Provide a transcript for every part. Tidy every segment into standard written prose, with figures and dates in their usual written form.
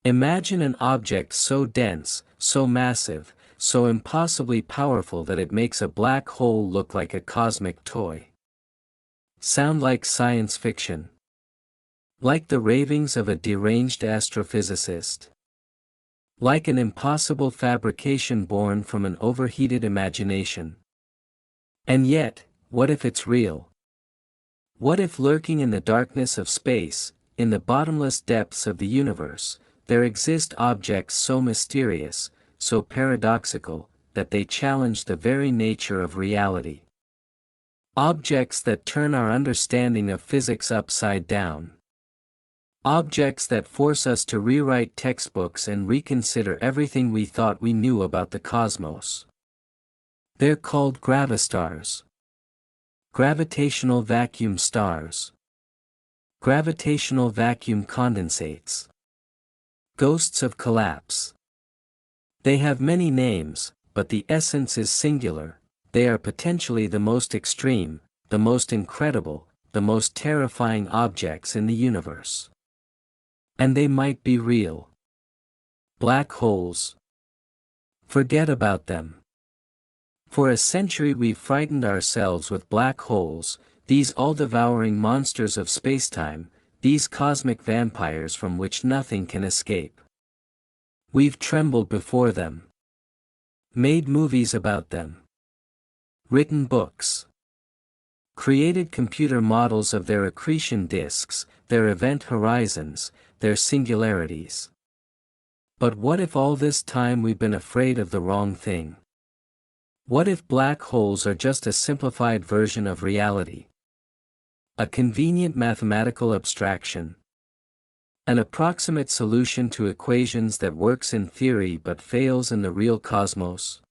Imagine an object so dense, so massive, so impossibly powerful that it makes a black hole look like a cosmic toy. Sound like science fiction? Like the ravings of a deranged astrophysicist? Like an impossible fabrication born from an overheated imagination? And yet, what if it's real? What if lurking in the darkness of space, in the bottomless depths of the universe, there exist objects so mysterious, so paradoxical, that they challenge the very nature of reality? Objects that turn our understanding of physics upside down. Objects that force us to rewrite textbooks and reconsider everything we thought we knew about the cosmos. They're called gravastars. Gravitational vacuum stars. Gravitational vacuum condensates. Ghosts of collapse. They have many names, but the essence is singular. They are potentially the most extreme, the most incredible, the most terrifying objects in the universe. And they might be real. Black holes. Forget about them. For a century we've frightened ourselves with black holes, these all-devouring monsters of spacetime, these cosmic vampires from which nothing can escape. We've trembled before them. Made movies about them. Written books. Created computer models of their accretion disks, their event horizons, their singularities. But what if all this time we've been afraid of the wrong thing? What if black holes are just a simplified version of reality? A convenient mathematical abstraction? An approximate solution to equations that works in theory but fails in the real cosmos?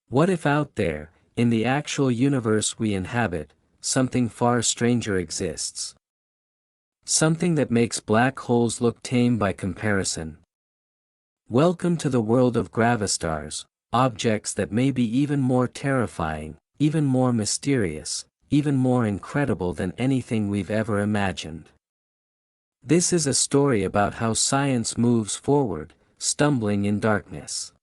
What if out there, in the actual universe we inhabit, something far stranger exists? Something that makes black holes look tame by comparison. Welcome to the world of gravastars, objects that may be even more terrifying, even more mysterious, even more incredible than anything we've ever imagined. This is a story about how science moves forward, stumbling in darkness.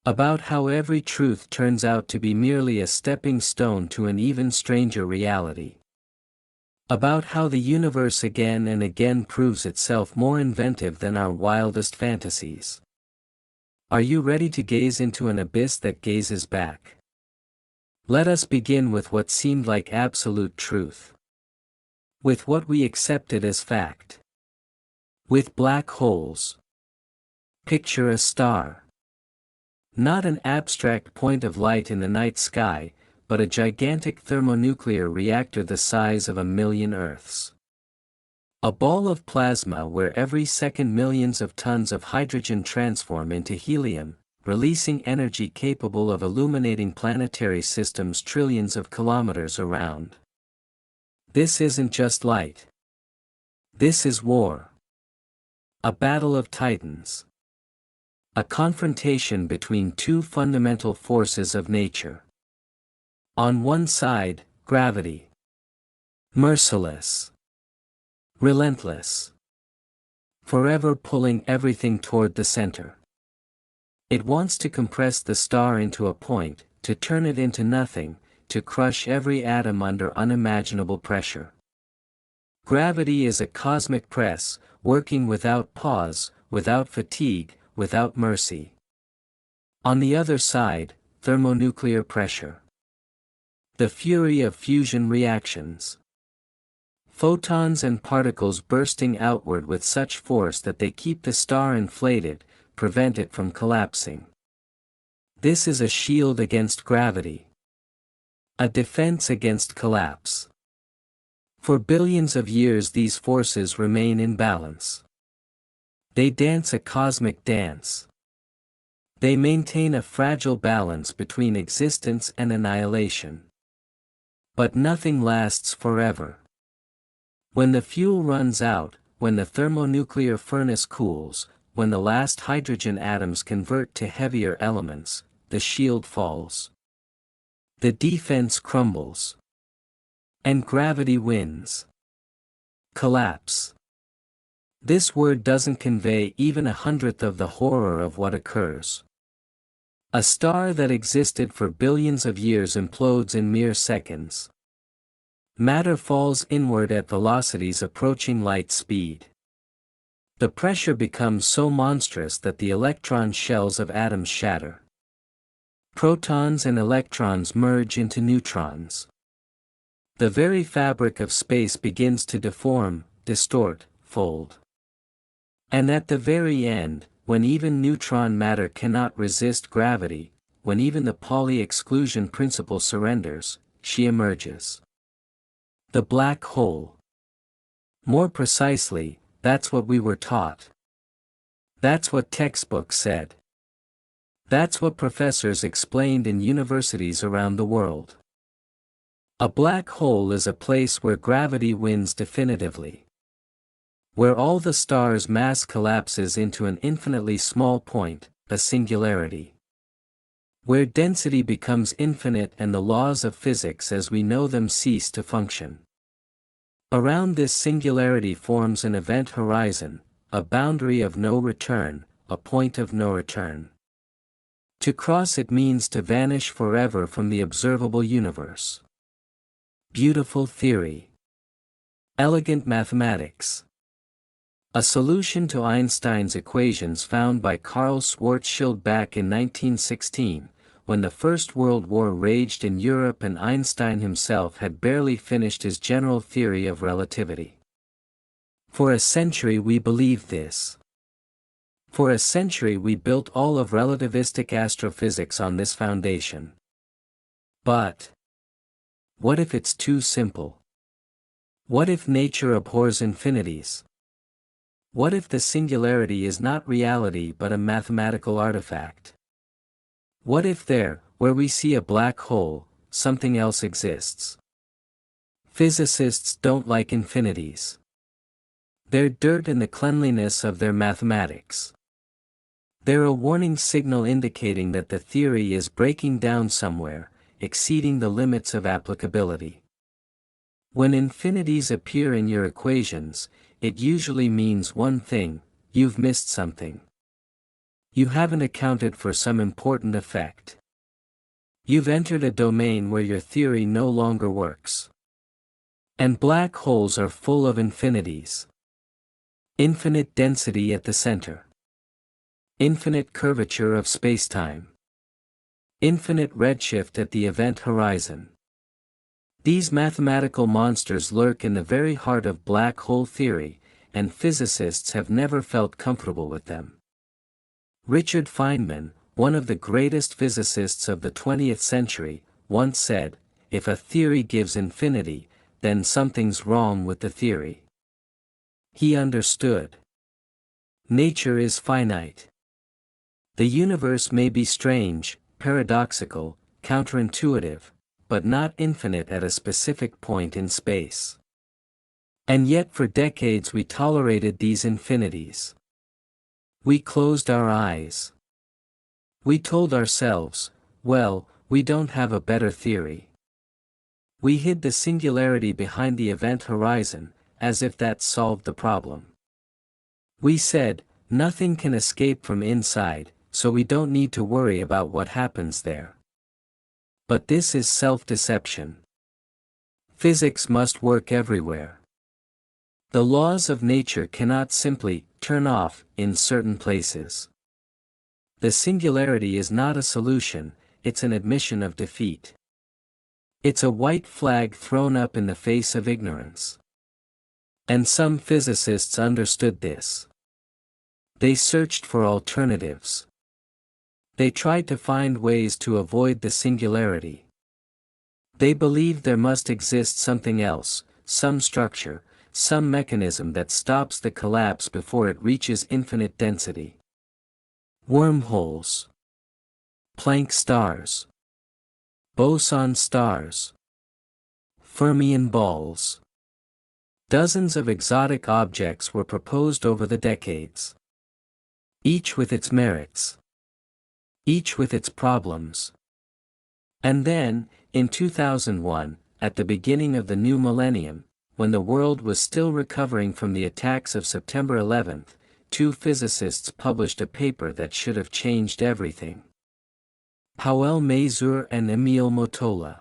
About how every truth turns out to be merely a stepping stone to an even stranger reality. About how the universe again and again proves itself more inventive than our wildest fantasies. Are you ready to gaze into an abyss that gazes back? Let us begin with what seemed like absolute truth. With what we accepted as fact. With black holes. Picture a star. Not an abstract point of light in the night sky, but a gigantic thermonuclear reactor the size of 1,000,000 Earths. A ball of plasma where every second millions of tons of hydrogen transform into helium, releasing energy capable of illuminating planetary systems trillions of kilometers around. This isn't just light. This is war. A battle of titans. A confrontation between two fundamental forces of nature. On one side, gravity. Merciless. Relentless. Forever pulling everything toward the center. It wants to compress the star into a point, to turn it into nothing, to crush every atom under unimaginable pressure. Gravity is a cosmic press, working without pause, without fatigue, without mercy. On the other side, thermonuclear pressure. The fury of fusion reactions. Photons and particles bursting outward with such force that they keep the star inflated, prevent it from collapsing. This is a shield against gravity. A defense against collapse. For billions of years these forces remain in balance. They dance a cosmic dance. They maintain a fragile balance between existence and annihilation. But nothing lasts forever. When the fuel runs out, when the thermonuclear furnace cools, when the last hydrogen atoms convert to heavier elements, the shield falls. The defense crumbles. And gravity wins. Collapse. This word doesn't convey even 1/100th of the horror of what occurs. A star that existed for billions of years implodes in mere seconds. Matter falls inward at velocities approaching light speed. The pressure becomes so monstrous that the electron shells of atoms shatter. Protons and electrons merge into neutrons. The very fabric of space begins to deform, distort, fold. And at the very end, when even neutron matter cannot resist gravity, when even the Pauli exclusion principle surrenders, she emerges. The black hole. More precisely, that's what we were taught. That's what textbooks said. That's what professors explained in universities around the world. A black hole is a place where gravity wins definitively. Where all the star's mass collapses into an infinitely small point, a singularity. Where density becomes infinite and the laws of physics as we know them cease to function. Around this singularity forms an event horizon, a boundary of no return, a point of no return. To cross it means to vanish forever from the observable universe. Beautiful theory. Elegant mathematics. A solution to Einstein's equations found by Karl Schwarzschild back in 1916, when the First World War raged in Europe and Einstein himself had barely finished his general theory of relativity. For a century we believed this. For a century we built all of relativistic astrophysics on this foundation. But what if it's too simple? What if nature abhors infinities? What if the singularity is not reality but a mathematical artifact? What if there, where we see a black hole, something else exists? Physicists don't like infinities. They're dirt in the cleanliness of their mathematics. They're a warning signal indicating that the theory is breaking down somewhere, exceeding the limits of applicability. When infinities appear in your equations, it usually means one thing: you've missed something. You haven't accounted for some important effect. You've entered a domain where your theory no longer works. And black holes are full of infinities. Infinite density at the center. Infinite curvature of spacetime. Infinite redshift at the event horizon. These mathematical monsters lurk in the very heart of black hole theory, and physicists have never felt comfortable with them. Richard Feynman, one of the greatest physicists of the 20th century, once said, "If a theory gives infinity, then something's wrong with the theory." He understood. Nature is finite. The universe may be strange, paradoxical, counterintuitive, but not infinite at a specific point in space. And yet for decades we tolerated these infinities. We closed our eyes. We told ourselves, well, we don't have a better theory. We hid the singularity behind the event horizon, as if that solved the problem. We said, nothing can escape from inside, so we don't need to worry about what happens there. But this is self-deception. Physics must work everywhere. The laws of nature cannot simply turn off in certain places. The singularity is not a solution, it's an admission of defeat. It's a white flag thrown up in the face of ignorance. And some physicists understood this. They searched for alternatives. They tried to find ways to avoid the singularity. They believed there must exist something else, some structure, some mechanism that stops the collapse before it reaches infinite density. Wormholes. Planck stars. Boson stars. Fermion balls. Dozens of exotic objects were proposed over the decades. Each with its merits. Each with its problems. And then, in 2001, at the beginning of the new millennium, when the world was still recovering from the attacks of September 11th, two physicists published a paper that should have changed everything. Paul Mazur and Emil Motola.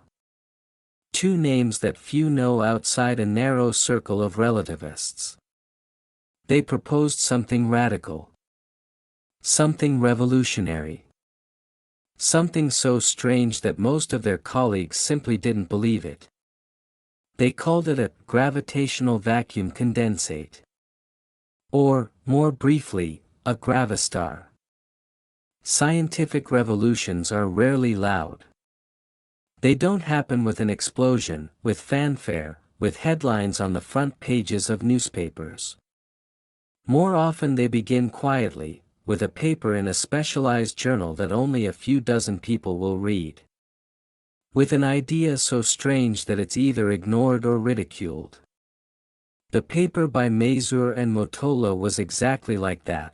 Two names that few know outside a narrow circle of relativists. They proposed something radical. Something revolutionary. Something so strange that most of their colleagues simply didn't believe it. They called it a gravitational vacuum condensate. Or, more briefly, a gravastar. Scientific revolutions are rarely loud. They don't happen with an explosion, with fanfare, with headlines on the front pages of newspapers. More often they begin quietly, with a paper in a specialized journal that only a few dozen people will read. With an idea so strange that it's either ignored or ridiculed. The paper by Mazur and Motola was exactly like that.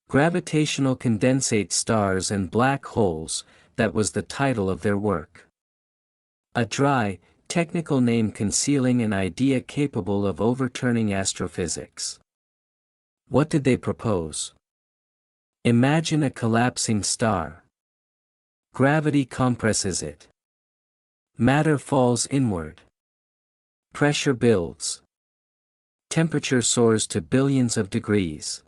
Gravitational condensate stars and black holes, that was the title of their work. A dry, technical name concealing an idea capable of overturning astrophysics. What did they propose? Imagine a collapsing star. Gravity compresses it. Matter falls inward. Pressure builds. Temperature soars to billions of degrees.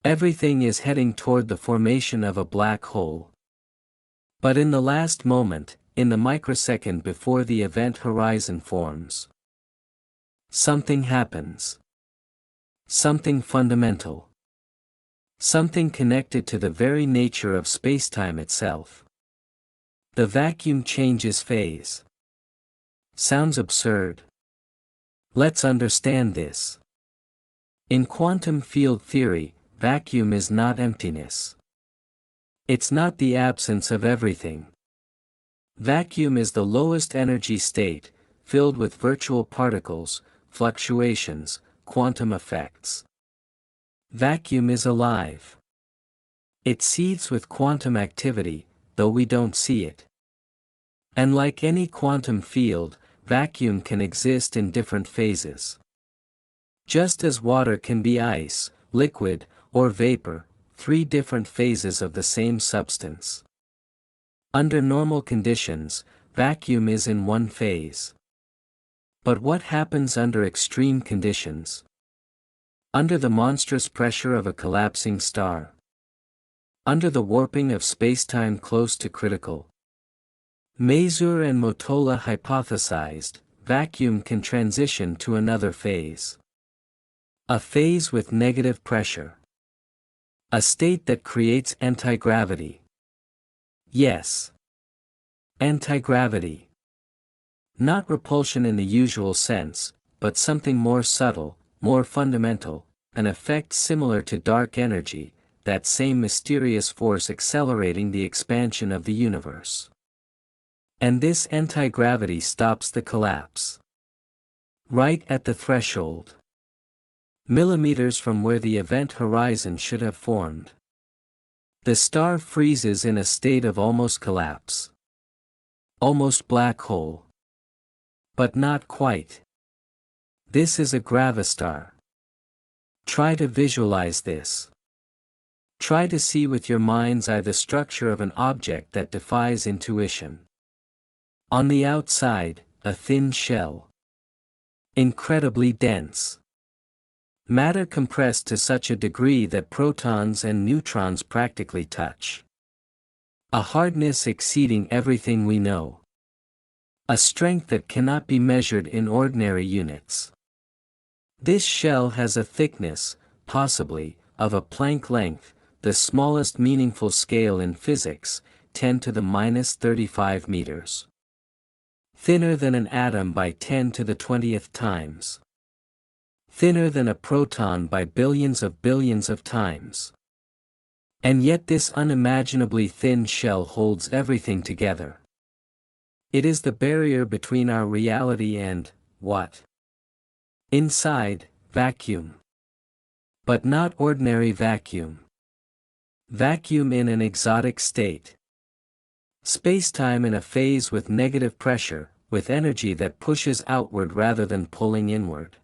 Everything is heading toward the formation of a black hole. But in the last moment, in the microsecond before the event horizon forms, something happens. Something fundamental. Something connected to the very nature of spacetime itself. The vacuum changes phase. Sounds absurd. Let's understand this. In quantum field theory, vacuum is not emptiness. It's not the absence of everything. Vacuum is the lowest energy state, filled with virtual particles, fluctuations, quantum effects. Vacuum is alive. It seethes with quantum activity, though we don't see it. And like any quantum field, vacuum can exist in different phases. Just as water can be ice, liquid, or vapor, three different phases of the same substance. Under normal conditions, vacuum is in one phase. But what happens under extreme conditions? Under the monstrous pressure of a collapsing star? Under the warping of spacetime close to critical? Mazur and Motola hypothesized, vacuum can transition to another phase. A phase with negative pressure. A state that creates anti-gravity. Yes. Anti-gravity. Not repulsion in the usual sense, but something more subtle, more fundamental, an effect similar to dark energy, that same mysterious force accelerating the expansion of the universe. And this anti-gravity stops the collapse. Right at the threshold. Millimeters from where the event horizon should have formed. The star freezes in a state of almost collapse. Almost black hole. But not quite. This is a gravastar. Try to visualize this. Try to see with your mind's eye the structure of an object that defies intuition. On the outside, a thin shell. Incredibly dense. Matter compressed to such a degree that protons and neutrons practically touch. A hardness exceeding everything we know. A strength that cannot be measured in ordinary units. This shell has a thickness, possibly, of a Planck length, the smallest meaningful scale in physics, 10 to the minus 35 meters. Thinner than an atom by 10 to the 20th times. Thinner than a proton by billions of times. And yet this unimaginably thin shell holds everything together. It is the barrier between our reality and, what? Inside, vacuum. But not ordinary vacuum. Vacuum in an exotic state. Spacetime in a phase with negative pressure, with energy that pushes outward rather than pulling inward.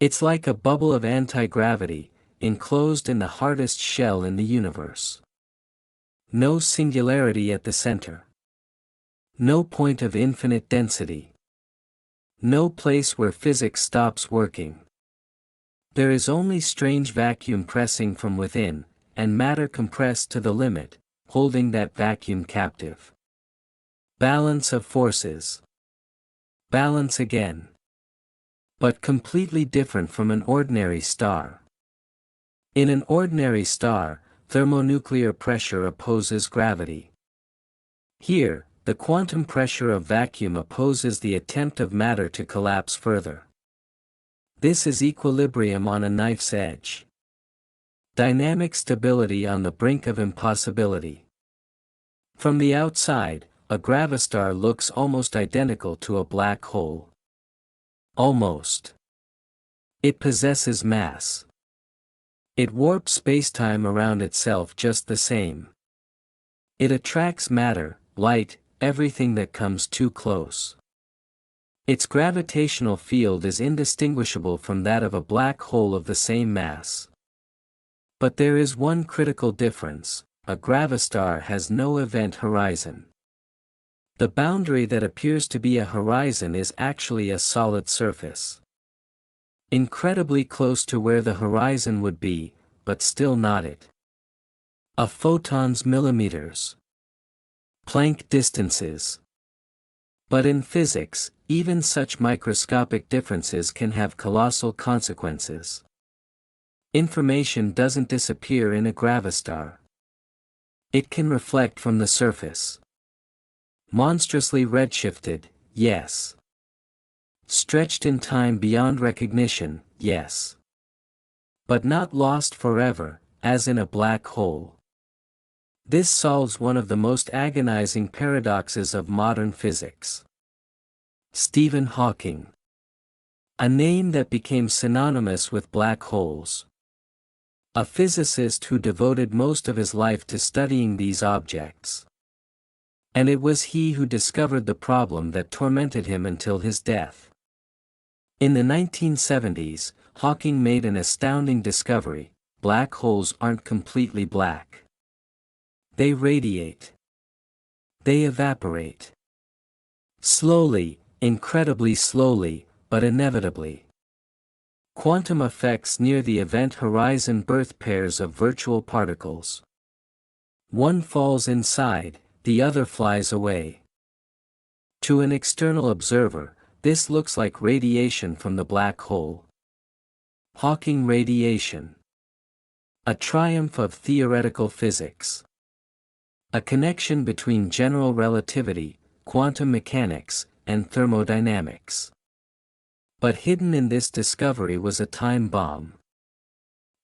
It's like a bubble of anti-gravity, enclosed in the hardest shell in the universe. No singularity at the center. No point of infinite density. No place where physics stops working. There is only strange vacuum pressing from within, and matter compressed to the limit, holding that vacuum captive. Balance of forces. Balance again. But completely different from an ordinary star. In an ordinary star, thermonuclear pressure opposes gravity. Here, the quantum pressure of vacuum opposes the attempt of matter to collapse further. This is equilibrium on a knife's edge. Dynamic stability on the brink of impossibility. From the outside, a gravastar looks almost identical to a black hole. Almost. It possesses mass. It warps spacetime around itself just the same. It attracts matter, light, everything that comes too close. Its gravitational field is indistinguishable from that of a black hole of the same mass. But there is one critical difference: a gravastar has no event horizon. The boundary that appears to be a horizon is actually a solid surface. Incredibly close to where the horizon would be, but still not it. A photon's millimeters. Planck distances. But in physics, even such microscopic differences can have colossal consequences. Information doesn't disappear in a gravastar. It can reflect from the surface. Monstrously redshifted, yes. Stretched in time beyond recognition, yes. But not lost forever, as in a black hole. This solves one of the most agonizing paradoxes of modern physics. Stephen Hawking. A name that became synonymous with black holes. A physicist who devoted most of his life to studying these objects. And it was he who discovered the problem that tormented him until his death. In the 1970s, Hawking made an astounding discovery: black holes aren't completely black. They radiate. They evaporate. Slowly, incredibly slowly, but inevitably. Quantum effects near the event horizon birth pairs of virtual particles. One falls inside, the other flies away. To an external observer, this looks like radiation from the black hole. Hawking radiation. A triumph of theoretical physics. A connection between general relativity, quantum mechanics, and thermodynamics. But hidden in this discovery was a time bomb.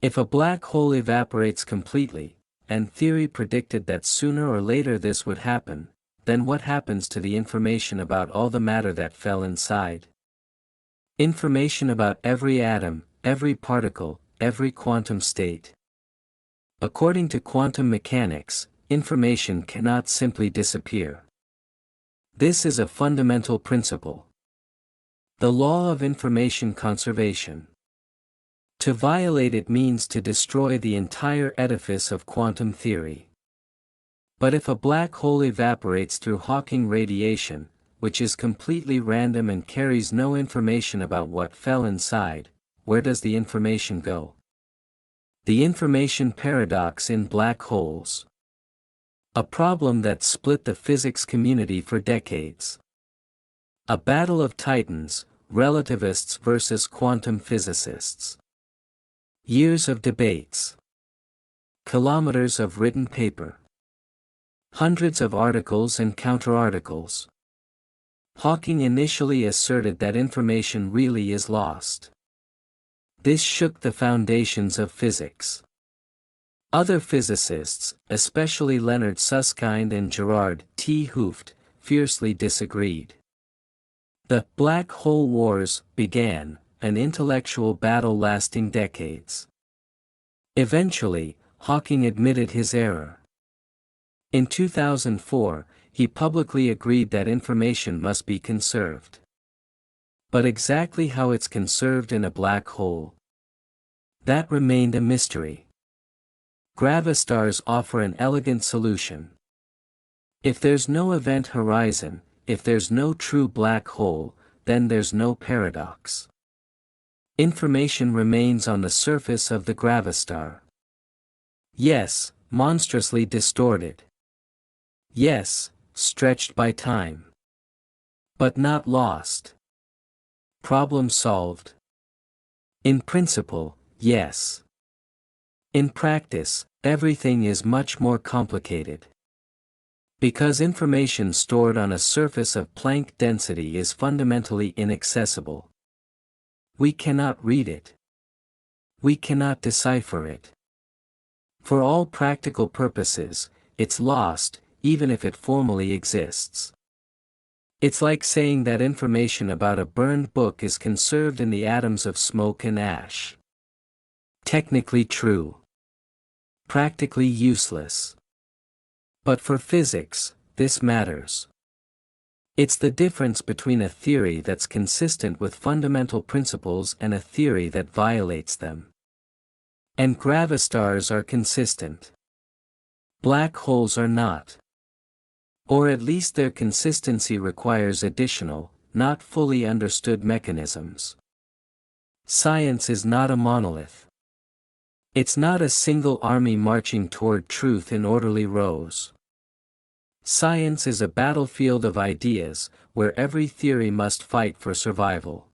If a black hole evaporates completely, and theory predicted that sooner or later this would happen, then what happens to the information about all the matter that fell inside? Information about every atom, every particle, every quantum state. According to quantum mechanics, information cannot simply disappear. This is a fundamental principle. The law of information conservation. To violate it means to destroy the entire edifice of quantum theory. But if a black hole evaporates through Hawking radiation, which is completely random and carries no information about what fell inside, where does the information go? The information paradox in black holes. A problem that split the physics community for decades. A battle of titans, relativists versus quantum physicists. Years of debates. Kilometers of written paper. Hundreds of articles and counter-articles. Hawking initially asserted that information really is lost. This shook the foundations of physics. Other physicists, especially Leonard Susskind and Gerard T. Hooft, fiercely disagreed. The black hole wars began, an intellectual battle lasting decades. Eventually, Hawking admitted his error. In 2004, he publicly agreed that information must be conserved. But exactly how it's conserved in a black hole? That remained a mystery. Gravastars offer an elegant solution. If there's no event horizon, if there's no true black hole, then there's no paradox. Information remains on the surface of the gravastar. Yes, monstrously distorted. Yes, stretched by time. But not lost. Problem solved. In principle, yes. In practice, everything is much more complicated. Because information stored on a surface of Planck density is fundamentally inaccessible. We cannot read it. We cannot decipher it. For all practical purposes, it's lost, even if it formally exists. It's like saying that information about a burned book is conserved in the atoms of smoke and ash. Technically true. Practically useless. But for physics, this matters. It's the difference between a theory that's consistent with fundamental principles and a theory that violates them. And gravastars are consistent. Black holes are not. Or at least their consistency requires additional, not fully understood mechanisms. Science is not a monolith. It's not a single army marching toward truth in orderly rows. Science is a battlefield of ideas, where every theory must fight for survival.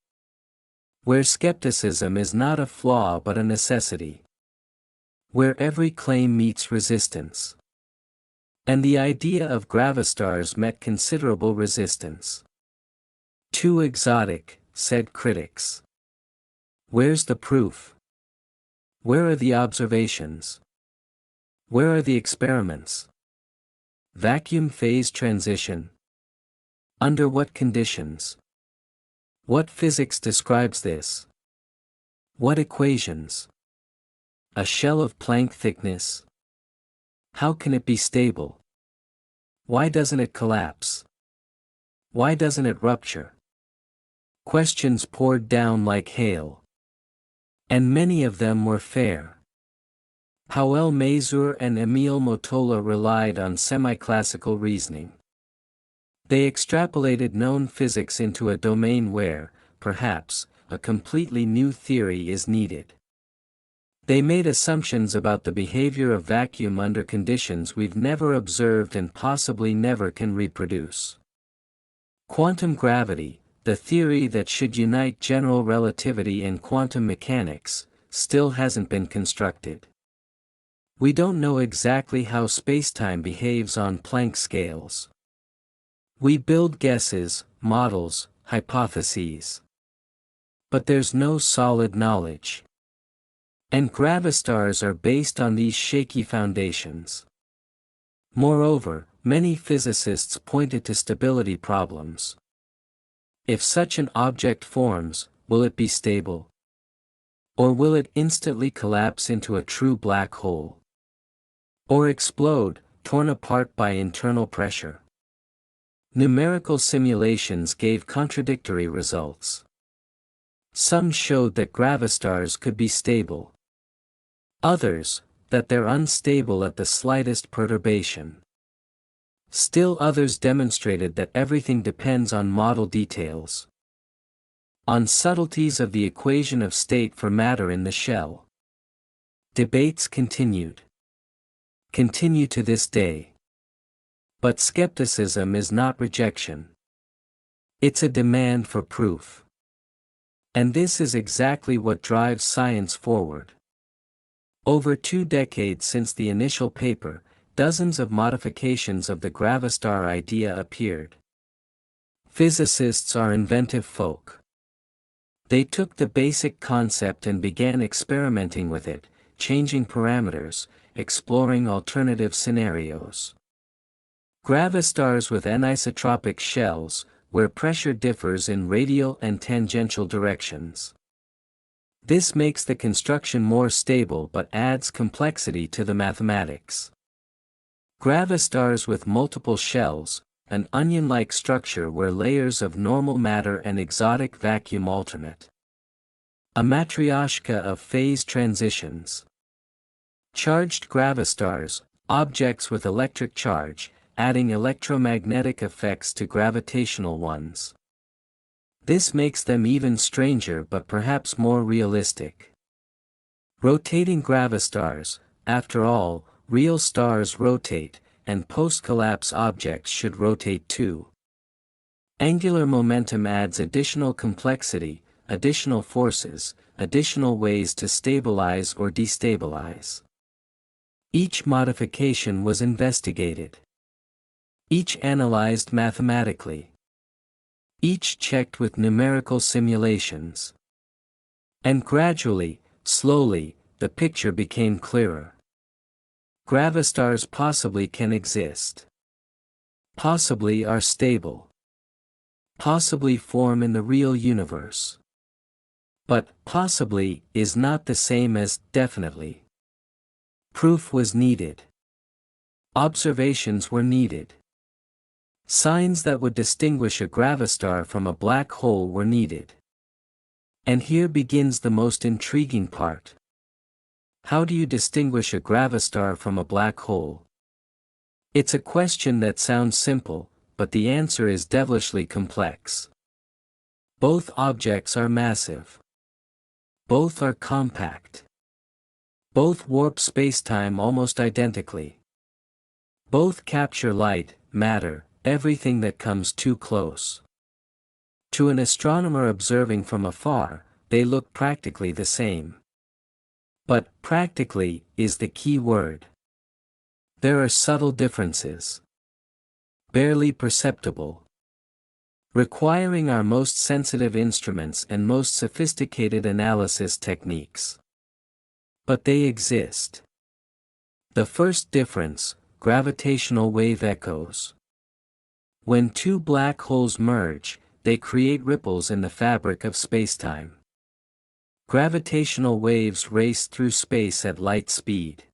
Where skepticism is not a flaw but a necessity. Where every claim meets resistance. And the idea of gravastars met considerable resistance. Too exotic, said critics. Where's the proof? Where are the observations? Where are the experiments? Vacuum phase transition. Under what conditions? What physics describes this? What equations? A shell of Planck thickness? How can it be stable? Why doesn't it collapse? Why doesn't it rupture? Questions poured down like hail. And many of them were fair. Howell Mazur and Emil Motola relied on semi-classical reasoning. They extrapolated known physics into a domain where, perhaps, a completely new theory is needed. They made assumptions about the behavior of vacuum under conditions we've never observed and possibly never can reproduce. Quantum gravity, the theory that should unite general relativity and quantum mechanics, still hasn't been constructed. We don't know exactly how spacetime behaves on Planck scales. We build guesses, models, hypotheses. But there's no solid knowledge. And gravastars are based on these shaky foundations. Moreover, many physicists pointed to stability problems. If such an object forms, will it be stable? Or will it instantly collapse into a true black hole? Or explode, torn apart by internal pressure? Numerical simulations gave contradictory results. Some showed that gravastars could be stable. Others, that they're unstable at the slightest perturbation. Still others demonstrated that everything depends on model details. On subtleties of the equation of state for matter in the shell. Debates continued. Continue to this day. But skepticism is not rejection. It's a demand for proof. And this is exactly what drives science forward. Over 2 decades since the initial paper, dozens of modifications of the gravastar idea appeared. Physicists are inventive folk. They took the basic concept and began experimenting with it, changing parameters, exploring alternative scenarios. Gravastars with anisotropic shells, where pressure differs in radial and tangential directions. This makes the construction more stable but adds complexity to the mathematics. Gravastars with multiple shells, an onion-like structure where layers of normal matter and exotic vacuum alternate. A matryoshka of phase transitions. Charged gravastars, objects with electric charge, adding electromagnetic effects to gravitational ones. This makes them even stranger but perhaps more realistic. Rotating gravastars, after all, real stars rotate, and post-collapse objects should rotate too. Angular momentum adds additional complexity, additional forces, additional ways to stabilize or destabilize. Each modification was investigated. Each analyzed mathematically. Each checked with numerical simulations. And gradually, slowly, the picture became clearer. Gravastars possibly can exist. Possibly are stable. Possibly form in the real universe. But possibly is not the same as definitely. Proof was needed. Observations were needed. Signs that would distinguish a gravastar from a black hole were needed. And here begins the most intriguing part. How do you distinguish a gravastar from a black hole? It's a question that sounds simple, but the answer is devilishly complex. Both objects are massive. Both are compact. Both warp spacetime almost identically. Both capture light, matter, everything that comes too close. To an astronomer observing from afar, they look practically the same. But practically is the key word. There are subtle differences. Barely perceptible. Requiring our most sensitive instruments and most sophisticated analysis techniques. But they exist. The first difference, gravitational wave echoes. When two black holes merge, they create ripples in the fabric of spacetime. Gravitational waves race through space at light speed.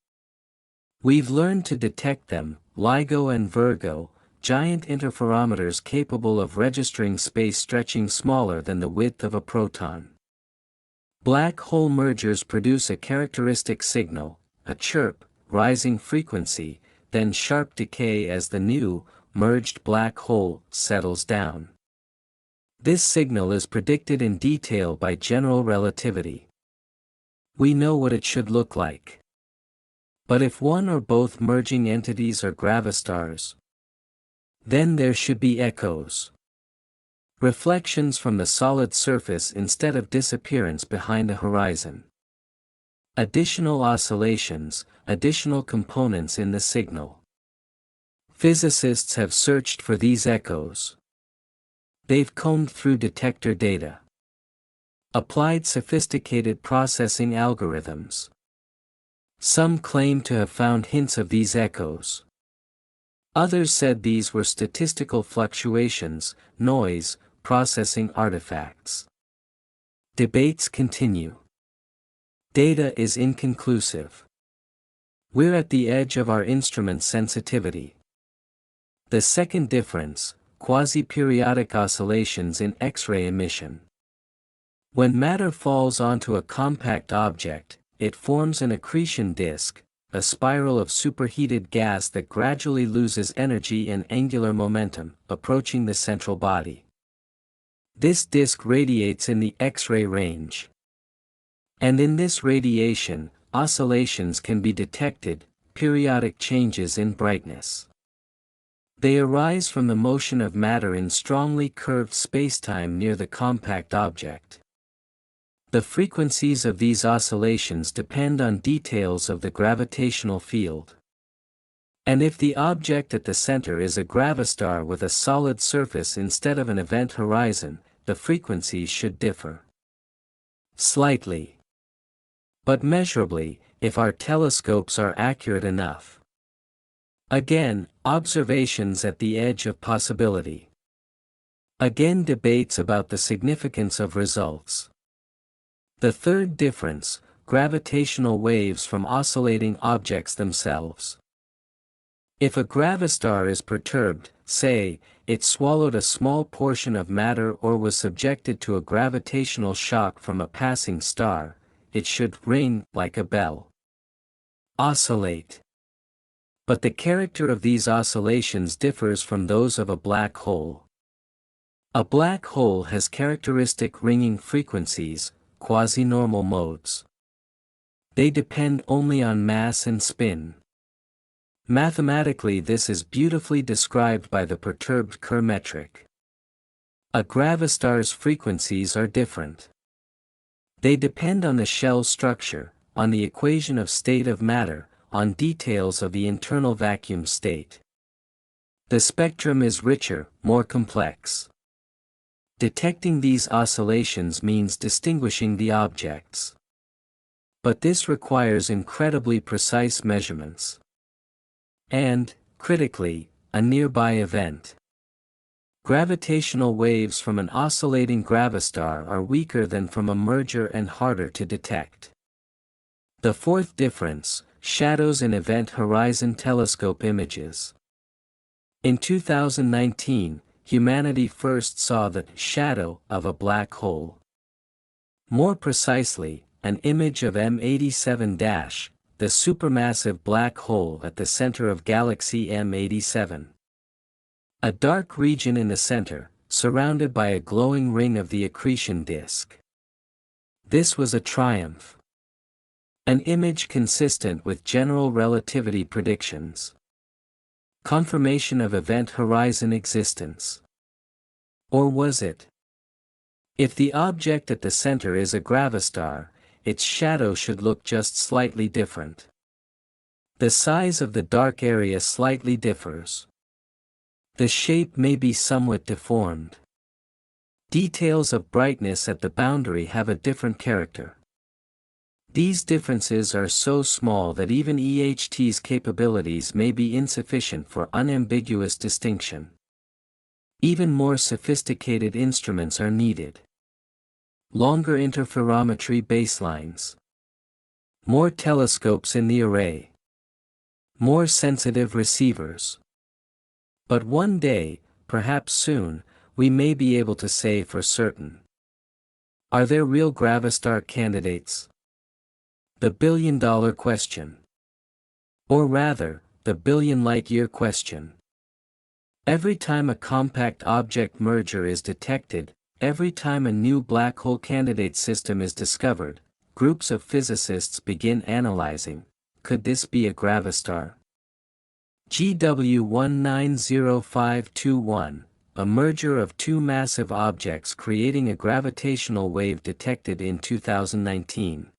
We've learned to detect them, LIGO and Virgo, giant interferometers capable of registering space stretching smaller than the width of a proton. Black hole mergers produce a characteristic signal, a chirp, rising frequency, then sharp decay as the new, merged black hole settles down. This signal is predicted in detail by general relativity. We know what it should look like. But if one or both merging entities are gravastars, then there should be echoes. Reflections from the solid surface instead of disappearance behind the horizon. Additional oscillations, additional components in the signal. Physicists have searched for these echoes. They've combed through detector data. Applied sophisticated processing algorithms. Some claim to have found hints of these echoes. Others said these were statistical fluctuations, noise, processing artifacts. Debates continue. Data is inconclusive. We're at the edge of our instrument's sensitivity. The second difference, quasi-periodic oscillations in X-ray emission. When matter falls onto a compact object, it forms an accretion disk, a spiral of superheated gas that gradually loses energy and angular momentum, approaching the central body. This disk radiates in the X-ray range. And in this radiation, oscillations can be detected, periodic changes in brightness. They arise from the motion of matter in strongly curved spacetime near the compact object. The frequencies of these oscillations depend on details of the gravitational field. And if the object at the center is a gravastar with a solid surface instead of an event horizon, the frequencies should differ. Slightly. But measurably, if our telescopes are accurate enough. Again, observations at the edge of possibility. Again, debates about the significance of results. The third difference, gravitational waves from oscillating objects themselves. If a gravistar is perturbed, say, it swallowed a small portion of matter or was subjected to a gravitational shock from a passing star, it should ring like a bell. Oscillate. But the character of these oscillations differs from those of a black hole. A black hole has characteristic ringing frequencies, quasi-normal modes. They depend only on mass and spin. Mathematically, this is beautifully described by the perturbed Kerr metric. A gravistar's frequencies are different. They depend on the shell structure, on the equation of state of matter, on details of the internal vacuum state. The spectrum is richer, more complex. Detecting these oscillations means distinguishing the objects. But this requires incredibly precise measurements. And, critically, a nearby event. Gravitational waves from an oscillating gravistar are weaker than from a merger and harder to detect. The fourth difference, shadows in Event Horizon Telescope images. In 2019, humanity first saw the shadow of a black hole. More precisely, an image of M87-, the supermassive black hole at the center of galaxy M87. A dark region in the center, surrounded by a glowing ring of the accretion disk. This was a triumph. An image consistent with general relativity predictions. Confirmation of event horizon existence. Or was it? If the object at the center is a gravistar, its shadow should look just slightly different. The size of the dark area slightly differs. The shape may be somewhat deformed. Details of brightness at the boundary have a different character. These differences are so small that even EHT's capabilities may be insufficient for unambiguous distinction. Even more sophisticated instruments are needed. Longer interferometry baselines. More telescopes in the array. More sensitive receivers. But one day, perhaps soon, we may be able to say for certain. Are there real gravistar candidates? The billion-dollar question. Or rather, the billion-light-year question. Every time a compact object merger is detected, every time a new black hole candidate system is discovered, groups of physicists begin analyzing, could this be a gravistar? GW190521, a merger of two massive objects creating a gravitational wave detected in 2019.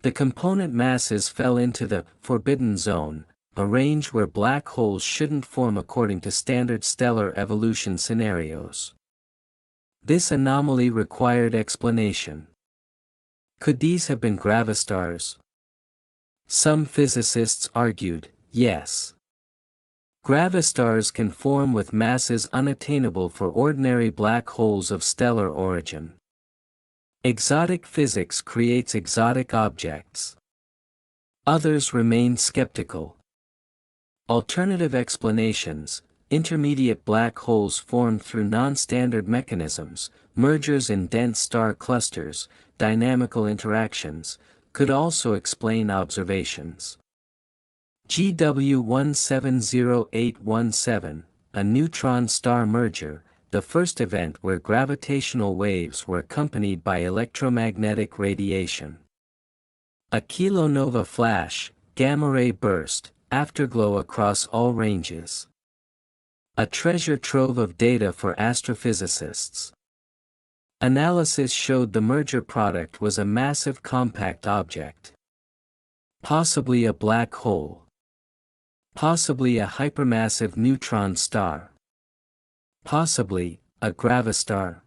The component masses fell into the forbidden zone, a range where black holes shouldn't form according to standard stellar evolution scenarios. This anomaly required explanation. Could these have been gravastars? Some physicists argued, yes. Gravastars can form with masses unattainable for ordinary black holes of stellar origin. Exotic physics creates exotic objects. Others remain skeptical. Alternative explanations, intermediate black holes formed through non-standard mechanisms, mergers in dense star clusters, dynamical interactions, could also explain observations. GW170817, a neutron-star merger, the first event where gravitational waves were accompanied by electromagnetic radiation. A kilonova flash, gamma-ray burst, afterglow across all ranges. A treasure trove of data for astrophysicists. Analysis showed the merger product was a massive compact object. Possibly a black hole. Possibly a hypermassive neutron star. Possibly, a gravistar.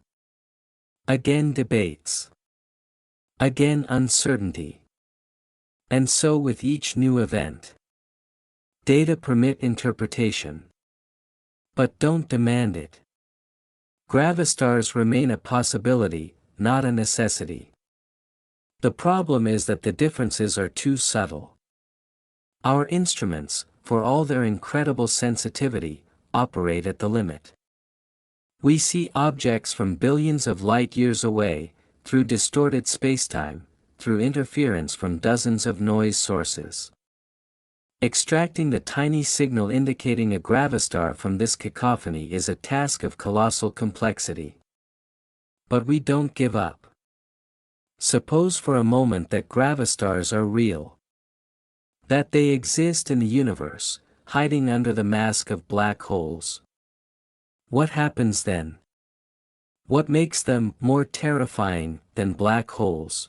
Again debates. Again uncertainty. And so with each new event. Data permit interpretation. But don't demand it. Gravastars remain a possibility, not a necessity. The problem is that the differences are too subtle. Our instruments, for all their incredible sensitivity, operate at the limit. We see objects from billions of light-years away, through distorted spacetime, through interference from dozens of noise sources. Extracting the tiny signal indicating a gravastar from this cacophony is a task of colossal complexity. But we don't give up. Suppose for a moment that gravastars are real. That they exist in the universe, hiding under the mask of black holes. What happens then? What makes them more terrifying than black holes?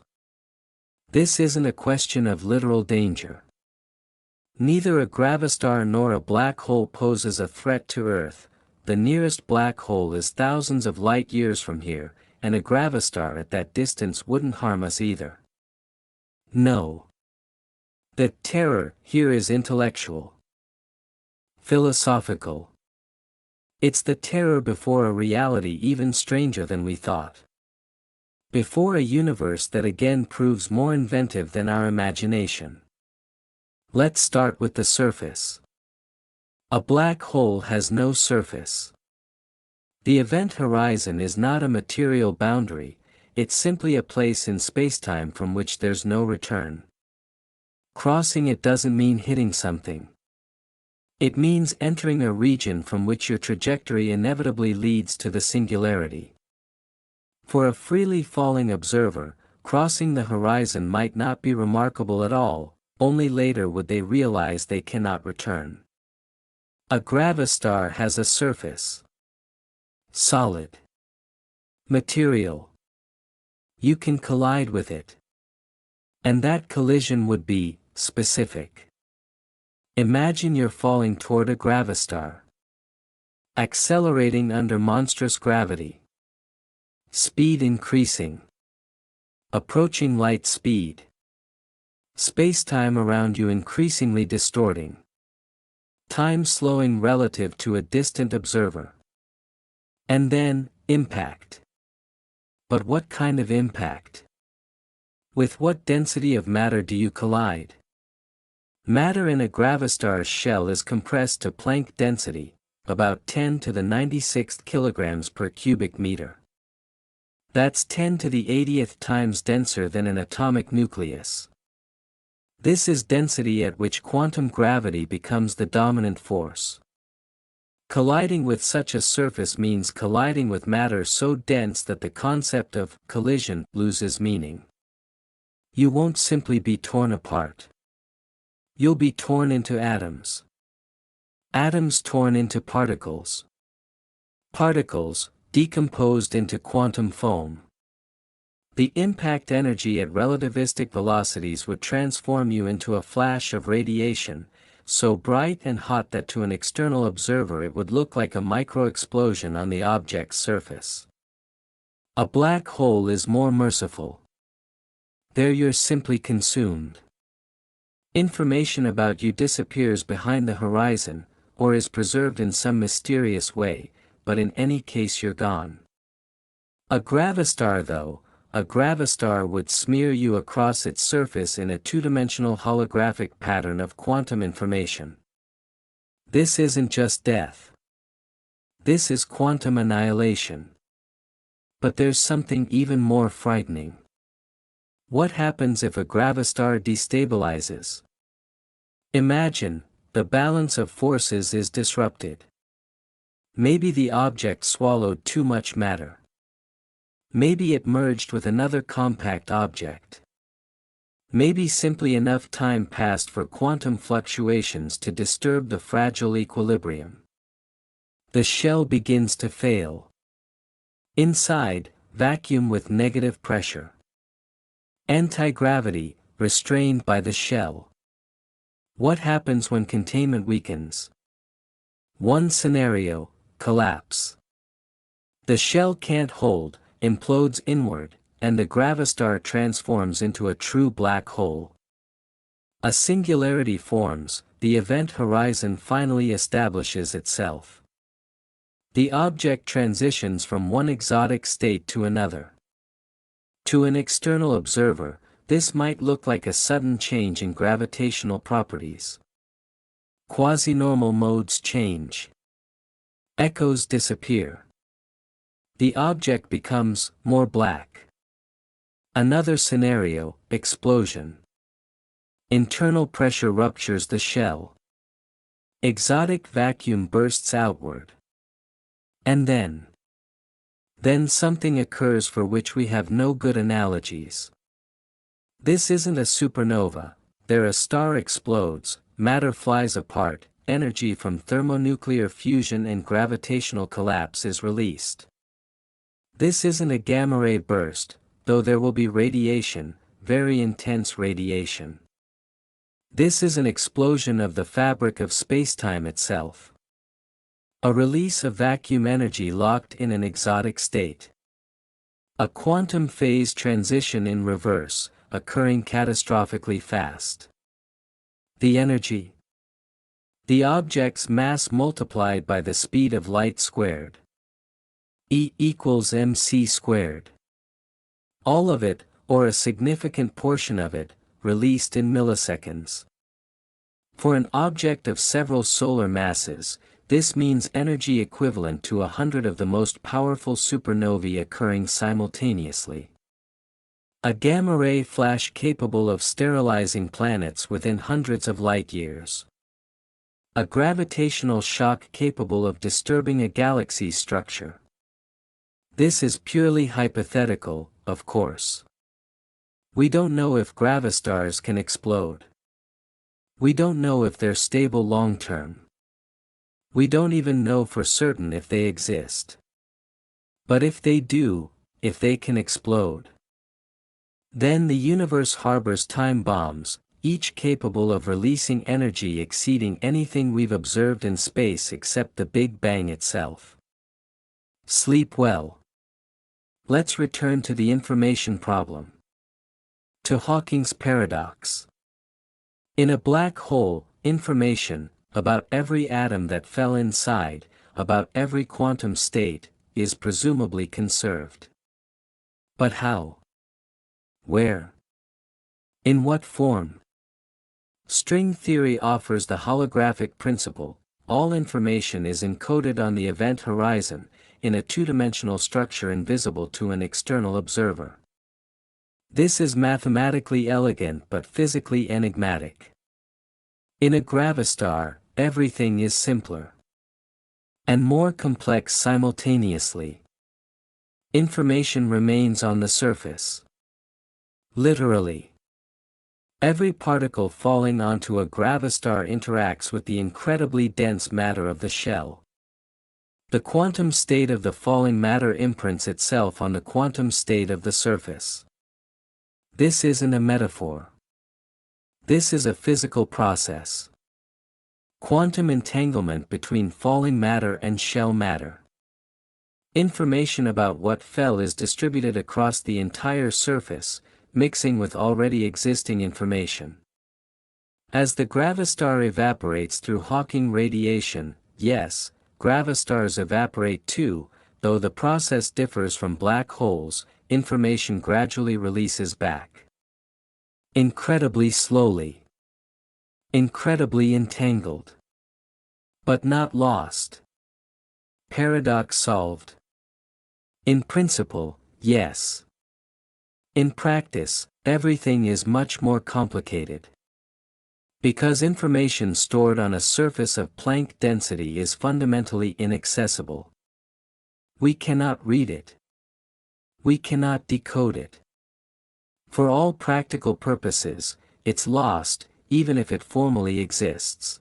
This isn't a question of literal danger. Neither a gravastar nor a black hole poses a threat to Earth. The nearest black hole is thousands of light-years from here, and a gravastar at that distance wouldn't harm us either. No. The terror here is intellectual. Philosophical. It's the terror before a reality even stranger than we thought. Before a universe that again proves more inventive than our imagination. Let's start with the surface. A black hole has no surface. The event horizon is not a material boundary, it's simply a place in spacetime from which there's no return. Crossing it doesn't mean hitting something. It means entering a region from which your trajectory inevitably leads to the singularity. For a freely falling observer, crossing the horizon might not be remarkable at all. Only later would they realize they cannot return. A gravastar has a surface. Solid. Material. You can collide with it. And that collision would be specific. Imagine you're falling toward a gravastar. Accelerating under monstrous gravity. Speed increasing. Approaching light speed. Spacetime around you increasingly distorting. Time slowing relative to a distant observer. And then, impact. But what kind of impact? With what density of matter do you collide? Matter in a gravastar's shell is compressed to Planck density, about 10 to the 96th kilograms per cubic meter. That's 10 to the 80th times denser than an atomic nucleus. This is density at which quantum gravity becomes the dominant force. Colliding with such a surface means colliding with matter so dense that the concept of collision loses meaning. You won't simply be torn apart. You'll be torn into atoms. Atoms torn into particles. Particles decomposed into quantum foam. The impact energy at relativistic velocities would transform you into a flash of radiation, so bright and hot that to an external observer it would look like a micro-explosion on the object's surface. A black hole is more merciful. There you're simply consumed. Information about you disappears behind the horizon, or is preserved in some mysterious way, but in any case you're gone. A gravastar though, a gravastar would smear you across its surface in a two-dimensional holographic pattern of quantum information. This isn't just death. This is quantum annihilation. But there's something even more frightening. What happens if a gravastar destabilizes? Imagine, the balance of forces is disrupted. Maybe the object swallowed too much matter. Maybe it merged with another compact object. Maybe simply enough time passed for quantum fluctuations to disturb the fragile equilibrium. The shell begins to fail. Inside, vacuum with negative pressure. Anti-gravity, restrained by the shell. What happens when containment weakens? One scenario, collapse. The shell can't hold, implodes inward, and the gravastar transforms into a true black hole. A singularity forms, the event horizon finally establishes itself. The object transitions from one exotic state to another. To an external observer, this might look like a sudden change in gravitational properties. Quasi-normal modes change. Echoes disappear. The object becomes more black. Another scenario, explosion. Internal pressure ruptures the shell. Exotic vacuum bursts outward. And then something occurs for which we have no good analogies. This isn't a supernova, there a star explodes, matter flies apart, energy from thermonuclear fusion and gravitational collapse is released. This isn't a gamma-ray burst, though there will be radiation, very intense radiation. This is an explosion of the fabric of spacetime itself. A release of vacuum energy locked in an exotic state. A quantum phase transition in reverse, occurring catastrophically fast. The energy. The object's mass multiplied by the speed of light squared. E equals mc squared. All of it, or a significant portion of it, released in milliseconds. For an object of several solar masses, this means energy equivalent to 100 of the most powerful supernovae occurring simultaneously. A gamma-ray flash capable of sterilizing planets within hundreds of light-years. A gravitational shock capable of disturbing a galaxy's structure. This is purely hypothetical, of course. We don't know if gravastars can explode. We don't know if they're stable long-term. We don't even know for certain if they exist. But if they do, if they can explode, then the universe harbors time bombs, each capable of releasing energy exceeding anything we've observed in space except the Big Bang itself. Sleep well. Let's return to the information problem. To Hawking's paradox. In a black hole, information, about every atom that fell inside, about every quantum state, is presumably conserved. But how? Where? In what form? String theory offers the holographic principle: all information is encoded on the event horizon, in a two-dimensional structure invisible to an external observer. This is mathematically elegant but physically enigmatic. In a gravastar, everything is simpler and more complex simultaneously. Information remains on the surface. Literally. Every particle falling onto a gravastar interacts with the incredibly dense matter of the shell. The quantum state of the falling matter imprints itself on the quantum state of the surface. This isn't a metaphor. This is a physical process. Quantum entanglement between falling matter and shell matter. Information about what fell is distributed across the entire surface, mixing with already existing information. As the gravastar evaporates through Hawking radiation, yes, gravastars evaporate too, though the process differs from black holes, information gradually releases back. Incredibly slowly. Incredibly entangled. But not lost. Paradox solved. In principle, yes. In practice, everything is much more complicated. Because information stored on a surface of Planck density is fundamentally inaccessible. We cannot read it. We cannot decode it. For all practical purposes, it's lost, even if it formally exists.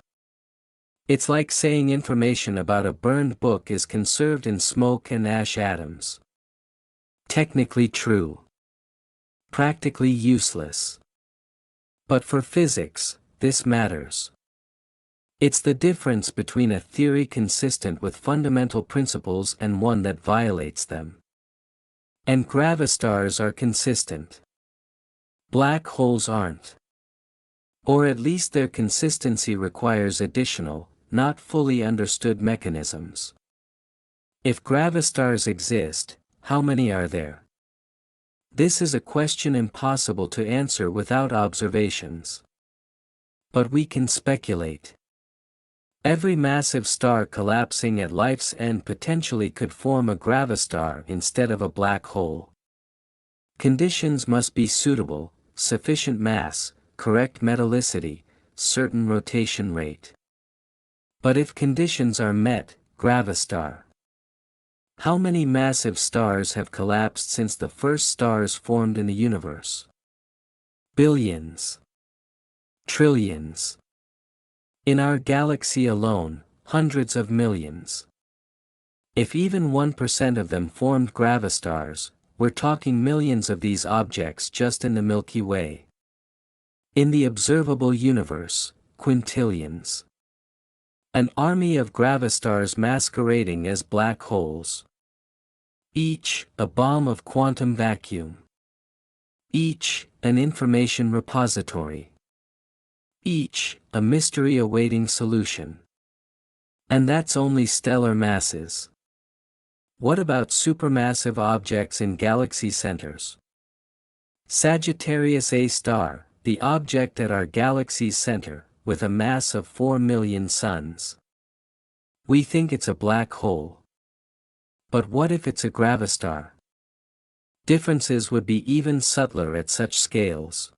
It's like saying information about a burned book is conserved in smoke and ash atoms. Technically true. Practically useless. But for physics, this matters. It's the difference between a theory consistent with fundamental principles and one that violates them. And gravastars are consistent. Black holes aren't. Or at least their consistency requires additional, not fully understood mechanisms. If gravastars exist, how many are there? This is a question impossible to answer without observations. But we can speculate. Every massive star collapsing at life's end potentially could form a gravastar instead of a black hole. Conditions must be suitable: sufficient mass, correct metallicity, certain rotation rate. But if conditions are met, gravastar. How many massive stars have collapsed since the first stars formed in the universe? Billions. Trillions. In our galaxy alone, hundreds of millions. If even 1% of them formed gravastars, we're talking millions of these objects just in the Milky Way. In the observable universe, quintillions. An army of gravastars masquerading as black holes. Each, a bomb of quantum vacuum. Each, an information repository. Each, a mystery awaiting solution. And that's only stellar masses. What about supermassive objects in galaxy centers? Sagittarius A star, the object at our galaxy's center, with a mass of 4 million suns. We think it's a black hole. But what if it's a gravastar? Differences would be even subtler at such scales.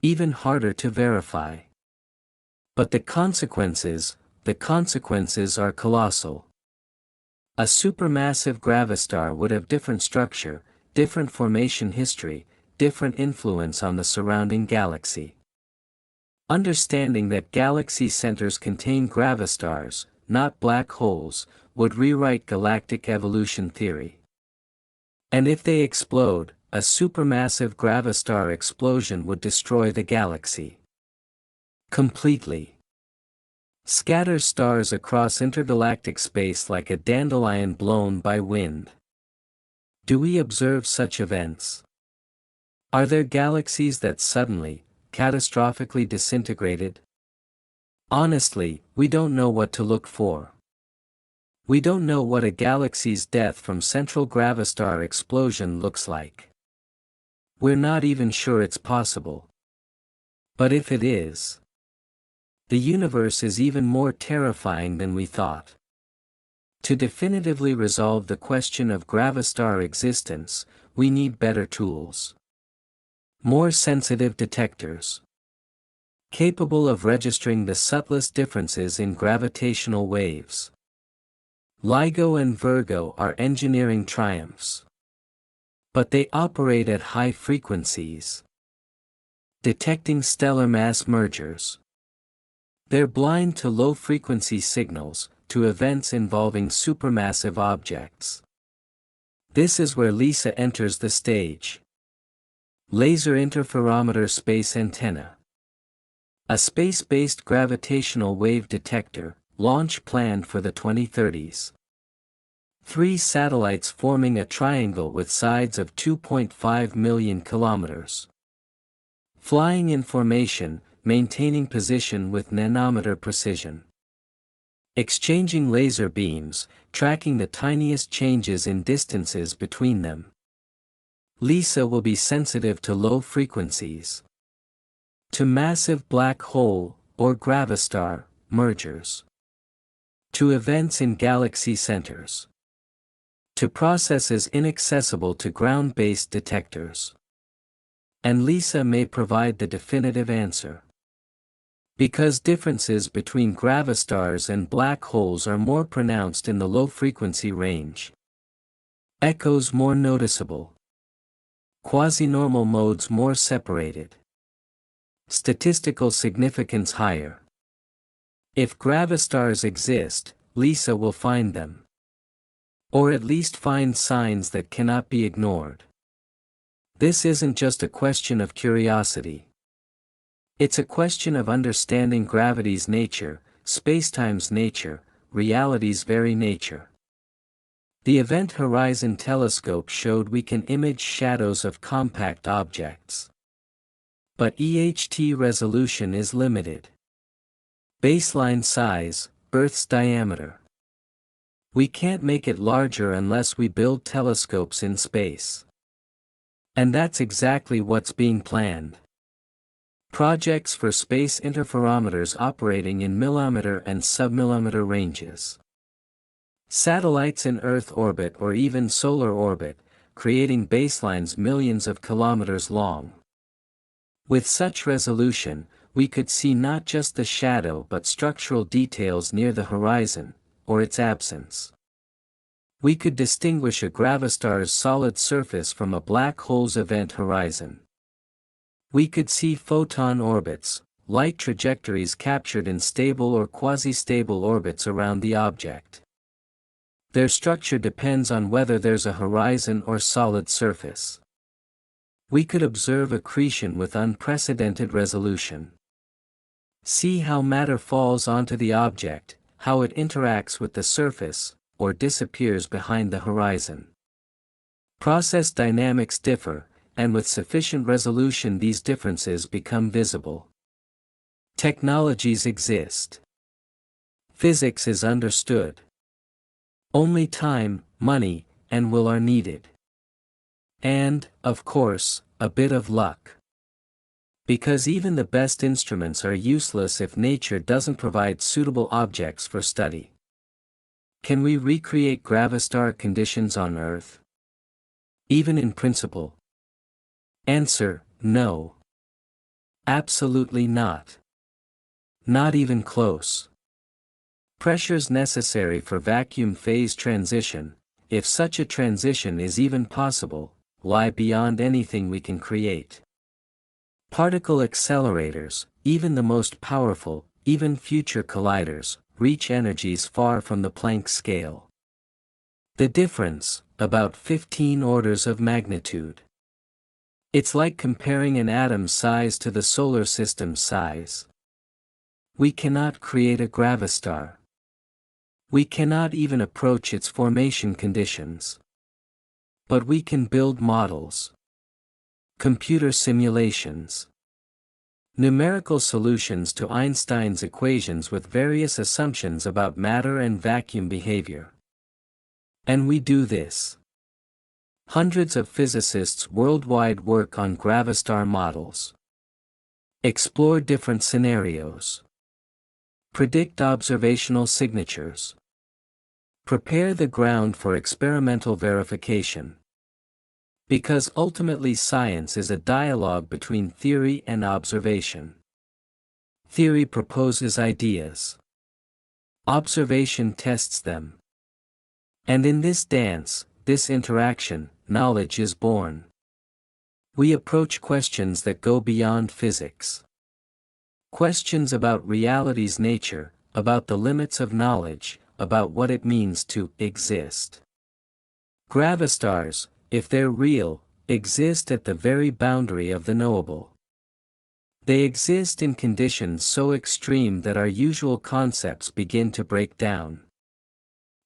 Even harder to verify. But the consequences are colossal. A supermassive gravastar would have different structure, different formation history, different influence on the surrounding galaxy. Understanding that galaxy centers contain gravastars, not black holes, would rewrite galactic evolution theory. And if they explode, a supermassive gravastar explosion would destroy the galaxy completely. Scatter stars across intergalactic space like a dandelion blown by wind. Do we observe such events? Are there galaxies that suddenly, catastrophically disintegrated? Honestly, we don't know what to look for. We don't know what a galaxy's death from central gravastar explosion looks like. We're not even sure it's possible. But if it is, the universe is even more terrifying than we thought. To definitively resolve the question of gravastar existence, we need better tools. More sensitive detectors. Capable of registering the subtlest differences in gravitational waves. LIGO and Virgo are engineering triumphs. But they operate at high frequencies. Detecting stellar mass mergers. They're blind to low-frequency signals, to events involving supermassive objects. This is where LISA enters the stage. Laser Interferometer Space Antenna. A space-based gravitational wave detector, launch planned for the 2030s. 3 satellites forming a triangle with sides of 2.5 million kilometers. Flying in formation, maintaining position with nanometer precision. Exchanging laser beams, tracking the tiniest changes in distances between them. LISA will be sensitive to low frequencies. To massive black hole, or gravastar, mergers. To events in galaxy centers. To processes inaccessible to ground-based detectors. And LISA may provide the definitive answer. Because differences between gravastars and black holes are more pronounced in the low-frequency range. Echoes more noticeable. Quasi-normal modes more separated. Statistical significance higher. If gravastars exist, LISA will find them. Or at least find signs that cannot be ignored. This isn't just a question of curiosity. It's a question of understanding gravity's nature, spacetime's nature, reality's very nature. The Event Horizon Telescope showed we can image shadows of compact objects. But EHT resolution is limited. Baseline size, Earth's diameter. We can't make it larger unless we build telescopes in space. And that's exactly what's being planned. Projects for space interferometers operating in millimeter and submillimeter ranges. Satellites in Earth orbit or even solar orbit, creating baselines millions of kilometers long. With such resolution, we could see not just the shadow but structural details near the horizon, or its absence. We could distinguish a gravastar's solid surface from a black hole's event horizon. We could see photon orbits, light trajectories captured in stable or quasi-stable orbits around the object. Their structure depends on whether there's a horizon or solid surface. We could observe accretion with unprecedented resolution. See how matter falls onto the object, how it interacts with the surface, or disappears behind the horizon. Process dynamics differ, and with sufficient resolution these differences become visible. Technologies exist. Physics is understood. Only time, money, and will are needed. And, of course, a bit of luck. Because even the best instruments are useless if nature doesn't provide suitable objects for study. Can we recreate gravastar conditions on Earth? Even in principle? Answer, no. Absolutely not. Not even close. Pressures necessary for vacuum phase transition, if such a transition is even possible, lie beyond anything we can create. Particle accelerators, even the most powerful, even future colliders, reach energies far from the Planck scale. The difference, about 15 orders of magnitude. It's like comparing an atom's size to the solar system's size. We cannot create a gravastar. We cannot even approach its formation conditions. But we can build models. Computer simulations. Numerical solutions to Einstein's equations with various assumptions about matter and vacuum behavior. And we do this. Hundreds of physicists worldwide work on gravastar models. Explore different scenarios. Predict observational signatures. Prepare the ground for experimental verification. Because ultimately science is a dialogue between theory and observation. Theory proposes ideas. Observation tests them. And in this dance, this interaction, knowledge is born. We approach questions that go beyond physics. Questions about reality's nature, about the limits of knowledge, about what it means to exist. Gravastars, if they're real, exist at the very boundary of the knowable. They exist in conditions so extreme that our usual concepts begin to break down.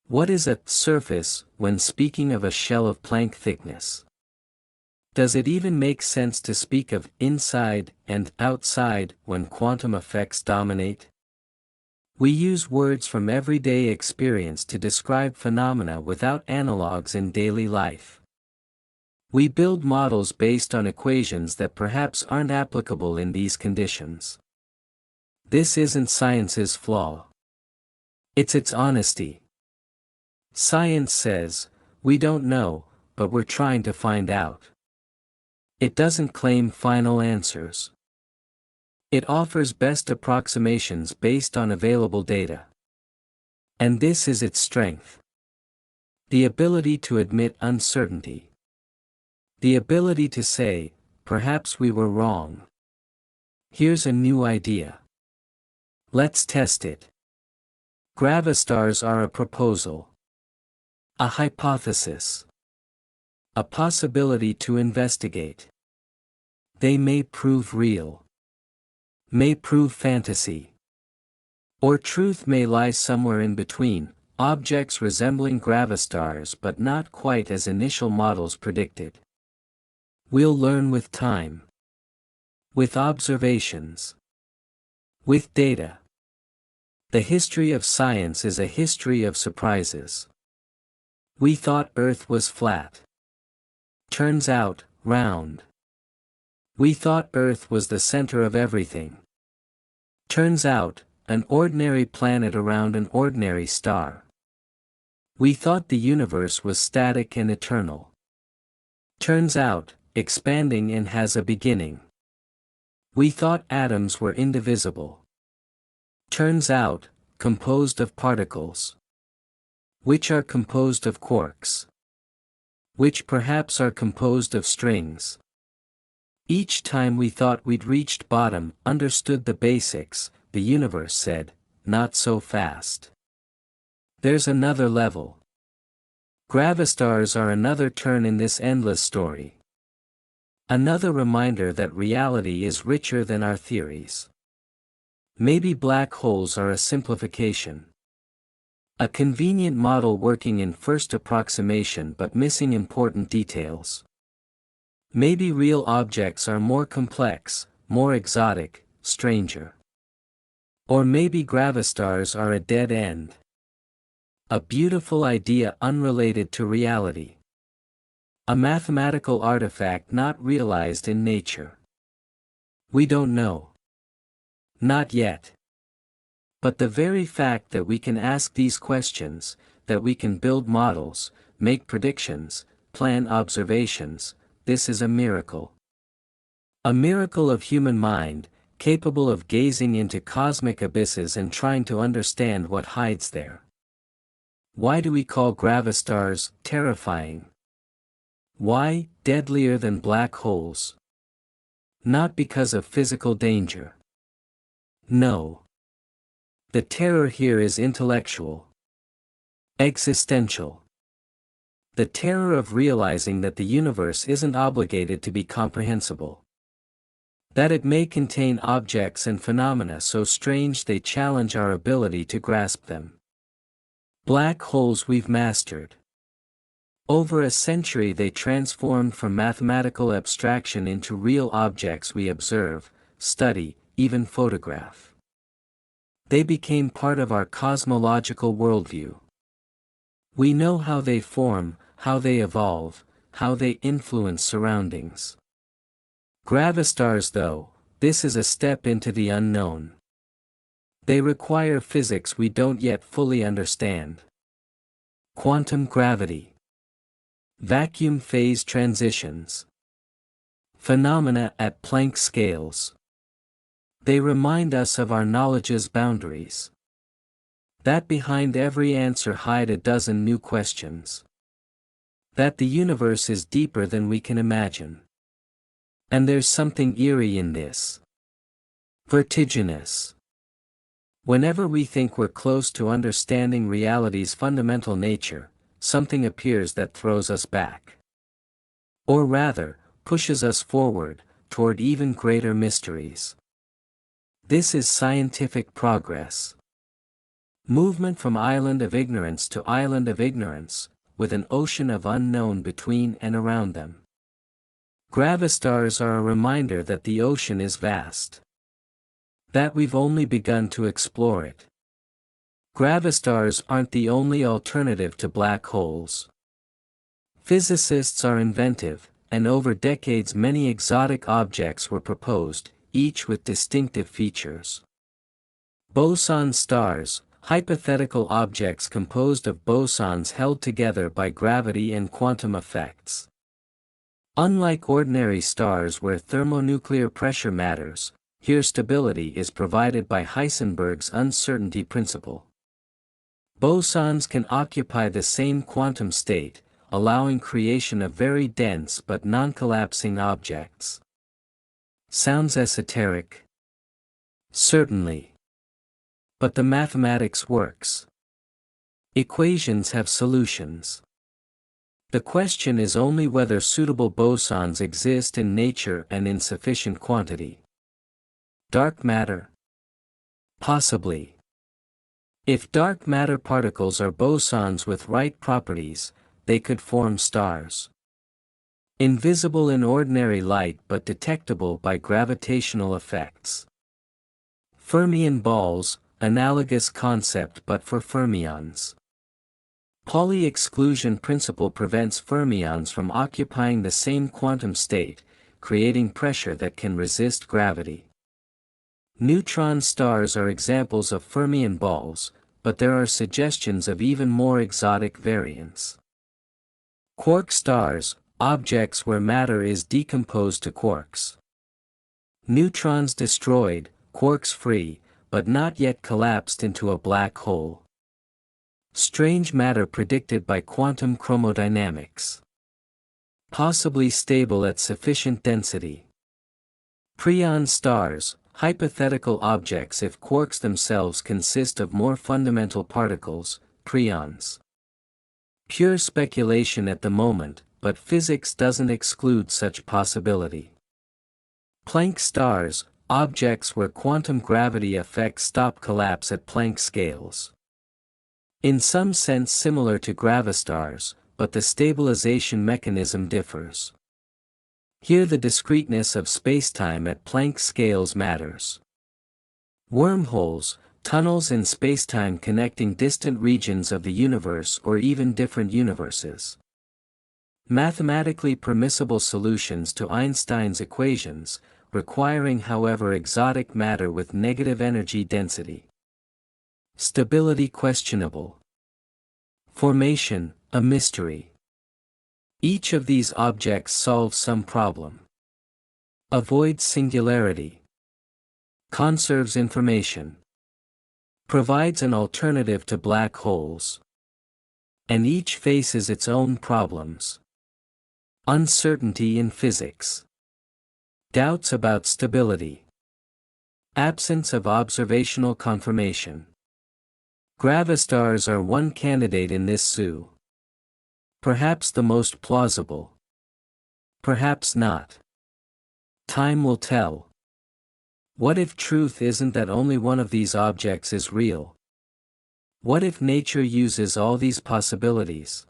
What is a surface when speaking of a shell of Planck thickness? Does it even make sense to speak of inside and outside when quantum effects dominate? We use words from everyday experience to describe phenomena without analogues in daily life. We build models based on equations that perhaps aren't applicable in these conditions. This isn't science's flaw. It's its honesty. Science says, we don't know, but we're trying to find out. It doesn't claim final answers. It offers best approximations based on available data. And this is its strength. The ability to admit uncertainty. The ability to say, perhaps we were wrong. Here's a new idea. Let's test it. Gravastars are a proposal. A hypothesis. A possibility to investigate. They may prove real. May prove fantasy. Or truth may lie somewhere in between, objects resembling gravastars but not quite as initial models predicted. We'll learn with time. With observations. With data. The history of science is a history of surprises. We thought Earth was flat. Turns out, round. We thought Earth was the center of everything. Turns out, an ordinary planet around an ordinary star. We thought the universe was static and eternal. Turns out, expanding and has a beginning. We thought atoms were indivisible. Turns out, composed of particles. Which are composed of quarks. Which perhaps are composed of strings. Each time we thought we'd reached bottom, understood the basics, the universe said, not so fast. There's another level. Gravastars are another turn in this endless story. Another reminder that reality is richer than our theories. Maybe black holes are a simplification. A convenient model working in first approximation but missing important details. Maybe real objects are more complex, more exotic, stranger. Or maybe gravastars are a dead end. A beautiful idea unrelated to reality. A mathematical artifact not realized in nature. We don't know. Not yet. But the very fact that we can ask these questions, that we can build models, make predictions, plan observations, this is a miracle. A miracle of human mind, capable of gazing into cosmic abysses and trying to understand what hides there. Why do we call gravastars terrifying? Why deadlier than black holes? Not because of physical danger. No. The terror here is intellectual. Existential. The terror of realizing that the universe isn't obligated to be comprehensible. That it may contain objects and phenomena so strange they challenge our ability to grasp them. Black holes we've mastered. Over a century they transformed from mathematical abstraction into real objects we observe, study, even photograph. They became part of our cosmological worldview. We know how they form, how they evolve, how they influence surroundings. Gravastars though, this is a step into the unknown. They require physics we don't yet fully understand. Quantum gravity. Vacuum phase transitions. Phenomena at Planck scales. They remind us of our knowledge's boundaries. That behind every answer hide a dozen new questions. That the universe is deeper than we can imagine. And there's something eerie in this. Vertiginous. Whenever we think we're close to understanding reality's fundamental nature, something appears that throws us back. Or rather, pushes us forward, toward even greater mysteries. This is scientific progress. Movement from island of ignorance to island of ignorance, with an ocean of unknown between and around them. Gravastars are a reminder that the ocean is vast. That we've only begun to explore it. Gravastars aren't the only alternative to black holes. Physicists are inventive, and over decades many exotic objects were proposed, each with distinctive features. Boson stars, hypothetical objects composed of bosons held together by gravity and quantum effects. Unlike ordinary stars where thermonuclear pressure matters, here stability is provided by Heisenberg's uncertainty principle. Bosons can occupy the same quantum state, allowing creation of very dense but non-collapsing objects. Sounds esoteric? Certainly. But the mathematics works. Equations have solutions. The question is only whether suitable bosons exist in nature and in sufficient quantity. Dark matter? Possibly. If dark matter particles are bosons with right properties, they could form stars. Invisible in ordinary light but detectable by gravitational effects. Fermion balls, analogous concept but for fermions. Pauli exclusion principle prevents fermions from occupying the same quantum state, creating pressure that can resist gravity. Neutron stars are examples of fermion balls, but there are suggestions of even more exotic variants. Quark stars, objects where matter is decomposed to quarks. Neutrons destroyed, quarks free, but not yet collapsed into a black hole. Strange matter predicted by quantum chromodynamics. Possibly stable at sufficient density. Preon stars, hypothetical objects if quarks themselves consist of more fundamental particles, preons. Pure speculation at the moment, but physics doesn't exclude such possibility. Planck stars, objects where quantum gravity effects stop collapse at Planck scales. In some sense similar to gravastars, but the stabilization mechanism differs. Here the discreteness of spacetime at Planck scales matters. Wormholes, tunnels in spacetime connecting distant regions of the universe or even different universes. Mathematically permissible solutions to Einstein's equations, requiring however exotic matter with negative energy density. Stability questionable. Formation, a mystery. Each of these objects solves some problem. Avoids singularity. Conserves information. Provides an alternative to black holes. And each faces its own problems. Uncertainty in physics. Doubts about stability. Absence of observational confirmation. Gravastars are one candidate in this zoo. Perhaps the most plausible. Perhaps not. Time will tell. What if truth isn't that only one of these objects is real? What if nature uses all these possibilities?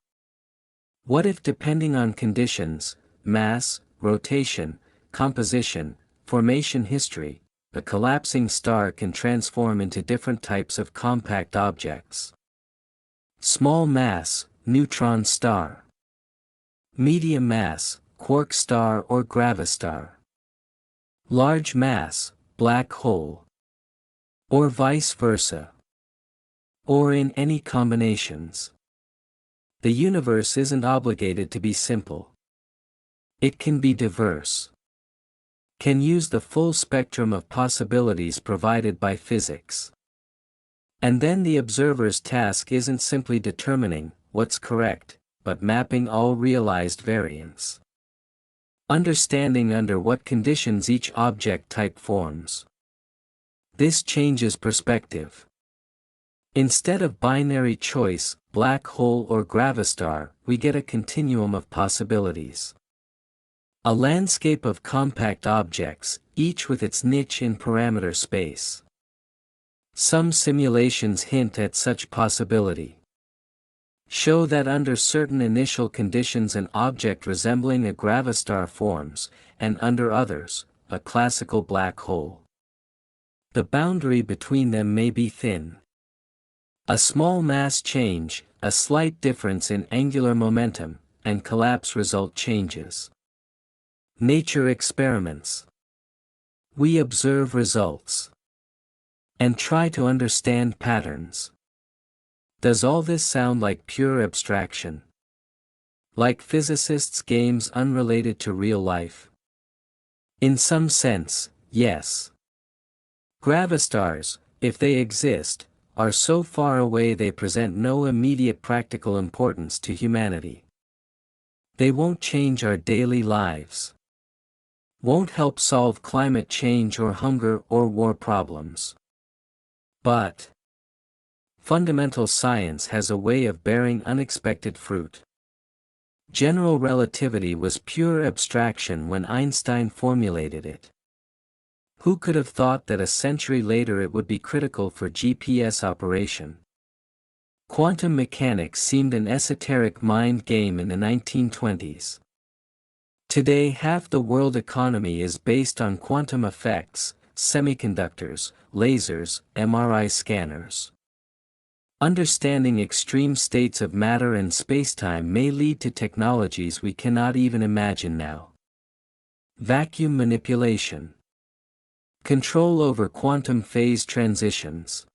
What if depending on conditions, mass, rotation, composition, formation history, a collapsing star can transform into different types of compact objects? Small mass, neutron star. Medium mass, quark star or gravastar. Large mass, black hole. Or vice versa. Or in any combinations. The universe isn't obligated to be simple. It can be diverse. Can use the full spectrum of possibilities provided by physics. And then the observer's task isn't simply determining what's correct, but mapping all realized variants. Understanding under what conditions each object type forms. This changes perspective. Instead of binary choice, black hole or gravastar, we get a continuum of possibilities. A landscape of compact objects, each with its niche in parameter space. Some simulations hint at such possibility. Show that under certain initial conditions an object resembling a gravastar forms, and under others, a classical black hole. The boundary between them may be thin. A small mass change, a slight difference in angular momentum, and collapse result changes. Nature experiments. We observe results. And try to understand patterns. Does all this sound like pure abstraction? Like physicists' games unrelated to real life? In some sense, yes. Gravastars, if they exist, are so far away they present no immediate practical importance to humanity. They won't change our daily lives. Won't help solve climate change or hunger or war problems. But fundamental science has a way of bearing unexpected fruit. General relativity was pure abstraction when Einstein formulated it. Who could have thought that a century later it would be critical for GPS operation? Quantum mechanics seemed an esoteric mind game in the 1920s. Today half the world economy is based on quantum effects, semiconductors, lasers, MRI scanners. Understanding extreme states of matter and spacetime may lead to technologies we cannot even imagine now. Vacuum manipulation. Control over quantum phase transitions.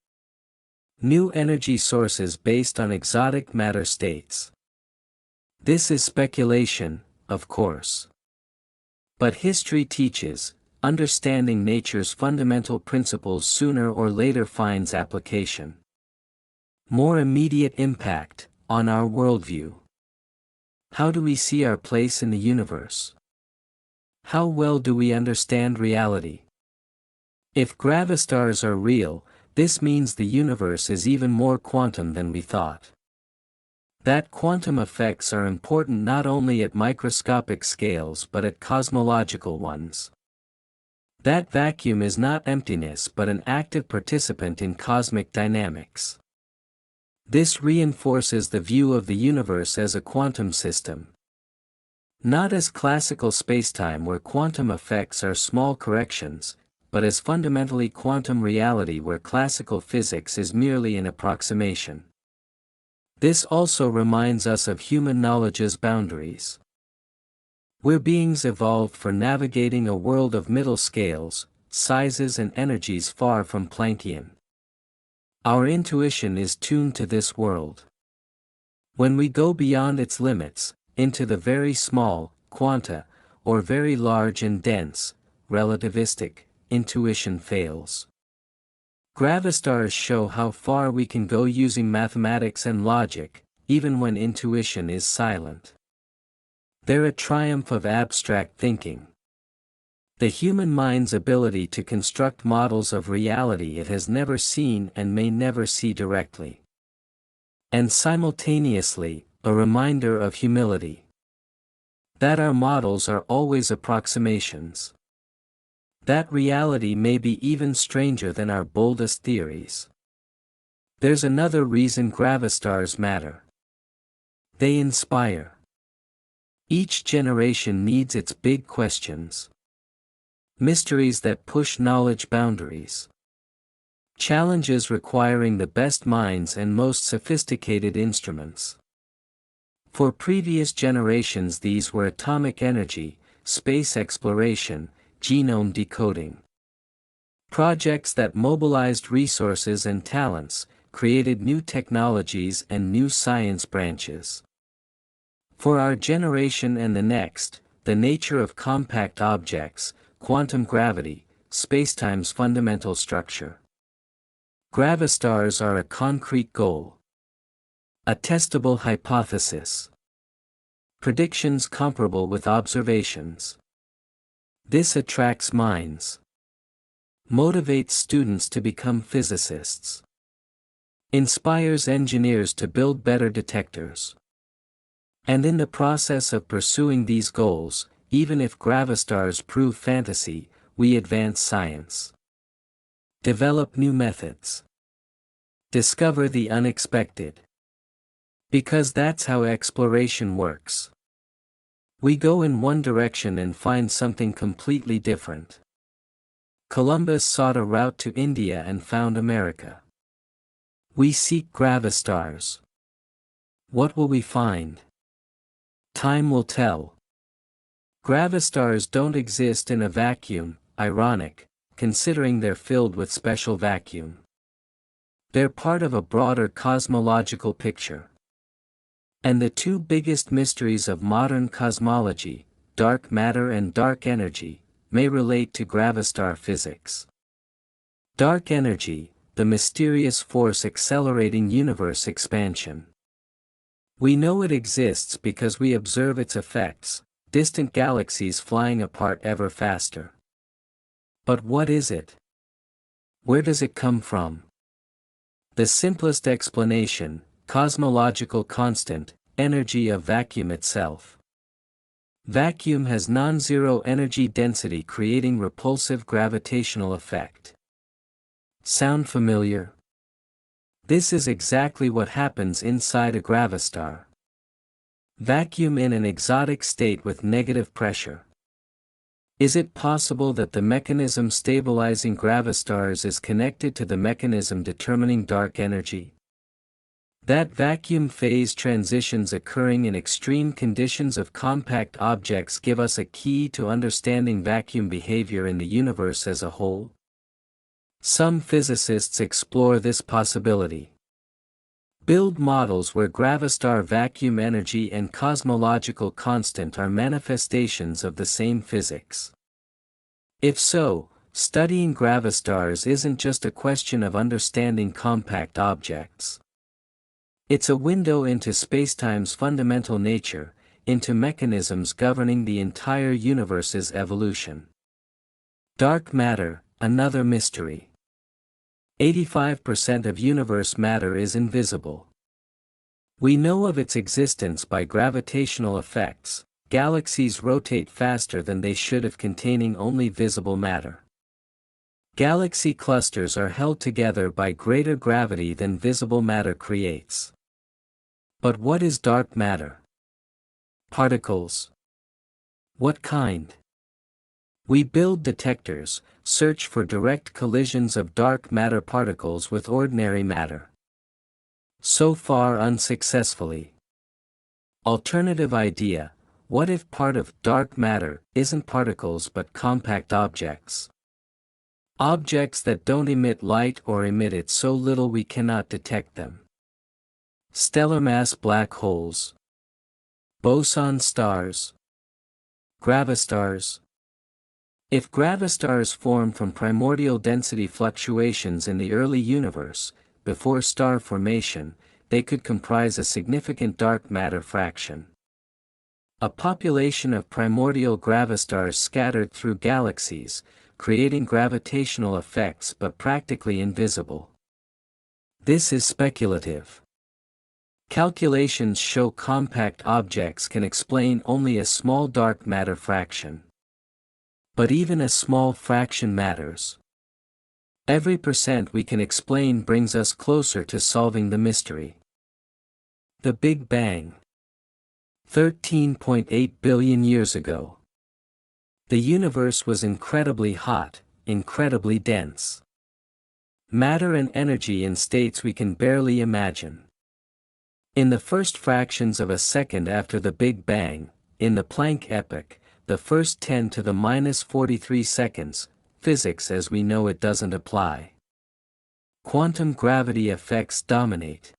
New energy sources based on exotic matter states. This is speculation, of course. But history teaches, understanding nature's fundamental principles sooner or later finds application. More immediate impact, on our worldview. How do we see our place in the universe? How well do we understand reality? If gravastars are real, this means the universe is even more quantum than we thought. That quantum effects are important not only at microscopic scales but at cosmological ones. That vacuum is not emptiness but an active participant in cosmic dynamics. This reinforces the view of the universe as a quantum system. Not as classical spacetime where quantum effects are small corrections, but as fundamentally quantum reality where classical physics is merely an approximation. This also reminds us of human knowledge's boundaries. We're beings evolved for navigating a world of middle scales, sizes and energies far from Planckian. Our intuition is tuned to this world. When we go beyond its limits, into the very small, quanta, or very large and dense, relativistic, intuition fails. Gravastars show how far we can go using mathematics and logic, even when intuition is silent. They're a triumph of abstract thinking. The human mind's ability to construct models of reality it has never seen and may never see directly. And simultaneously, a reminder of humility. That our models are always approximations. That reality may be even stranger than our boldest theories. There's another reason gravastars matter. They inspire. Each generation needs its big questions. Mysteries that push knowledge boundaries. Challenges requiring the best minds and most sophisticated instruments. For previous generations these were atomic energy, space exploration, genome decoding. Projects that mobilized resources and talents, created new technologies and new science branches. For our generation and the next, the nature of compact objects, quantum gravity, spacetime's fundamental structure. Gravastars are a concrete goal. A testable hypothesis. Predictions comparable with observations. This attracts minds. Motivates students to become physicists. Inspires engineers to build better detectors. And in the process of pursuing these goals, even if gravastars prove fantasy, we advance science. Develop new methods. Discover the unexpected. Because that's how exploration works. We go in one direction and find something completely different. Columbus sought a route to India and found America. We seek gravastars. What will we find? Time will tell. Gravastars don't exist in a vacuum, ironic, considering they're filled with special vacuum. They're part of a broader cosmological picture. And the two biggest mysteries of modern cosmology, dark matter and dark energy, may relate to gravastar physics. Dark energy, the mysterious force accelerating universe expansion. We know it exists because we observe its effects, distant galaxies flying apart ever faster. But what is it? Where does it come from? The simplest explanation, cosmological constant, energy of vacuum itself. Vacuum has non-zero energy density creating repulsive gravitational effect. Sound familiar? This is exactly what happens inside a gravastar. Vacuum in an exotic state with negative pressure. Is it possible that the mechanism stabilizing gravastars is connected to the mechanism determining dark energy? That vacuum phase transitions occurring in extreme conditions of compact objects give us a key to understanding vacuum behavior in the universe as a whole. Some physicists explore this possibility. Build models where gravastar vacuum energy and cosmological constant are manifestations of the same physics. If so, studying gravastars isn't just a question of understanding compact objects. It's a window into spacetime's fundamental nature, into mechanisms governing the entire universe's evolution. Dark matter, another mystery. 85% of universe matter is invisible. We know of its existence by gravitational effects. Galaxies rotate faster than they should if containing only visible matter. Galaxy clusters are held together by greater gravity than visible matter creates. But what is dark matter? Particles. What kind? We build detectors, search for direct collisions of dark matter particles with ordinary matter. So far unsuccessfully. Alternative idea: what if part of dark matter isn't particles but compact objects? Objects that don't emit light or emit it so little we cannot detect them. Stellar mass black holes. Boson stars. Gravastars. If gravastars form from primordial density fluctuations in the early universe, before star formation, they could comprise a significant dark matter fraction. A population of primordial gravastars scattered through galaxies, creating gravitational effects but practically invisible. This is speculative. Calculations show compact objects can explain only a small dark matter fraction. But even a small fraction matters. Every percent we can explain brings us closer to solving the mystery. The Big Bang. 13.8 billion years ago. The universe was incredibly hot, incredibly dense. Matter and energy in states we can barely imagine. In the first fractions of a second after the Big Bang, in the Planck epoch, the first 10 to the minus 43 seconds, physics as we know it doesn't apply. Quantum gravity effects dominate.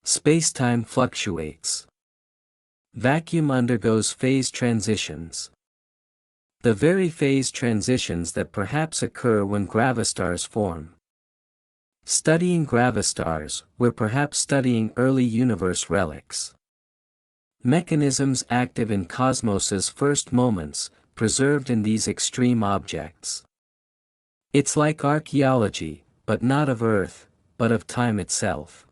Spacetime fluctuates. Vacuum undergoes phase transitions. The very phase transitions that perhaps occur when gravastars form. Studying gravastars, we're perhaps studying early universe relics. Mechanisms active in cosmos's first moments, preserved in these extreme objects. It's like archaeology, but not of Earth, but of time itself.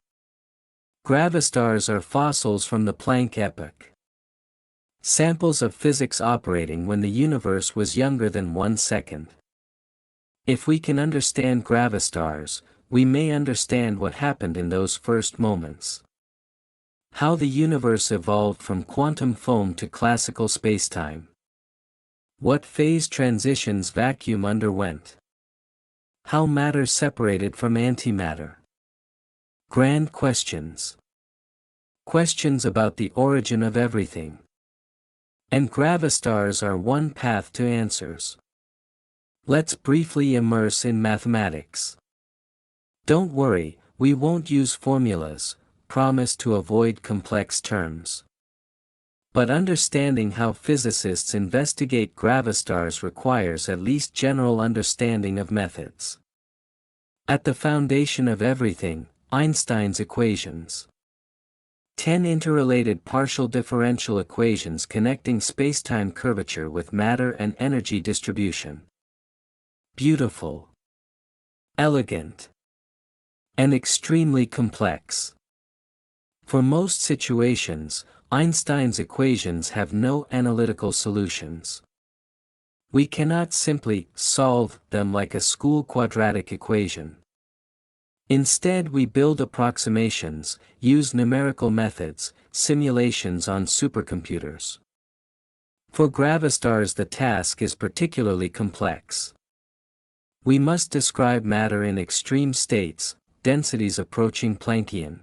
Gravastars are fossils from the Planck epoch. Samples of physics operating when the universe was younger than 1 second. If we can understand gravastars, we may understand what happened in those first moments. How the universe evolved from quantum foam to classical spacetime. What phase transitions vacuum underwent. How matter separated from antimatter. Grand questions. Questions about the origin of everything. And gravastars are one path to answers. Let's briefly immerse in mathematics. Don't worry, we won't use formulas, promise to avoid complex terms. But understanding how physicists investigate gravastars requires at least general understanding of methods. At the foundation of everything, Einstein's equations. 10 interrelated partial differential equations connecting spacetime curvature with matter and energy distribution. Beautiful. Elegant. And extremely complex. For most situations, Einstein's equations have no analytical solutions. We cannot simply solve them like a school quadratic equation. Instead, we build approximations, use numerical methods, simulations on supercomputers. For gravastars, the task is particularly complex. We must describe matter in extreme states, densities approaching Planckian.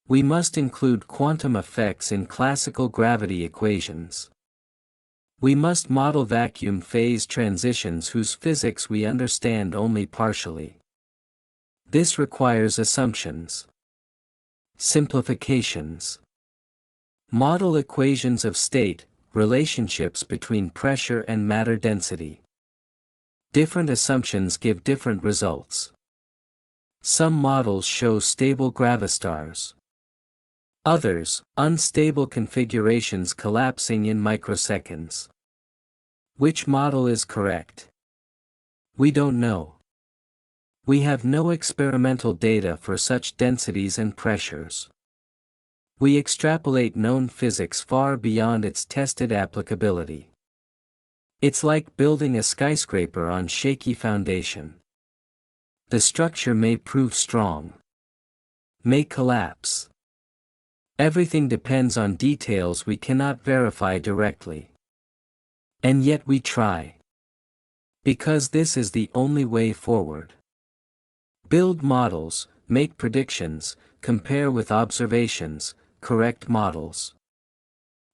We must include quantum effects in classical gravity equations. We must model vacuum phase transitions whose physics we understand only partially. This requires assumptions, simplifications. Model equations of state, relationships between pressure and matter density. Different assumptions give different results. Some models show stable gravastars. Others, unstable configurations collapsing in microseconds. Which model is correct? We don't know. We have no experimental data for such densities and pressures. We extrapolate known physics far beyond its tested applicability. It's like building a skyscraper on shaky foundation. The structure may prove strong, may collapse. Everything depends on details we cannot verify directly. And yet we try. Because this is the only way forward. Build models, make predictions, compare with observations, correct models.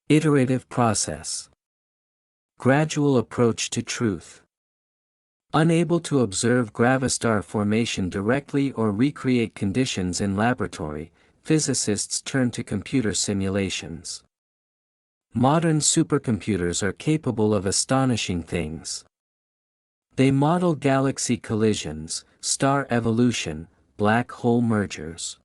Iterative process. Gradual approach to truth. Unable to observe gravastar formation directly or recreate conditions in laboratory, physicists turn to computer simulations. Modern supercomputers are capable of astonishing things. They model galaxy collisions, star evolution, black hole mergers.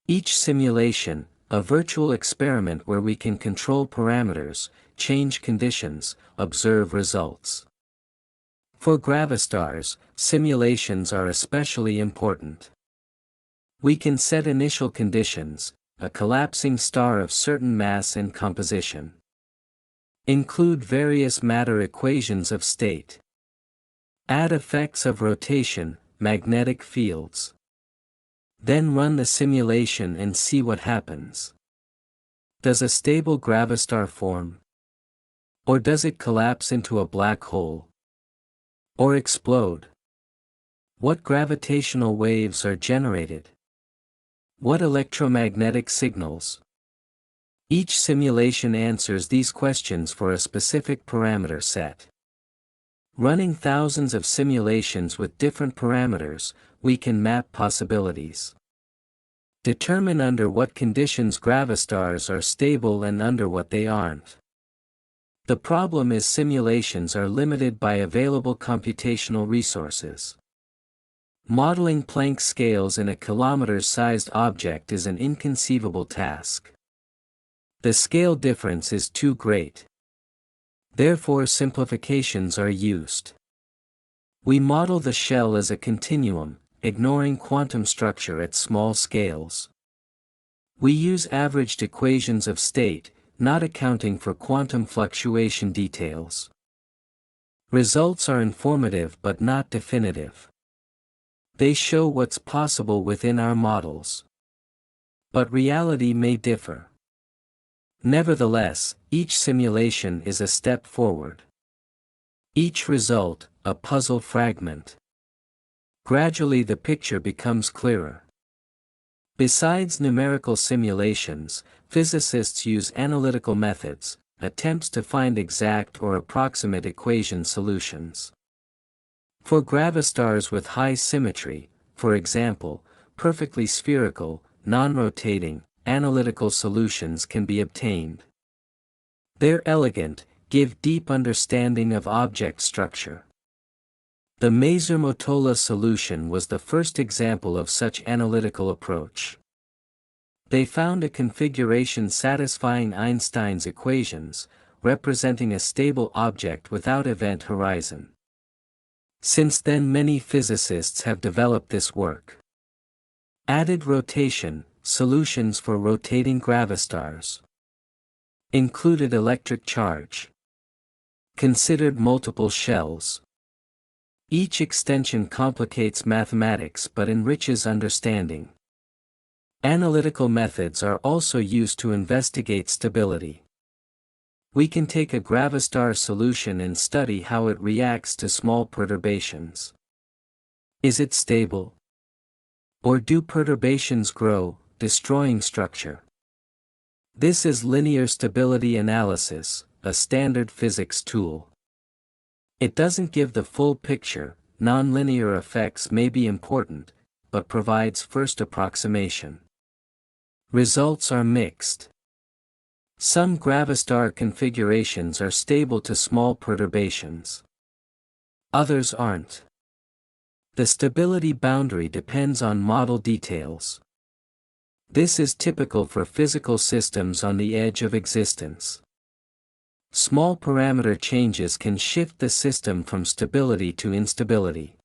Each simulation, a virtual experiment where we can control parameters, change conditions, observe results. For gravastars, simulations are especially important. We can set initial conditions, a collapsing star of certain mass and composition. Include various matter equations of state. Add effects of rotation, magnetic fields. Then run the simulation and see what happens. Does a stable gravastar form? Or does it collapse into a black hole? Or explode? What gravitational waves are generated? What electromagnetic signals? Each simulation answers these questions for a specific parameter set. Running thousands of simulations with different parameters, we can map possibilities. Determine under what conditions gravastars are stable and under what they aren't. The problem is simulations are limited by available computational resources. Modeling Planck scales in a kilometer-sized object is an inconceivable task. The scale difference is too great. Therefore simplifications are used. We model the shell as a continuum, ignoring quantum structure at small scales. We use averaged equations of state, not accounting for quantum fluctuation details. Results are informative but not definitive. They show what's possible within our models. But reality may differ. Nevertheless, each simulation is a step forward. Each result, a puzzle fragment. Gradually the picture becomes clearer. Besides numerical simulations, physicists use analytical methods, attempts to find exact or approximate equation solutions. For gravastars with high symmetry, for example, perfectly spherical, non-rotating, analytical solutions can be obtained. They're elegant, give deep understanding of object structure. The Mazur-Motola solution was the first example of such analytical approach. They found a configuration satisfying Einstein's equations, representing a stable object without event horizon. Since then many physicists have developed this work. Added rotation, solutions for rotating gravastars. Included electric charge. Considered multiple shells. Each extension complicates mathematics but enriches understanding. Analytical methods are also used to investigate stability. We can take a gravastar solution and study how it reacts to small perturbations. Is it stable? Or do perturbations grow, destroying structure. This is linear stability analysis, a standard physics tool. It doesn't give the full picture. Nonlinear effects may be important, but provides first approximation. Results are mixed. Some gravastar configurations are stable to small perturbations. Others aren't. The stability boundary depends on model details. This is typical for physical systems on the edge of existence. Small parameter changes can shift the system from stability to instability.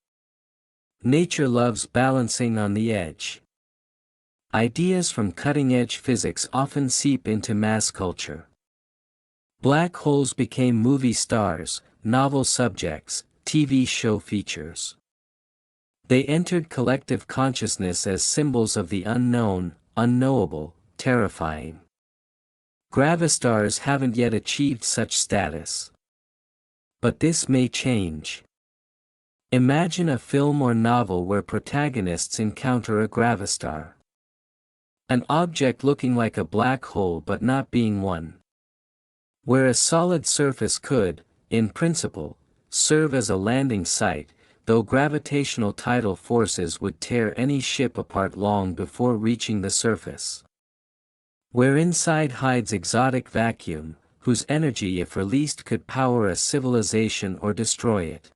Nature loves balancing on the edge. Ideas from cutting-edge physics often seep into mass culture. Black holes became movie stars, novel subjects, TV show features. They entered collective consciousness as symbols of the unknown, unknowable, terrifying. Gravastars haven't yet achieved such status. But this may change. Imagine a film or novel where protagonists encounter a gravastar. An object looking like a black hole but not being one. Where a solid surface could, in principle, serve as a landing site, though gravitational tidal forces would tear any ship apart long before reaching the surface. Where inside hides exotic vacuum, whose energy if released could power a civilization or destroy it.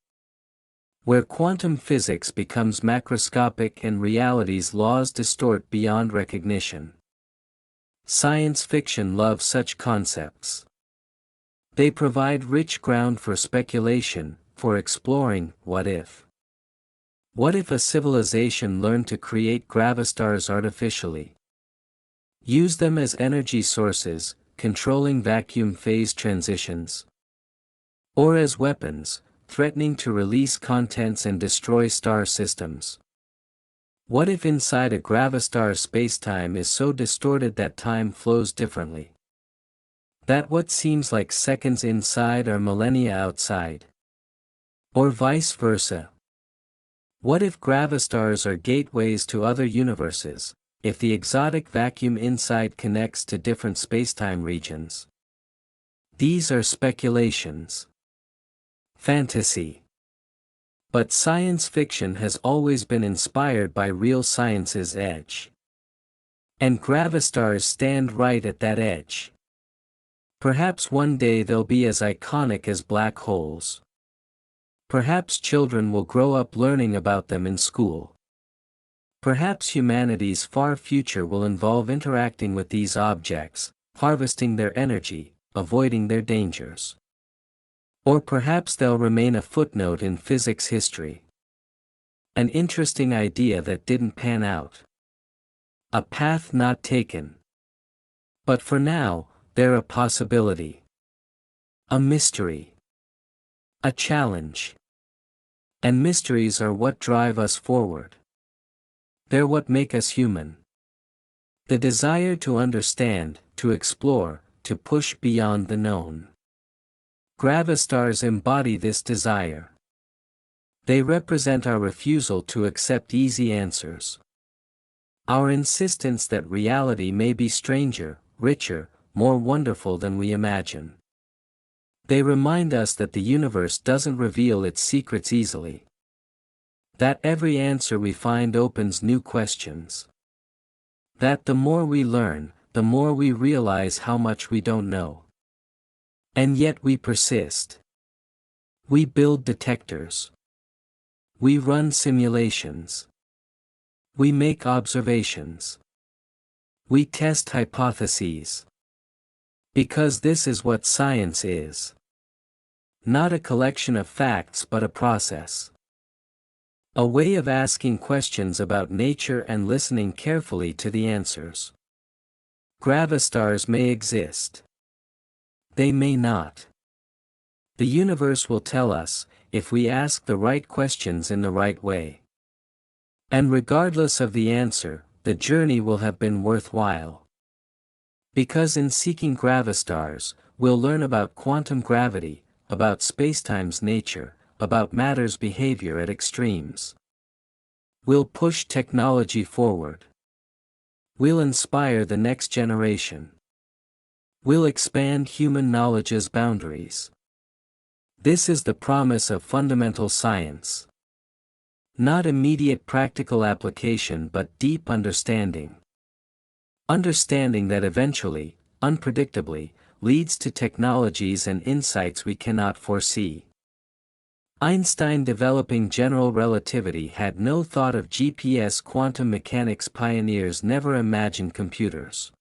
Where quantum physics becomes macroscopic and reality's laws distort beyond recognition. Science fiction loves such concepts. They provide rich ground for speculation, for exploring what if. What if a civilization learned to create gravastars artificially? Use them as energy sources, controlling vacuum phase transitions. Or as weapons, threatening to release contents and destroy star systems. What if inside a gravastar spacetime is so distorted that time flows differently? That what seems like seconds inside are millennia outside? Or vice versa? What if gravastars are gateways to other universes? If the exotic vacuum inside connects to different spacetime regions? These are speculations. Fantasy. But science fiction has always been inspired by real science's edge. And gravastars stand right at that edge. Perhaps one day they'll be as iconic as black holes. Perhaps children will grow up learning about them in school. Perhaps humanity's far future will involve interacting with these objects, harvesting their energy, avoiding their dangers. Or perhaps they'll remain a footnote in physics history. An interesting idea that didn't pan out. A path not taken. But for now, they're a possibility. A mystery. A challenge. And mysteries are what drive us forward. They're what make us human. The desire to understand, to explore, to push beyond the known. Gravastars embody this desire. They represent our refusal to accept easy answers. Our insistence that reality may be stranger, richer, more wonderful than we imagine. They remind us that the universe doesn't reveal its secrets easily. That every answer we find opens new questions. That the more we learn, the more we realize how much we don't know. And yet we persist. We build detectors. We run simulations. We make observations. We test hypotheses. Because this is what science is. Not a collection of facts but a process. A way of asking questions about nature and listening carefully to the answers. Gravastars may exist. They may not. The universe will tell us, if we ask the right questions in the right way. And regardless of the answer, the journey will have been worthwhile. Because in seeking gravastars, we'll learn about quantum gravity, about spacetime's nature, about matter's behavior at extremes. We'll push technology forward. We'll inspire the next generation. We'll expand human knowledge's boundaries. This is the promise of fundamental science. Not immediate practical application but deep understanding. Understanding that eventually, unpredictably, leads to technologies and insights we cannot foresee. Einstein developing general relativity had no thought of GPS. Quantum mechanics pioneers never imagined computers.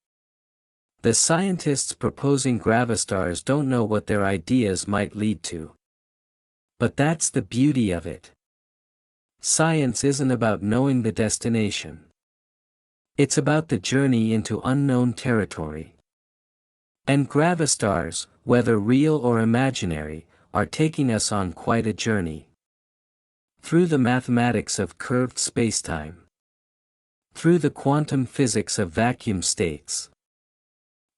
The scientists proposing gravastars don't know what their ideas might lead to. But that's the beauty of it. Science isn't about knowing the destination. It's about the journey into unknown territory. And gravastars, whether real or imaginary, are taking us on quite a journey. Through the mathematics of curved spacetime. Through the quantum physics of vacuum states.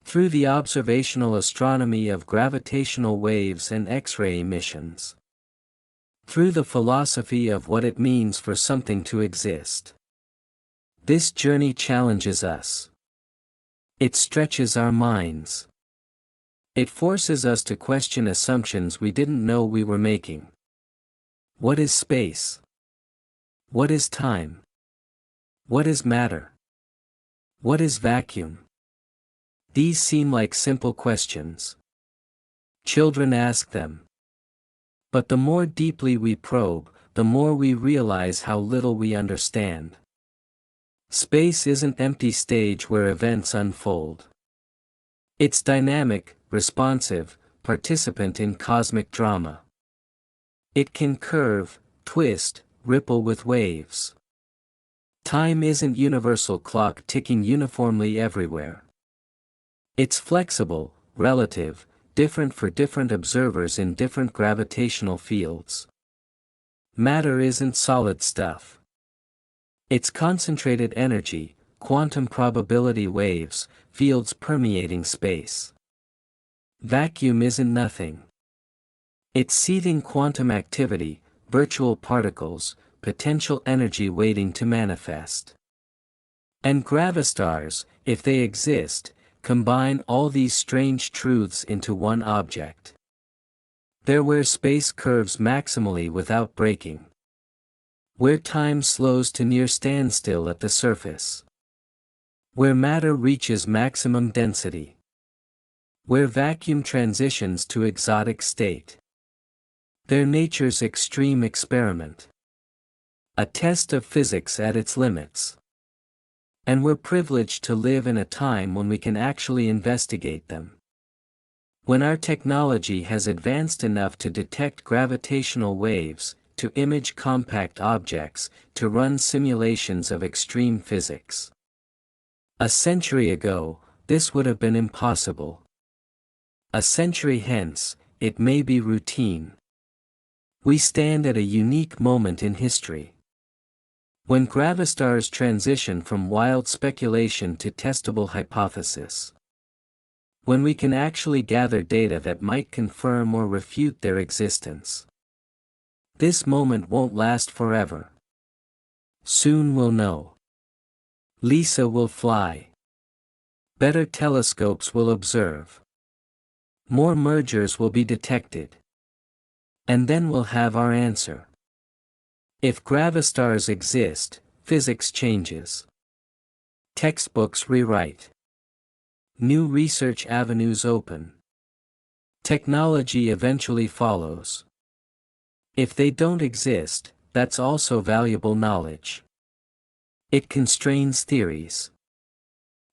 Through the observational astronomy of gravitational waves and X-ray emissions. Through the philosophy of what it means for something to exist. This journey challenges us. It stretches our minds. It forces us to question assumptions we didn't know we were making. What is space? What is time? What is matter? What is vacuum? These seem like simple questions. Children ask them. But the more deeply we probe, the more we realize how little we understand. Space isn't an empty stage where events unfold. It's dynamic, responsive, participant in cosmic drama. It can curve, twist, ripple with waves. Time isn't universal clock ticking uniformly everywhere. It's flexible, relative, different for different observers in different gravitational fields. Matter isn't solid stuff. It's concentrated energy, quantum probability waves, fields permeating space. Vacuum isn't nothing. It's seething quantum activity, virtual particles, potential energy waiting to manifest. And gravastars, if they exist, combine all these strange truths into one object. They're where space curves maximally without breaking. Where time slows to near standstill at the surface. Where matter reaches maximum density. Where vacuum transitions to exotic state. They're nature's extreme experiment. A test of physics at its limits. And we're privileged to live in a time when we can actually investigate them. When our technology has advanced enough to detect gravitational waves, to image compact objects, to run simulations of extreme physics. A century ago, this would have been impossible. A century hence, it may be routine. We stand at a unique moment in history. When gravastars transition from wild speculation to testable hypothesis. When we can actually gather data that might confirm or refute their existence. This moment won't last forever. Soon we'll know. Lisa will fly. Better telescopes will observe. More mergers will be detected. And then we'll have our answer. If gravastars exist, physics changes. Textbooks rewrite. New research avenues open. Technology eventually follows. If they don't exist, that's also valuable knowledge. It constrains theories.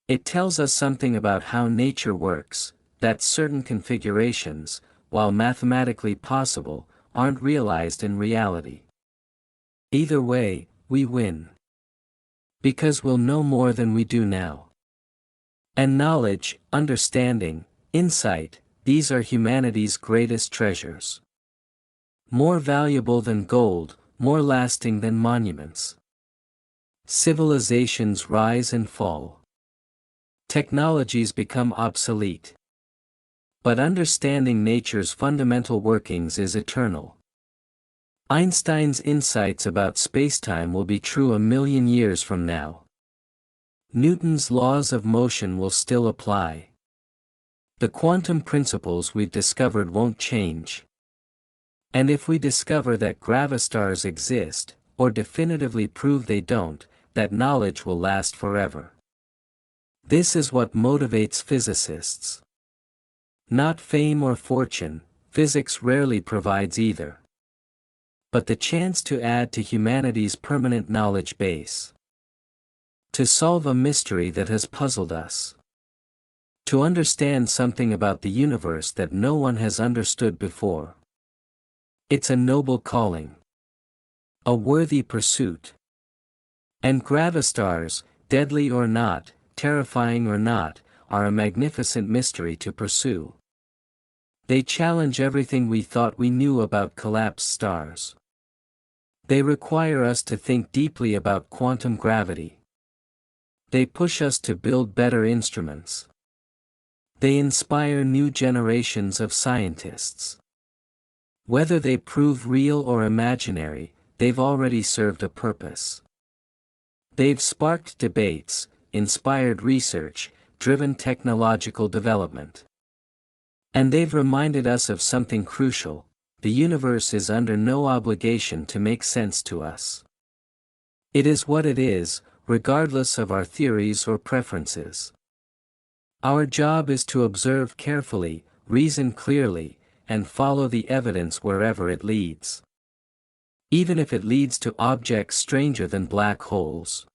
It tells us something about how nature works, that certain configurations, while mathematically possible, aren't realized in reality. Either way, we win. Because we'll know more than we do now. And knowledge, understanding, insight, these are humanity's greatest treasures. More valuable than gold, more lasting than monuments. Civilizations rise and fall. Technologies become obsolete. But understanding nature's fundamental workings is eternal. Einstein's insights about spacetime will be true 1,000,000 years from now. Newton's laws of motion will still apply. The quantum principles we've discovered won't change. And if we discover that gravastars exist, or definitively prove they don't, that knowledge will last forever. This is what motivates physicists. Not fame or fortune, physics rarely provides either. But the chance to add to humanity's permanent knowledge base. To solve a mystery that has puzzled us. To understand something about the universe that no one has understood before. It's a noble calling. A worthy pursuit. And gravastars, deadly or not, terrifying or not, are a magnificent mystery to pursue. They challenge everything we thought we knew about collapsed stars. They require us to think deeply about quantum gravity. They push us to build better instruments. They inspire new generations of scientists. Whether they prove real or imaginary, they've already served a purpose. They've sparked debates, inspired research, driven technological development. And they've reminded us of something crucial: the universe is under no obligation to make sense to us. It is what it is, regardless of our theories or preferences. Our job is to observe carefully, reason clearly, and follow the evidence wherever it leads. Even if it leads to objects stranger than black holes.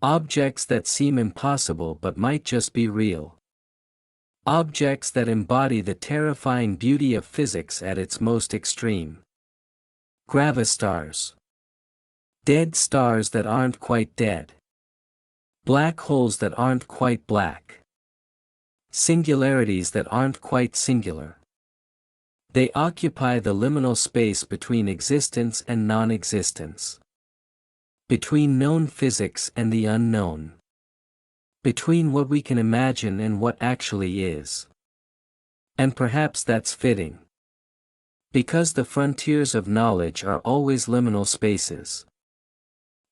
Objects that seem impossible but might just be real. Objects that embody the terrifying beauty of physics at its most extreme. Gravastars. Dead stars that aren't quite dead. Black holes that aren't quite black. Singularities that aren't quite singular. They occupy the liminal space between existence and non-existence. Between known physics and the unknown. Between what we can imagine and what actually is. And perhaps that's fitting. Because the frontiers of knowledge are always liminal spaces.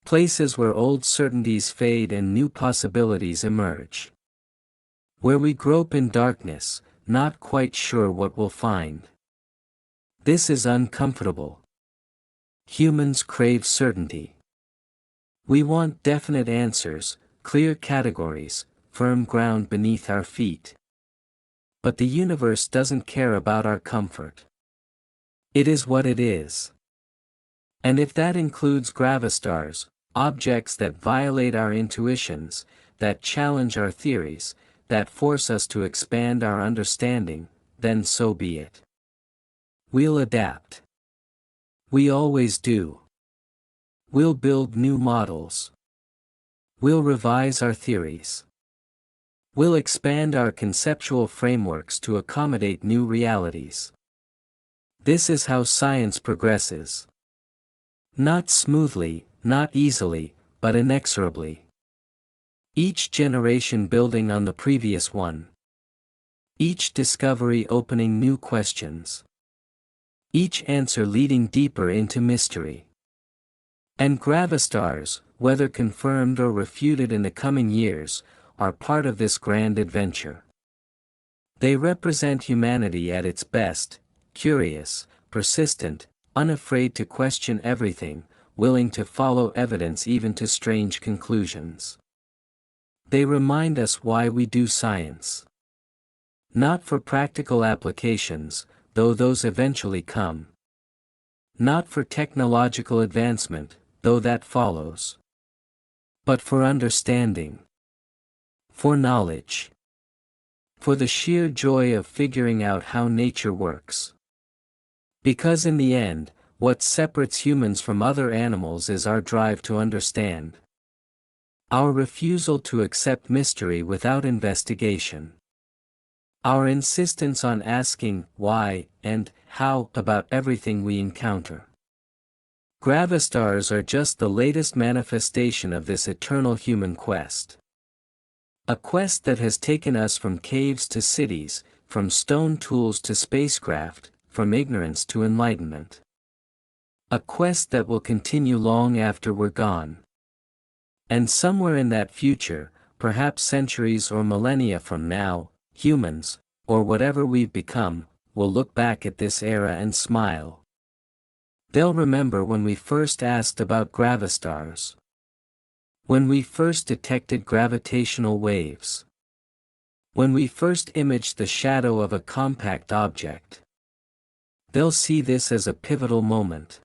Places where old certainties fade and new possibilities emerge. Where we grope in darkness, not quite sure what we'll find. This is uncomfortable. Humans crave certainty. We want definite answers, clear categories, firm ground beneath our feet. But the universe doesn't care about our comfort. It is what it is. And if that includes gravastars, objects that violate our intuitions, that challenge our theories, that force us to expand our understanding, then so be it. We'll adapt. We always do. We'll build new models. We'll revise our theories. We'll expand our conceptual frameworks to accommodate new realities. This is how science progresses. Not smoothly, not easily, but inexorably. Each generation building on the previous one. Each discovery opening new questions. Each answer leading deeper into mystery. And gravastars, whether confirmed or refuted in the coming years, are part of this grand adventure. They represent humanity at its best, curious, persistent, unafraid to question everything, willing to follow evidence even to strange conclusions. They remind us why we do science. Not for practical applications, though those eventually come. Not for technological advancement, though that follows. But for understanding. For knowledge. For the sheer joy of figuring out how nature works. Because in the end, what separates humans from other animals is our drive to understand. Our refusal to accept mystery without investigation. Our insistence on asking why and how about everything we encounter. Gravastars are just the latest manifestation of this eternal human quest. A quest that has taken us from caves to cities, from stone tools to spacecraft, from ignorance to enlightenment. A quest that will continue long after we're gone. And somewhere in that future, perhaps centuries or millennia from now, humans, or whatever we've become, will look back at this era and smile. They'll remember when we first asked about gravastars. When we first detected gravitational waves. When we first imaged the shadow of a compact object. They'll see this as a pivotal moment.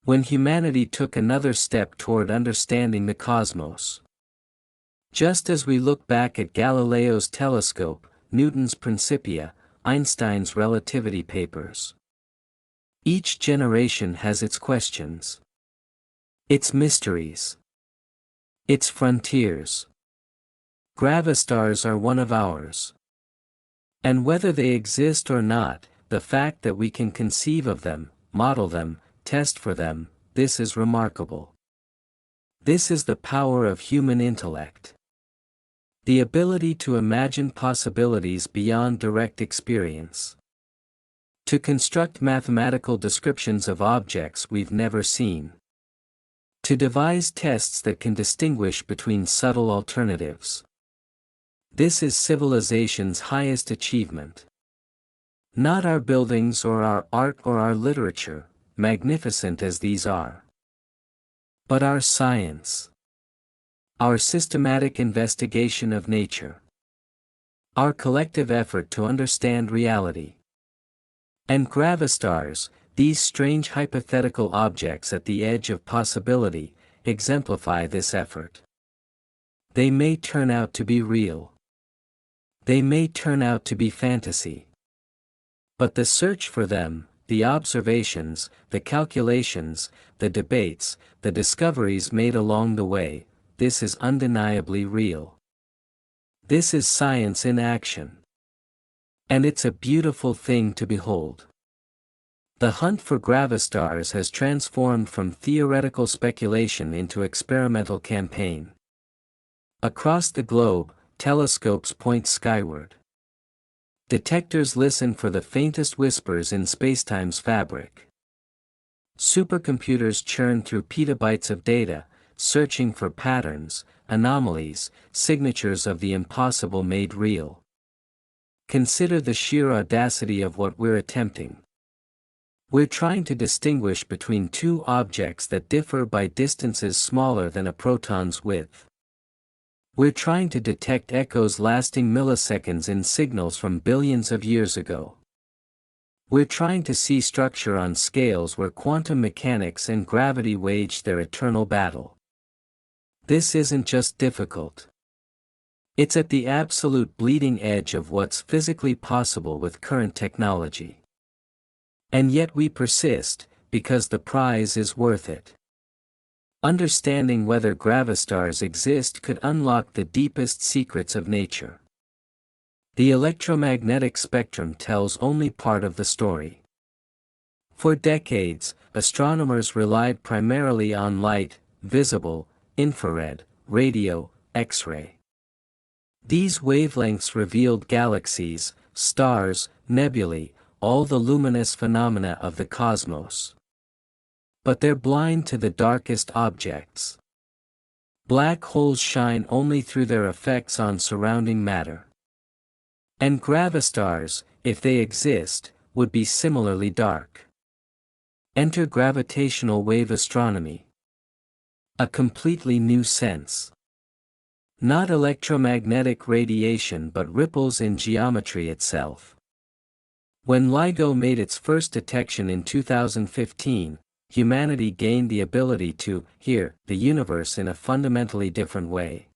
When humanity took another step toward understanding the cosmos. Just as we look back at Galileo's telescope, Newton's Principia, Einstein's relativity papers. Each generation has its questions. Its mysteries. Its frontiers. Gravastars are one of ours. And whether they exist or not, the fact that we can conceive of them, model them, test for them, this is remarkable. This is the power of human intellect. The ability to imagine possibilities beyond direct experience. To construct mathematical descriptions of objects we've never seen. To devise tests that can distinguish between subtle alternatives. This is civilization's highest achievement. Not our buildings or our art or our literature, magnificent as these are. But our science. Our systematic investigation of nature. Our collective effort to understand reality. And gravastars, these strange hypothetical objects at the edge of possibility, exemplify this effort. They may turn out to be real. They may turn out to be fantasy. But the search for them, the observations, the calculations, the debates, the discoveries made along the way, this is undeniably real. This is science in action. And it's a beautiful thing to behold. The hunt for gravastars has transformed from theoretical speculation into experimental campaign. Across the globe, telescopes point skyward. Detectors listen for the faintest whispers in spacetime's fabric. Supercomputers churn through petabytes of data, searching for patterns, anomalies, signatures of the impossible made real. Consider the sheer audacity of what we're attempting. We're trying to distinguish between two objects that differ by distances smaller than a proton's width. We're trying to detect echoes lasting milliseconds in signals from billions of years ago. We're trying to see structure on scales where quantum mechanics and gravity waged their eternal battle. This isn't just difficult. It's at the absolute bleeding edge of what's physically possible with current technology. And yet we persist, because the prize is worth it. Understanding whether gravastars exist could unlock the deepest secrets of nature. The electromagnetic spectrum tells only part of the story. For decades, astronomers relied primarily on light, visible, infrared, radio, X-ray. These wavelengths revealed galaxies, stars, nebulae, all the luminous phenomena of the cosmos. But they're blind to the darkest objects. Black holes shine only through their effects on surrounding matter. And gravastars, if they exist, would be similarly dark. Enter gravitational wave astronomy. A completely new sense. Not electromagnetic radiation but ripples in geometry itself. When LIGO made its first detection in 2015, humanity gained the ability to hear the universe in a fundamentally different way.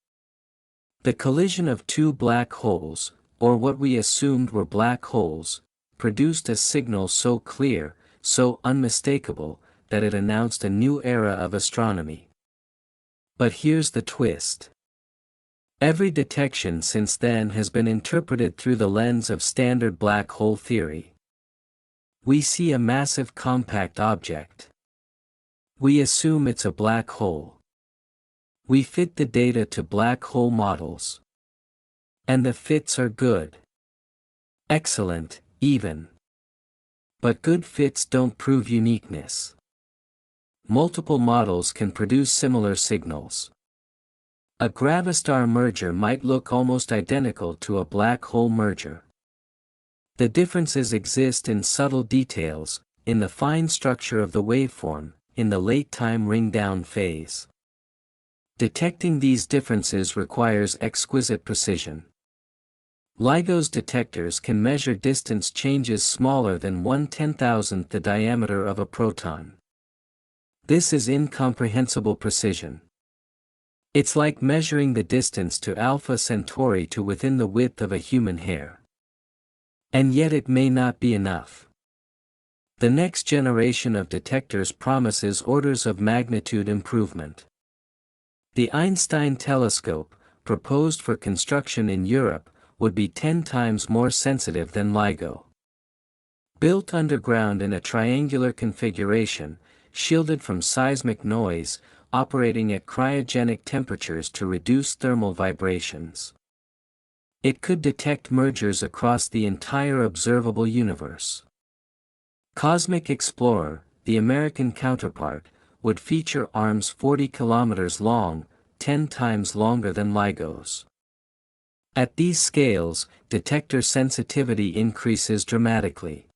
The collision of two black holes, or what we assumed were black holes, produced a signal so clear, so unmistakable, that it announced a new era of astronomy. But here's the twist. Every detection since then has been interpreted through the lens of standard black hole theory. We see a massive compact object. We assume it's a black hole. We fit the data to black hole models. And the fits are good. Excellent, even. But good fits don't prove uniqueness. Multiple models can produce similar signals. A Gravastar merger might look almost identical to a black hole merger. The differences exist in subtle details, in the fine structure of the waveform, in the late-time ring-down phase. Detecting these differences requires exquisite precision. LIGO's detectors can measure distance changes smaller than 1/10,000th the diameter of a proton. This is incomprehensible precision. It's like measuring the distance to Alpha Centauri to within the width of a human hair. And yet it may not be enough. The next generation of detectors promises orders of magnitude improvement. The Einstein telescope, proposed for construction in Europe, would be 10 times more sensitive than LIGO. Built underground in a triangular configuration, shielded from seismic noise, operating at cryogenic temperatures to reduce thermal vibrations. It could detect mergers across the entire observable universe. Cosmic Explorer, the American counterpart, would feature arms 40 kilometers long, 10 times longer than LIGO's. At these scales, detector sensitivity increases dramatically.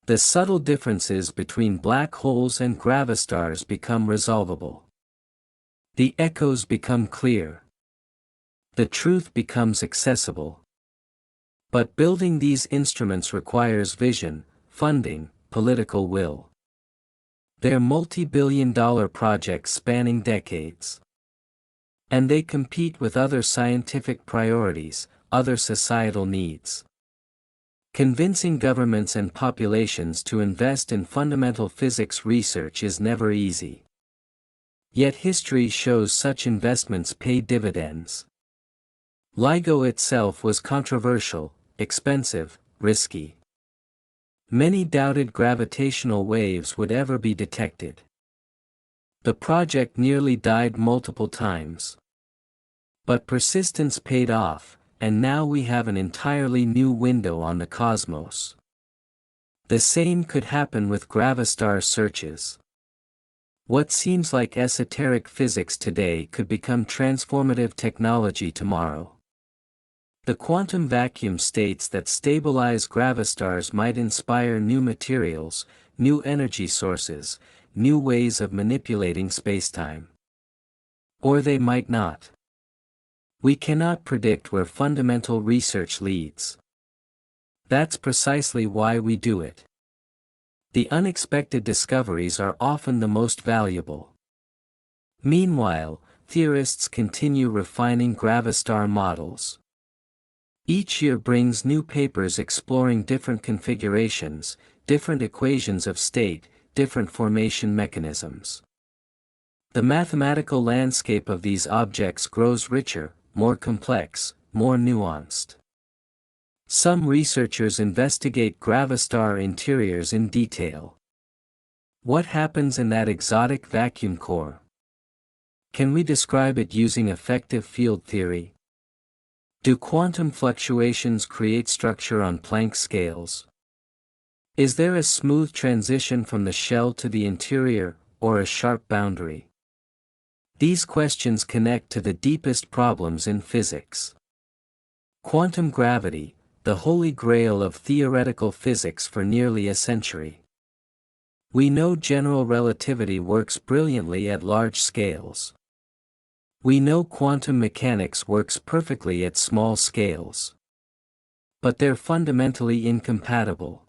The subtle differences between black holes and gravastars become resolvable. The echoes become clear. The truth becomes accessible. But building these instruments requires vision, funding, political will. They're multi-billion-dollar projects spanning decades. And they compete with other scientific priorities, other societal needs. Convincing governments and populations to invest in fundamental physics research is never easy. Yet history shows such investments pay dividends. LIGO itself was controversial, expensive, risky. Many doubted gravitational waves would ever be detected. The project nearly died multiple times. But persistence paid off, and now we have an entirely new window on the cosmos. The same could happen with Gravastar searches. What seems like esoteric physics today could become transformative technology tomorrow. The quantum vacuum states that stabilized gravastars might inspire new materials, new energy sources, new ways of manipulating spacetime. Or they might not. We cannot predict where fundamental research leads. That's precisely why we do it. The unexpected discoveries are often the most valuable. Meanwhile, theorists continue refining gravastar models. Each year brings new papers exploring different configurations, different equations of state, different formation mechanisms. The mathematical landscape of these objects grows richer, more complex, more nuanced. Some researchers investigate gravastar interiors in detail. What happens in that exotic vacuum core? Can we describe it using effective field theory? Do quantum fluctuations create structure on Planck scales? Is there a smooth transition from the shell to the interior, or a sharp boundary? These questions connect to the deepest problems in physics. Quantum gravity, the holy grail of theoretical physics for nearly a century. We know general relativity works brilliantly at large scales. We know quantum mechanics works perfectly at small scales. But they're fundamentally incompatible.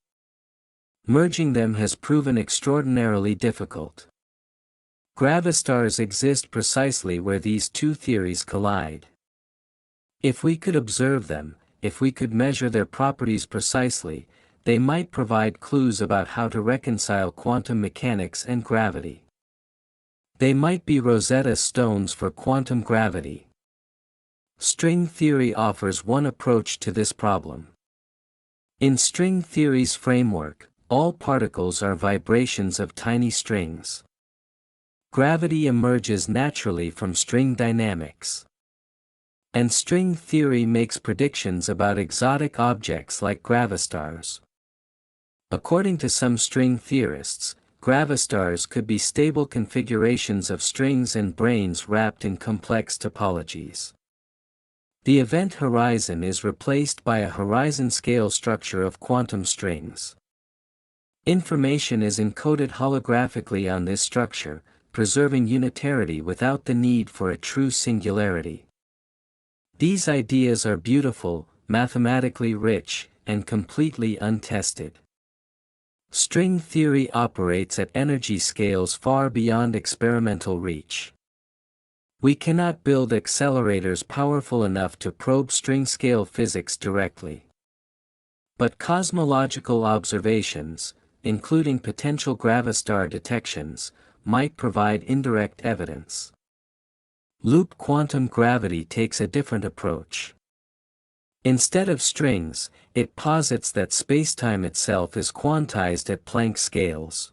Merging them has proven extraordinarily difficult. Gravastars exist precisely where these two theories collide. If we could observe them, if we could measure their properties precisely, they might provide clues about how to reconcile quantum mechanics and gravity. They might be Rosetta Stones for quantum gravity. String theory offers one approach to this problem. In string theory's framework, all particles are vibrations of tiny strings. Gravity emerges naturally from string dynamics. And string theory makes predictions about exotic objects like gravastars. According to some string theorists, gravastars could be stable configurations of strings and branes wrapped in complex topologies. The event horizon is replaced by a horizon-scale structure of quantum strings. Information is encoded holographically on this structure, preserving unitarity without the need for a true singularity. These ideas are beautiful, mathematically rich, and completely untested. String theory operates at energy scales far beyond experimental reach. We cannot build accelerators powerful enough to probe string-scale physics directly. But cosmological observations, including potential gravastar detections, might provide indirect evidence. Loop quantum gravity takes a different approach. Instead of strings, it posits that spacetime itself is quantized at Planck scales.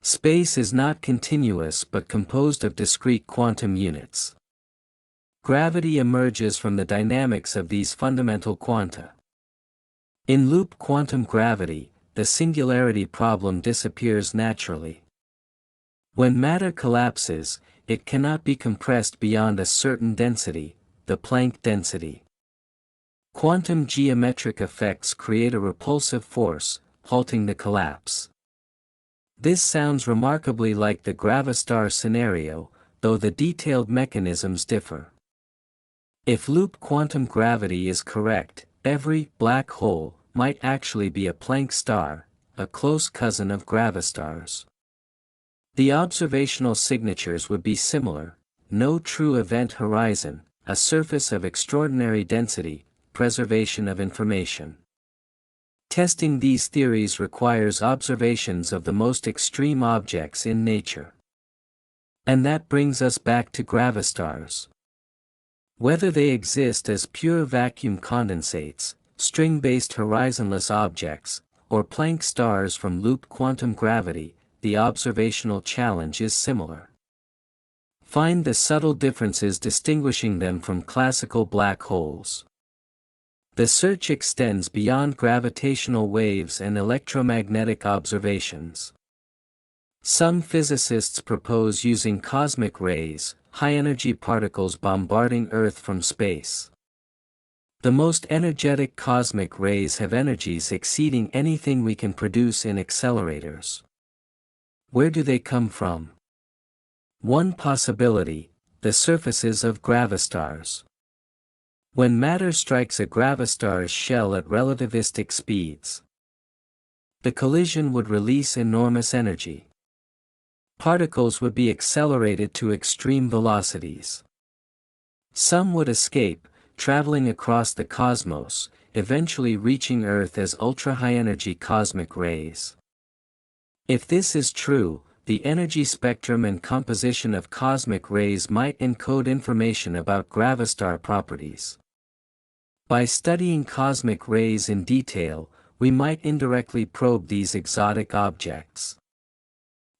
Space is not continuous but composed of discrete quantum units. Gravity emerges from the dynamics of these fundamental quanta. In loop quantum gravity, the singularity problem disappears naturally. When matter collapses, it cannot be compressed beyond a certain density, the Planck density. Quantum geometric effects create a repulsive force, halting the collapse. This sounds remarkably like the gravastar scenario, though the detailed mechanisms differ. If loop quantum gravity is correct, every black hole might actually be a Planck star, a close cousin of gravastars. The observational signatures would be similar: no true event horizon, a surface of extraordinary density, preservation of information. Testing these theories requires observations of the most extreme objects in nature. And that brings us back to gravastars. Whether they exist as pure vacuum condensates, string-based horizonless objects, or Planck stars from loop quantum gravity, the observational challenge is similar. Find the subtle differences distinguishing them from classical black holes. The search extends beyond gravitational waves and electromagnetic observations. Some physicists propose using cosmic rays, high-energy particles bombarding Earth from space. The most energetic cosmic rays have energies exceeding anything we can produce in accelerators. Where do they come from? One possibility: the surfaces of gravastars. When matter strikes a gravastar's shell at relativistic speeds, the collision would release enormous energy. Particles would be accelerated to extreme velocities. Some would escape, traveling across the cosmos, eventually reaching Earth as ultra-high-energy cosmic rays. If this is true, the energy spectrum and composition of cosmic rays might encode information about gravastar properties. By studying cosmic rays in detail, we might indirectly probe these exotic objects.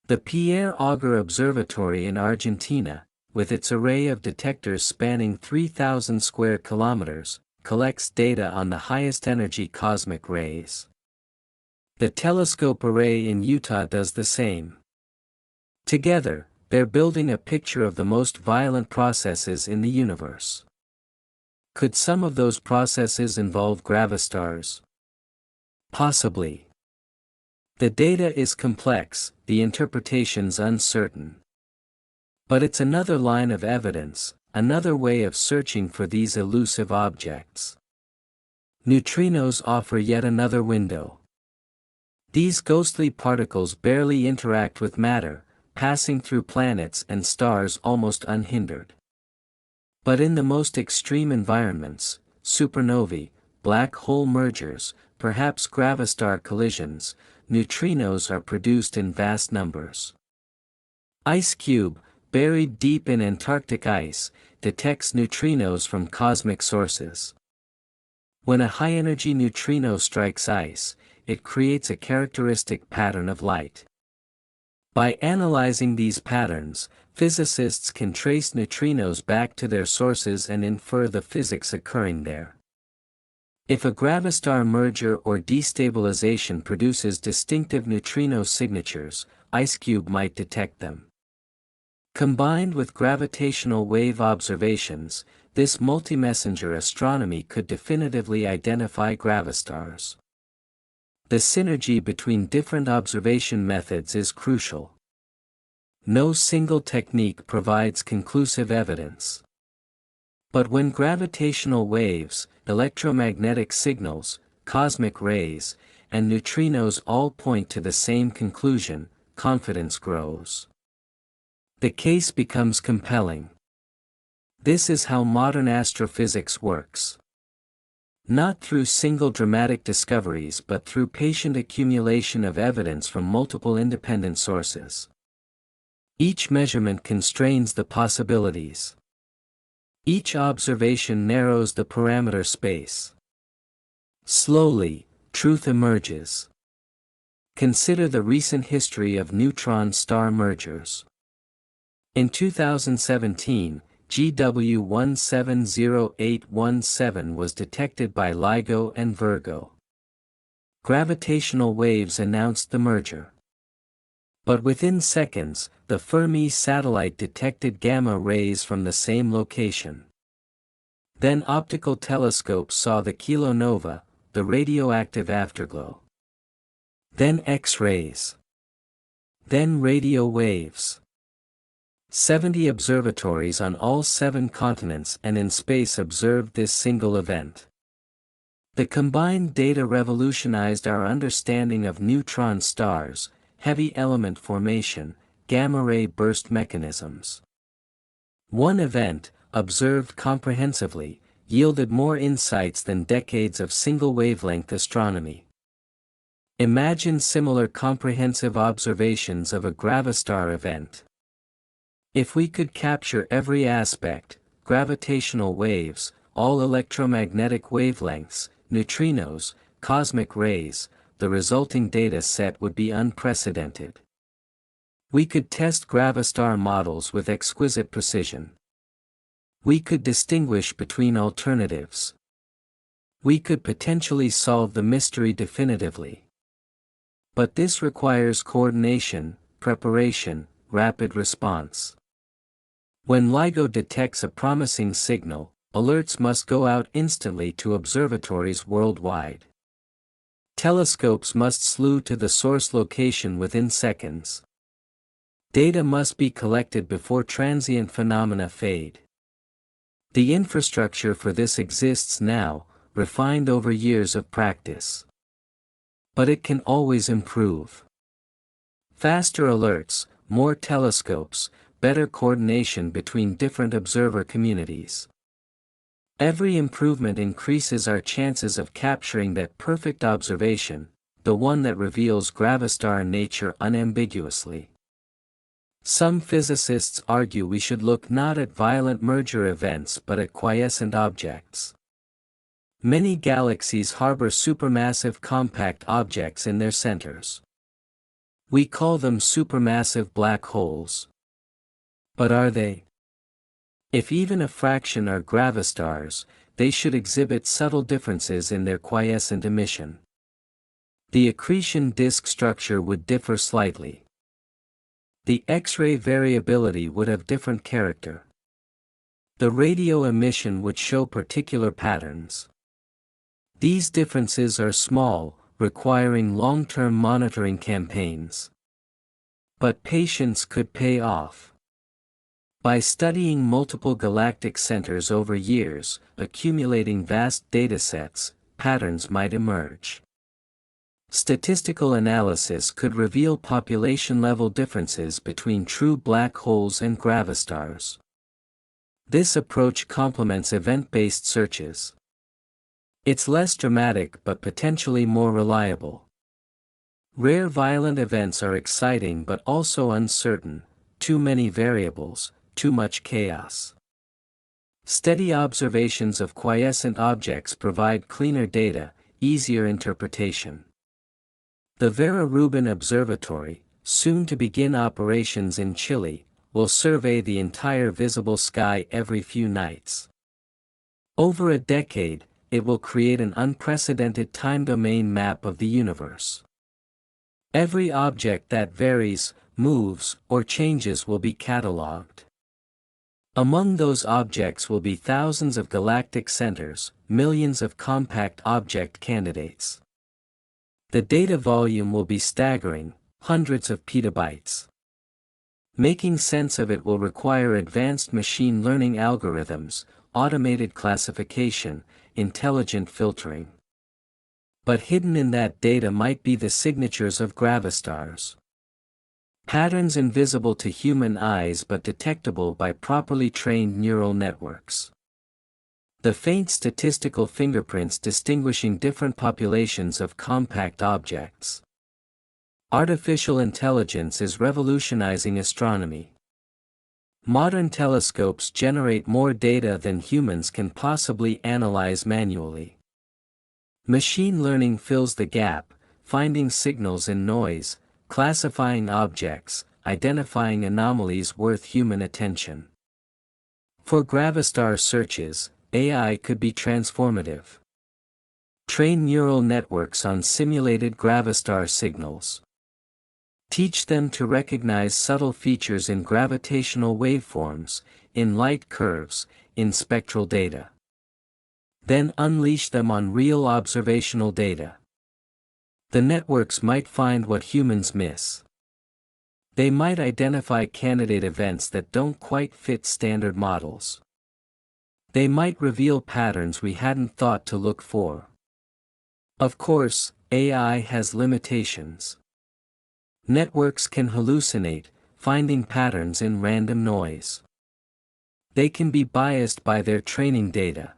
The Pierre Auger Observatory in Argentina, with its array of detectors spanning 3,000 square kilometers, collects data on the highest energy cosmic rays. The telescope array in Utah does the same. Together, they're building a picture of the most violent processes in the universe. Could some of those processes involve gravastars? Possibly. The data is complex, the interpretations uncertain. But it's another line of evidence, another way of searching for these elusive objects. Neutrinos offer yet another window. These ghostly particles barely interact with matter, passing through planets and stars almost unhindered. But in the most extreme environments, supernovae, black hole mergers, perhaps gravastar collisions, neutrinos are produced in vast numbers. IceCube, buried deep in Antarctic ice, detects neutrinos from cosmic sources. When a high-energy neutrino strikes ice, it creates a characteristic pattern of light. By analyzing these patterns, physicists can trace neutrinos back to their sources and infer the physics occurring there. If a gravastar merger or destabilization produces distinctive neutrino signatures, IceCube might detect them. Combined with gravitational wave observations, this multi-messenger astronomy could definitively identify gravastars. The synergy between different observation methods is crucial. No single technique provides conclusive evidence. But when gravitational waves, electromagnetic signals, cosmic rays, and neutrinos all point to the same conclusion, confidence grows. The case becomes compelling. This is how modern astrophysics works. Not through single dramatic discoveries but through patient accumulation of evidence from multiple independent sources. Each measurement constrains the possibilities. Each observation narrows the parameter space. Slowly, truth emerges. Consider the recent history of neutron-star mergers. In 2017, GW 170817 was detected by LIGO and Virgo. Gravitational waves announced the merger. But within seconds, the Fermi satellite detected gamma rays from the same location. Then optical telescopes saw the kilonova, the radioactive afterglow. Then X-rays. Then radio waves. 70 observatories on all 7 continents and in space observed this single event. The combined data revolutionized our understanding of neutron stars, heavy element formation, gamma-ray burst mechanisms. One event, observed comprehensively, yielded more insights than decades of single-wavelength astronomy. Imagine similar comprehensive observations of a gravastar event. If we could capture every aspect, gravitational waves, all electromagnetic wavelengths, neutrinos, cosmic rays, the resulting data set would be unprecedented. We could test gravastar models with exquisite precision. We could distinguish between alternatives. We could potentially solve the mystery definitively. But this requires coordination, preparation, rapid response. When LIGO detects a promising signal, alerts must go out instantly to observatories worldwide. Telescopes must slew to the source location within seconds. Data must be collected before transient phenomena fade. The infrastructure for this exists now, refined over years of practice. But it can always improve. Faster alerts, more telescopes, better coordination between different observer communities. Every improvement increases our chances of capturing that perfect observation, the one that reveals gravastar nature unambiguously. Some physicists argue we should look not at violent merger events but at quiescent objects. Many galaxies harbor supermassive compact objects in their centers. We call them supermassive black holes. But are they? If even a fraction are gravastars, they should exhibit subtle differences in their quiescent emission. The accretion disk structure would differ slightly. The X-ray variability would have different character. The radio emission would show particular patterns. These differences are small, requiring long-term monitoring campaigns. But patience could pay off. By studying multiple galactic centers over years, accumulating vast datasets, patterns might emerge. Statistical analysis could reveal population-level differences between true black holes and gravastars. This approach complements event-based searches. It's less dramatic but potentially more reliable. Rare violent events are exciting but also uncertain, too many variables, too much chaos. Steady observations of quiescent objects provide cleaner data, easier interpretation. The Vera Rubin Observatory, soon to begin operations in Chile, will survey the entire visible sky every few nights. Over a decade, it will create an unprecedented time-domain map of the universe. Every object that varies, moves, or changes will be catalogued. Among those objects will be thousands of galactic centers, millions of compact object candidates. The data volume will be staggering, hundreds of petabytes. Making sense of it will require advanced machine learning algorithms, automated classification, intelligent filtering. But hidden in that data might be the signatures of gravastars. Patterns invisible to human eyes but detectable by properly trained neural networks. The faint statistical fingerprints distinguishing different populations of compact objects. Artificial intelligence is revolutionizing astronomy. Modern telescopes generate more data than humans can possibly analyze manually. Machine learning fills the gap, finding signals in noise, classifying objects, identifying anomalies worth human attention. For Gravastar searches, AI could be transformative. Train neural networks on simulated Gravastar signals. Teach them to recognize subtle features in gravitational waveforms, in light curves, in spectral data. Then unleash them on real observational data. The networks might find what humans miss. They might identify candidate events that don't quite fit standard models. They might reveal patterns we hadn't thought to look for. Of course, AI has limitations. Networks can hallucinate, finding patterns in random noise. They can be biased by their training data.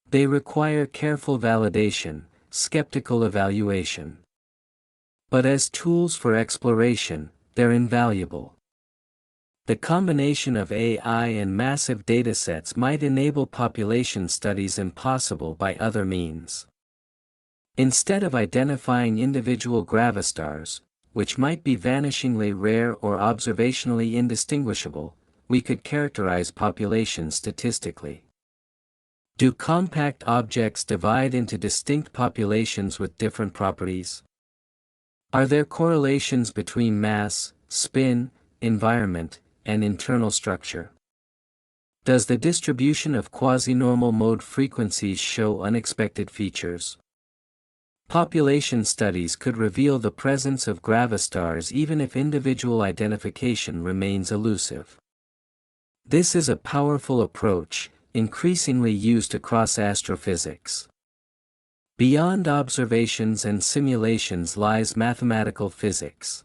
They require careful validation, skeptical evaluation. But as tools for exploration, they're invaluable. The combination of AI and massive datasets might enable population studies impossible by other means. Instead of identifying individual gravastars, which might be vanishingly rare or observationally indistinguishable, we could characterize populations statistically. Do compact objects divide into distinct populations with different properties? Are there correlations between mass, spin, environment, and internal structure? Does the distribution of quasi-normal mode frequencies show unexpected features? Population studies could reveal the presence of gravastars even if individual identification remains elusive. This is a powerful approach, increasingly used across astrophysics. Beyond observations and simulations lies mathematical physics.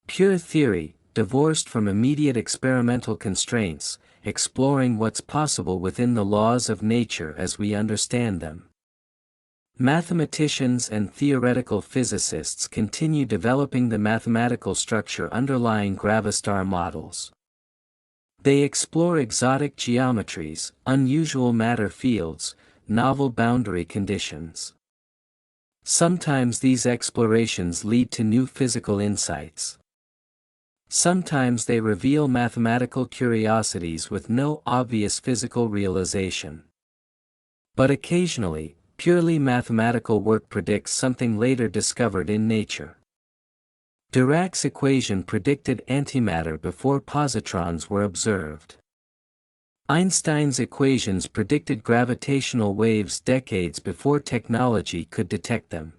Pure theory, divorced from immediate experimental constraints, exploring what's possible within the laws of nature as we understand them. Mathematicians and theoretical physicists continue developing the mathematical structure underlying gravastar models. They explore exotic geometries, unusual matter fields, novel boundary conditions. Sometimes these explorations lead to new physical insights. Sometimes they reveal mathematical curiosities with no obvious physical realization. But occasionally, purely mathematical work predicts something later discovered in nature. Dirac's equation predicted antimatter before positrons were observed. Einstein's equations predicted gravitational waves decades before technology could detect them.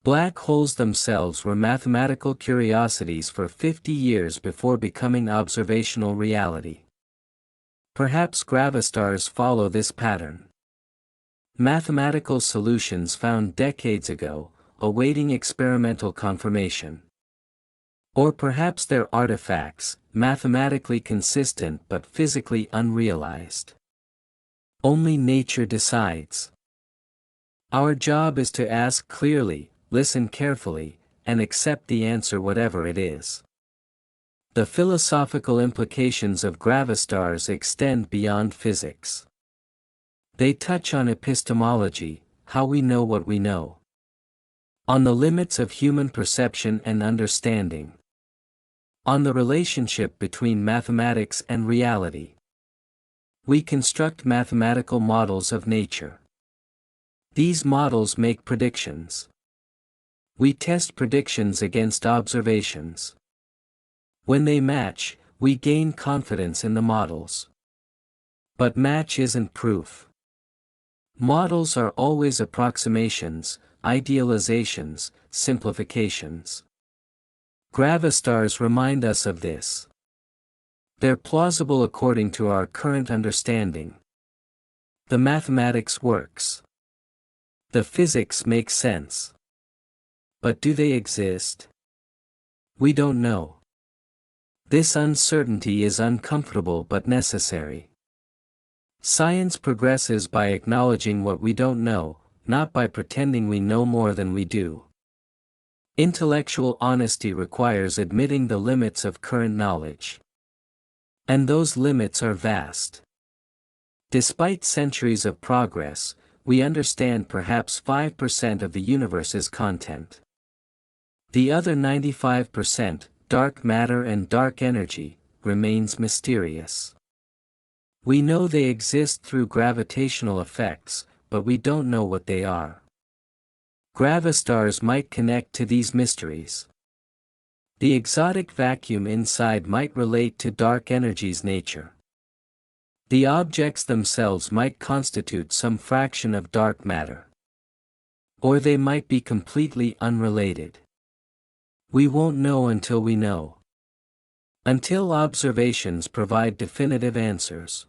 Black holes themselves were mathematical curiosities for 50 years before becoming observational reality. Perhaps gravastars follow this pattern. Mathematical solutions found decades ago, awaiting experimental confirmation. Or perhaps they're artifacts, mathematically consistent but physically unrealized. Only nature decides. Our job is to ask clearly, listen carefully, and accept the answer whatever it is. The philosophical implications of gravastars extend beyond physics. They touch on epistemology, how we know what we know. On the limits of human perception and understanding. On the relationship between mathematics and reality. We construct mathematical models of nature. These models make predictions. We test predictions against observations. When they match, we gain confidence in the models. But match isn't proof. Models are always approximations, idealizations, simplifications. Gravastars remind us of this. They're plausible according to our current understanding. The mathematics works. The physics makes sense. But do they exist? We don't know. This uncertainty is uncomfortable but necessary. Science progresses by acknowledging what we don't know, not by pretending we know more than we do. Intellectual honesty requires admitting the limits of current knowledge. And those limits are vast. Despite centuries of progress, we understand perhaps 5% of the universe's content. The other 95%, dark matter and dark energy, remains mysterious. We know they exist through gravitational effects, but we don't know what they are. Gravastars might connect to these mysteries. The exotic vacuum inside might relate to dark energy's nature. The objects themselves might constitute some fraction of dark matter. Or they might be completely unrelated. We won't know until we know. Until observations provide definitive answers.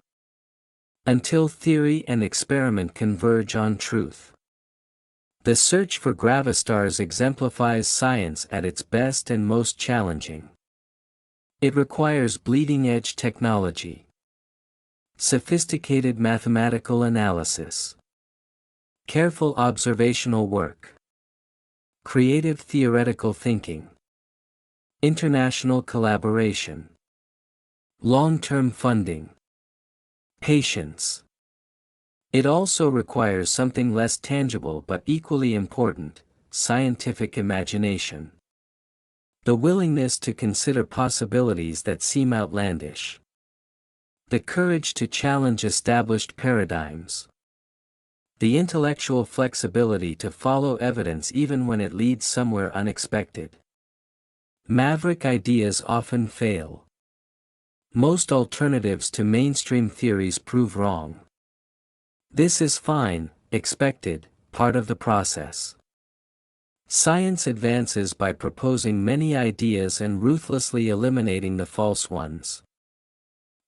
Until theory and experiment converge on truth. The search for gravastars exemplifies science at its best and most challenging. It requires bleeding-edge technology, sophisticated mathematical analysis, careful observational work, creative theoretical thinking, international collaboration, long-term funding, patience. It also requires something less tangible but equally important, scientific imagination. The willingness to consider possibilities that seem outlandish. The courage to challenge established paradigms. The intellectual flexibility to follow evidence even when it leads somewhere unexpected. Maverick ideas often fail. Most alternatives to mainstream theories prove wrong. This is fine, expected, part of the process. Science advances by proposing many ideas and ruthlessly eliminating the false ones.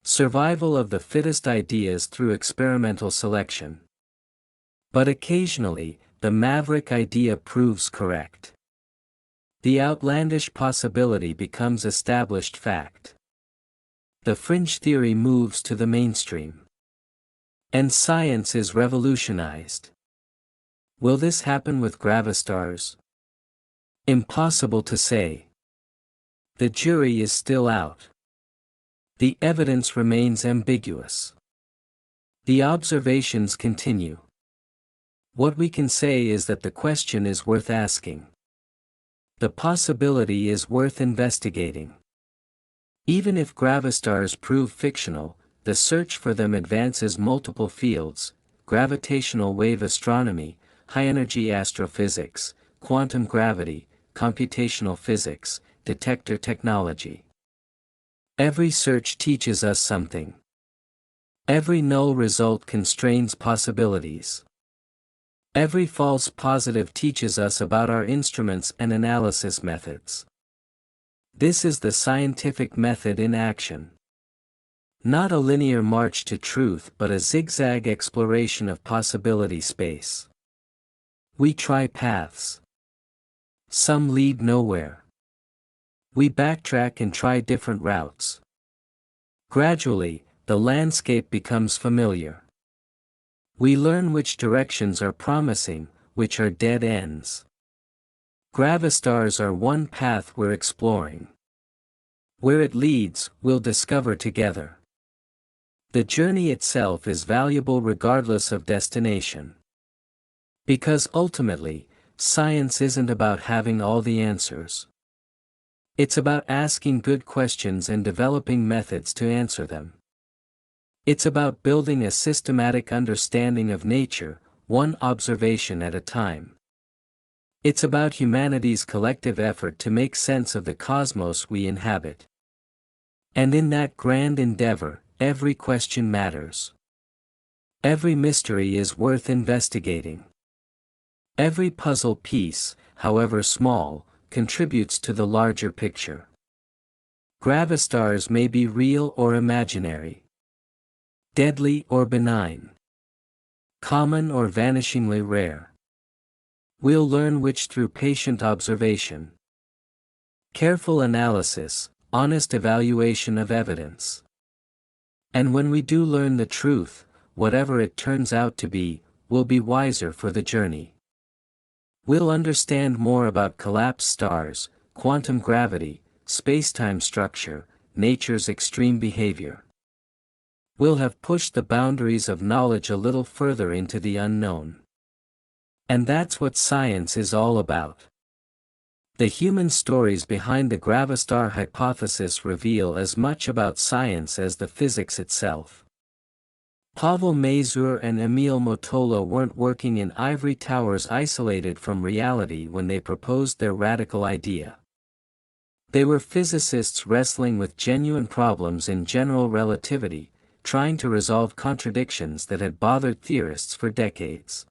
Survival of the fittest ideas through experimental selection. But occasionally, the maverick idea proves correct. The outlandish possibility becomes established fact. The fringe theory moves to the mainstream. And science is revolutionized. Will this happen with gravastars? Impossible to say. The jury is still out. The evidence remains ambiguous. The observations continue. What we can say is that the question is worth asking. The possibility is worth investigating. Even if gravastars prove fictional, the search for them advances multiple fields: gravitational wave astronomy, high-energy astrophysics, quantum gravity, computational physics, detector technology. Every search teaches us something. Every null result constrains possibilities. Every false positive teaches us about our instruments and analysis methods. This is the scientific method in action. Not a linear march to truth but a zigzag exploration of possibility space. We try paths. Some lead nowhere. We backtrack and try different routes. Gradually, the landscape becomes familiar. We learn which directions are promising, which are dead ends. Gravastars are one path we're exploring. Where it leads, we'll discover together. The journey itself is valuable regardless of destination. Because ultimately, science isn't about having all the answers. It's about asking good questions and developing methods to answer them. It's about building a systematic understanding of nature, one observation at a time. It's about humanity's collective effort to make sense of the cosmos we inhabit. And in that grand endeavor, every question matters. Every mystery is worth investigating. Every puzzle piece, however small, contributes to the larger picture. Gravastars may be real or imaginary, deadly or benign, common or vanishingly rare. We'll learn which through patient observation, careful analysis, honest evaluation of evidence. And when we do learn the truth, whatever it turns out to be, we'll be wiser for the journey. We'll understand more about collapsed stars, quantum gravity, space-time structure, nature's extreme behavior. We'll have pushed the boundaries of knowledge a little further into the unknown. And that's what science is all about. The human stories behind the Gravastar hypothesis reveal as much about science as the physics itself. Pavel Mazur and Emil Motola weren't working in ivory towers isolated from reality when they proposed their radical idea. They were physicists wrestling with genuine problems in general relativity, trying to resolve contradictions that had bothered theorists for decades.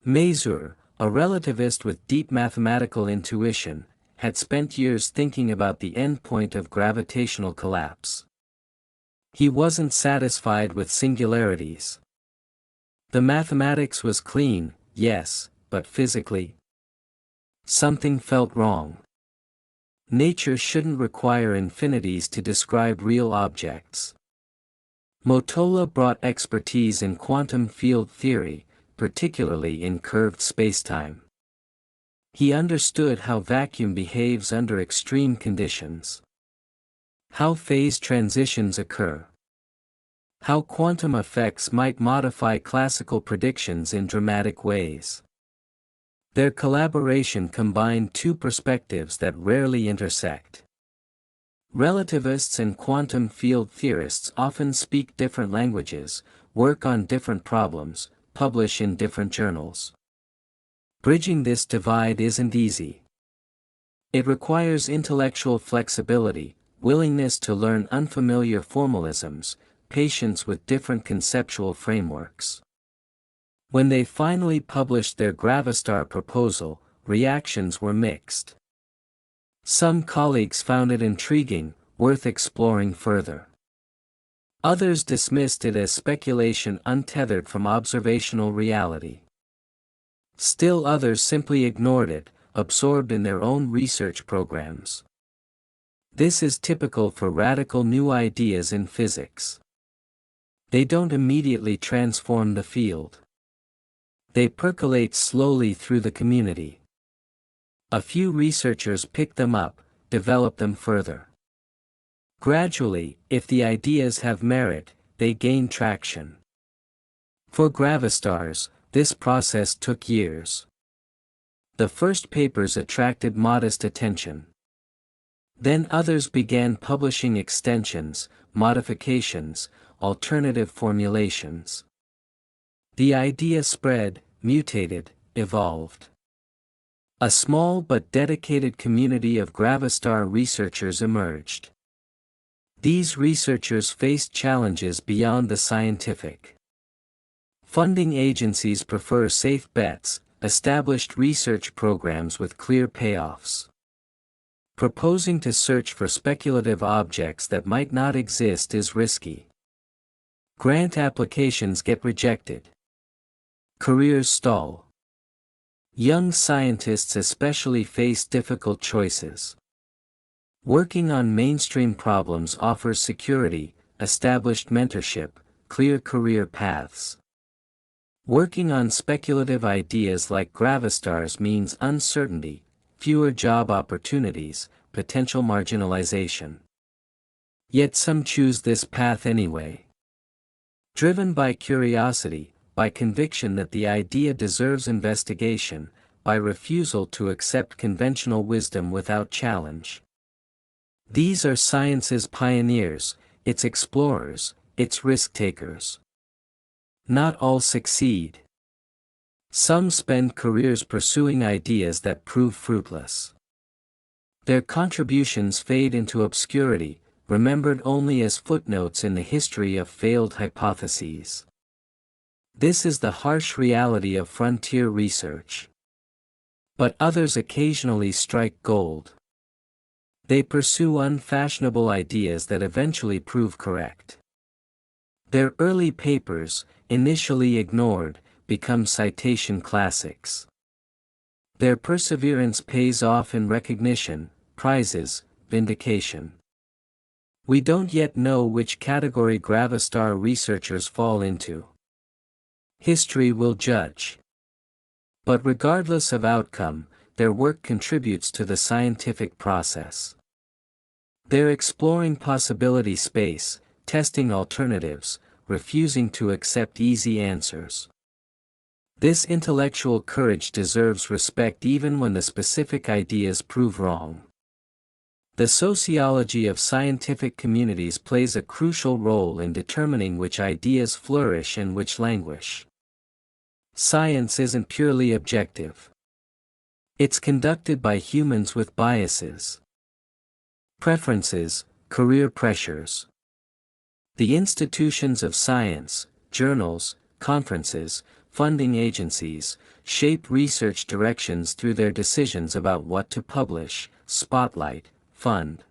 Mazur, a relativist with deep mathematical intuition, had spent years thinking about the endpoint of gravitational collapse. He wasn't satisfied with singularities. The mathematics was clean, yes, but physically, something felt wrong. Nature shouldn't require infinities to describe real objects. Motola brought expertise in quantum field theory, particularly in curved spacetime. He understood how vacuum behaves under extreme conditions, how phase transitions occur, how quantum effects might modify classical predictions in dramatic ways. Their collaboration combined two perspectives that rarely intersect. Relativists and quantum field theorists often speak different languages, work on different problems, publish in different journals. Bridging this divide isn't easy. It requires intellectual flexibility, willingness to learn unfamiliar formalisms, patience with different conceptual frameworks. When they finally published their Gravastar proposal, reactions were mixed. Some colleagues found it intriguing, worth exploring further. Others dismissed it as speculation untethered from observational reality. Still others simply ignored it, absorbed in their own research programs. This is typical for radical new ideas in physics. They don't immediately transform the field. They percolate slowly through the community. A few researchers pick them up, develop them further. Gradually, if the ideas have merit, they gain traction. For Gravastars, this process took years. The first papers attracted modest attention. Then others began publishing extensions, modifications, alternative formulations. The idea spread, mutated, evolved. A small but dedicated community of Gravastar researchers emerged. These researchers faced challenges beyond the scientific. Funding agencies prefer safe bets, established research programs with clear payoffs. Proposing to search for speculative objects that might not exist is risky. Grant applications get rejected. Careers stall. Young scientists especially face difficult choices. Working on mainstream problems offers security, established mentorship, clear career paths. Working on speculative ideas like Gravastars means uncertainty, fewer job opportunities, potential marginalization. Yet some choose this path anyway. Driven by curiosity, by conviction that the idea deserves investigation, by refusal to accept conventional wisdom without challenge. These are science's pioneers, its explorers, its risk-takers. Not all succeed. Some spend careers pursuing ideas that prove fruitless. Their contributions fade into obscurity, remembered only as footnotes in the history of failed hypotheses. This is the harsh reality of frontier research. But others occasionally strike gold. They pursue unfashionable ideas that eventually prove correct. Their early papers, initially ignored, become citation classics. Their perseverance pays off in recognition, prizes, vindication. We don't yet know which category Gravastar researchers fall into. History will judge. But regardless of outcome, their work contributes to the scientific process. They're exploring possibility space, testing alternatives, refusing to accept easy answers. This intellectual courage deserves respect even when the specific ideas prove wrong. The sociology of scientific communities plays a crucial role in determining which ideas flourish and which languish. Science isn't purely objective. It's conducted by humans with biases, preferences, career pressures. The institutions of science, journals, conferences, funding agencies, shape research directions through their decisions about what to publish, spotlight, fund.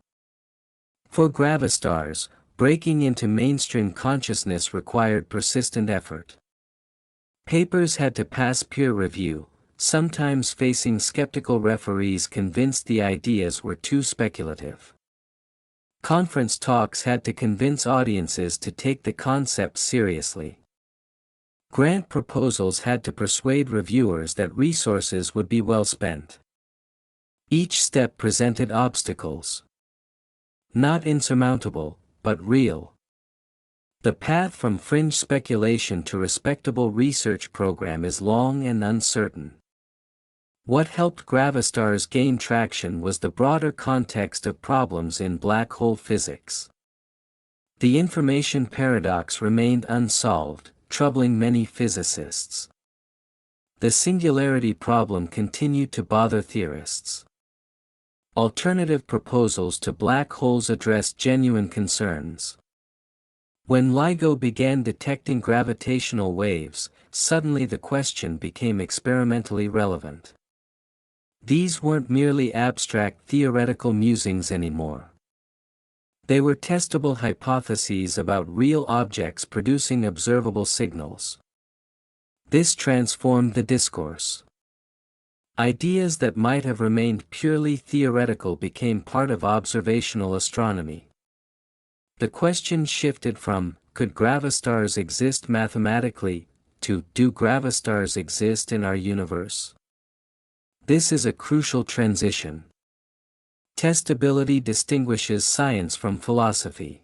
For Gravastars, breaking into mainstream consciousness required persistent effort. Papers had to pass peer review, sometimes facing skeptical referees convinced the ideas were too speculative. Conference talks had to convince audiences to take the concept seriously. Grant proposals had to persuade reviewers that resources would be well spent. Each step presented obstacles. Not insurmountable, but real. The path from fringe speculation to respectable research program is long and uncertain. What helped Gravastars gain traction was the broader context of problems in black hole physics. The information paradox remained unsolved, troubling many physicists. The singularity problem continued to bother theorists. Alternative proposals to black holes addressed genuine concerns. When LIGO began detecting gravitational waves, suddenly the question became experimentally relevant. These weren't merely abstract theoretical musings anymore. They were testable hypotheses about real objects producing observable signals. This transformed the discourse. Ideas that might have remained purely theoretical became part of observational astronomy. The question shifted from, could gravastars exist mathematically, to, do gravastars exist in our universe? This is a crucial transition. Testability distinguishes science from philosophy.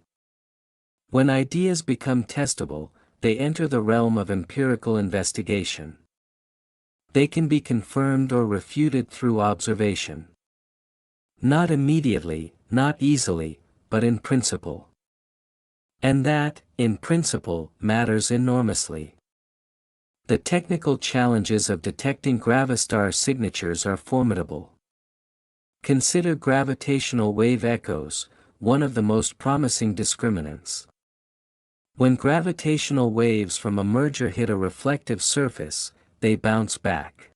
When ideas become testable, they enter the realm of empirical investigation. They can be confirmed or refuted through observation. Not immediately, not easily, but in principle. And that, in principle, matters enormously. The technical challenges of detecting gravastar signatures are formidable. Consider gravitational wave echoes, one of the most promising discriminants. When gravitational waves from a merger hit a reflective surface, they bounce back.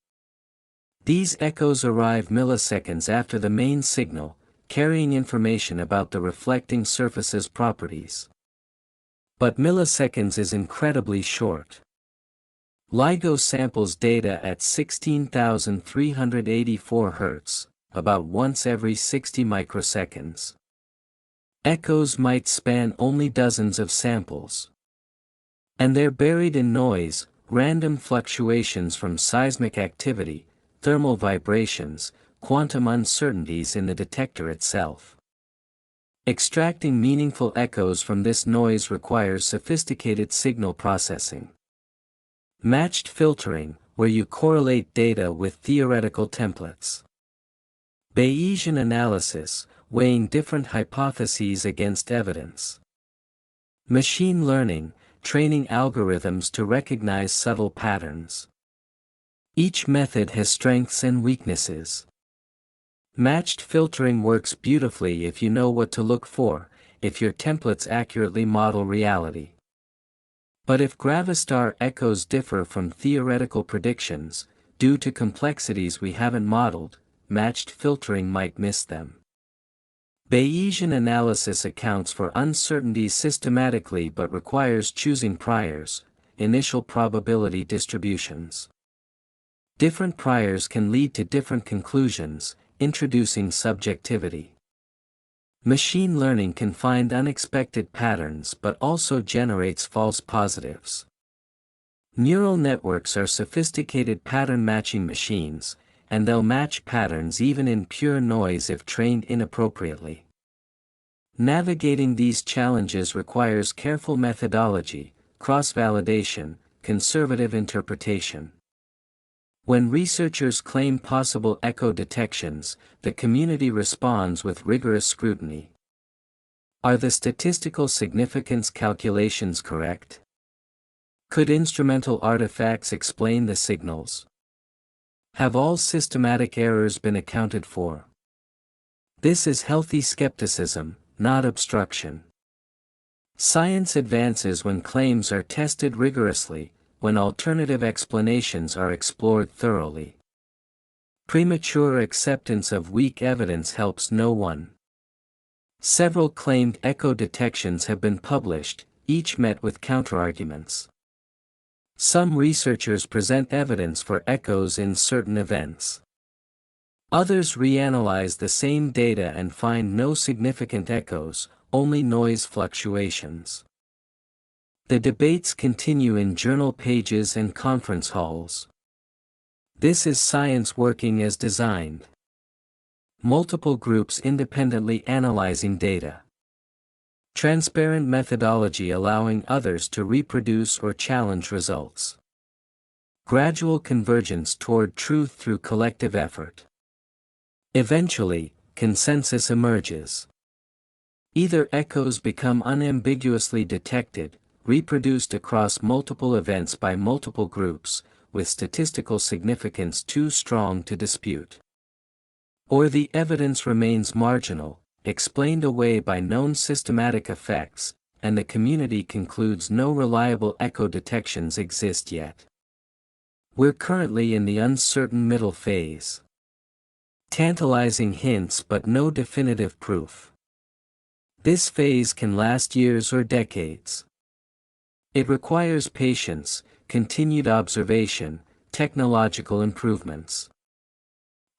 These echoes arrive milliseconds after the main signal, carrying information about the reflecting surface's properties. But milliseconds is incredibly short. LIGO samples data at 16,384 Hz, about once every 60 microseconds. Echoes might span only dozens of samples. And they're buried in noise, random fluctuations from seismic activity, thermal vibrations, quantum uncertainties in the detector itself. Extracting meaningful echoes from this noise requires sophisticated signal processing. Matched filtering, where you correlate data with theoretical templates. Bayesian analysis, weighing different hypotheses against evidence. Machine learning, training algorithms to recognize subtle patterns. Each method has strengths and weaknesses. Matched filtering works beautifully if you know what to look for, if your templates accurately model reality. But if Gravastar echoes differ from theoretical predictions, due to complexities we haven't modeled, matched filtering might miss them. Bayesian analysis accounts for uncertainties systematically but requires choosing priors, initial probability distributions. Different priors can lead to different conclusions, introducing subjectivity. Machine learning can find unexpected patterns but also generates false positives. Neural networks are sophisticated pattern matching machines, and they'll match patterns even in pure noise if trained inappropriately. Navigating these challenges requires careful methodology, cross-validation, conservative interpretation. When researchers claim possible echo detections, the community responds with rigorous scrutiny. Are the statistical significance calculations correct? Could instrumental artifacts explain the signals? Have all systematic errors been accounted for? This is healthy skepticism, not obstruction. Science advances when claims are tested rigorously, when alternative explanations are explored thoroughly. Premature acceptance of weak evidence helps no one. Several claimed echo detections have been published, each met with counterarguments. Some researchers present evidence for echoes in certain events. Others reanalyze the same data and find no significant echoes, only noise fluctuations. The debates continue in journal pages and conference halls. This is science working as designed. Multiple groups independently analyzing data. Transparent methodology allowing others to reproduce or challenge results. Gradual convergence toward truth through collective effort. Eventually, consensus emerges. Either echoes become unambiguously detected, reproduced across multiple events by multiple groups, with statistical significance too strong to dispute. Or the evidence remains marginal, explained away by known systematic effects, and the community concludes no reliable echo detections exist yet. We're currently in the uncertain middle phase. Tantalizing hints but no definitive proof. This phase can last years or decades. It requires patience, continued observation, technological improvements.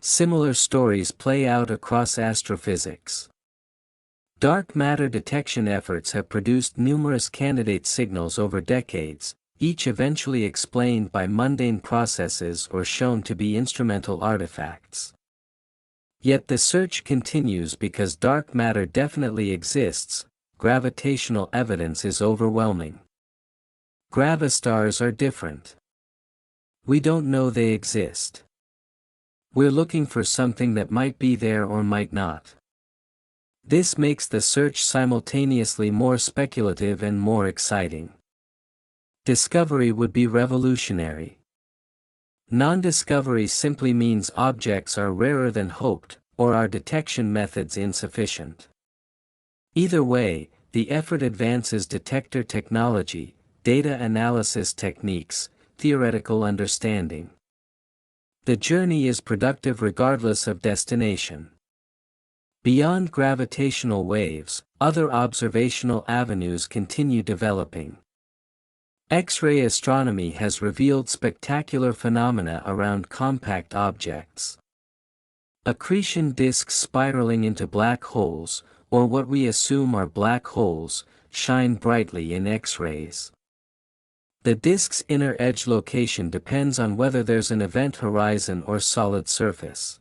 Similar stories play out across astrophysics. Dark matter detection efforts have produced numerous candidate signals over decades, each eventually explained by mundane processes or shown to be instrumental artifacts. Yet the search continues because dark matter definitely exists, gravitational evidence is overwhelming. Gravastars are different. We don't know they exist. We're looking for something that might be there or might not. This makes the search simultaneously more speculative and more exciting. Discovery would be revolutionary. Non-discovery simply means objects are rarer than hoped, or our detection methods insufficient. Either way, the effort advances detector technology, data analysis techniques, theoretical understanding. The journey is productive regardless of destination. Beyond gravitational waves, other observational avenues continue developing. X-ray astronomy has revealed spectacular phenomena around compact objects. Accretion disks spiraling into black holes, or what we assume are black holes, shine brightly in X-rays. The disk's inner edge location depends on whether there's an event horizon or solid surface.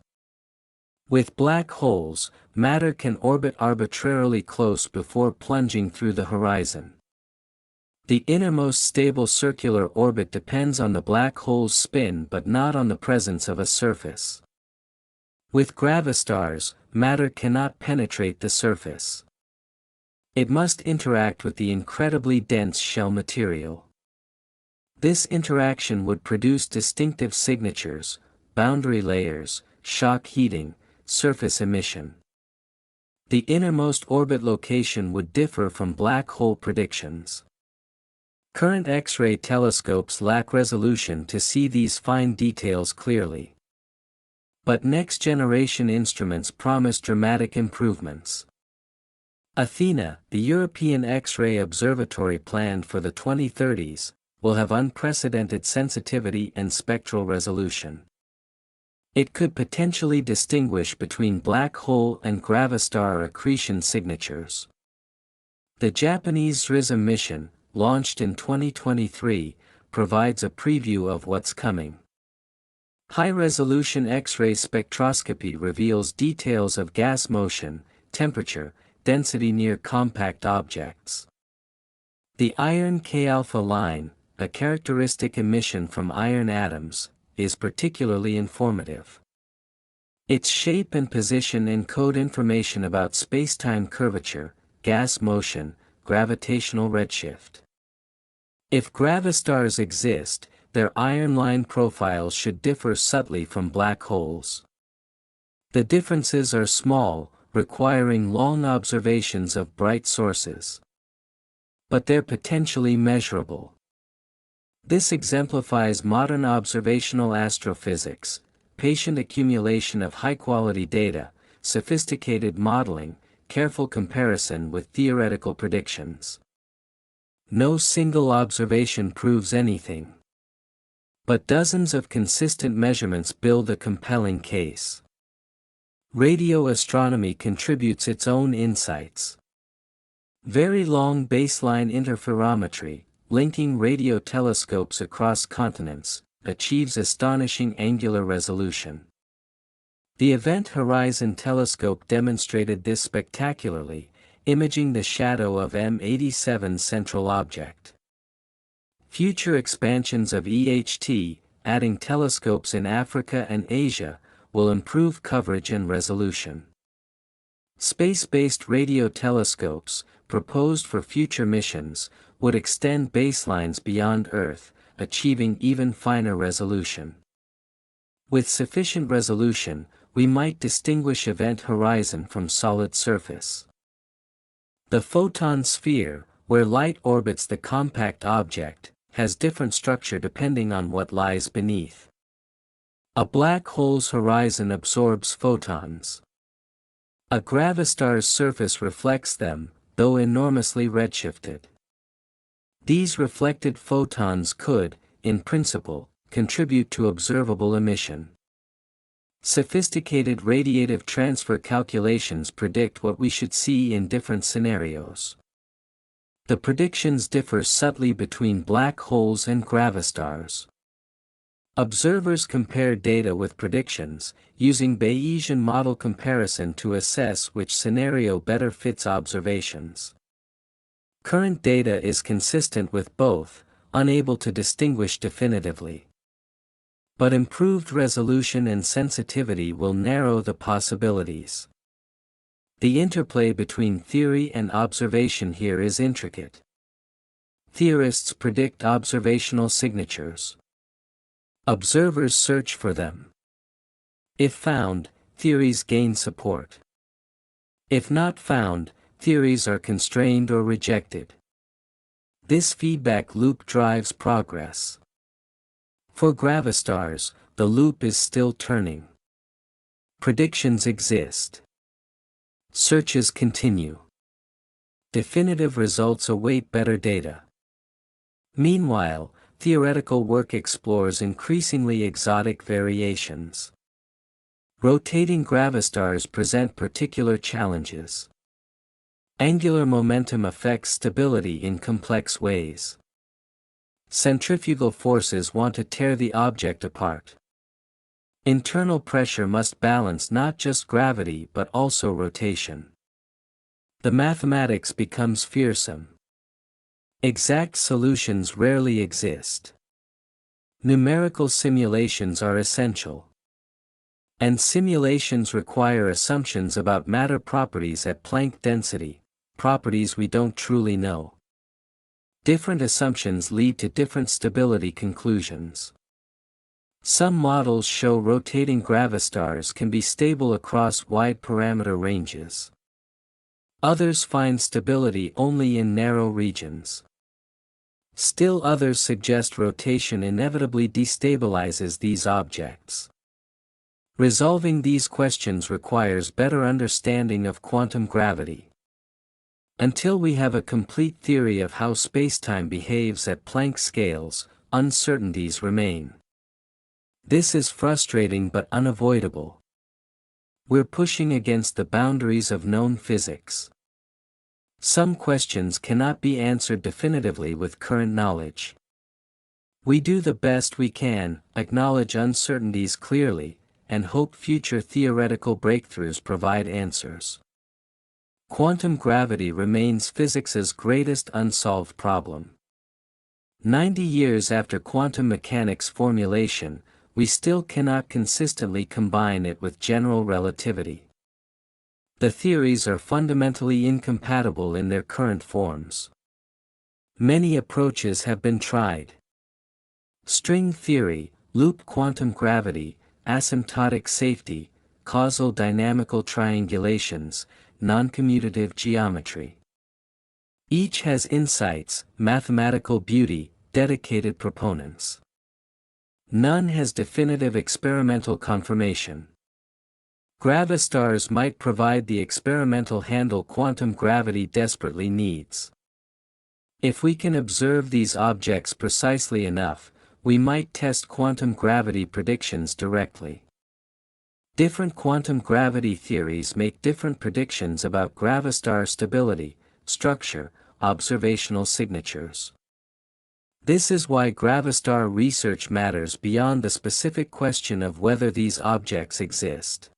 With black holes, matter can orbit arbitrarily close before plunging through the horizon. The innermost stable circular orbit depends on the black hole's spin but not on the presence of a surface. With gravastars, matter cannot penetrate the surface. It must interact with the incredibly dense shell material. This interaction would produce distinctive signatures, boundary layers, shock heating, surface emission. The innermost orbit location would differ from black hole predictions. Current X-ray telescopes lack resolution to see these fine details clearly. But next-generation instruments promise dramatic improvements. Athena, the European X-ray observatory planned for the 2030s, will have unprecedented sensitivity and spectral resolution. It could potentially distinguish between black hole and gravastar accretion signatures. The Japanese XRISM mission, launched in 2023, provides a preview of what's coming. High-resolution X-ray spectroscopy reveals details of gas motion, temperature, density near compact objects. The iron K-alpha line, a characteristic emission from iron atoms, is particularly informative. Its shape and position encode information about spacetime curvature, gas motion, gravitational redshift. If gravastars exist, their iron line profiles should differ subtly from black holes. The differences are small, requiring long observations of bright sources. But they're potentially measurable. This exemplifies modern observational astrophysics, patient accumulation of high-quality data, sophisticated modeling, careful comparison with theoretical predictions. No single observation proves anything. But dozens of consistent measurements build a compelling case. Radio astronomy contributes its own insights. Very long baseline interferometry, linking radio telescopes across continents, achieves astonishing angular resolution. The Event Horizon Telescope demonstrated this spectacularly, imaging the shadow of M87's central object. Future expansions of EHT, adding telescopes in Africa and Asia, will improve coverage and resolution. Space-based radio telescopes, proposed for future missions, would extend baselines beyond Earth, achieving even finer resolution. With sufficient resolution, we might distinguish event horizon from solid surface. The photon sphere, where light orbits the compact object, has different structure depending on what lies beneath. A black hole's horizon absorbs photons. A gravastar's surface reflects them, though enormously redshifted. These reflected photons could, in principle, contribute to observable emission. Sophisticated radiative transfer calculations predict what we should see in different scenarios. The predictions differ subtly between black holes and gravastars. Observers compare data with predictions, using Bayesian model comparison to assess which scenario better fits observations. Current data is consistent with both, unable to distinguish definitively. But improved resolution and sensitivity will narrow the possibilities. The interplay between theory and observation here is intricate. Theorists predict observational signatures. Observers search for them. If found, theories gain support. If not found, theories are constrained or rejected. This feedback loop drives progress. For gravastars, the loop is still turning. Predictions exist. Searches continue. Definitive results await better data. Meanwhile, theoretical work explores increasingly exotic variations. Rotating gravastars present particular challenges. Angular momentum affects stability in complex ways. Centrifugal forces want to tear the object apart. Internal pressure must balance not just gravity but also rotation. The mathematics becomes fearsome. Exact solutions rarely exist. Numerical simulations are essential. And simulations require assumptions about matter properties at Planck density, properties we don't truly know. Different assumptions lead to different stability conclusions. Some models show rotating gravastars can be stable across wide parameter ranges. Others find stability only in narrow regions. Still others suggest rotation inevitably destabilizes these objects. Resolving these questions requires better understanding of quantum gravity. Until we have a complete theory of how spacetime behaves at Planck scales, uncertainties remain. This is frustrating but unavoidable. We're pushing against the boundaries of known physics. Some questions cannot be answered definitively with current knowledge. We do the best we can, acknowledge uncertainties clearly, and hope future theoretical breakthroughs provide answers. Quantum gravity remains physics's greatest unsolved problem. 90 years after quantum mechanics formulation, we still cannot consistently combine it with general relativity. The theories are fundamentally incompatible in their current forms. Many approaches have been tried. String theory, loop quantum gravity, asymptotic safety, causal dynamical triangulations, non-commutative geometry. Each has insights, mathematical beauty, dedicated proponents. None has definitive experimental confirmation. Gravastars might provide the experimental handle quantum gravity desperately needs. If we can observe these objects precisely enough, we might test quantum gravity predictions directly. Different quantum gravity theories make different predictions about gravastar stability, structure, observational signatures. This is why gravastar research matters beyond the specific question of whether these objects exist.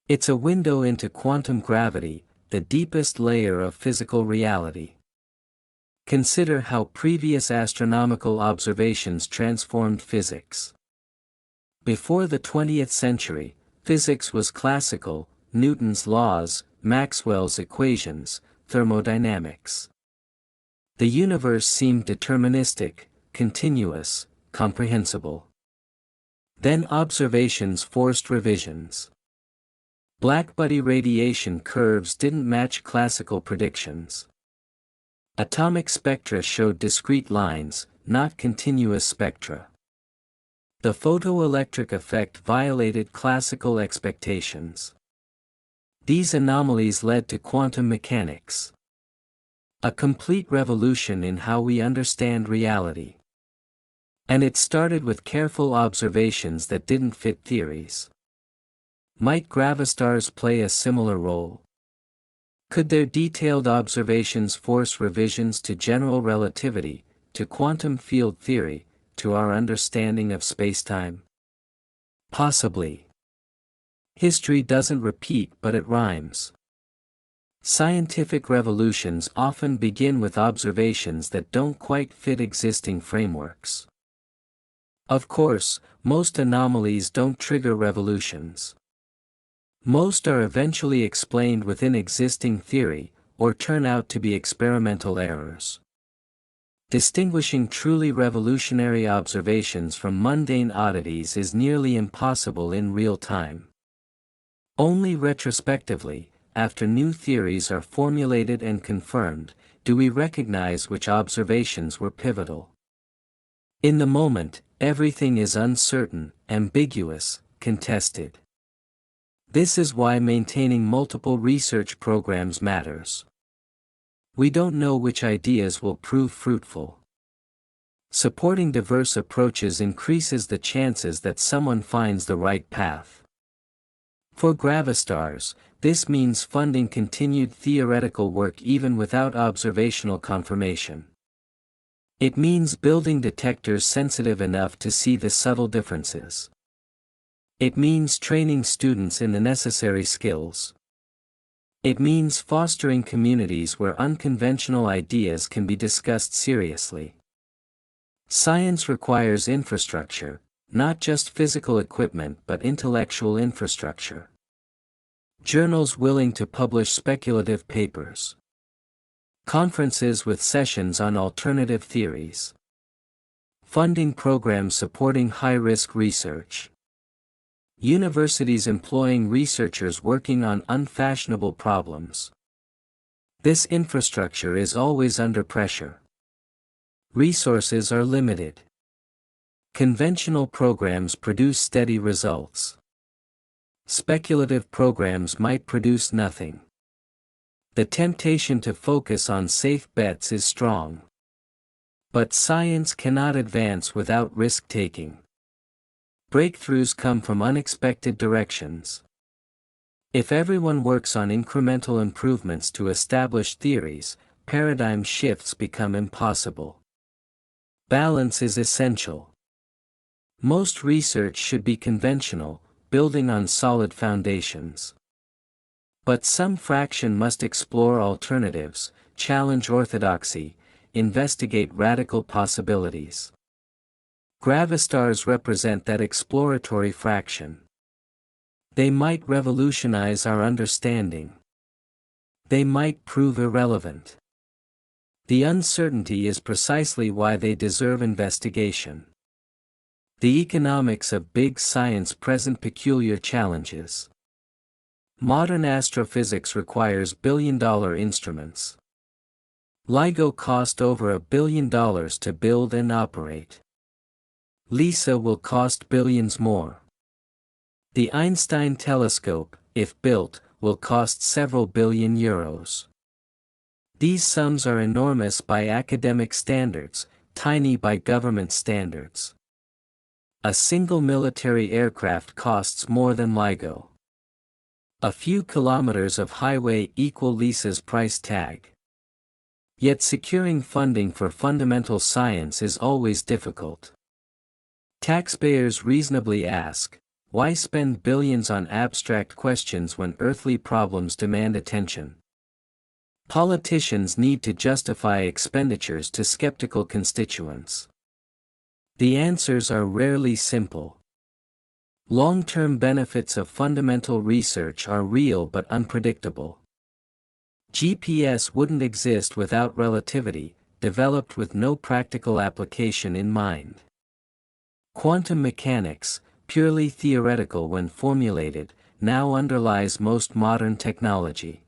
It's a window into quantum gravity, the deepest layer of physical reality. Consider how previous astronomical observations transformed physics. Before the 20th century, physics was classical, Newton's laws, Maxwell's equations, thermodynamics. The universe seemed deterministic, continuous, comprehensible. Then observations forced revisions. Blackbody radiation curves didn't match classical predictions. Atomic spectra showed discrete lines, not continuous spectra. The photoelectric effect violated classical expectations. These anomalies led to quantum mechanics. A complete revolution in how we understand reality. And it started with careful observations that didn't fit theories. Might gravastars play a similar role? Could their detailed observations force revisions to general relativity, to quantum field theory, to our understanding of spacetime? Possibly. History doesn't repeat but it rhymes. Scientific revolutions often begin with observations that don't quite fit existing frameworks. Of course, most anomalies don't trigger revolutions. Most are eventually explained within existing theory, or turn out to be experimental errors. Distinguishing truly revolutionary observations from mundane oddities is nearly impossible in real time. Only retrospectively, after new theories are formulated and confirmed, do we recognize which observations were pivotal. In the moment, everything is uncertain, ambiguous, contested. This is why maintaining multiple research programs matters. We don't know which ideas will prove fruitful. Supporting diverse approaches increases the chances that someone finds the right path. For gravastars, this means funding continued theoretical work even without observational confirmation. It means building detectors sensitive enough to see the subtle differences. It means training students in the necessary skills. It means fostering communities where unconventional ideas can be discussed seriously. Science requires infrastructure, not just physical equipment but intellectual infrastructure. Journals willing to publish speculative papers. Conferences with sessions on alternative theories. Funding programs supporting high-risk research. Universities employing researchers working on unfashionable problems. This infrastructure is always under pressure. Resources are limited. Conventional programs produce steady results. Speculative programs might produce nothing. The temptation to focus on safe bets is strong. But science cannot advance without risk-taking. Breakthroughs come from unexpected directions. If everyone works on incremental improvements to established theories, paradigm shifts become impossible. Balance is essential. Most research should be conventional, building on solid foundations. But some fraction must explore alternatives, challenge orthodoxy, investigate radical possibilities. Gravastars represent that exploratory fraction. They might revolutionize our understanding. They might prove irrelevant. The uncertainty is precisely why they deserve investigation. The economics of big science present peculiar challenges. Modern astrophysics requires billion-dollar instruments. LIGO cost over $1 billion to build and operate. LISA will cost billions more. The Einstein telescope, if built, will cost several billion euros. These sums are enormous by academic standards, tiny by government standards. A single military aircraft costs more than LIGO. A few kilometers of highway equal LISA's price tag. Yet securing funding for fundamental science is always difficult. Taxpayers reasonably ask, why spend billions on abstract questions when earthly problems demand attention? Politicians need to justify expenditures to skeptical constituents. The answers are rarely simple. Long-term benefits of fundamental research are real but unpredictable. GPS wouldn't exist without relativity, developed with no practical application in mind. Quantum mechanics, purely theoretical when formulated, now underlies most modern technology.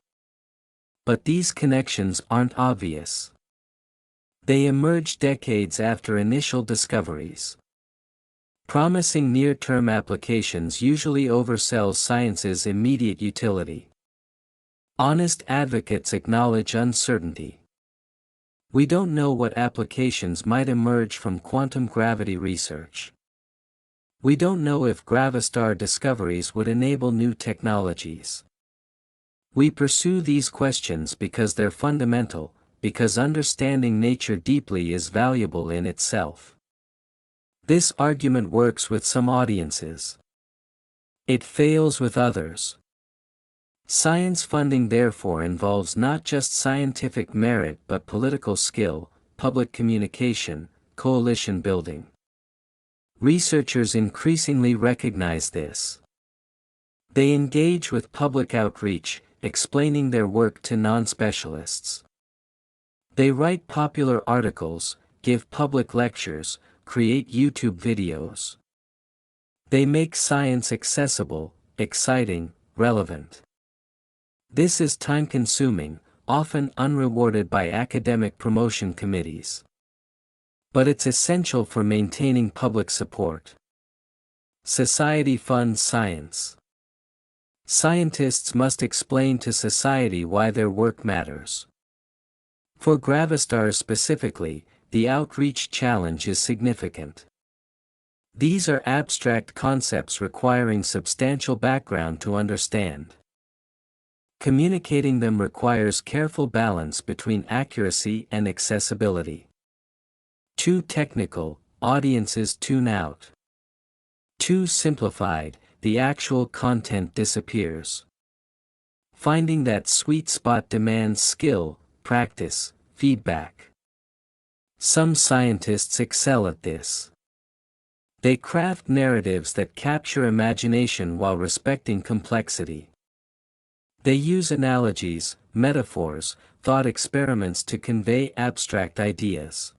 But these connections aren't obvious. They emerge decades after initial discoveries. Promising near-term applications usually oversell science's immediate utility. Honest advocates acknowledge uncertainty. We don't know what applications might emerge from quantum gravity research. We don't know if Gravastar discoveries would enable new technologies. We pursue these questions because they're fundamental, because understanding nature deeply is valuable in itself. This argument works with some audiences. It fails with others. Science funding therefore involves not just scientific merit but political skill, public communication, coalition building. Researchers increasingly recognize this. They engage with public outreach, explaining their work to non-specialists. They write popular articles, give public lectures, create YouTube videos. They make science accessible, exciting, relevant. This is time-consuming, often unrewarded by academic promotion committees. But it's essential for maintaining public support. Society funds science. Scientists must explain to society why their work matters. For Gravastars specifically, the outreach challenge is significant. These are abstract concepts requiring substantial background to understand. Communicating them requires careful balance between accuracy and accessibility. Too technical, audiences tune out. Too simplified, the actual content disappears. Finding that sweet spot demands skill, practice, feedback. Some scientists excel at this. They craft narratives that capture imagination while respecting complexity. They use analogies, metaphors, thought experiments to convey abstract ideas.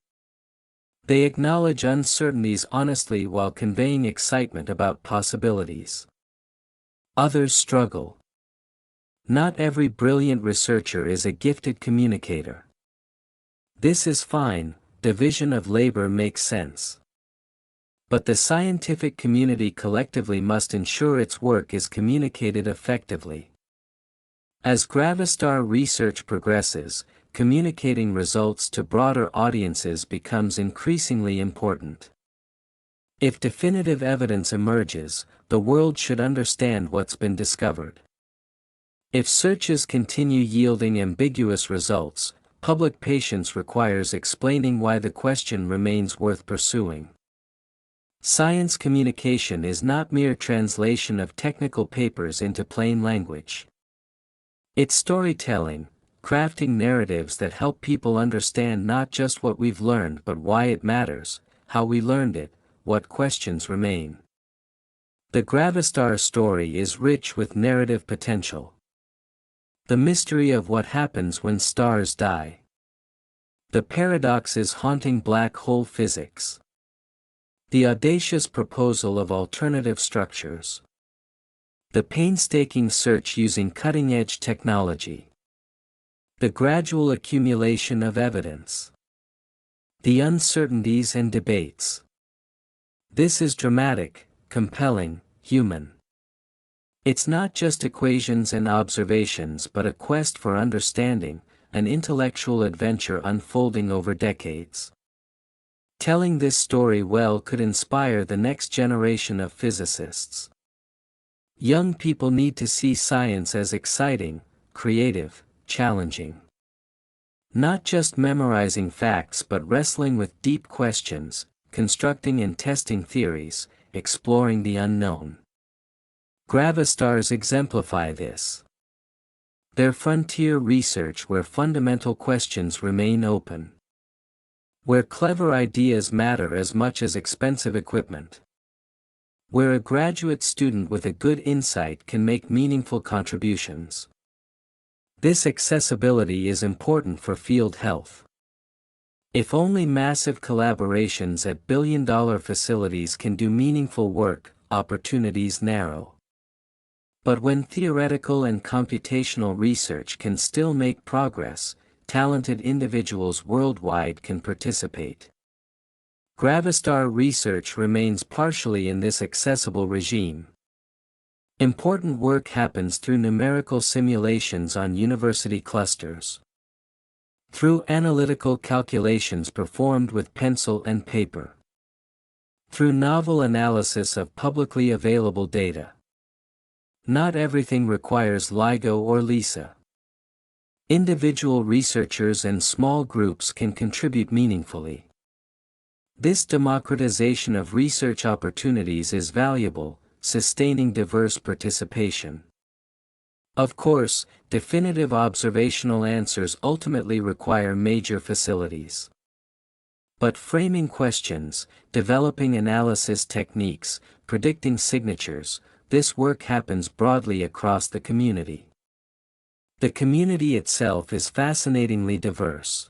They acknowledge uncertainties honestly while conveying excitement about possibilities. Others struggle. Not every brilliant researcher is a gifted communicator. This is fine, division of labor makes sense. But the scientific community collectively must ensure its work is communicated effectively. As Gravastar research progresses, communicating results to broader audiences becomes increasingly important. If definitive evidence emerges, the world should understand what's been discovered. If searches continue yielding ambiguous results, public patience requires explaining why the question remains worth pursuing. Science communication is not mere translation of technical papers into plain language. It's storytelling, crafting narratives that help people understand not just what we've learned but why it matters, how we learned it, what questions remain. The Gravastar story is rich with narrative potential. The mystery of what happens when stars die. The paradoxes haunting black hole physics. The audacious proposal of alternative structures. The painstaking search using cutting-edge technology. The gradual accumulation of evidence. The uncertainties and debates. This is dramatic, compelling, human. It's not just equations and observations but a quest for understanding, an intellectual adventure unfolding over decades. Telling this story well could inspire the next generation of physicists. Young people need to see science as exciting, creative, challenging. Not just memorizing facts but wrestling with deep questions, constructing and testing theories, exploring the unknown. Gravastars exemplify this. They're frontier research where fundamental questions remain open. Where clever ideas matter as much as expensive equipment. Where a graduate student with a good insight can make meaningful contributions. This accessibility is important for field health. If only massive collaborations at billion-dollar facilities can do meaningful work, opportunities narrow. But when theoretical and computational research can still make progress, talented individuals worldwide can participate. Gravastar research remains partially in this accessible regime. Important work happens through numerical simulations on university clusters. Through analytical calculations performed with pencil and paper. Through novel analysis of publicly available data. Not everything requires LIGO or LISA. Individual researchers and small groups can contribute meaningfully. This democratization of research opportunities is valuable, sustaining diverse participation. Of course, definitive observational answers ultimately require major facilities. But framing questions, developing analysis techniques, predicting signatures, this work happens broadly across the community. The community itself is fascinatingly diverse.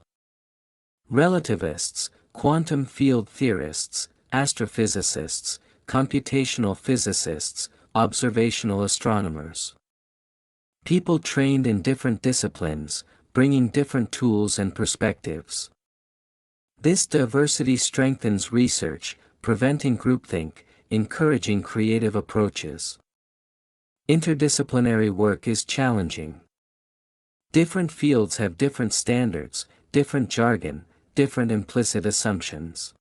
Relativists, quantum field theorists, astrophysicists, computational physicists, observational astronomers. People trained in different disciplines, bringing different tools and perspectives. This diversity strengthens research, preventing groupthink, encouraging creative approaches. Interdisciplinary work is challenging. Different fields have different standards, different jargon, different implicit assumptions.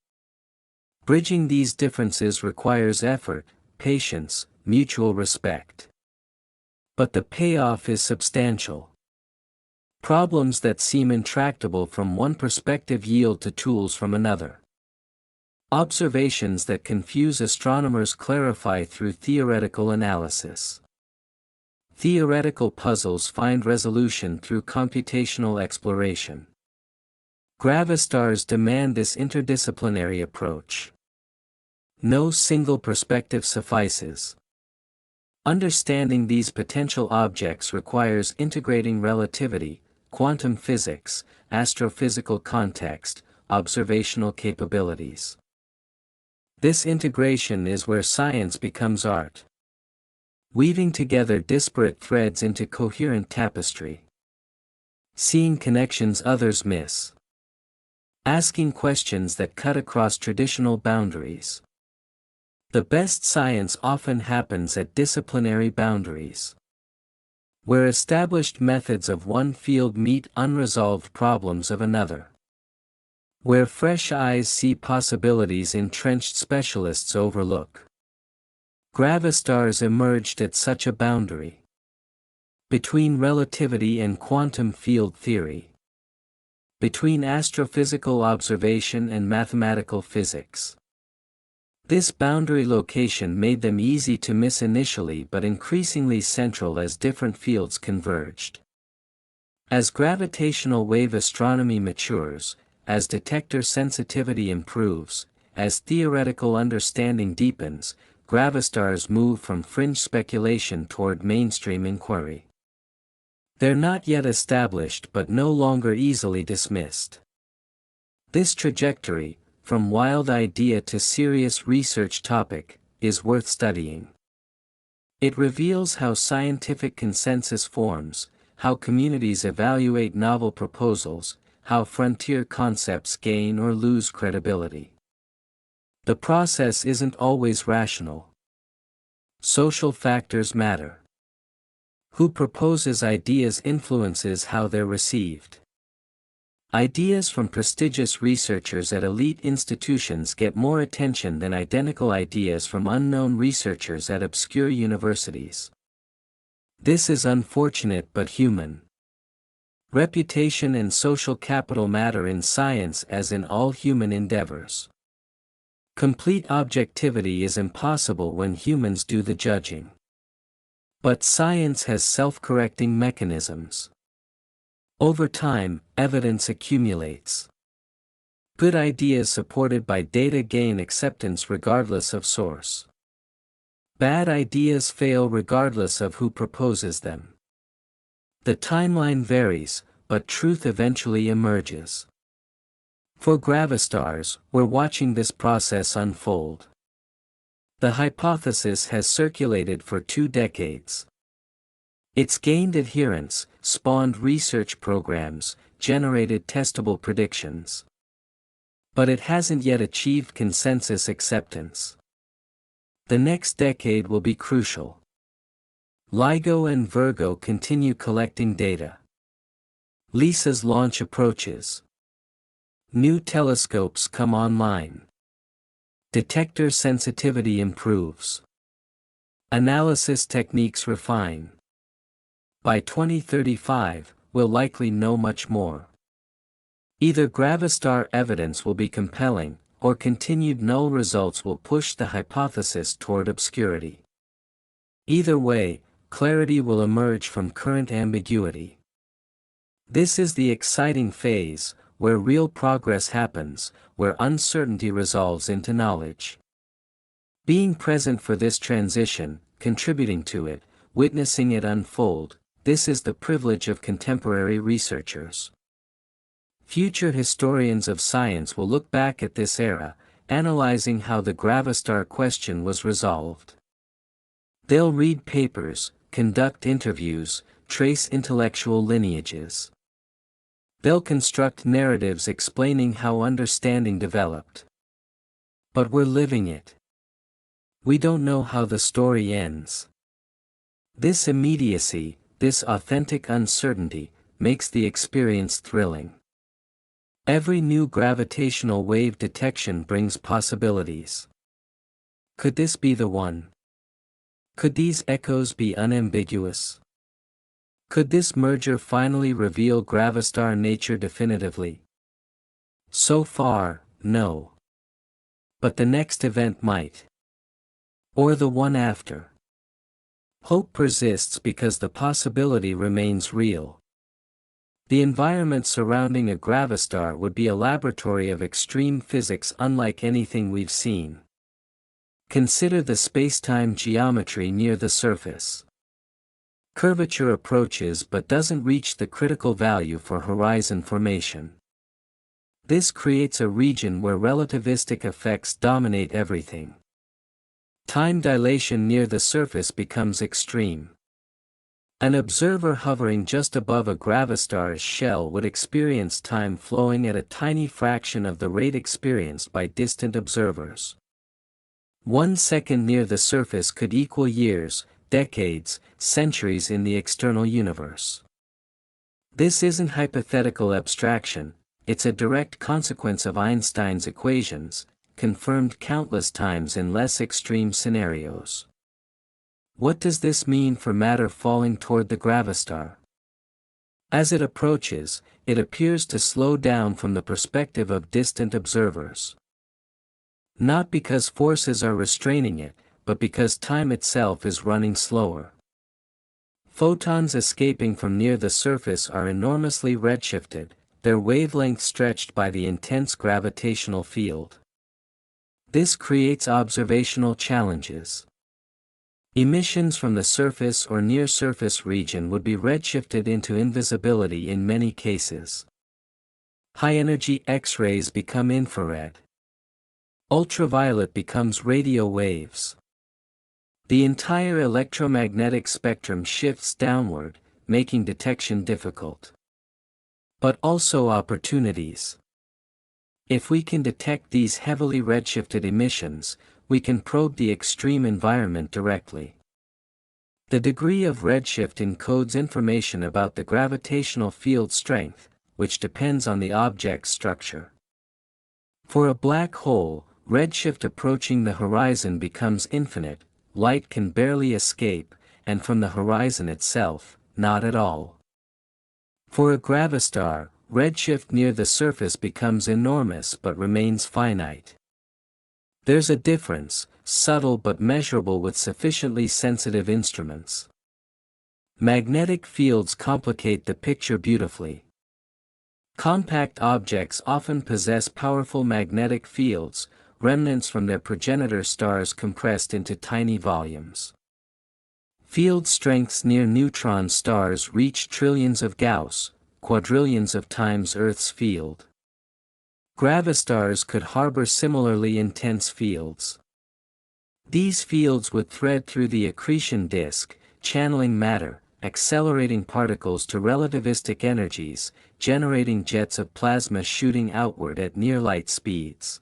Bridging these differences requires effort, patience, mutual respect. But the payoff is substantial. Problems that seem intractable from one perspective yield to tools from another. Observations that confuse astronomers clarify through theoretical analysis. Theoretical puzzles find resolution through computational exploration. Gravastars demand this interdisciplinary approach. No single perspective suffices. Understanding these potential objects requires integrating relativity, quantum physics, astrophysical context, observational capabilities. This integration is where science becomes art. Weaving together disparate threads into coherent tapestry. Seeing connections others miss. Asking questions that cut across traditional boundaries. The best science often happens at disciplinary boundaries, where established methods of one field meet unresolved problems of another. Where fresh eyes see possibilities entrenched specialists overlook. Gravastars emerged at such a boundary. Between relativity and quantum field theory. Between astrophysical observation and mathematical physics. This boundary location made them easy to miss initially but increasingly central as different fields converged. As gravitational wave astronomy matures, as detector sensitivity improves, as theoretical understanding deepens, gravastars move from fringe speculation toward mainstream inquiry. They're not yet established but no longer easily dismissed. This trajectory, from wild idea to serious research topic, is worth studying. It reveals how scientific consensus forms, how communities evaluate novel proposals, how frontier concepts gain or lose credibility. The process isn't always rational. Social factors matter. Who proposes ideas influences how they're received. Ideas from prestigious researchers at elite institutions get more attention than identical ideas from unknown researchers at obscure universities. This is unfortunate but human. Reputation and social capital matter in science as in all human endeavors. Complete objectivity is impossible when humans do the judging. But science has self-correcting mechanisms. Over time, evidence accumulates. Good ideas supported by data gain acceptance regardless of source. Bad ideas fail regardless of who proposes them. The timeline varies, but truth eventually emerges. For Gravastars, we're watching this process unfold. The hypothesis has circulated for 2 decades. It's gained adherence, spawned research programs, generated testable predictions. But it hasn't yet achieved consensus acceptance. The next decade will be crucial. LIGO and Virgo continue collecting data. LISA's launch approaches. New telescopes come online. Detector sensitivity improves. Analysis techniques refine. By 2035, we'll likely know much more. Either Gravastar evidence will be compelling, or continued null results will push the hypothesis toward obscurity. Either way, clarity will emerge from current ambiguity. This is the exciting phase, where real progress happens, where uncertainty resolves into knowledge. Being present for this transition, contributing to it, witnessing it unfold, this is the privilege of contemporary researchers. Future historians of science will look back at this era, analyzing how the Gravastar question was resolved. They'll read papers, conduct interviews, trace intellectual lineages. They'll construct narratives explaining how understanding developed. But we're living it. We don't know how the story ends. This immediacy, this authentic uncertainty, makes the experience thrilling. Every new gravitational wave detection brings possibilities. Could this be the one? Could these echoes be unambiguous? Could this merger finally reveal Gravastar nature definitively? So far, no. But the next event might. Or the one after. Hope persists because the possibility remains real. The environment surrounding a Gravastar would be a laboratory of extreme physics unlike anything we've seen. Consider the space-time geometry near the surface. Curvature approaches but doesn't reach the critical value for horizon formation. This creates a region where relativistic effects dominate everything. Time dilation near the surface becomes extreme. An observer hovering just above a Gravastar's shell would experience time flowing at a tiny fraction of the rate experienced by distant observers. 1 second near the surface could equal years, decades, centuries in the external universe. This isn't hypothetical abstraction, it's a direct consequence of Einstein's equations, confirmed countless times in less extreme scenarios. What does this mean for matter falling toward the Gravastar? As it approaches, it appears to slow down from the perspective of distant observers. Not because forces are restraining it, but because time itself is running slower. Photons escaping from near the surface are enormously redshifted, their wavelength stretched by the intense gravitational field. This creates observational challenges. Emissions from the surface or near-surface region would be redshifted into invisibility in many cases. High-energy X-rays become infrared. Ultraviolet becomes radio waves. The entire electromagnetic spectrum shifts downward, making detection difficult. But also opportunities. If we can detect these heavily redshifted emissions, we can probe the extreme environment directly. The degree of redshift encodes information about the gravitational field strength, which depends on the object's structure. For a black hole, redshift approaching the horizon becomes infinite, light can barely escape, and from the horizon itself, not at all. For a Gravastar, redshift near the surface becomes enormous but remains finite. There's a difference, subtle but measurable with sufficiently sensitive instruments. Magnetic fields complicate the picture beautifully. Compact objects often possess powerful magnetic fields, remnants from their progenitor stars compressed into tiny volumes. Field strengths near neutron stars reach trillions of Gauss, quadrillions of times Earth's field. Gravastars could harbor similarly intense fields. These fields would thread through the accretion disk, channeling matter, accelerating particles to relativistic energies, generating jets of plasma shooting outward at near-light speeds.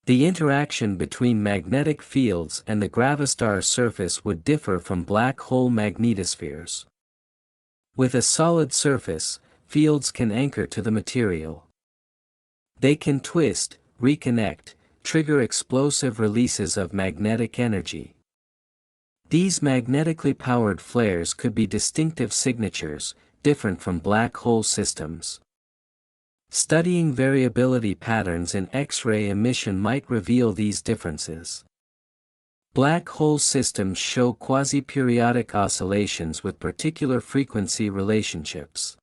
The interaction between magnetic fields and the Gravastar surface would differ from black hole magnetospheres. With a solid surface, fields can anchor to the material. They can twist, reconnect, trigger explosive releases of magnetic energy. These magnetically powered flares could be distinctive signatures, different from black hole systems. Studying variability patterns in X-ray emission might reveal these differences. Black hole systems show quasi-periodic oscillations with particular frequency relationships.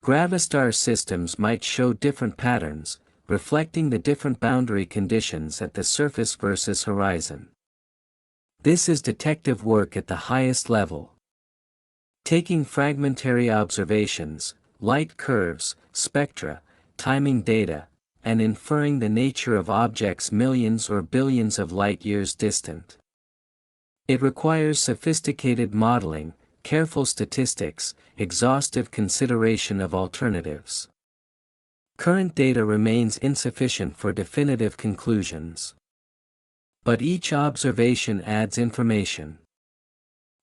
Gravastar systems might show different patterns, reflecting the different boundary conditions at the surface versus horizon. This is detective work at the highest level. Taking fragmentary observations, light curves, spectra, timing data, and inferring the nature of objects millions or billions of light-years distant. It requires sophisticated modeling, careful statistics, exhaustive consideration of alternatives. Current data remains insufficient for definitive conclusions. But each observation adds information.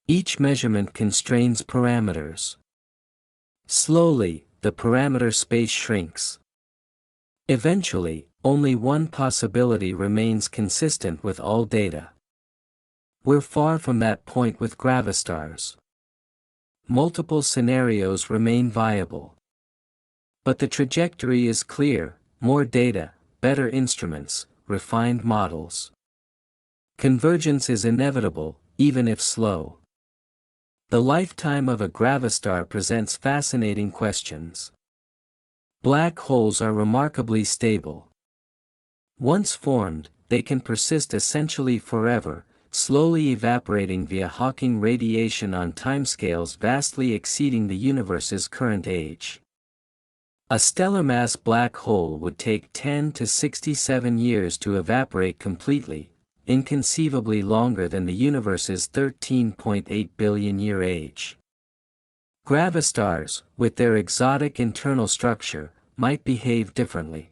Each measurement constrains parameters. Slowly, the parameter space shrinks. Eventually, only one possibility remains consistent with all data. We're far from that point with Gravastars. Multiple scenarios remain viable. But the trajectory is clear: more data, better instruments, refined models. Convergence is inevitable, even if slow. The lifetime of a Gravastar presents fascinating questions. Black holes are remarkably stable. Once formed, they can persist essentially forever, slowly evaporating via Hawking radiation on timescales vastly exceeding the universe's current age. A stellar mass black hole would take 10 to 67 years to evaporate completely, inconceivably longer than the universe's 13.8 billion year age. Gravastars, with their exotic internal structure, might behave differently.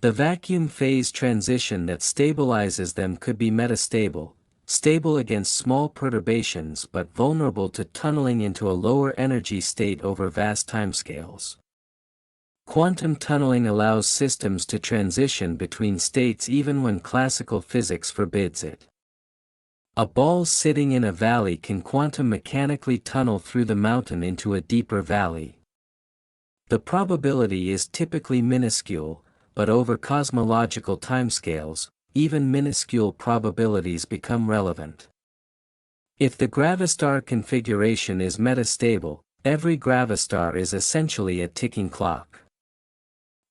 The vacuum phase transition that stabilizes them could be metastable, stable against small perturbations but vulnerable to tunneling into a lower energy state over vast timescales. Quantum tunneling allows systems to transition between states even when classical physics forbids it. A ball sitting in a valley can quantum mechanically tunnel through the mountain into a deeper valley. The probability is typically minuscule, but over cosmological timescales, even minuscule probabilities become relevant. If the gravastar configuration is metastable, every gravastar is essentially a ticking clock.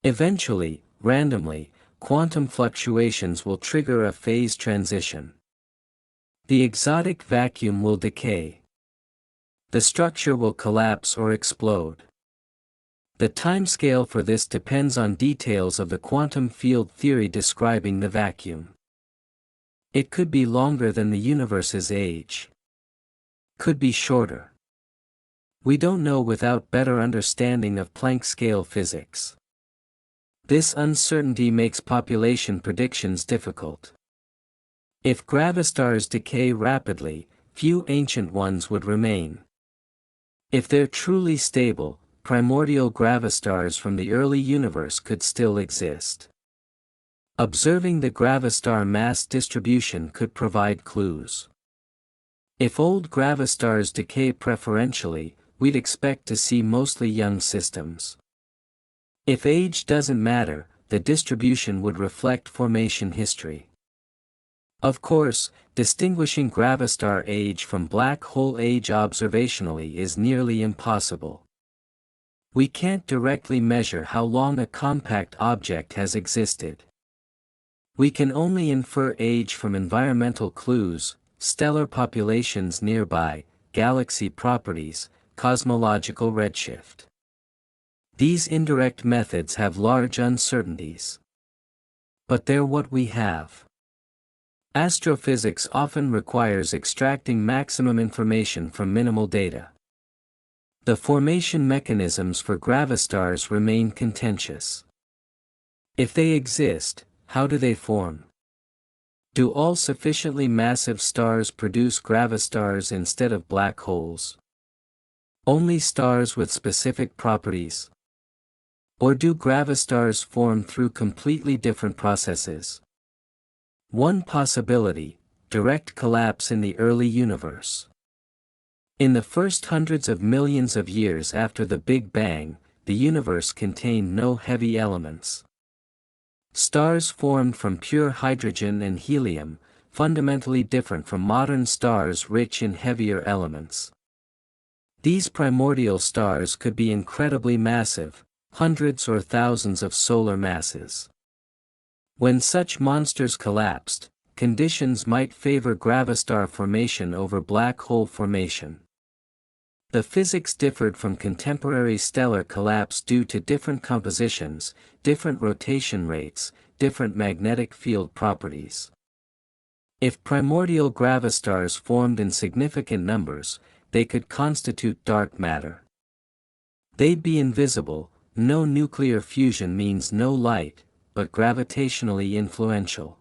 Eventually, randomly, quantum fluctuations will trigger a phase transition. The exotic vacuum will decay. The structure will collapse or explode. The timescale for this depends on details of the quantum field theory describing the vacuum. It could be longer than the universe's age. Could be shorter. We don't know without better understanding of Planck scale physics. This uncertainty makes population predictions difficult. If gravastars decay rapidly, few ancient ones would remain. If they're truly stable, primordial gravastars from the early universe could still exist. Observing the gravastar mass distribution could provide clues. If old gravastars decay preferentially, we'd expect to see mostly young systems. If age doesn't matter, the distribution would reflect formation history. Of course, distinguishing gravastar age from black hole age observationally is nearly impossible. We can't directly measure how long a compact object has existed. We can only infer age from environmental clues, stellar populations nearby, galaxy properties, cosmological redshift. These indirect methods have large uncertainties. But they're what we have. Astrophysics often requires extracting maximum information from minimal data. The formation mechanisms for gravastars remain contentious. If they exist, how do they form? Do all sufficiently massive stars produce gravastars instead of black holes? Only stars with specific properties? Or do gravastars form through completely different processes? One possibility: direct collapse in the early universe. In the first hundreds of millions of years after the Big Bang, the universe contained no heavy elements. Stars formed from pure hydrogen and helium, fundamentally different from modern stars rich in heavier elements. These primordial stars could be incredibly massive, hundreds or thousands of solar masses. When such monsters collapsed, conditions might favor gravastar formation over black hole formation. The physics differed from contemporary stellar collapse due to different compositions, different rotation rates, different magnetic field properties. If primordial gravastars formed in significant numbers, they could constitute dark matter. They'd be invisible. No nuclear fusion means no light, but gravitationally influential.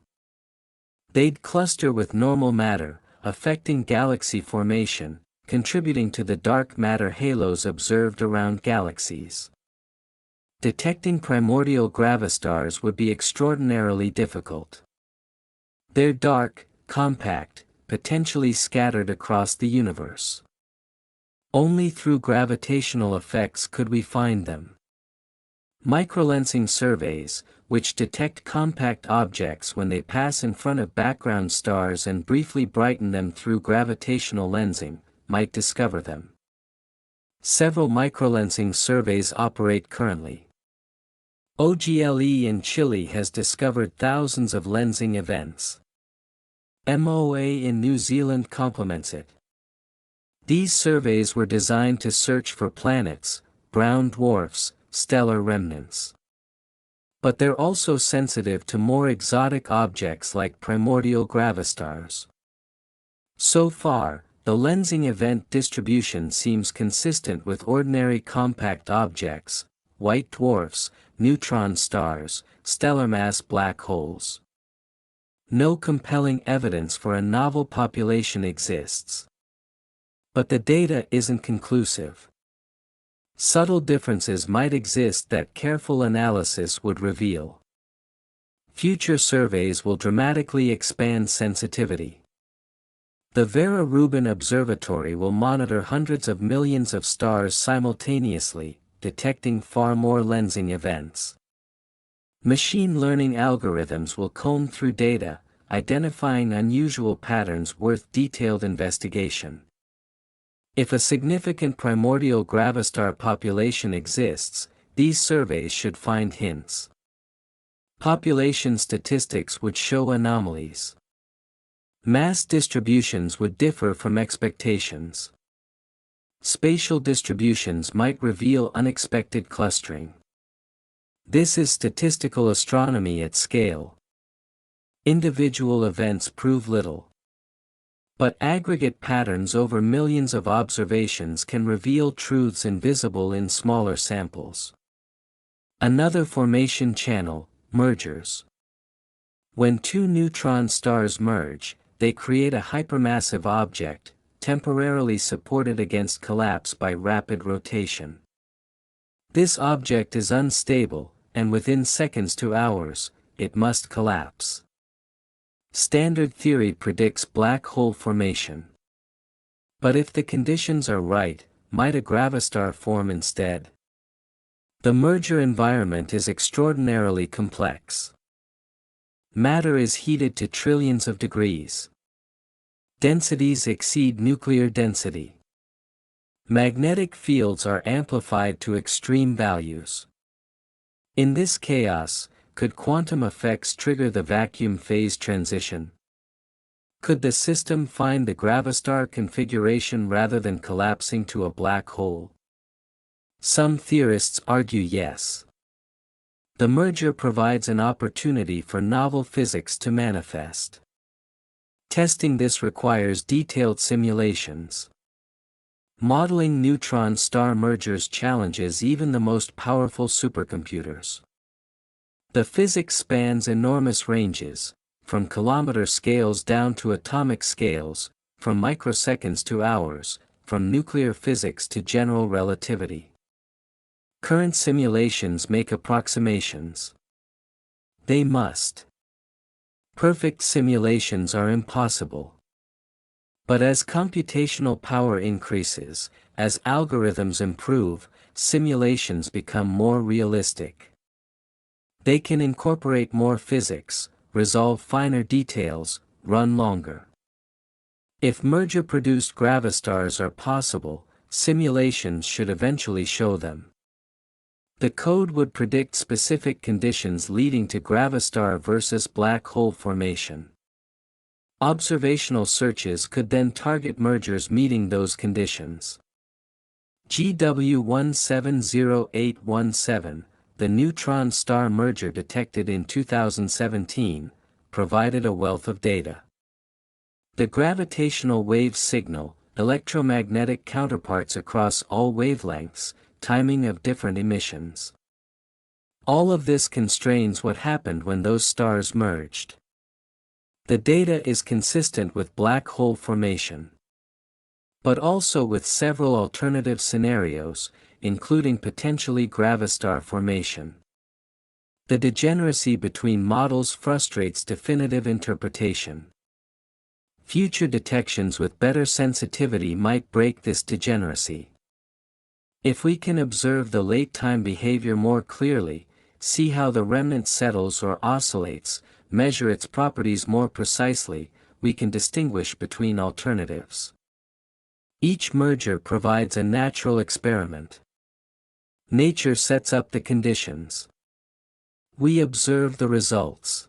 They'd cluster with normal matter, affecting galaxy formation, contributing to the dark matter halos observed around galaxies. Detecting primordial gravastars would be extraordinarily difficult. They're dark, compact, potentially scattered across the universe. Only through gravitational effects could we find them. Microlensing surveys, which detect compact objects when they pass in front of background stars and briefly brighten them through gravitational lensing, might discover them. Several microlensing surveys operate currently. OGLE in Chile has discovered thousands of lensing events. MOA in New Zealand complements it. These surveys were designed to search for planets, brown dwarfs, stellar remnants. But they're also sensitive to more exotic objects like primordial gravastars. So far, the lensing event distribution seems consistent with ordinary compact objects, white dwarfs, neutron stars, stellar mass black holes. No compelling evidence for a novel population exists. But the data isn't conclusive. Subtle differences might exist that careful analysis would reveal. Future surveys will dramatically expand sensitivity. The Vera Rubin Observatory will monitor hundreds of millions of stars simultaneously, detecting far more lensing events. Machine learning algorithms will comb through data, identifying unusual patterns worth detailed investigation. If a significant primordial gravastar population exists, these surveys should find hints. Population statistics would show anomalies. Mass distributions would differ from expectations. Spatial distributions might reveal unexpected clustering. This is statistical astronomy at scale. Individual events prove little. But aggregate patterns over millions of observations can reveal truths invisible in smaller samples. Another formation channel, mergers. When two neutron stars merge, they create a hypermassive object, temporarily supported against collapse by rapid rotation. This object is unstable, and within seconds to hours, it must collapse. Standard theory predicts black hole formation. But if the conditions are right, might a gravastar form instead? The merger environment is extraordinarily complex. Matter is heated to trillions of degrees. Densities exceed nuclear density. Magnetic fields are amplified to extreme values. In this chaos, could quantum effects trigger the vacuum phase transition? Could the system find the gravastar configuration rather than collapsing to a black hole? Some theorists argue yes. The merger provides an opportunity for novel physics to manifest. Testing this requires detailed simulations. Modeling neutron star mergers challenges even the most powerful supercomputers. The physics spans enormous ranges, from kilometer scales down to atomic scales, from microseconds to hours, from nuclear physics to general relativity. Current simulations make approximations. They must. Perfect simulations are impossible. But as computational power increases, as algorithms improve, simulations become more realistic. They can incorporate more physics, resolve finer details, run longer. If merger-produced gravastars are possible, simulations should eventually show them. The code would predict specific conditions leading to gravastar versus black hole formation. Observational searches could then target mergers meeting those conditions. GW170817, the neutron star merger detected in 2017, provided a wealth of data. The gravitational wave signal, electromagnetic counterparts across all wavelengths, timing of different emissions. All of this constrains what happened when those stars merged. The data is consistent with black hole formation, but also with several alternative scenarios, including potentially gravastar formation. The degeneracy between models frustrates definitive interpretation. Future detections with better sensitivity might break this degeneracy. If we can observe the late-time behavior more clearly, see how the remnant settles or oscillates, measure its properties more precisely, we can distinguish between alternatives. Each merger provides a natural experiment. Nature sets up the conditions. We observe the results.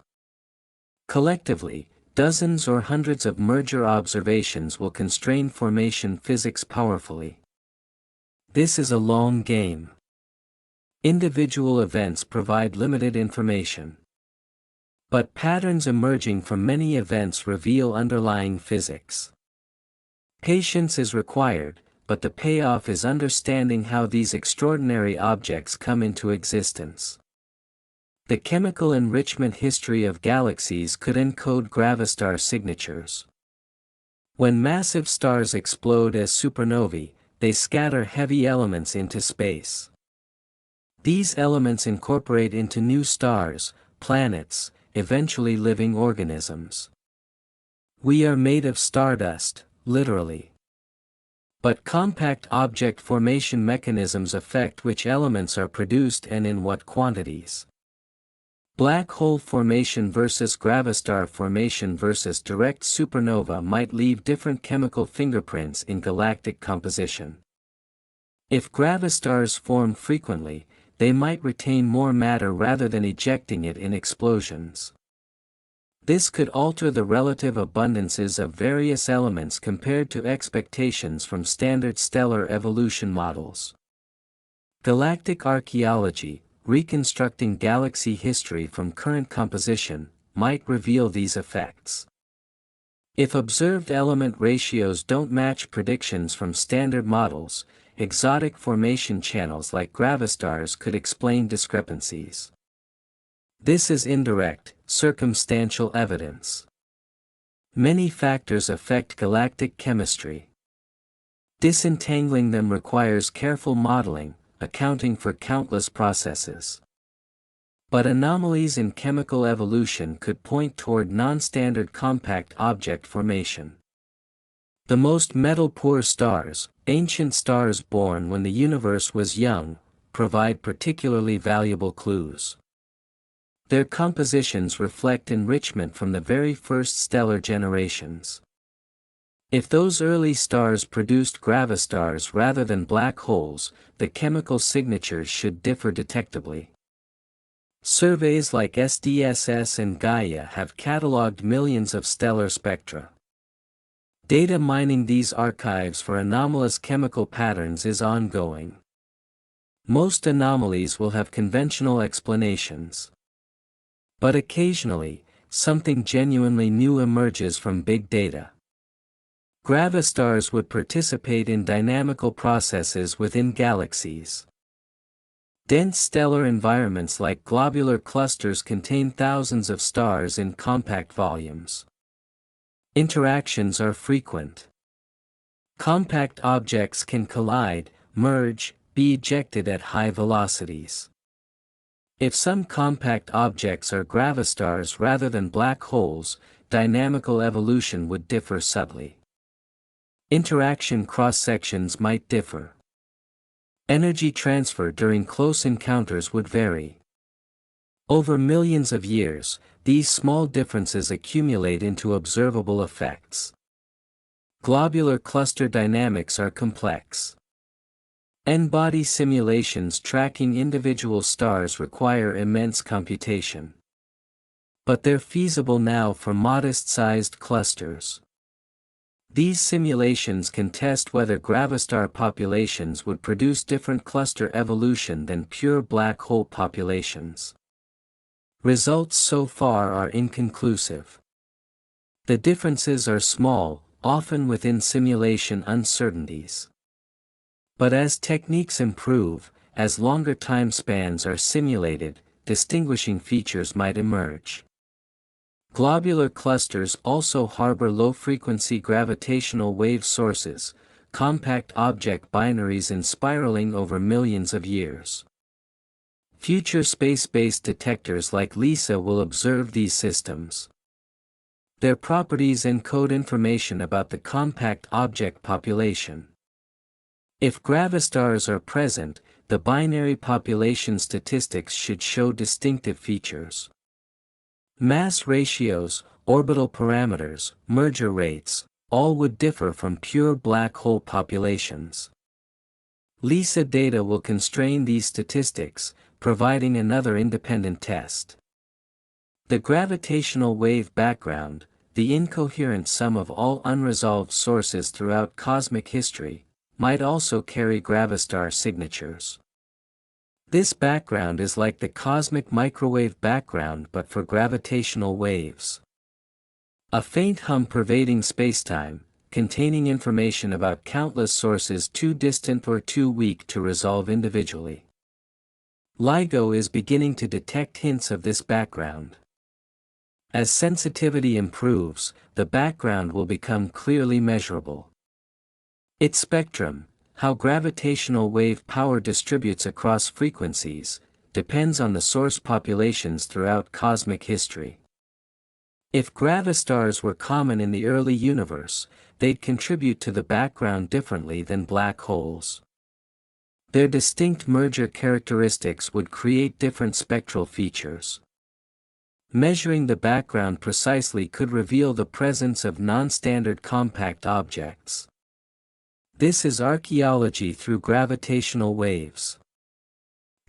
Collectively, Dozens or hundreds of merger observations will constrain formation physics powerfully. This is a long game. Individual events provide limited information. But patterns emerging from many events reveal underlying physics. Patience is required, but the payoff is understanding how these extraordinary objects come into existence. The chemical enrichment history of galaxies could encode gravastar signatures. When massive stars explode as supernovae, they scatter heavy elements into space. These elements incorporate into new stars, planets, eventually living organisms. We are made of stardust, literally. But compact object formation mechanisms affect which elements are produced and in what quantities. Black hole formation versus gravastar formation versus direct supernova might leave different chemical fingerprints in galactic composition. If gravastars form frequently, they might retain more matter rather than ejecting it in explosions. This could alter the relative abundances of various elements compared to expectations from standard stellar evolution models. Galactic archaeology, reconstructing galaxy history from current composition, might reveal these effects. If observed element ratios don't match predictions from standard models, exotic formation channels like gravastars could explain discrepancies. This is indirect, circumstantial evidence. Many factors affect galactic chemistry. Disentangling them requires careful modeling, accounting for countless processes. But anomalies in chemical evolution could point toward non-standard compact object formation. The most metal-poor stars, ancient stars born when the universe was young, provide particularly valuable clues. Their compositions reflect enrichment from the very first stellar generations. If those early stars produced gravastars rather than black holes, the chemical signatures should differ detectably. Surveys like SDSS and Gaia have cataloged millions of stellar spectra. Data mining these archives for anomalous chemical patterns is ongoing. Most anomalies will have conventional explanations. But occasionally, something genuinely new emerges from big data. Gravastars would participate in dynamical processes within galaxies. Dense stellar environments like globular clusters contain thousands of stars in compact volumes. Interactions are frequent. Compact objects can collide, merge, be ejected at high velocities. If some compact objects are gravastars rather than black holes, dynamical evolution would differ subtly. Interaction cross-sections might differ. Energy transfer during close encounters would vary. Over millions of years, these small differences accumulate into observable effects. Globular cluster dynamics are complex. N-body simulations tracking individual stars require immense computation. But they're feasible now for modest-sized clusters. These simulations can test whether gravastar populations would produce different cluster evolution than pure black hole populations. Results so far are inconclusive. The differences are small, often within simulation uncertainties. But as techniques improve, as longer time spans are simulated, distinguishing features might emerge. Globular clusters also harbor low-frequency gravitational wave sources, compact object binaries spiraling over millions of years. Future space-based detectors like LISA will observe these systems. Their properties encode information about the compact object population. If gravastars are present, the binary population statistics should show distinctive features. Mass ratios, orbital parameters, merger rates, all would differ from pure black hole populations. LISA data will constrain these statistics, providing another independent test. The gravitational wave background, the incoherent sum of all unresolved sources throughout cosmic history, might also carry gravastar signatures. This background is like the cosmic microwave background but for gravitational waves. A faint hum pervading spacetime, containing information about countless sources too distant or too weak to resolve individually. LIGO is beginning to detect hints of this background. As sensitivity improves, the background will become clearly measurable. Its spectrum, how gravitational wave power distributes across frequencies, depends on the source populations throughout cosmic history. If gravastars were common in the early universe, they'd contribute to the background differently than black holes. Their distinct merger characteristics would create different spectral features. Measuring the background precisely could reveal the presence of non-standard compact objects. This is archaeology through gravitational waves.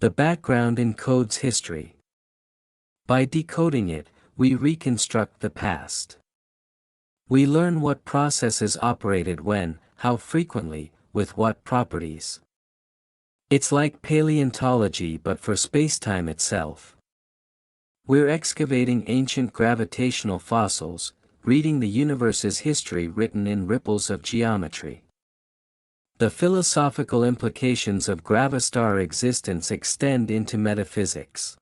The background encodes history. By decoding it, we reconstruct the past. We learn what processes operated when, how frequently, with what properties. It's like paleontology but for spacetime itself. We're excavating ancient gravitational fossils, reading the universe's history written in ripples of geometry. The philosophical implications of gravastar existence extend into metaphysics.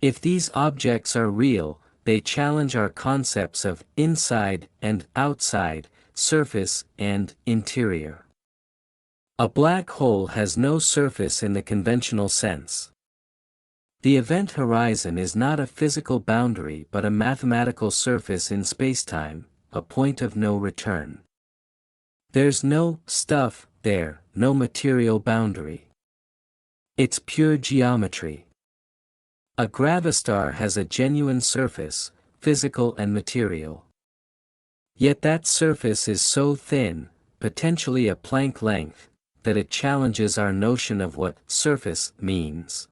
If these objects are real, they challenge our concepts of inside and outside, surface and interior. A black hole has no surface in the conventional sense. The event horizon is not a physical boundary but a mathematical surface in spacetime, a point of no return. There's no stuff there, no material boundary. It's pure geometry. A gravastar has a genuine surface, physical and material. Yet that surface is so thin, potentially a Planck length, that it challenges our notion of what surface means.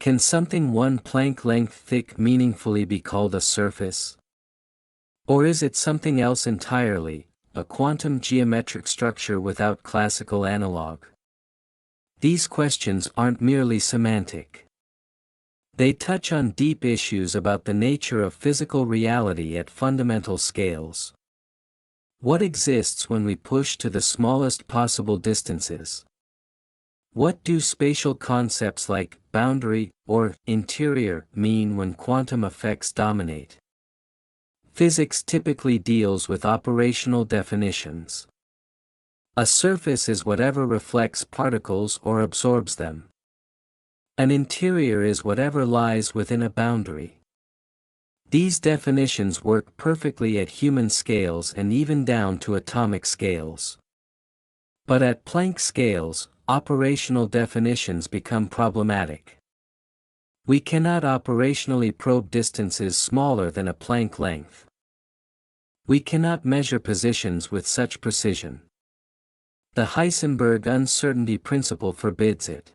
Can something one Planck length thick meaningfully be called a surface? Or is it something else entirely, a quantum geometric structure without classical analog? These questions aren't merely semantic. They touch on deep issues about the nature of physical reality at fundamental scales. What exists when we push to the smallest possible distances? What do spatial concepts like boundary or interior mean when quantum effects dominate? Physics typically deals with operational definitions. A surface is whatever reflects particles or absorbs them. An interior is whatever lies within a boundary. These definitions work perfectly at human scales and even down to atomic scales. But at Planck scales, operational definitions become problematic. We cannot operationally probe distances smaller than a Planck length. We cannot measure positions with such precision. The Heisenberg uncertainty principle forbids it.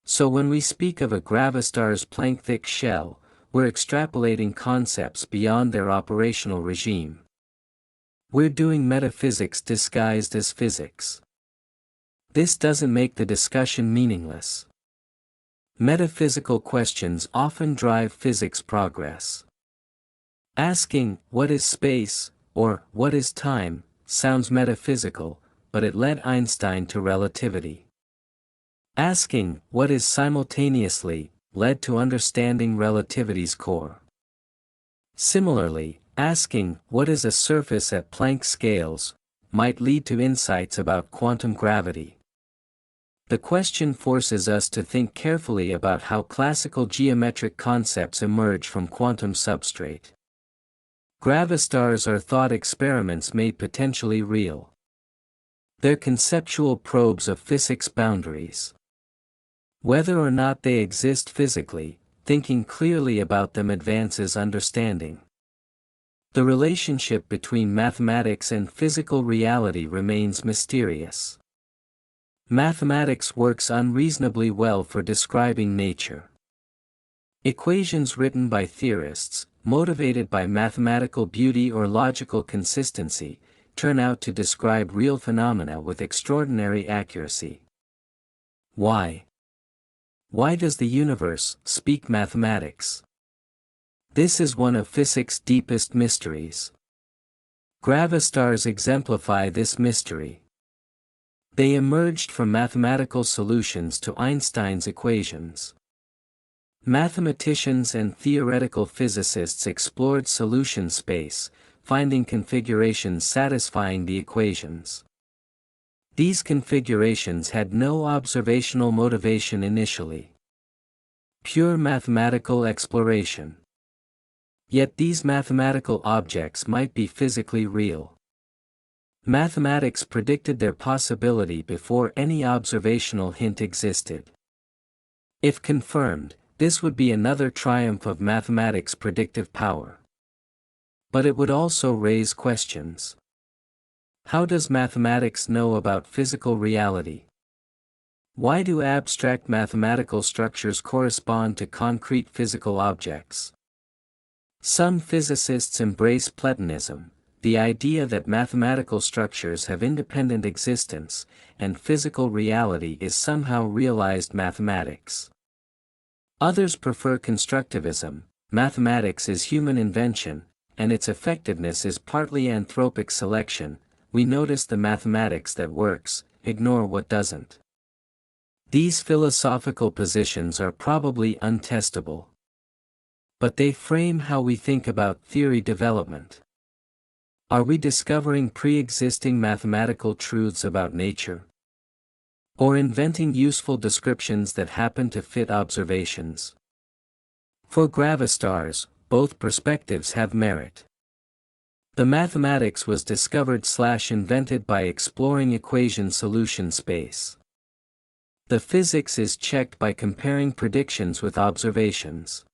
So when we speak of a gravastar's Planck-thick shell, we're extrapolating concepts beyond their operational regime. We're doing metaphysics disguised as physics. This doesn't make the discussion meaningless. Metaphysical questions often drive physics progress. Asking, what is space, or what is time, sounds metaphysical, but it led Einstein to relativity. Asking, what is simultaneously, led to understanding relativity's core. Similarly, asking, what is a surface at Planck scales, might lead to insights about quantum gravity. The question forces us to think carefully about how classical geometric concepts emerge from quantum substrate. Gravastars are thought experiments made potentially real. They're conceptual probes of physics boundaries. Whether or not they exist physically, thinking clearly about them advances understanding. The relationship between mathematics and physical reality remains mysterious. Mathematics works unreasonably well for describing nature. Equations written by theorists, motivated by mathematical beauty or logical consistency, turn out to describe real phenomena with extraordinary accuracy. Why? Why does the universe speak mathematics? This is one of physics' deepest mysteries. Gravastars exemplify this mystery. They emerged from mathematical solutions to Einstein's equations. Mathematicians and theoretical physicists explored solution space, finding configurations satisfying the equations. These configurations had no observational motivation initially. Pure mathematical exploration. Yet these mathematical objects might be physically real. Mathematics predicted their possibility before any observational hint existed. If confirmed, this would be another triumph of mathematics' predictive power. But it would also raise questions. How does mathematics know about physical reality? Why do abstract mathematical structures correspond to concrete physical objects? Some physicists embrace Platonism, the idea that mathematical structures have independent existence, and physical reality is somehow realized mathematics. Others prefer constructivism, mathematics is human invention, and its effectiveness is partly anthropic selection. We notice the mathematics that works, ignore what doesn't. These philosophical positions are probably untestable. But they frame how we think about theory development. Are we discovering pre-existing mathematical truths about nature? Or inventing useful descriptions that happen to fit observations? For Gravastars, both perspectives have merit. The mathematics was discovered/invented by exploring equation solution space. The physics is checked by comparing predictions with observations.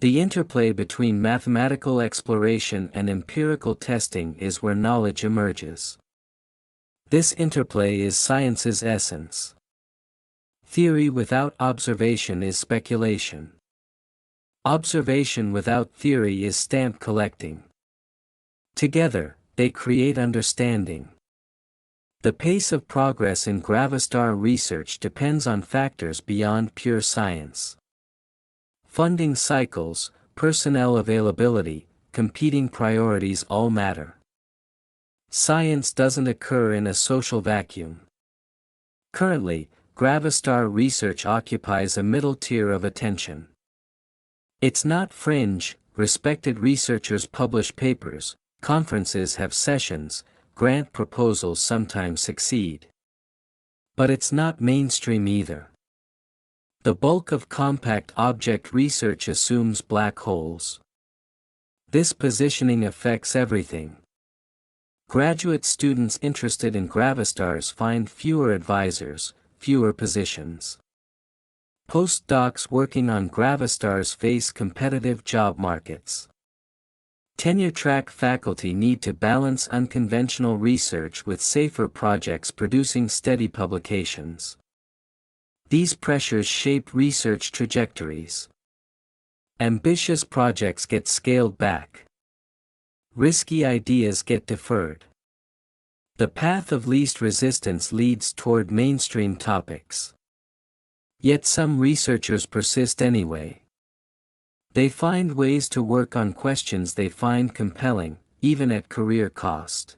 The interplay between mathematical exploration and empirical testing is where knowledge emerges. This interplay is science's essence. Theory without observation is speculation. Observation without theory is stamp collecting. Together, they create understanding. The pace of progress in Gravastar research depends on factors beyond pure science. Funding cycles, personnel availability, competing priorities all matter. Science doesn't occur in a social vacuum. Currently, Gravastar research occupies a middle tier of attention. It's not fringe, respected researchers publish papers, conferences have sessions, grant proposals sometimes succeed. But it's not mainstream either. The bulk of compact object research assumes black holes. This positioning affects everything. Graduate students interested in Gravastars find fewer advisors, fewer positions. Postdocs working on Gravastars face competitive job markets. Tenure-track faculty need to balance unconventional research with safer projects producing steady publications. These pressures shape research trajectories. Ambitious projects get scaled back. Risky ideas get deferred. The path of least resistance leads toward mainstream topics. Yet some researchers persist anyway. They find ways to work on questions they find compelling, even at career cost.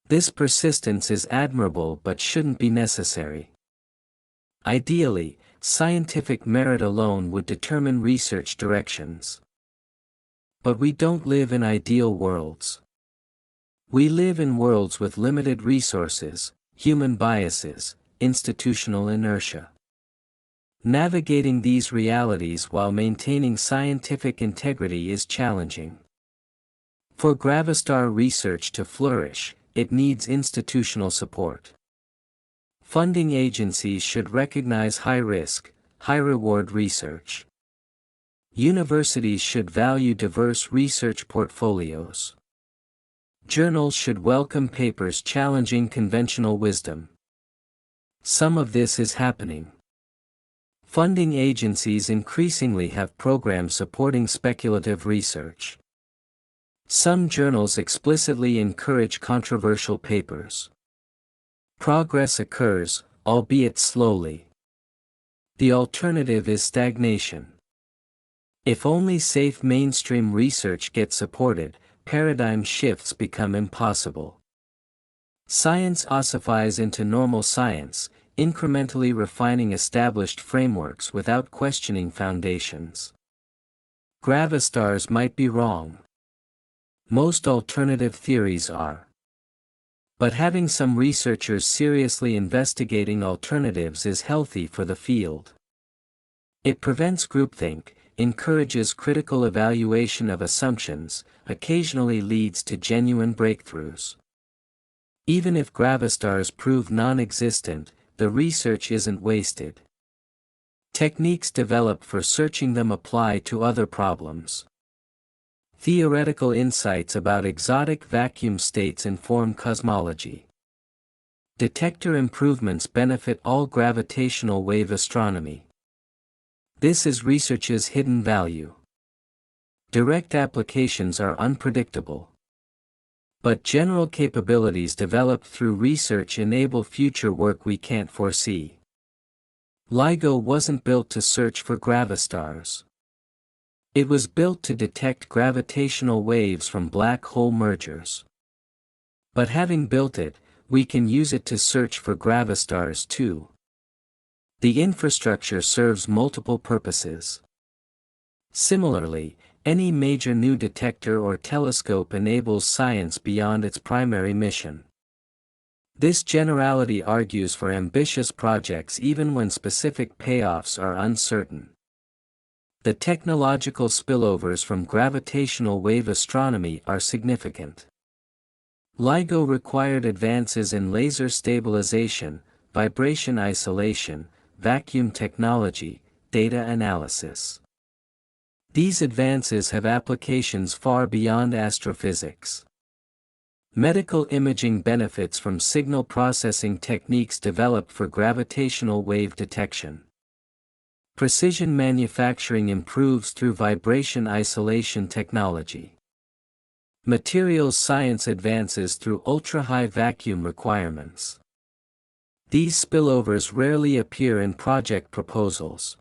This persistence is admirable but shouldn't be necessary. Ideally, scientific merit alone would determine research directions. But we don't live in ideal worlds. We live in worlds with limited resources, human biases, institutional inertia. Navigating these realities while maintaining scientific integrity is challenging. For Gravastar research to flourish, it needs institutional support. Funding agencies should recognize high-risk, high-reward research. Universities should value diverse research portfolios. Journals should welcome papers challenging conventional wisdom. Some of this is happening. Funding agencies increasingly have programs supporting speculative research. Some journals explicitly encourage controversial papers. Progress occurs, albeit slowly. The alternative is stagnation. If only safe mainstream research gets supported, paradigm shifts become impossible. Science ossifies into normal science, incrementally refining established frameworks without questioning foundations. Gravastars might be wrong. Most alternative theories are. But having some researchers seriously investigating alternatives is healthy for the field. It prevents groupthink, encourages critical evaluation of assumptions, occasionally leads to genuine breakthroughs. Even if gravastars prove non-existent, the research isn't wasted. Techniques developed for searching them apply to other problems. Theoretical insights about exotic vacuum states inform cosmology. Detector improvements benefit all gravitational wave astronomy. This is research's hidden value. Direct applications are unpredictable. But general capabilities developed through research enable future work we can't foresee. LIGO wasn't built to search for gravastars. It was built to detect gravitational waves from black hole mergers. But having built it, we can use it to search for gravastars too. The infrastructure serves multiple purposes. Similarly, any major new detector or telescope enables science beyond its primary mission. This generality argues for ambitious projects even when specific payoffs are uncertain. The technological spillovers from gravitational wave astronomy are significant. LIGO required advances in laser stabilization, vibration isolation, vacuum technology, data analysis. These advances have applications far beyond astrophysics. Medical imaging benefits from signal processing techniques developed for gravitational wave detection. Precision manufacturing improves through vibration isolation technology. Materials science advances through ultra-high vacuum requirements. These spillovers rarely appear in project proposals.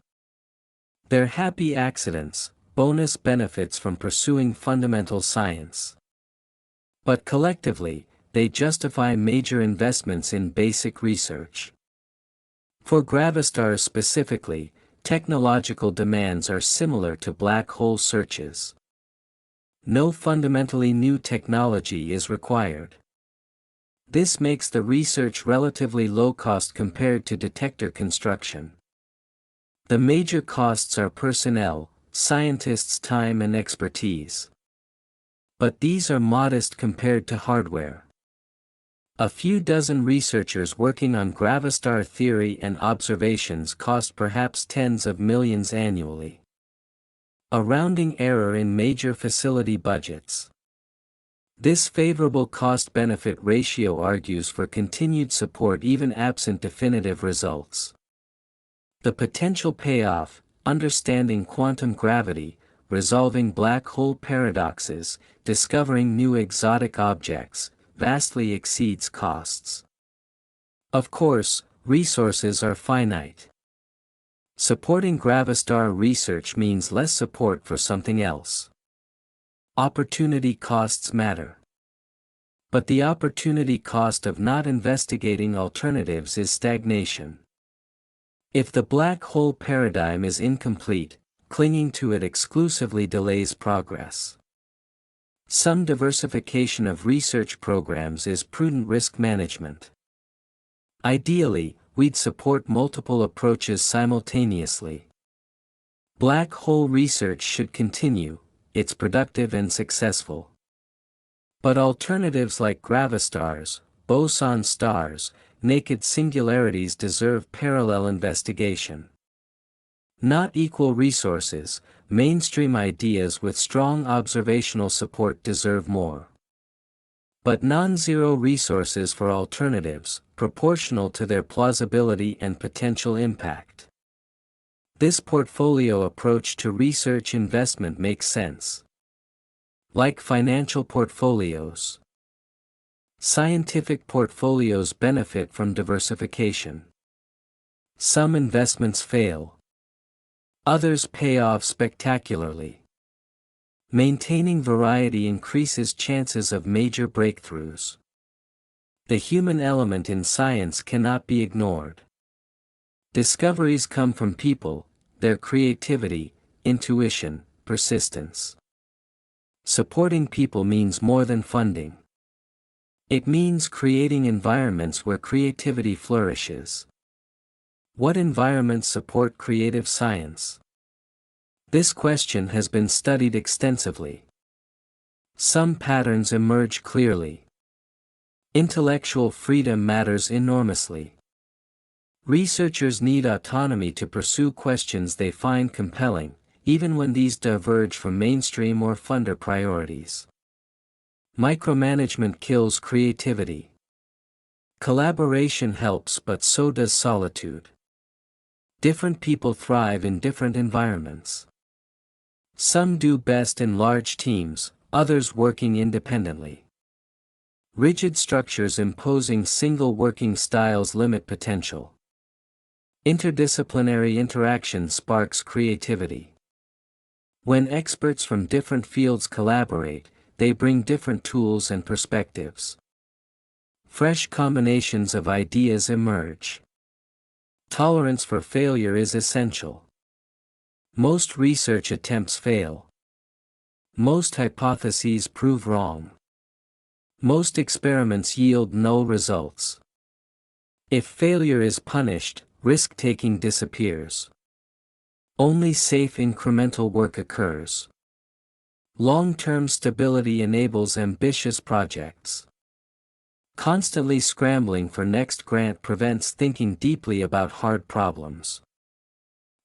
They're happy accidents, bonus benefits from pursuing fundamental science. But collectively, they justify major investments in basic research. For gravastars specifically, technological demands are similar to black hole searches. No fundamentally new technology is required. This makes the research relatively low cost compared to detector construction. The major costs are personnel, scientists' time and expertise. But these are modest compared to hardware. A few dozen researchers working on gravastar theory and observations cost perhaps tens of millions annually. A rounding error in major facility budgets. This favorable cost-benefit ratio argues for continued support even absent definitive results. The potential payoff, understanding quantum gravity, resolving black hole paradoxes, discovering new exotic objects, vastly exceeds costs. Of course, resources are finite. Supporting gravastar research means less support for something else. Opportunity costs matter. But the opportunity cost of not investigating alternatives is stagnation. If the black hole paradigm is incomplete, clinging to it exclusively delays progress. Some diversification of research programs is prudent risk management. Ideally, we'd support multiple approaches simultaneously. Black hole research should continue, it's productive and successful. But alternatives like gravastars, boson stars, naked singularities deserve parallel investigation. Not equal resources, mainstream ideas with strong observational support deserve more. But non-zero resources for alternatives, proportional to their plausibility and potential impact. This portfolio approach to research investment makes sense. Like financial portfolios, scientific portfolios benefit from diversification. Some investments fail. Others pay off spectacularly. Maintaining variety increases chances of major breakthroughs. The human element in science cannot be ignored. Discoveries come from people, their creativity, intuition, persistence. Supporting people means more than funding. It means creating environments where creativity flourishes. What environments support creative science? This question has been studied extensively. Some patterns emerge clearly. Intellectual freedom matters enormously. Researchers need autonomy to pursue questions they find compelling, even when these diverge from mainstream or funder priorities. Micromanagement kills creativity. Collaboration helps, but so does solitude. Different people thrive in different environments. Some do best in large teams, others working independently. Rigid structures imposing single working styles limit potential. Interdisciplinary interaction sparks creativity. When experts from different fields collaborate, they bring different tools and perspectives. Fresh combinations of ideas emerge. Tolerance for failure is essential. Most research attempts fail. Most hypotheses prove wrong. Most experiments yield null results. If failure is punished, risk-taking disappears. Only safe incremental work occurs. Long-term stability enables ambitious projects. Constantly scrambling for next grant prevents thinking deeply about hard problems.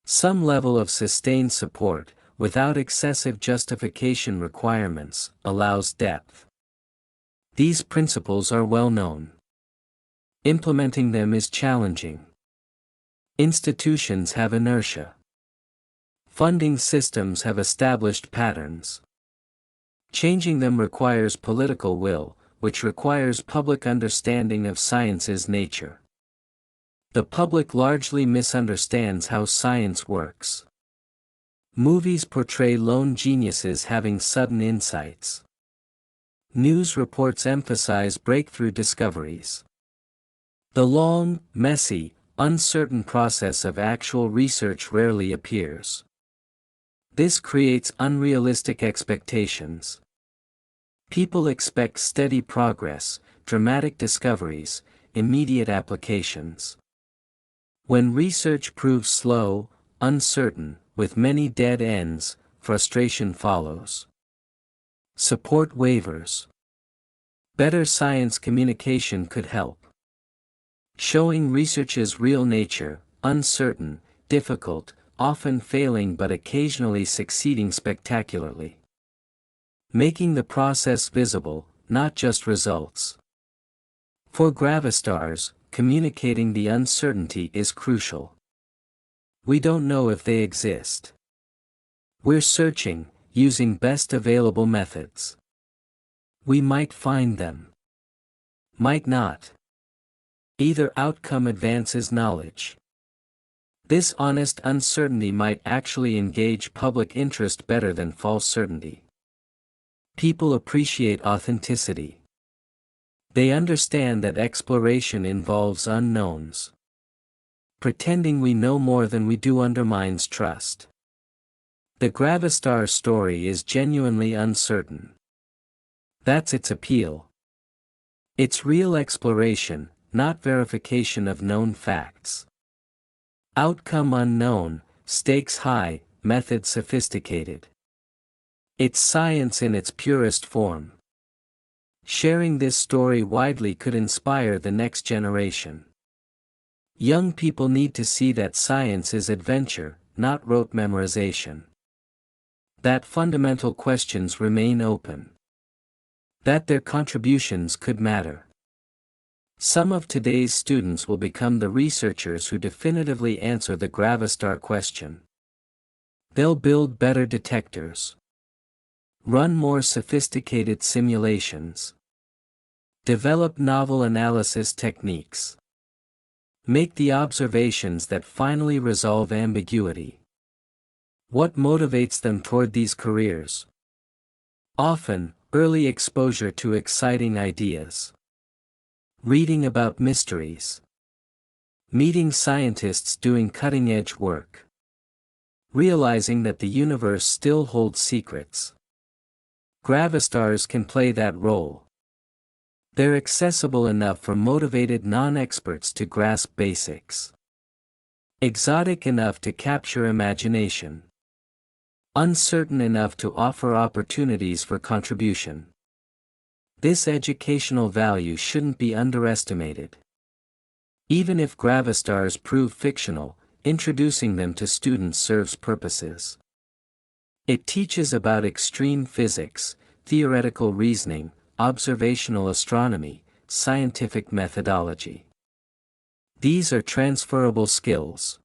Some level of sustained support, without excessive justification requirements, allows depth. These principles are well known. Implementing them is challenging. Institutions have inertia. Funding systems have established patterns. Changing them requires political will, which requires public understanding of science's nature. The public largely misunderstands how science works. Movies portray lone geniuses having sudden insights. News reports emphasize breakthrough discoveries. The long, messy, uncertain process of actual research rarely appears. This creates unrealistic expectations. People expect steady progress, dramatic discoveries, immediate applications. When research proves slow, uncertain, with many dead ends, frustration follows. Support wavers. Better science communication could help. Showing research's real nature, uncertain, difficult, often failing but occasionally succeeding spectacularly. Making the process visible, not just results. For Gravastars, communicating the uncertainty is crucial. We don't know if they exist. We're searching, using best available methods. We might find them. Might not. Either outcome advances knowledge. This honest uncertainty might actually engage public interest better than false certainty. People appreciate authenticity. They understand that exploration involves unknowns. Pretending we know more than we do undermines trust. The Gravastar story is genuinely uncertain. That's its appeal. It's real exploration, not verification of known facts. Outcome unknown, stakes high, method sophisticated. It's science in its purest form. Sharing this story widely could inspire the next generation. Young people need to see that science is adventure, not rote memorization. That fundamental questions remain open. That their contributions could matter. Some of today's students will become the researchers who definitively answer the Gravastar question. They'll build better detectors, run more sophisticated simulations, develop novel analysis techniques, make the observations that finally resolve ambiguity. What motivates them toward these careers? Often, early exposure to exciting ideas, reading about mysteries, meeting scientists doing cutting-edge work, realizing that the universe still holds secrets. Gravastars can play that role. They're accessible enough for motivated non-experts to grasp basics, exotic enough to capture imagination, uncertain enough to offer opportunities for contribution. This educational value shouldn't be underestimated. Even if Gravastars prove fictional, introducing them to students serves purposes. It teaches about extreme physics, theoretical reasoning, observational astronomy, scientific methodology. These are transferable skills.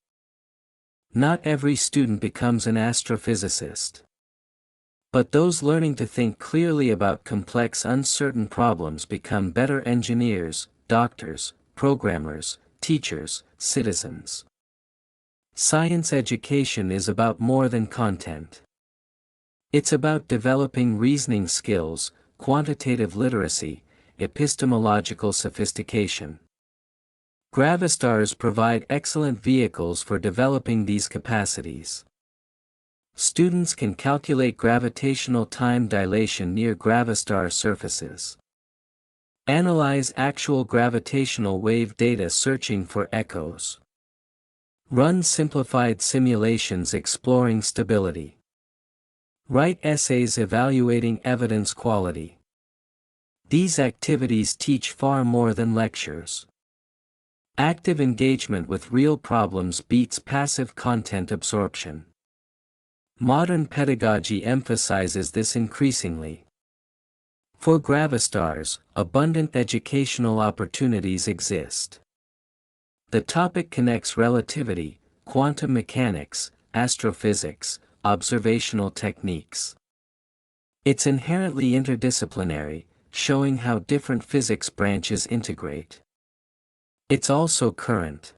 Not every student becomes an astrophysicist. But those learning to think clearly about complex, uncertain problems become better engineers, doctors, programmers, teachers, citizens. Science education is about more than content. It's about developing reasoning skills, quantitative literacy, epistemological sophistication. Gravastars provide excellent vehicles for developing these capacities. Students can calculate gravitational time dilation near Gravastar surfaces, analyze actual gravitational wave data searching for echoes, run simplified simulations exploring stability, write essays evaluating evidence quality. These activities teach far more than lectures. Active engagement with real problems beats passive content absorption. Modern pedagogy emphasizes this increasingly. For Gravastars, abundant educational opportunities exist. The topic connects relativity, quantum mechanics, astrophysics, observational techniques. It's inherently interdisciplinary, showing how different physics branches integrate. It's also current.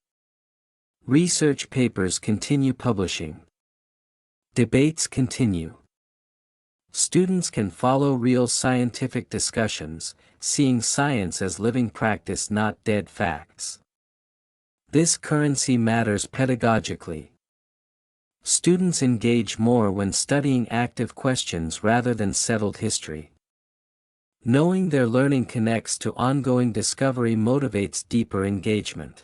Research papers continue publishing. Debates continue. Students can follow real scientific discussions, seeing science as living practice, not dead facts. This currency matters pedagogically. Students engage more when studying active questions rather than settled history. Knowing their learning connects to ongoing discovery motivates deeper engagement.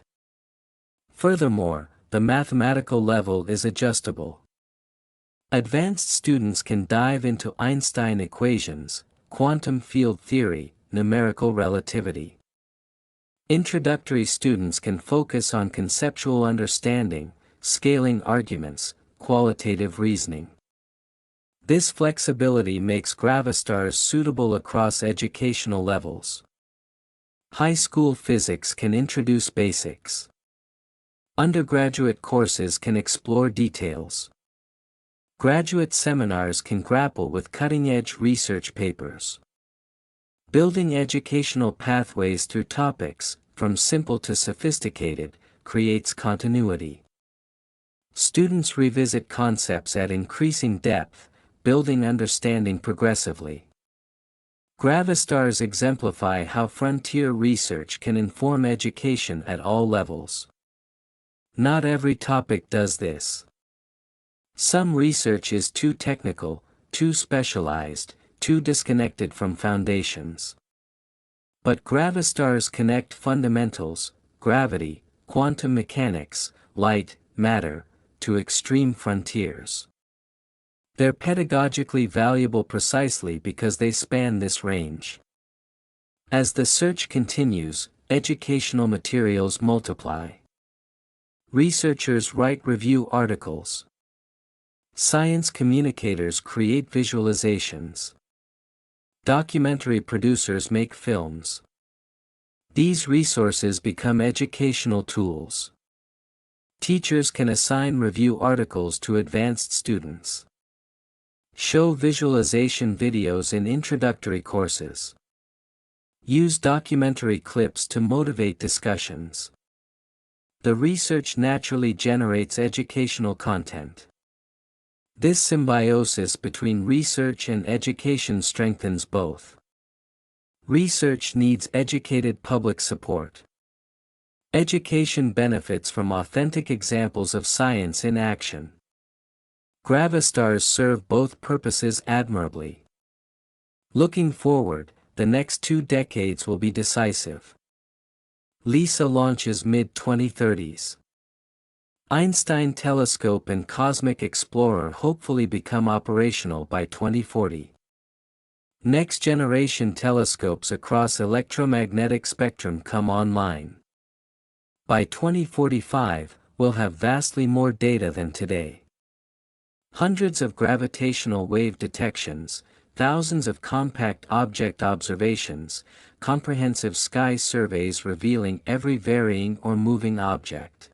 Furthermore, the mathematical level is adjustable. Advanced students can dive into Einstein equations, quantum field theory, numerical relativity. Introductory students can focus on conceptual understanding, scaling arguments, qualitative reasoning. This flexibility makes Gravastars suitable across educational levels. High school physics can introduce basics. Undergraduate courses can explore details. Graduate seminars can grapple with cutting-edge research papers. Building educational pathways through topics, from simple to sophisticated, creates continuity. Students revisit concepts at increasing depth, building understanding progressively. Gravastars exemplify how frontier research can inform education at all levels. Not every topic does this. Some research is too technical, too specialized, too disconnected from foundations. But Gravastars connect fundamentals, gravity, quantum mechanics, light, matter, to extreme frontiers. They're pedagogically valuable precisely because they span this range. As the search continues, educational materials multiply. Researchers write review articles. Science communicators create visualizations. Documentary producers make films. These resources become educational tools. Teachers can assign review articles to advanced students. Show visualization videos in introductory courses. Use documentary clips to motivate discussions. The research naturally generates educational content. This symbiosis between research and education strengthens both. Research needs educated public support. Education benefits from authentic examples of science in action. Gravastars serve both purposes admirably. Looking forward, the next 2 decades will be decisive. LISA launches mid-2030s. Einstein Telescope and Cosmic Explorer hopefully become operational by 2040. Next-generation telescopes across electromagnetic spectrum come online. By 2045, we'll have vastly more data than today. Hundreds of gravitational wave detections, thousands of compact object observations, comprehensive sky surveys revealing every varying or moving object.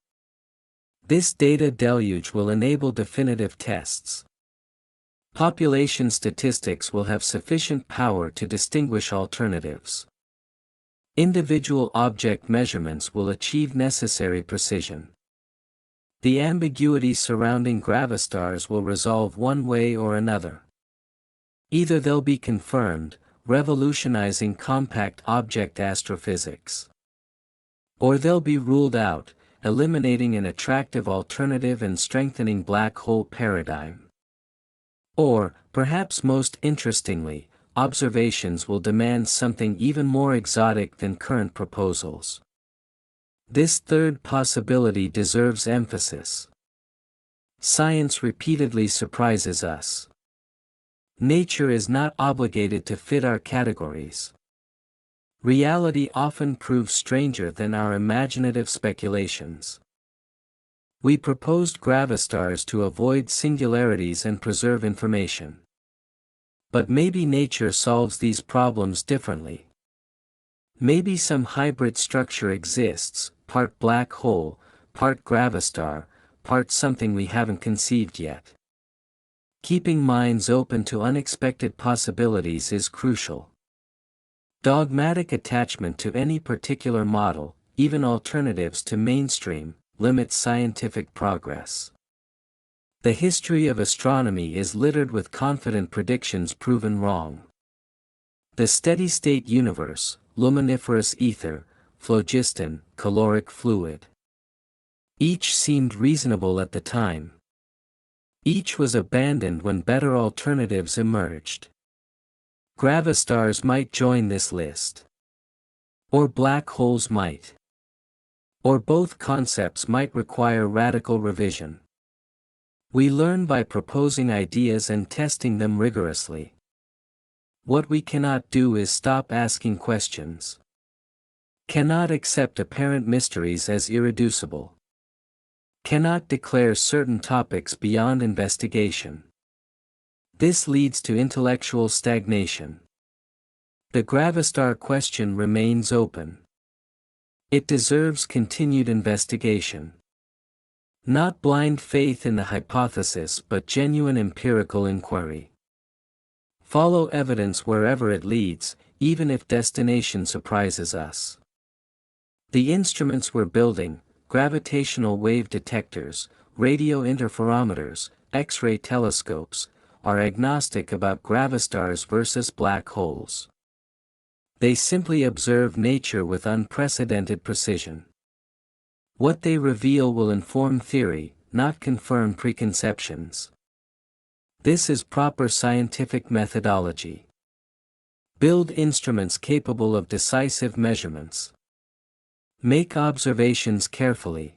This data deluge will enable definitive tests. Population statistics will have sufficient power to distinguish alternatives. Individual object measurements will achieve necessary precision. The ambiguity surrounding gravastars will resolve one way or another. Either they'll be confirmed, revolutionizing compact object astrophysics. Or they'll be ruled out, eliminating an attractive alternative and strengthening black hole paradigm. Or, perhaps most interestingly, observations will demand something even more exotic than current proposals. This third possibility deserves emphasis. Science repeatedly surprises us. Nature is not obligated to fit our categories. Reality often proves stranger than our imaginative speculations. We proposed gravastars to avoid singularities and preserve information. But maybe nature solves these problems differently. Maybe some hybrid structure exists, part black hole, part gravastar, part something we haven't conceived yet. Keeping minds open to unexpected possibilities is crucial. Dogmatic attachment to any particular model, even alternatives to mainstream, limits scientific progress. The history of astronomy is littered with confident predictions proven wrong. The steady-state universe, luminiferous ether, phlogiston, caloric fluid. Each seemed reasonable at the time. Each was abandoned when better alternatives emerged. Gravastars might join this list. Or black holes might. Or both concepts might require radical revision. We learn by proposing ideas and testing them rigorously. What we cannot do is stop asking questions. Cannot accept apparent mysteries as irreducible. Cannot declare certain topics beyond investigation. This leads to intellectual stagnation. The gravastar question remains open. It deserves continued investigation. Not blind faith in the hypothesis but genuine empirical inquiry. Follow evidence wherever it leads, even if destination surprises us. The instruments we're building, gravitational wave detectors, radio interferometers, X-ray telescopes, are agnostic about gravastars versus black holes. They simply observe nature with unprecedented precision. What they reveal will inform theory, not confirm preconceptions. This is proper scientific methodology. Build instruments capable of decisive measurements. Make observations carefully.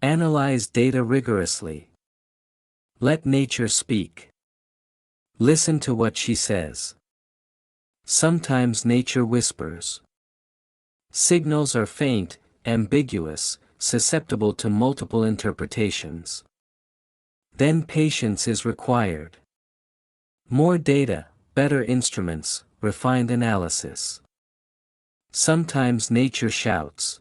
Analyze data rigorously. Let nature speak. Listen to what she says. Sometimes nature whispers. Signals are faint, ambiguous, susceptible to multiple interpretations. Then patience is required. More data, better instruments, refined analysis. Sometimes nature shouts.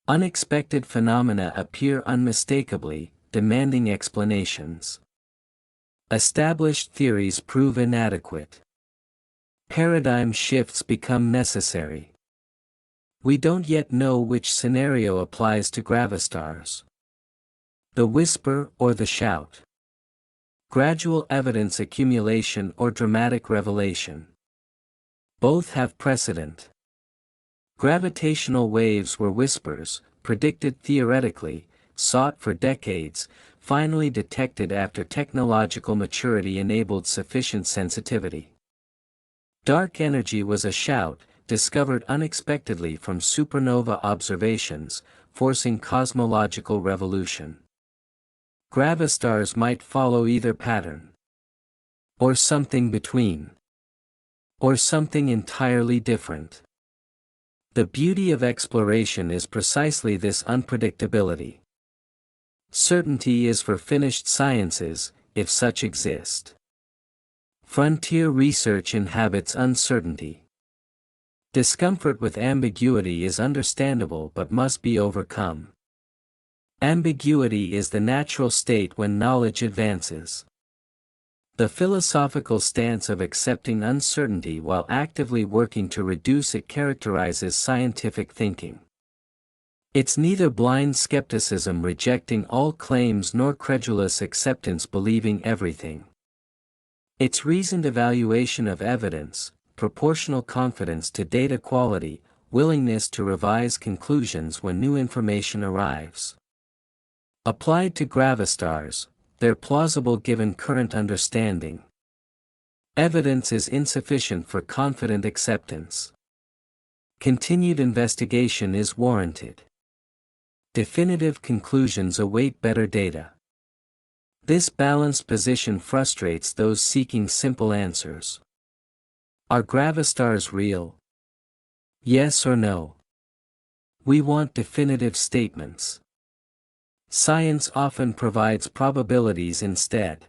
Unexpected phenomena appear unmistakably, demanding explanations. Established theories prove inadequate. Paradigm shifts become necessary. We don't yet know which scenario applies to Gravastars. The whisper or the shout. Gradual evidence accumulation or dramatic revelation. Both have precedent. Gravitational waves were whispers, predicted theoretically, sought for decades, finally detected after technological maturity enabled sufficient sensitivity. Dark energy was a shout, discovered unexpectedly from supernova observations, forcing cosmological revolution. Gravastars might follow either pattern. Or something between. Or something entirely different. The beauty of exploration is precisely this unpredictability. Certainty is for finished sciences, if such exist. Frontier research inhabits uncertainty. Discomfort with ambiguity is understandable but must be overcome. Ambiguity is the natural state when knowledge advances. The philosophical stance of accepting uncertainty while actively working to reduce it characterizes scientific thinking. It's neither blind skepticism rejecting all claims nor credulous acceptance believing everything. It's reasoned evaluation of evidence, proportional confidence to data quality, willingness to revise conclusions when new information arrives. Applied to Gravastars, they're plausible given current understanding. Evidence is insufficient for confident acceptance. Continued investigation is warranted. Definitive conclusions await better data. This balanced position frustrates those seeking simple answers. Are Gravastars real? Yes or no? We want definitive statements. Science often provides probabilities instead.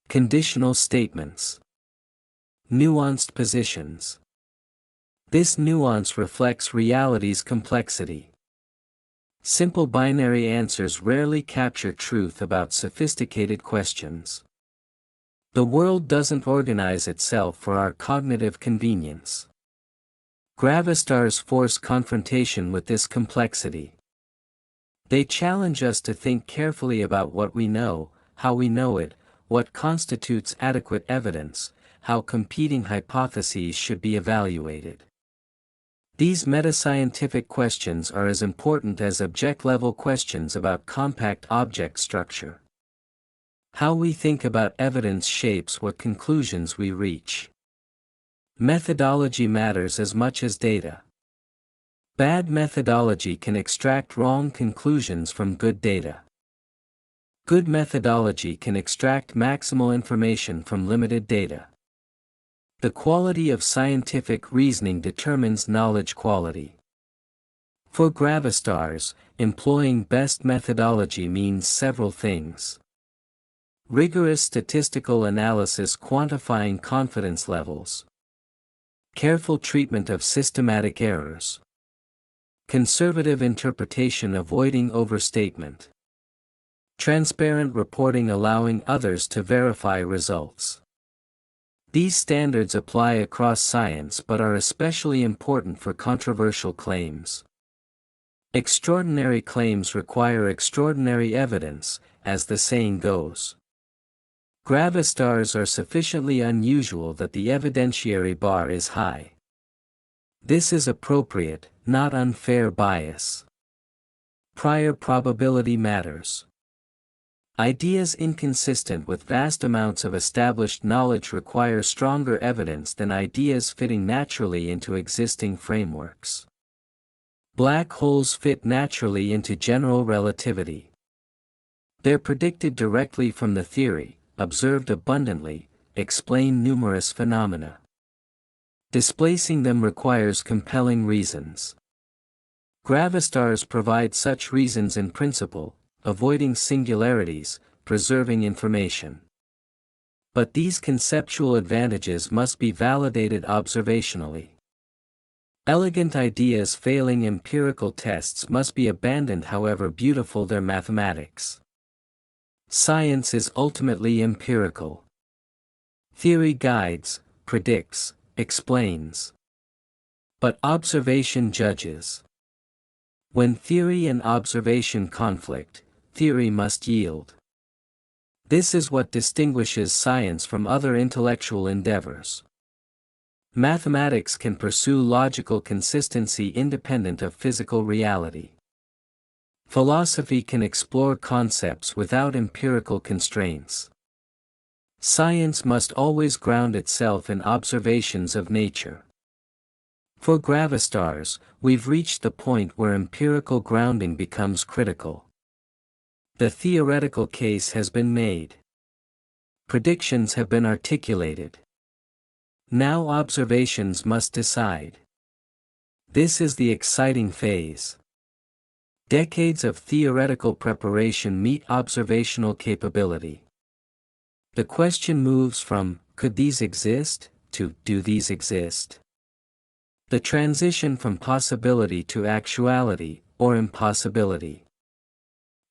Conditional statements. Nuanced positions. This nuance reflects reality's complexity. Simple binary answers rarely capture truth about sophisticated questions. The world doesn't organize itself for our cognitive convenience. Gravastars force confrontation with this complexity. They challenge us to think carefully about what we know, how we know it, what constitutes adequate evidence, how competing hypotheses should be evaluated. These metascientific questions are as important as object-level questions about compact object structure. How we think about evidence shapes what conclusions we reach. Methodology matters as much as data. Bad methodology can extract wrong conclusions from good data. Good methodology can extract maximal information from limited data. The quality of scientific reasoning determines knowledge quality. For Gravastars, employing best methodology means several things. Rigorous statistical analysis quantifying confidence levels. Careful treatment of systematic errors. Conservative interpretation avoiding overstatement. Transparent reporting allowing others to verify results. These standards apply across science but are especially important for controversial claims. Extraordinary claims require extraordinary evidence, as the saying goes. Gravastars are sufficiently unusual that the evidentiary bar is high. This is appropriate, not unfair bias. Prior probability matters. Ideas inconsistent with vast amounts of established knowledge require stronger evidence than ideas fitting naturally into existing frameworks. Black holes fit naturally into general relativity. They're predicted directly from the theory, observed abundantly, explain numerous phenomena. Displacing them requires compelling reasons. Gravastars provide such reasons in principle, avoiding singularities, preserving information. But these conceptual advantages must be validated observationally. Elegant ideas failing empirical tests must be abandoned however beautiful their mathematics. Science is ultimately empirical. Theory guides, predicts, explains. But observation judges. When theory and observation conflict, theory must yield. This is what distinguishes science from other intellectual endeavors. Mathematics can pursue logical consistency independent of physical reality. Philosophy can explore concepts without empirical constraints. Science must always ground itself in observations of nature. For Gravastars, we've reached the point where empirical grounding becomes critical. The theoretical case has been made. Predictions have been articulated. Now observations must decide. This is the exciting phase. Decades of theoretical preparation meet observational capability. The question moves from, could these exist, to, do these exist? The transition from possibility to actuality, or impossibility.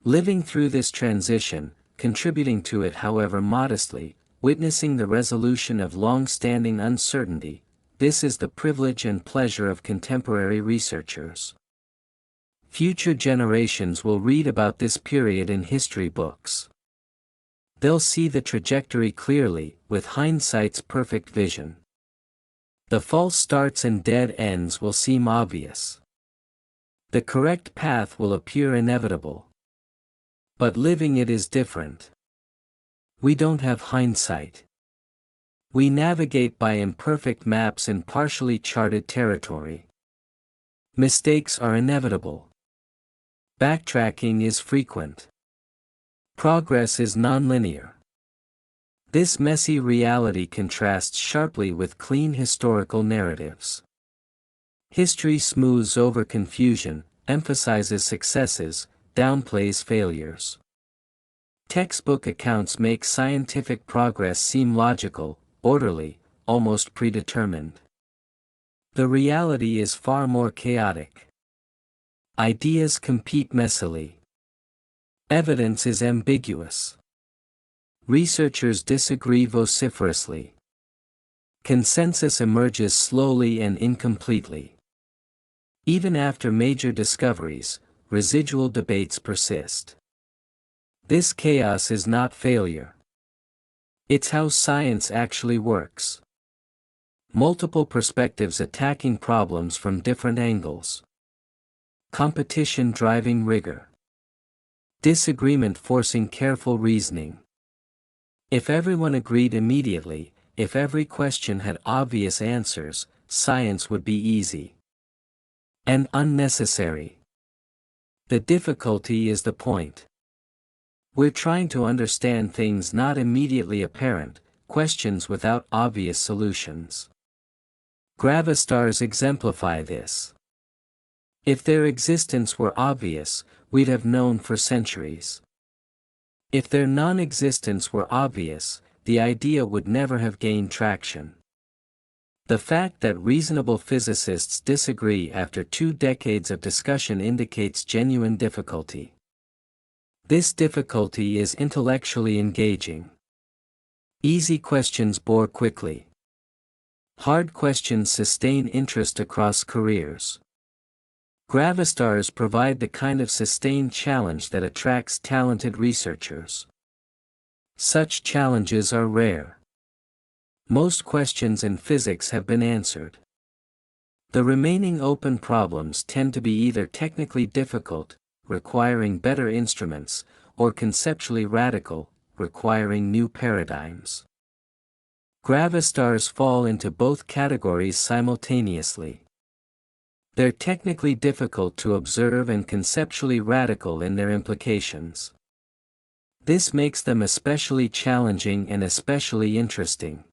Living through this transition, contributing to it however modestly, witnessing the resolution of long-standing uncertainty, this is the privilege and pleasure of contemporary researchers. Future generations will read about this period in history books. They'll see the trajectory clearly, with hindsight's perfect vision. The false starts and dead ends will seem obvious. The correct path will appear inevitable. But living it is different. We don't have hindsight. We navigate by imperfect maps in partially charted territory. Mistakes are inevitable. Backtracking is frequent. Progress is nonlinear. This messy reality contrasts sharply with clean historical narratives. History smooths over confusion, emphasizes successes, downplays failures. Textbook accounts make scientific progress seem logical, orderly, almost predetermined. The reality is far more chaotic. Ideas compete messily. Evidence is ambiguous. Researchers disagree vociferously. Consensus emerges slowly and incompletely. Even after major discoveries, residual debates persist. This chaos is not failure. It's how science actually works. Multiple perspectives attacking problems from different angles. Competition driving rigor. Disagreement forcing careful reasoning. If everyone agreed immediately, if every question had obvious answers, science would be easy. And unnecessary. The difficulty is the point. We're trying to understand things not immediately apparent, questions without obvious solutions. Gravastars exemplify this. If their existence were obvious, we'd have known for centuries. If their non-existence were obvious, the idea would never have gained traction. The fact that reasonable physicists disagree after 2 decades of discussion indicates genuine difficulty. This difficulty is intellectually engaging. Easy questions bore quickly. Hard questions sustain interest across careers. Gravastars provide the kind of sustained challenge that attracts talented researchers. Such challenges are rare. Most questions in physics have been answered. The remaining open problems tend to be either technically difficult, requiring better instruments, or conceptually radical, requiring new paradigms. Gravastars fall into both categories simultaneously. They're technically difficult to observe and conceptually radical in their implications. This makes them especially challenging and especially interesting.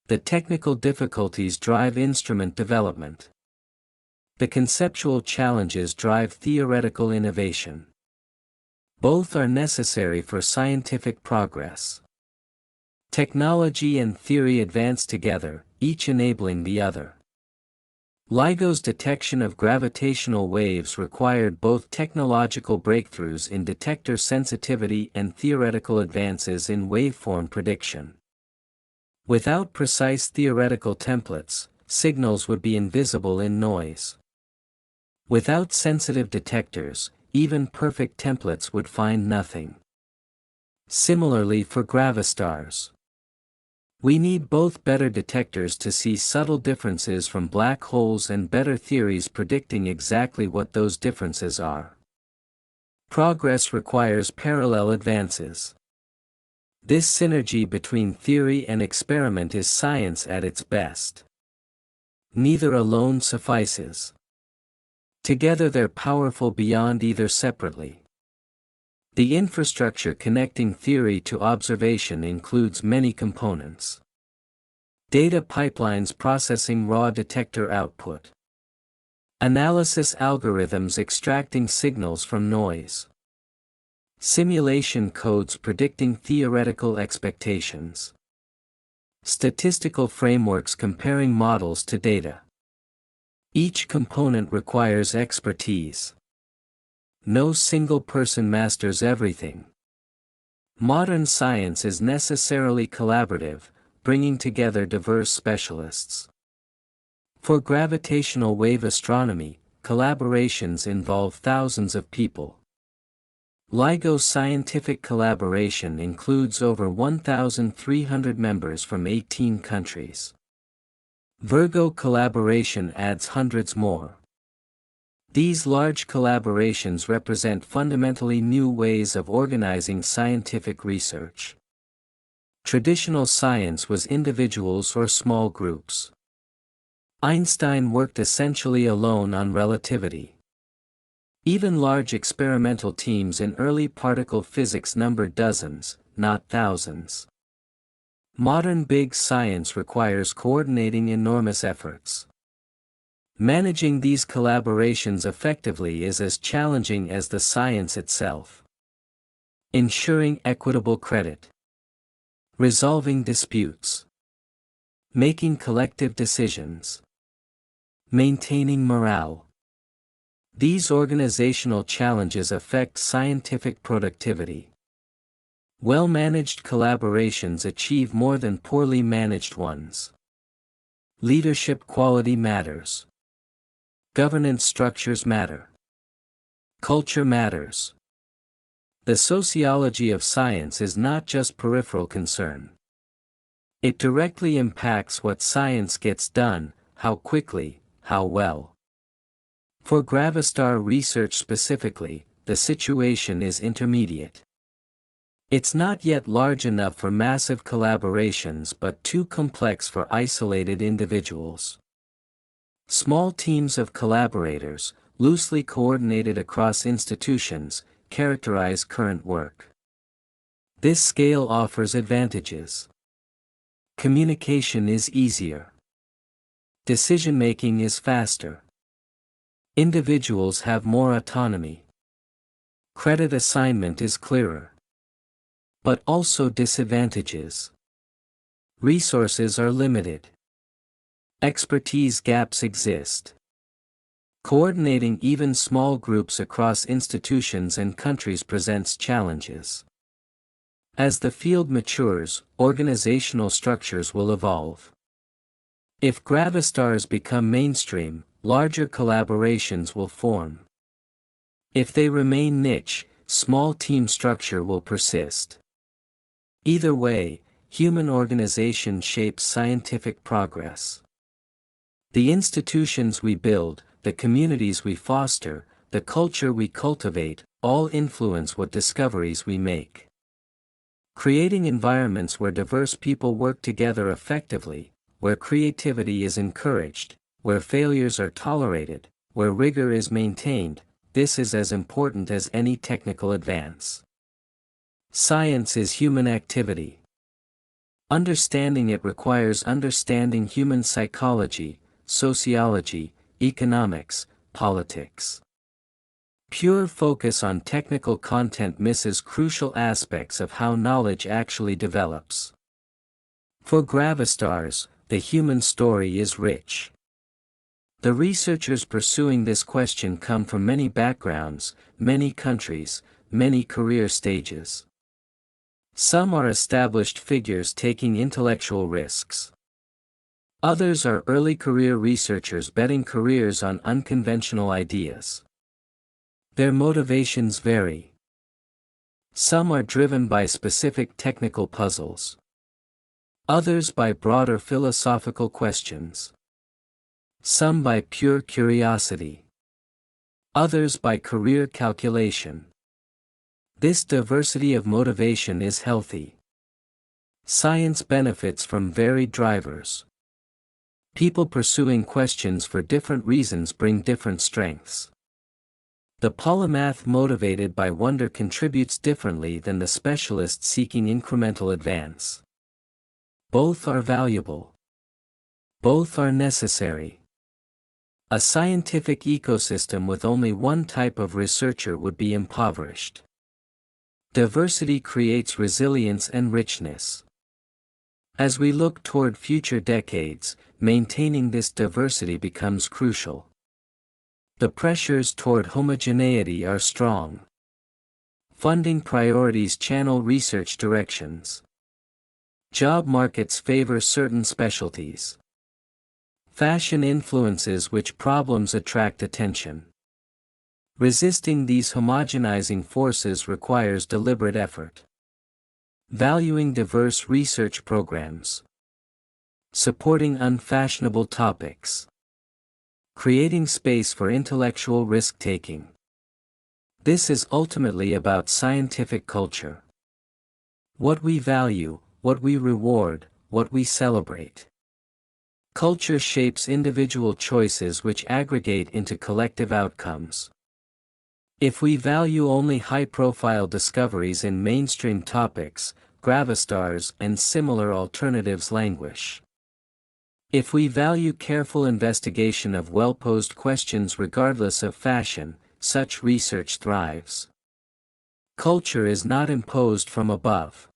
The technical difficulties drive instrument development. The conceptual challenges drive theoretical innovation. Both are necessary for scientific progress. Technology and theory advance together, each enabling the other. LIGO's detection of gravitational waves required both technological breakthroughs in detector sensitivity and theoretical advances in waveform prediction. Without precise theoretical templates, signals would be invisible in noise. Without sensitive detectors, even perfect templates would find nothing. Similarly for gravastars. We need both better detectors to see subtle differences from black holes and better theories predicting exactly what those differences are. Progress requires parallel advances. This synergy between theory and experiment is science at its best. Neither alone suffices. Together they're powerful beyond either separately. The infrastructure connecting theory to observation includes many components. Data pipelines processing raw detector output. Analysis algorithms extracting signals from noise. Simulation codes predicting theoretical expectations. Statistical frameworks comparing models to data. Each component requires expertise. No single person masters everything. Modern science is necessarily collaborative, bringing together diverse specialists. For gravitational wave astronomy, collaborations involve thousands of people. LIGO's scientific collaboration includes over 1,300 members from 18 countries. Virgo collaboration adds hundreds more. These large collaborations represent fundamentally new ways of organizing scientific research. Traditional science was individuals or small groups. Einstein worked essentially alone on relativity. Even large experimental teams in early particle physics numbered dozens, not thousands. Modern big science requires coordinating enormous efforts. Managing these collaborations effectively is as challenging as the science itself. Ensuring equitable credit. Resolving disputes. Making collective decisions. Maintaining morale. These organizational challenges affect scientific productivity. Well-managed collaborations achieve more than poorly managed ones. Leadership quality matters. Governance structures matter. Culture matters. The sociology of science is not just peripheral concern. It directly impacts what science gets done, how quickly, how well. For Gravastar research specifically, the situation is intermediate. It's not yet large enough for massive collaborations but too complex for isolated individuals. Small teams of collaborators, loosely coordinated across institutions, characterize current work. This scale offers advantages. Communication is easier. Decision-making is faster. Individuals have more autonomy. Credit assignment is clearer. But also disadvantages. Resources are limited. Expertise gaps exist. Coordinating even small groups across institutions and countries presents challenges. As the field matures, organizational structures will evolve. If gravastars become mainstream, larger collaborations will form. If they remain niche, small team structure will persist. Either way, human organization shapes scientific progress. The institutions we build, the communities we foster, the culture we cultivate, all influence what discoveries we make. Creating environments where diverse people work together effectively, where creativity is encouraged, where failures are tolerated, where rigor is maintained, this is as important as any technical advance. Science is human activity. Understanding it requires understanding human psychology, sociology, economics, politics. Pure focus on technical content misses crucial aspects of how knowledge actually develops. For gravastars, the human story is rich. The researchers pursuing this question come from many backgrounds, many countries, many career stages. Some are established figures taking intellectual risks. Others are early career researchers betting careers on unconventional ideas. Their motivations vary. Some are driven by specific technical puzzles. Others by broader philosophical questions. Some by pure curiosity. Others by career calculation. This diversity of motivation is healthy. Science benefits from varied drivers. People pursuing questions for different reasons bring different strengths. The polymath motivated by wonder contributes differently than the specialist seeking incremental advance. Both are valuable. Both are necessary. A scientific ecosystem with only one type of researcher would be impoverished. Diversity creates resilience and richness. As we look toward future decades, maintaining this diversity becomes crucial. The pressures toward homogeneity are strong. Funding priorities channel research directions. Job markets favor certain specialties. Fashion influences which problems attract attention. Resisting these homogenizing forces requires deliberate effort. Valuing diverse research programs. Supporting unfashionable topics. Creating space for intellectual risk-taking. This is ultimately about scientific culture. What we value, what we reward, what we celebrate. Culture shapes individual choices which aggregate into collective outcomes. If we value only high-profile discoveries in mainstream topics, Gravastars and similar alternatives languish. If we value careful investigation of well-posed questions regardless of fashion, such research thrives. Culture is not imposed from above.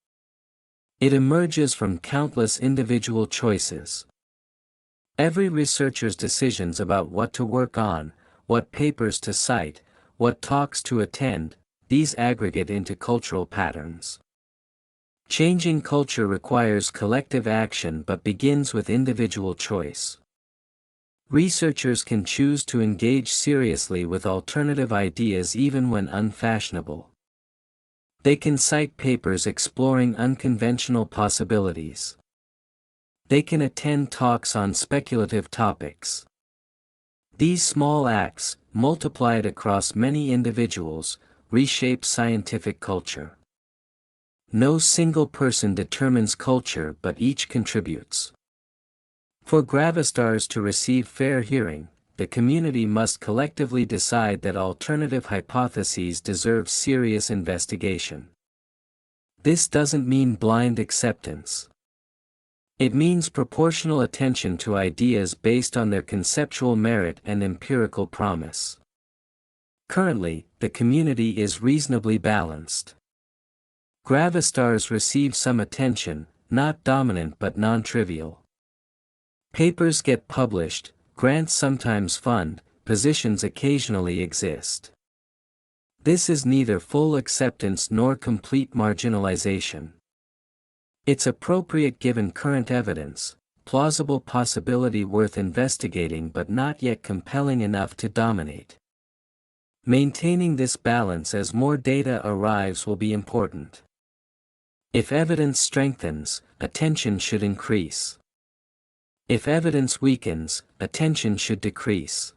It emerges from countless individual choices. Every researcher's decisions about what to work on, what papers to cite, what talks to attend, these aggregate into cultural patterns. Changing culture requires collective action but begins with individual choice. Researchers can choose to engage seriously with alternative ideas even when unfashionable. They can cite papers exploring unconventional possibilities. They can attend talks on speculative topics. These small acts, multiplied across many individuals, reshape scientific culture. No single person determines culture but each contributes. For Gravastars to receive fair hearing, the community must collectively decide that alternative hypotheses deserve serious investigation. This doesn't mean blind acceptance. It means proportional attention to ideas based on their conceptual merit and empirical promise. Currently, the community is reasonably balanced. Gravastars receive some attention, not dominant but non-trivial. Papers get published, grants sometimes fund, positions occasionally exist. This is neither full acceptance nor complete marginalization. It's appropriate given current evidence, plausible possibility worth investigating but not yet compelling enough to dominate. Maintaining this balance as more data arrives will be important. If evidence strengthens, attention should increase. If evidence weakens, attention should decrease.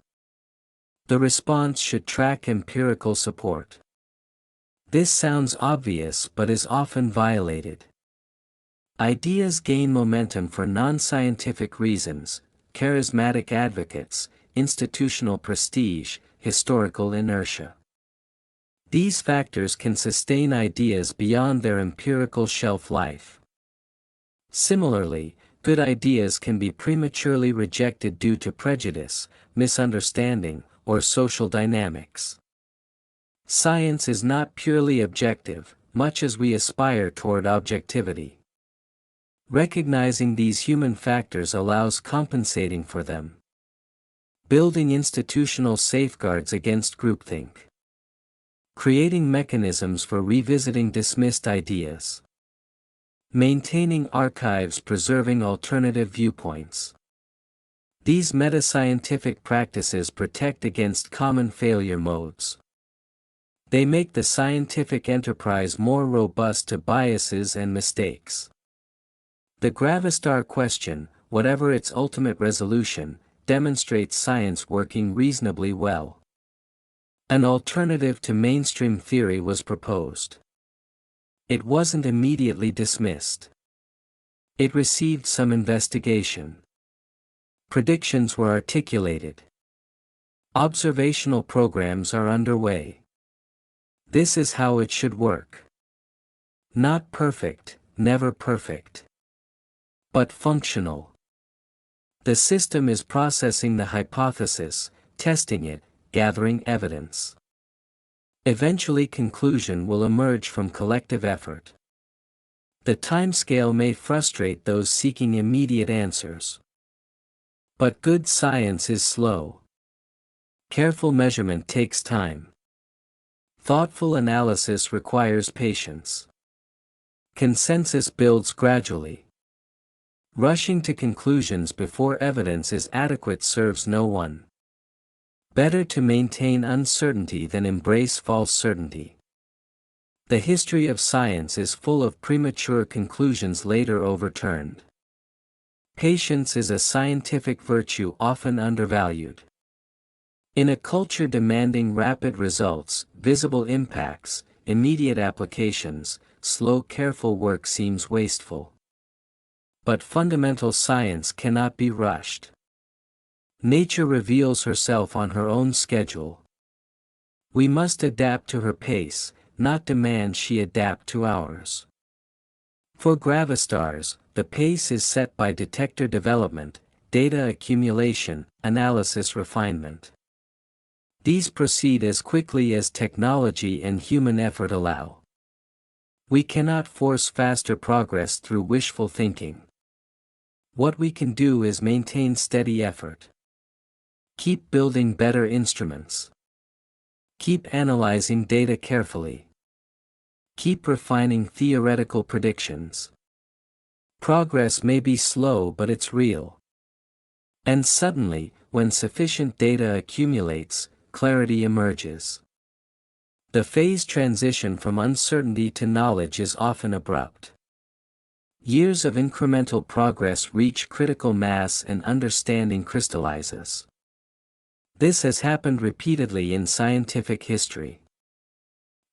The response should track empirical support. This sounds obvious but is often violated. Ideas gain momentum for non-scientific reasons: charismatic advocates, institutional prestige, historical inertia. These factors can sustain ideas beyond their empirical shelf life. Similarly, good ideas can be prematurely rejected due to prejudice, misunderstanding, or social dynamics. Science is not purely objective, much as we aspire toward objectivity. Recognizing these human factors allows compensating for them. Building institutional safeguards against groupthink. Creating mechanisms for revisiting dismissed ideas. Maintaining archives preserving alternative viewpoints. These meta-scientific practices protect against common failure modes. They make the scientific enterprise more robust to biases and mistakes. The Gravastar question, whatever its ultimate resolution, demonstrates science working reasonably well. An alternative to mainstream theory was proposed. It wasn't immediately dismissed. It received some investigation. Predictions were articulated. Observational programs are underway. This is how it should work. Not perfect, never perfect. But functional. The system is processing the hypothesis, testing it, gathering evidence. Eventually conclusion will emerge from collective effort. The timescale may frustrate those seeking immediate answers. But good science is slow. Careful measurement takes time. Thoughtful analysis requires patience. Consensus builds gradually. Rushing to conclusions before evidence is adequate serves no one. Better to maintain uncertainty than embrace false certainty. The history of science is full of premature conclusions later overturned. Patience is a scientific virtue often undervalued. In a culture demanding rapid results, visible impacts, immediate applications, slow careful work seems wasteful. But fundamental science cannot be rushed. Nature reveals herself on her own schedule. We must adapt to her pace, not demand she adapt to ours. For Gravastars, the pace is set by detector development, data accumulation, analysis refinement. These proceed as quickly as technology and human effort allow. We cannot force faster progress through wishful thinking. What we can do is maintain steady effort. Keep building better instruments. Keep analyzing data carefully. Keep refining theoretical predictions. Progress may be slow but it's real. And suddenly, when sufficient data accumulates, clarity emerges. The phase transition from uncertainty to knowledge is often abrupt. Years of incremental progress reach critical mass and understanding crystallizes. This has happened repeatedly in scientific history.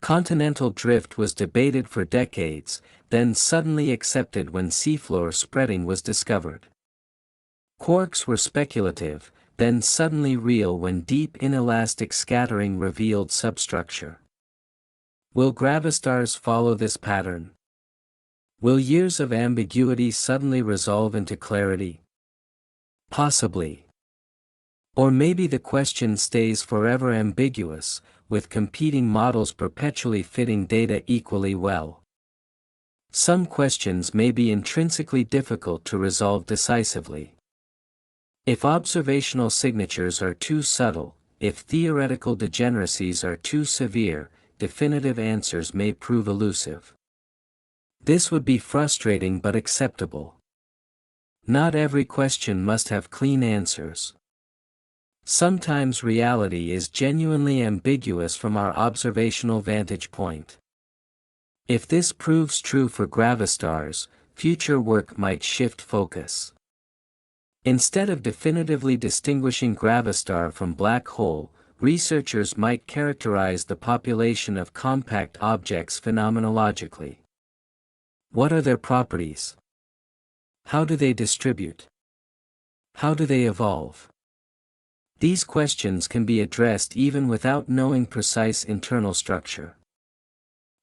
Continental drift was debated for decades, then suddenly accepted when seafloor spreading was discovered. Quarks were speculative, then suddenly real when deep inelastic scattering revealed substructure. Will Gravastars follow this pattern? Will years of ambiguity suddenly resolve into clarity? Possibly. Or maybe the question stays forever ambiguous, with competing models perpetually fitting data equally well. Some questions may be intrinsically difficult to resolve decisively. If observational signatures are too subtle, if theoretical degeneracies are too severe, definitive answers may prove elusive. This would be frustrating but acceptable. Not every question must have clean answers. Sometimes reality is genuinely ambiguous from our observational vantage point. If this proves true for Gravastars, future work might shift focus. Instead of definitively distinguishing Gravastar from black hole, researchers might characterize the population of compact objects phenomenologically. What are their properties? How do they distribute? How do they evolve? These questions can be addressed even without knowing precise internal structure.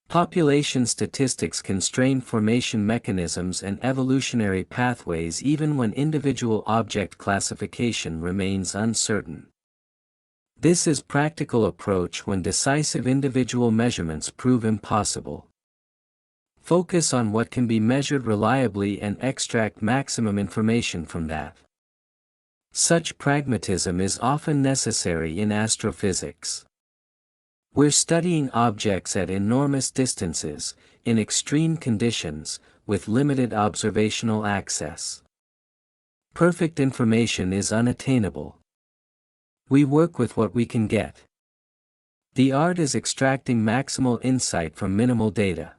Population statistics constrain formation mechanisms and evolutionary pathways even when individual object classification remains uncertain. This is practical approach when decisive individual measurements prove impossible. Focus on what can be measured reliably and extract maximum information from that. Such pragmatism is often necessary in astrophysics. We're studying objects at enormous distances, in extreme conditions, with limited observational access. Perfect information is unattainable. We work with what we can get. The art is extracting maximal insight from minimal data.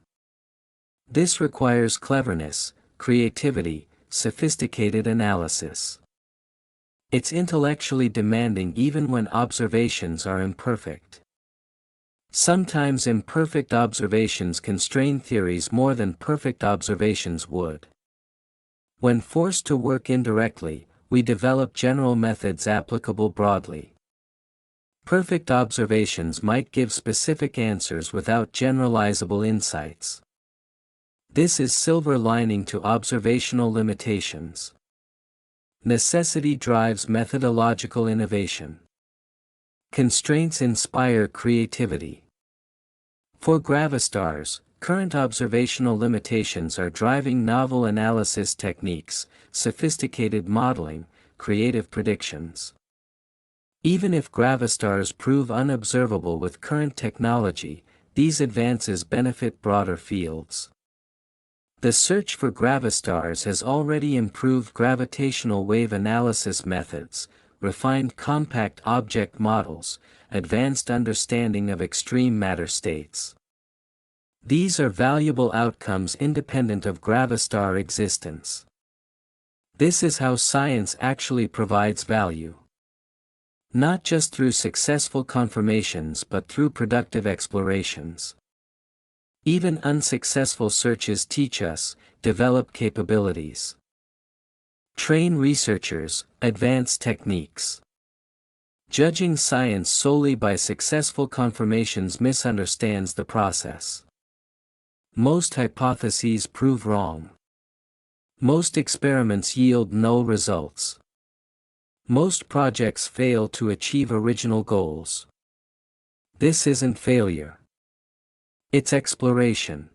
This requires cleverness, creativity, sophisticated analysis. It's intellectually demanding even when observations are imperfect. Sometimes imperfect observations constrain theories more than perfect observations would. When forced to work indirectly, we develop general methods applicable broadly. Perfect observations might give specific answers without generalizable insights. This is silver lining to observational limitations. Necessity drives methodological innovation. Constraints inspire creativity. For Gravastars, current observational limitations are driving novel analysis techniques, sophisticated modeling, creative predictions. Even if Gravastars prove unobservable with current technology, these advances benefit broader fields. The search for Gravastars has already improved gravitational wave analysis methods, refined compact object models, advanced understanding of extreme matter states. These are valuable outcomes independent of Gravastar existence. This is how science actually provides value. Not just through successful confirmations but through productive explorations. Even unsuccessful searches teach us, develop capabilities. Train researchers, advance techniques. Judging science solely by successful confirmations misunderstands the process. Most hypotheses prove wrong. Most experiments yield null results. Most projects fail to achieve original goals. This isn't failure. It's exploration.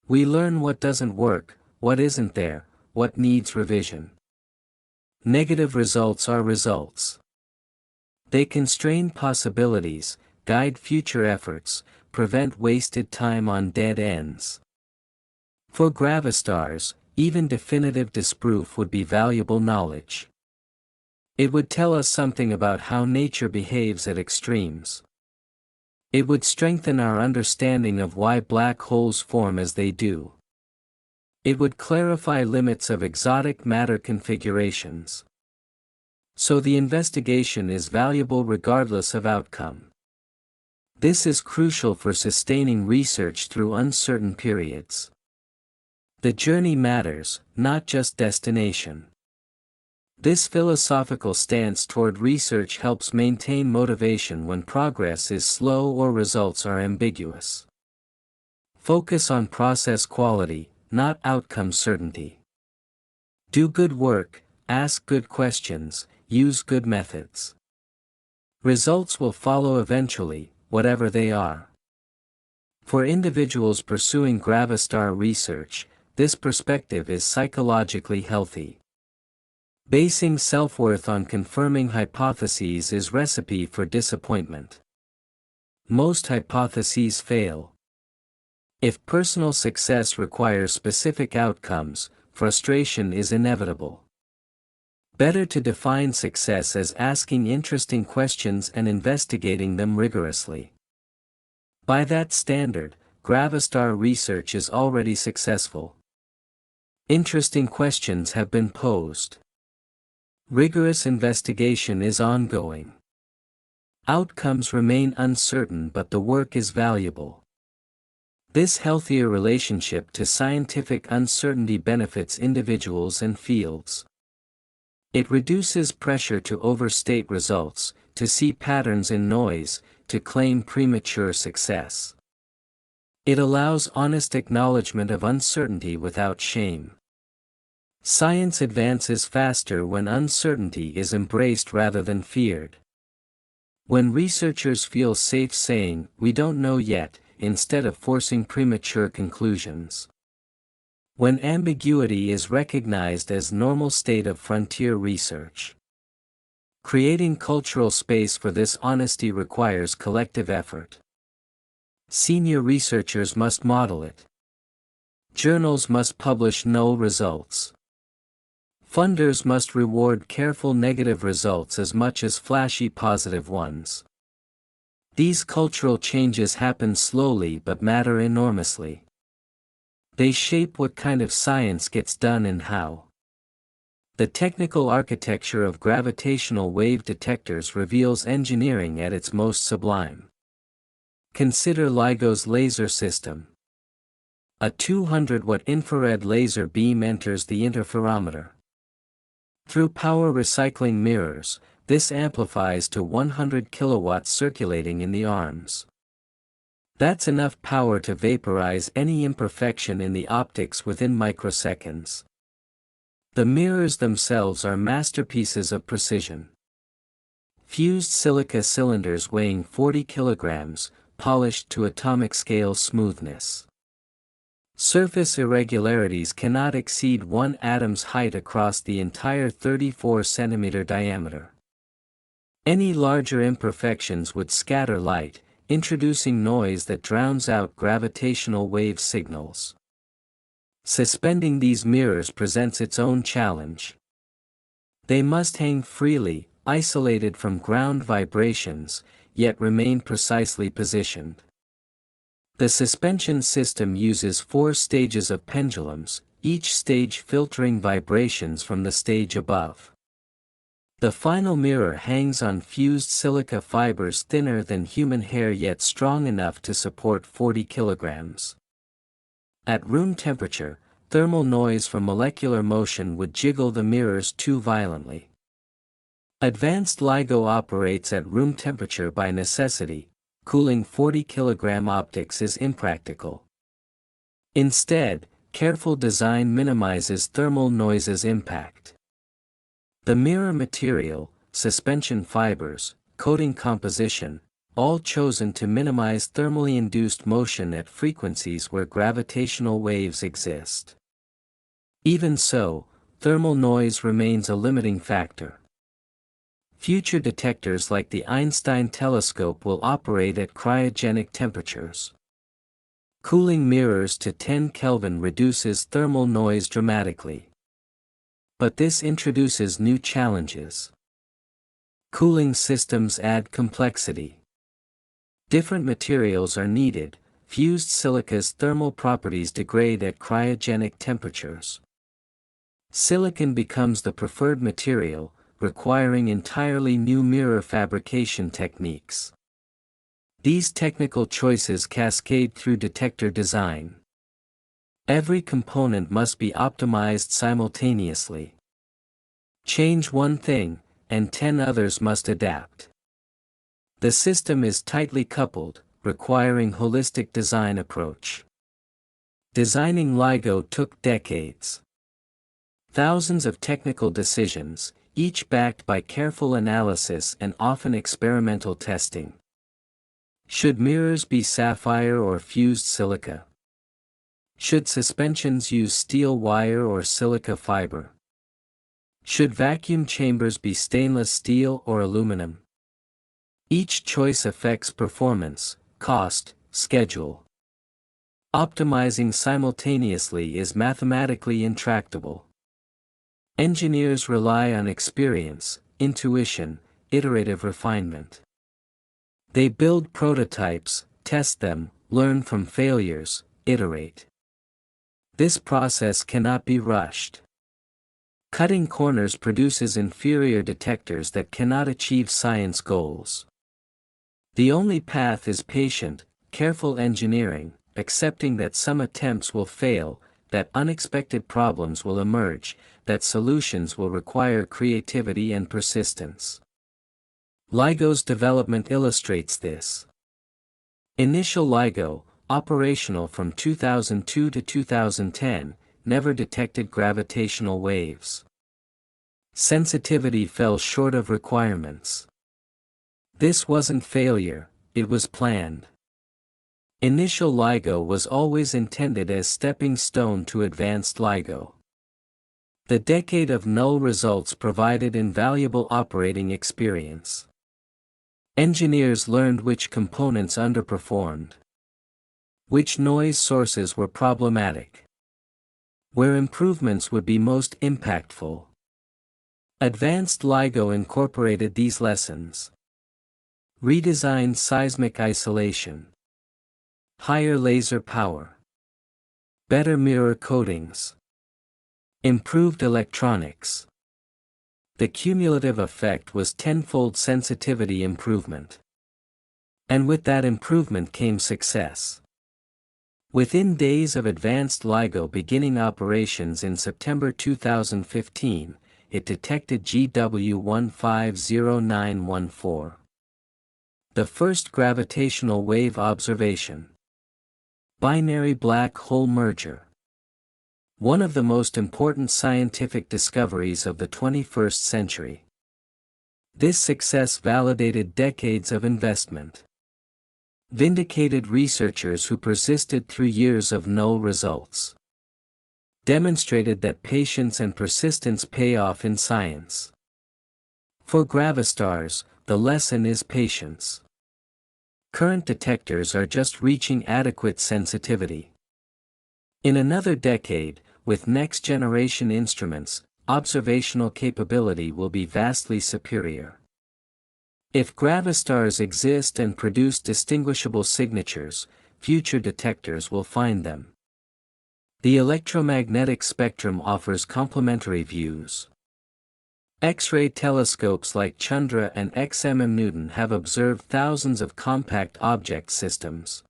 We learn what doesn't work, what isn't there, what needs revision. Negative results are results. They constrain possibilities, guide future efforts, prevent wasted time on dead ends. For Gravastars, even definitive disproof would be valuable knowledge. It would tell us something about how nature behaves at extremes. It would strengthen our understanding of why black holes form as they do. It would clarify limits of exotic matter configurations. So the investigation is valuable regardless of outcome. This is crucial for sustaining research through uncertain periods. The journey matters, not just destination. This philosophical stance toward research helps maintain motivation when progress is slow or results are ambiguous. Focus on process quality, not outcome certainty. Do good work, ask good questions, use good methods. Results will follow eventually, whatever they are. For individuals pursuing Gravastar research, this perspective is psychologically healthy. Basing self-worth on confirming hypotheses is recipe for disappointment. Most hypotheses fail. If personal success requires specific outcomes, frustration is inevitable. Better to define success as asking interesting questions and investigating them rigorously. By that standard, Gravastar research is already successful. Interesting questions have been posed. Rigorous investigation is ongoing. Outcomes remain uncertain but the work is valuable. This healthier relationship to scientific uncertainty benefits individuals and fields. It reduces pressure to overstate results, to see patterns in noise, to claim premature success. It allows honest acknowledgement of uncertainty without shame. Science advances faster when uncertainty is embraced rather than feared. When researchers feel safe saying, "We don't know yet," instead of forcing premature conclusions. When ambiguity is recognized as normal state of frontier research. Creating cultural space for this honesty requires collective effort. Senior researchers must model it. Journals must publish null results. Funders must reward careful negative results as much as flashy positive ones. These cultural changes happen slowly but matter enormously. They shape what kind of science gets done and how. The technical architecture of gravitational wave detectors reveals engineering at its most sublime. Consider LIGO's laser system. A 200-watt infrared laser beam enters the interferometer. Through power recycling mirrors, this amplifies to 100 kilowatts circulating in the arms. That's enough power to vaporize any imperfection in the optics within microseconds. The mirrors themselves are masterpieces of precision. Fused silica cylinders weighing 40 kilograms, polished to atomic scale smoothness. Surface irregularities cannot exceed 1 atom's height across the entire 34-centimeter diameter. Any larger imperfections would scatter light, introducing noise that drowns out gravitational wave signals. Suspending these mirrors presents its own challenge. They must hang freely, isolated from ground vibrations, yet remain precisely positioned. The suspension system uses 4 stages of pendulums, each stage filtering vibrations from the stage above. The final mirror hangs on fused silica fibers thinner than human hair yet strong enough to support 40 kilograms. At room temperature, thermal noise from molecular motion would jiggle the mirrors too violently. Advanced LIGO operates at room temperature by necessity. Cooling 40 kilogram optics is impractical. Instead, careful design minimizes thermal noise's impact. The mirror material, suspension fibers, coating composition, all chosen to minimize thermally induced motion at frequencies where gravitational waves exist. Even so, thermal noise remains a limiting factor. Future detectors like the Einstein telescope will operate at cryogenic temperatures. Cooling mirrors to 10 Kelvin reduces thermal noise dramatically. But this introduces new challenges. Cooling systems add complexity. Different materials are needed. Fused silica's thermal properties degrade at cryogenic temperatures. Silicon becomes the preferred material, requiring entirely new mirror fabrication techniques. These technical choices cascade through detector design. Every component must be optimized simultaneously. Change one thing, and 10 others must adapt. The system is tightly coupled, requiring holistic design approach. Designing LIGO took decades. Thousands of technical decisions, each backed by careful analysis and often experimental testing. Should mirrors be sapphire or fused silica? Should suspensions use steel wire or silica fiber? Should vacuum chambers be stainless steel or aluminum? Each choice affects performance, cost, schedule. Optimizing simultaneously is mathematically intractable. Engineers rely on experience, intuition, iterative refinement. They build prototypes, test them, learn from failures, iterate. This process cannot be rushed. Cutting corners produces inferior detectors that cannot achieve science goals. The only path is patient, careful engineering, accepting that some attempts will fail, that unexpected problems will emerge, that solutions will require creativity and persistence. LIGO's development illustrates this. Initial LIGO, operational from 2002 to 2010, never detected gravitational waves. Sensitivity fell short of requirements. This wasn't failure, it was planned. Initial LIGO was always intended as stepping stone to advanced LIGO. The decade of null results provided invaluable operating experience. Engineers learned which components underperformed, which noise sources were problematic, where improvements would be most impactful. Advanced LIGO incorporated these lessons. Redesigned seismic isolation, higher laser power, better mirror coatings, improved electronics. The cumulative effect was tenfold sensitivity improvement. And with that improvement came success. Within days of advanced LIGO beginning operations in September 2015, it detected GW150914. The first gravitational wave observation. Binary black hole merger. One of the most important scientific discoveries of the 21st century. This success validated decades of investment. Vindicated researchers who persisted through years of null results. Demonstrated that patience and persistence pay off in science. For Gravastars, the lesson is patience. Current detectors are just reaching adequate sensitivity. In another decade, with next-generation instruments, observational capability will be vastly superior. If Gravastars exist and produce distinguishable signatures, future detectors will find them. The electromagnetic spectrum offers complementary views. X-ray telescopes like Chandra and XMM Newton have observed thousands of compact object systems.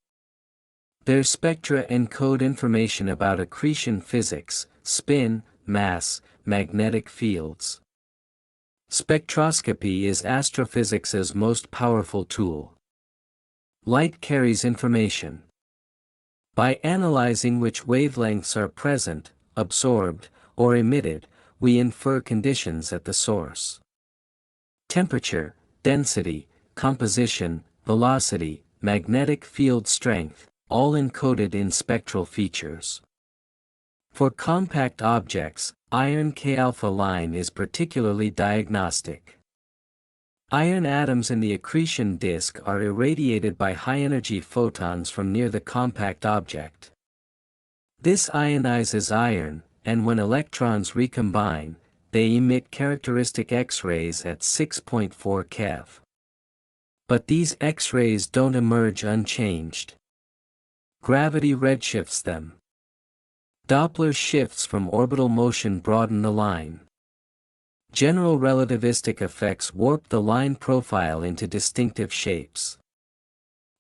Their spectra encode information about accretion physics, spin, mass, magnetic fields. Spectroscopy is astrophysics's most powerful tool. Light carries information. By analyzing which wavelengths are present, absorbed, or emitted, we infer conditions at the source. Temperature, density, composition, velocity, magnetic field strength, all encoded in spectral features. For compact objects, iron K-alpha line is particularly diagnostic. Iron atoms in the accretion disk are irradiated by high-energy photons from near the compact object. This ionizes iron, and when electrons recombine, they emit characteristic X-rays at 6.4 keV. But these X-rays don't emerge unchanged. Gravity redshifts them. Doppler shifts from orbital motion broaden the line. General relativistic effects warp the line profile into distinctive shapes.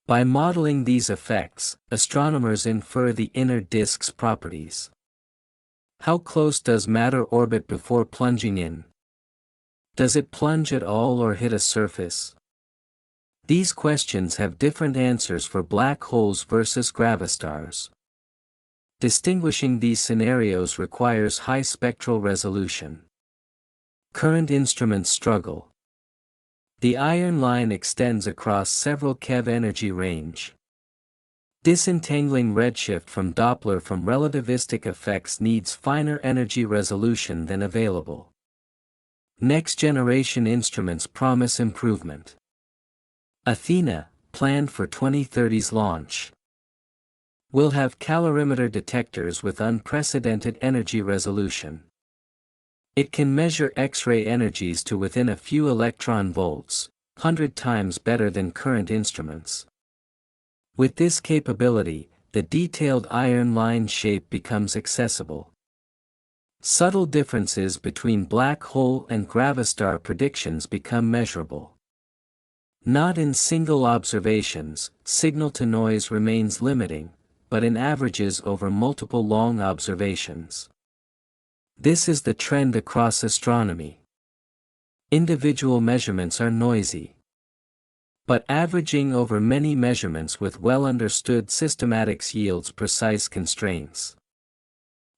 By modeling these effects, astronomers infer the inner disk's properties. How close does matter orbit before plunging in? Does it plunge at all or hit a surface? These questions have different answers for black holes versus gravastars. Distinguishing these scenarios requires high spectral resolution. Current instruments struggle. The iron line extends across several keV energy range. Disentangling redshift from Doppler from relativistic effects needs finer energy resolution than available. Next-generation instruments promise improvement. Athena, planned for 2030's launch, will have calorimeter detectors with unprecedented energy resolution. It can measure X-ray energies to within a few electron volts, 100 times better than current instruments. With this capability, the detailed iron line shape becomes accessible. Subtle differences between black hole and gravastar predictions become measurable. Not in single observations, signal-to-noise remains limiting, but in averages over multiple long observations. This is the trend across astronomy. Individual measurements are noisy. But averaging over many measurements with well-understood systematics yields precise constraints.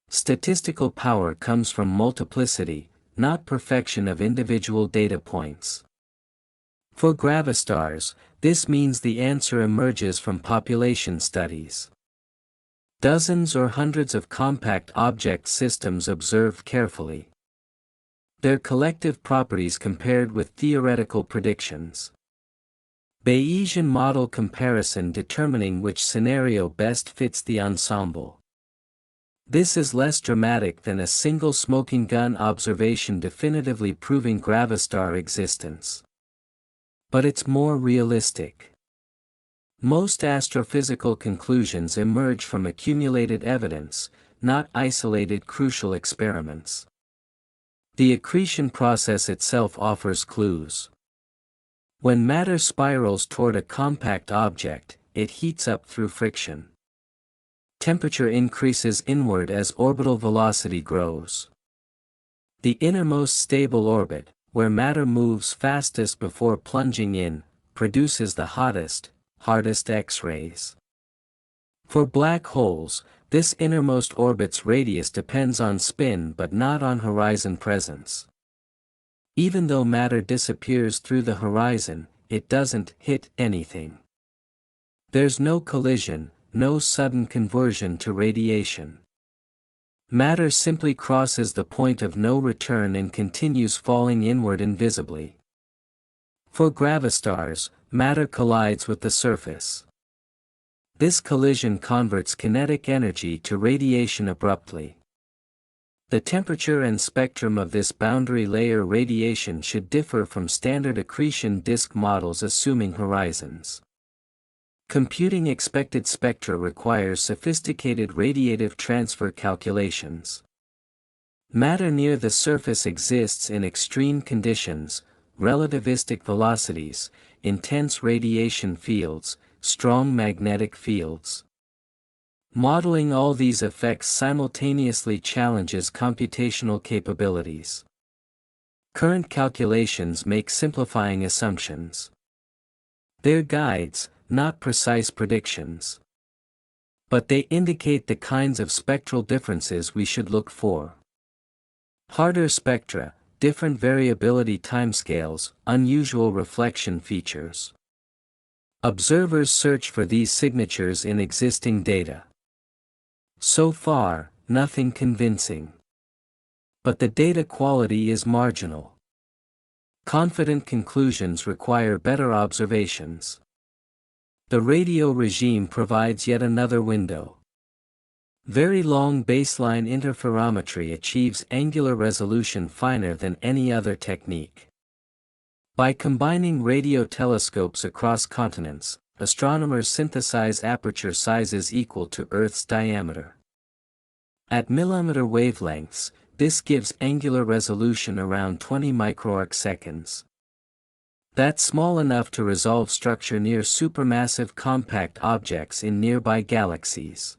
Statistical power comes from multiplicity, not perfection of individual data points. For gravastars, this means the answer emerges from population studies. Dozens or hundreds of compact object systems observed carefully. Their collective properties compared with theoretical predictions. Bayesian model comparison determining which scenario best fits the ensemble. This is less dramatic than a single smoking gun observation definitively proving Gravastar existence. But it's more realistic. Most astrophysical conclusions emerge from accumulated evidence, not isolated crucial experiments. The accretion process itself offers clues. When matter spirals toward a compact object, it heats up through friction. Temperature increases inward as orbital velocity grows. The innermost stable orbit, where matter moves fastest before plunging in, produces the hardest X-rays. For black holes, this innermost orbit's radius depends on spin but not on horizon presence. Even though matter disappears through the horizon, it doesn't hit anything. There's no collision, no sudden conversion to radiation. Matter simply crosses the point of no return and continues falling inward invisibly. For gravastars, matter collides with the surface. This collision converts kinetic energy to radiation abruptly. The temperature and spectrum of this boundary layer radiation should differ from standard accretion disk models assuming horizons. Computing expected spectra requires sophisticated radiative transfer calculations. Matter near the surface exists in extreme conditions, relativistic velocities, intense radiation fields, strong magnetic fields. Modeling all these effects simultaneously challenges computational capabilities. Current calculations make simplifying assumptions. They're guides, not precise predictions. But they indicate the kinds of spectral differences we should look for. Harder spectra, different variability timescales, unusual reflection features. Observers search for these signatures in existing data. So far, nothing convincing. But the data quality is marginal. Confident conclusions require better observations. The radio regime provides yet another window. Very long baseline interferometry achieves angular resolution finer than any other technique. By combining radio telescopes across continents, astronomers synthesize aperture sizes equal to Earth's diameter. At millimeter wavelengths, this gives angular resolution around 20 microarcseconds. That's small enough to resolve structure near supermassive compact objects in nearby galaxies.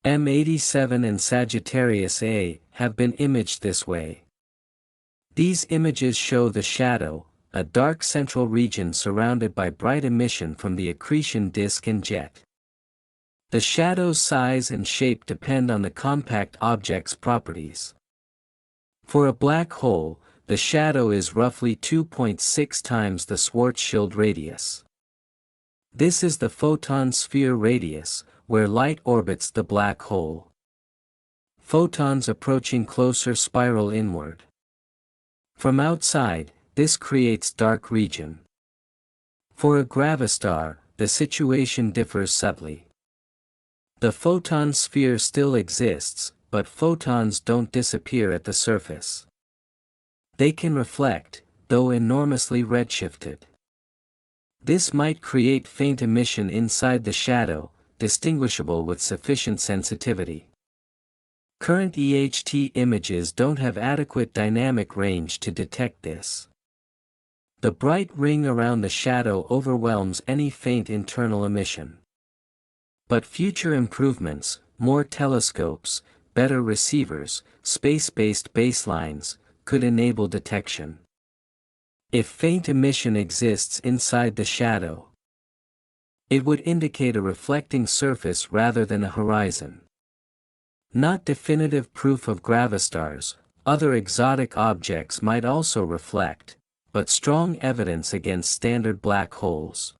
M87 and Sagittarius A have been imaged this way. These images show the shadow, a dark central region surrounded by bright emission from the accretion disk and jet. The shadow's size and shape depend on the compact object's properties. For a black hole, the shadow is roughly 2.6 times the Schwarzschild radius. This is the photon sphere radius, where light orbits the black hole. Photons approaching closer spiral inward. From outside, this creates dark region. For a gravastar, the situation differs subtly. The photon sphere still exists, but photons don't disappear at the surface. They can reflect, though enormously redshifted. This might create faint emission inside the shadow, distinguishable with sufficient sensitivity. Current EHT images don't have adequate dynamic range to detect this. The bright ring around the shadow overwhelms any faint internal emission. But future improvements, more telescopes, better receivers, space-based baselines, could enable detection. If faint emission exists inside the shadow, it would indicate a reflecting surface rather than a horizon. Not definitive proof of gravastars, other exotic objects might also reflect, but strong evidence against standard black holes.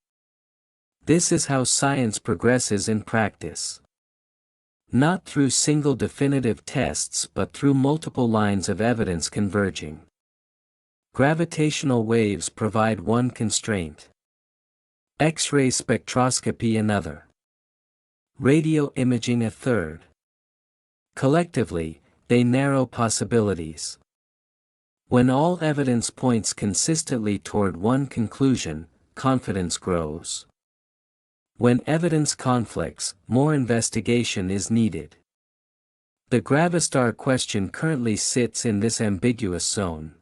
This is how science progresses in practice. Not through single definitive tests but through multiple lines of evidence converging. Gravitational waves provide one constraint. X-ray spectroscopy another. Radio imaging a third. Collectively, they narrow possibilities. When all evidence points consistently toward one conclusion, confidence grows. When evidence conflicts, more investigation is needed. The Gravastar question currently sits in this ambiguous zone.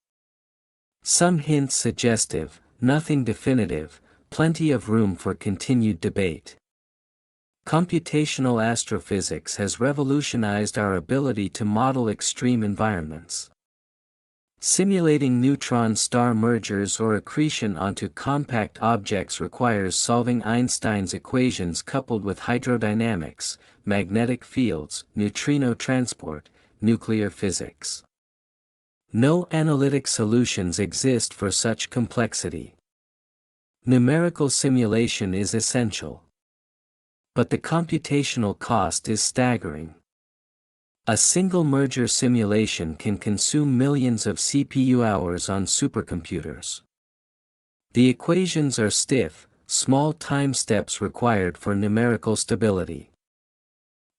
Some hints suggestive, nothing definitive, plenty of room for continued debate. Computational astrophysics has revolutionized our ability to model extreme environments. Simulating neutron star mergers or accretion onto compact objects requires solving Einstein's equations coupled with hydrodynamics, magnetic fields, neutrino transport, nuclear physics. No analytic solutions exist for such complexity. Numerical simulation is essential. But the computational cost is staggering. A single merger simulation can consume millions of CPU hours on supercomputers. The equations are stiff, small time steps required for numerical stability.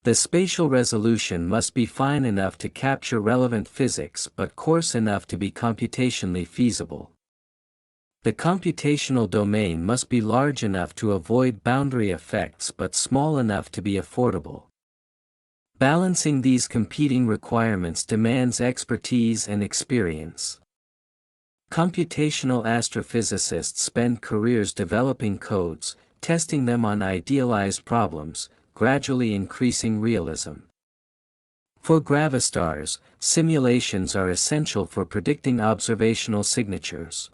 The spatial resolution must be fine enough to capture relevant physics but coarse enough to be computationally feasible. The computational domain must be large enough to avoid boundary effects but small enough to be affordable. Balancing these competing requirements demands expertise and experience. Computational astrophysicists spend careers developing codes, testing them on idealized problems, gradually increasing realism. For Gravastars, simulations are essential for predicting observational signatures.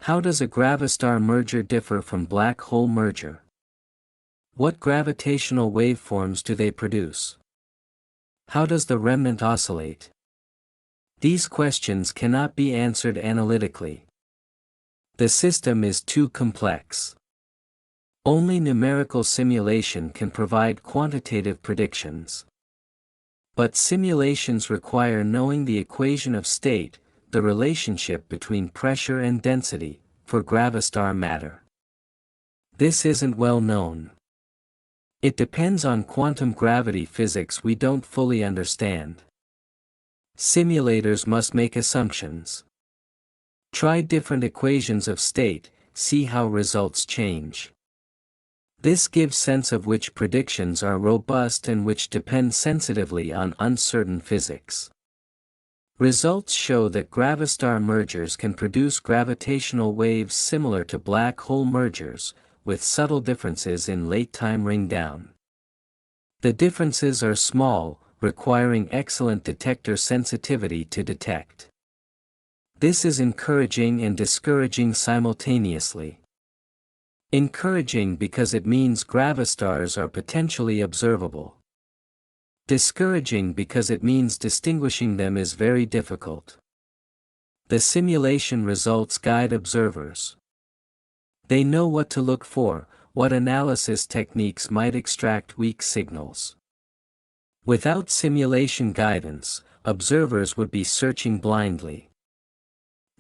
How does a Gravastar merger differ from black hole merger? What gravitational waveforms do they produce? How does the remnant oscillate? These questions cannot be answered analytically. The system is too complex. Only numerical simulation can provide quantitative predictions. But simulations require knowing the equation of state, the relationship between pressure and density, for Gravastar matter. This isn't well known. It depends on quantum gravity physics we don't fully understand. Simulators must make assumptions. Try different equations of state, see how results change. This gives sense of which predictions are robust and which depend sensitively on uncertain physics. Results show that Gravastar mergers can produce gravitational waves similar to black hole mergers, with subtle differences in late-time ring-down. The differences are small, requiring excellent detector sensitivity to detect. This is encouraging and discouraging simultaneously. Encouraging because it means Gravastars are potentially observable. Discouraging because it means distinguishing them is very difficult. The simulation results guide observers. They know what to look for, what analysis techniques might extract weak signals. Without simulation guidance, observers would be searching blindly.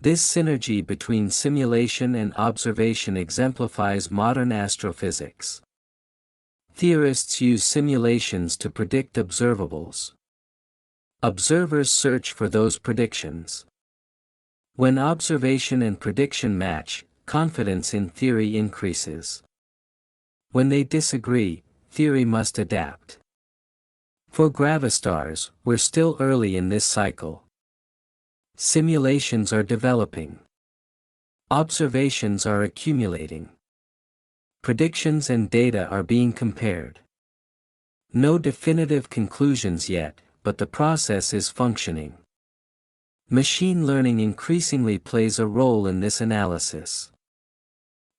This synergy between simulation and observation exemplifies modern astrophysics. Theorists use simulations to predict observables. Observers search for those predictions. When observation and prediction match, confidence in theory increases. When they disagree, theory must adapt. For Gravastars, we're still early in this cycle. Simulations are developing. Observations are accumulating. Predictions and data are being compared. No definitive conclusions yet, but the process is functioning. Machine learning increasingly plays a role in this analysis.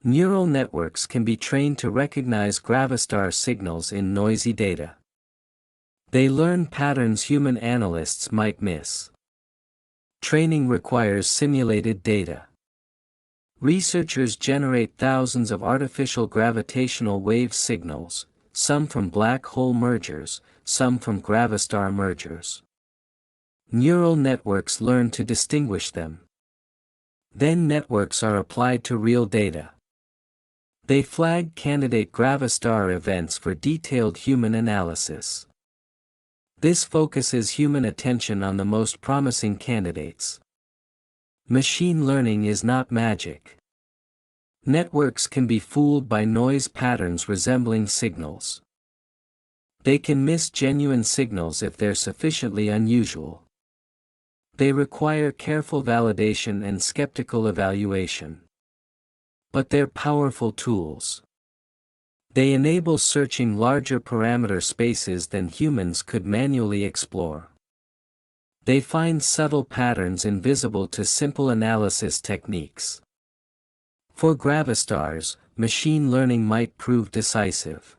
Neural networks can be trained to recognize Gravastar signals in noisy data. They learn patterns human analysts might miss. Training requires simulated data. Researchers generate thousands of artificial gravitational wave signals, some from black hole mergers, some from Gravastar mergers. Neural networks learn to distinguish them. Then networks are applied to real data. They flag candidate Gravastar events for detailed human analysis. This focuses human attention on the most promising candidates. Machine learning is not magic. Networks can be fooled by noise patterns resembling signals. They can miss genuine signals if they're sufficiently unusual. They require careful validation and skeptical evaluation. But they're powerful tools. They enable searching larger parameter spaces than humans could manually explore. They find subtle patterns invisible to simple analysis techniques. For Gravastars, machine learning might prove decisive.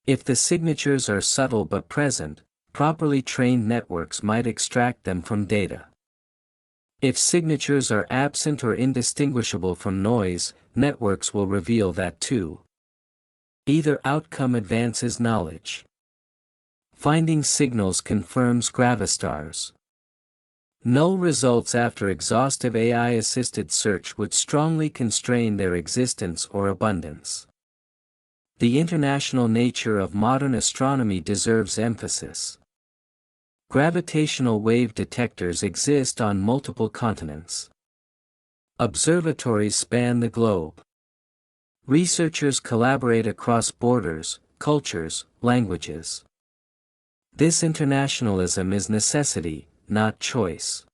If the signatures are subtle but present, properly trained networks might extract them from data. If signatures are absent or indistinguishable from noise, networks will reveal that too. Either outcome advances knowledge. Finding signals confirms Gravastars. Null results after exhaustive AI-assisted search would strongly constrain their existence or abundance. The international nature of modern astronomy deserves emphasis. Gravitational wave detectors exist on multiple continents. Observatories span the globe. Researchers collaborate across borders, cultures, languages. This internationalism is necessity, not choice.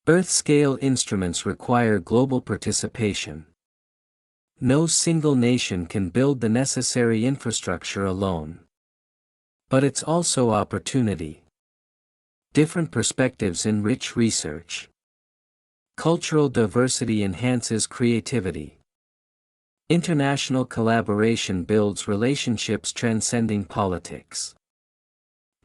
Earth-scale instruments require global participation. No single nation can build the necessary infrastructure alone. But it's also opportunity. Different perspectives enrich research. Cultural diversity enhances creativity. International collaboration builds relationships transcending politics.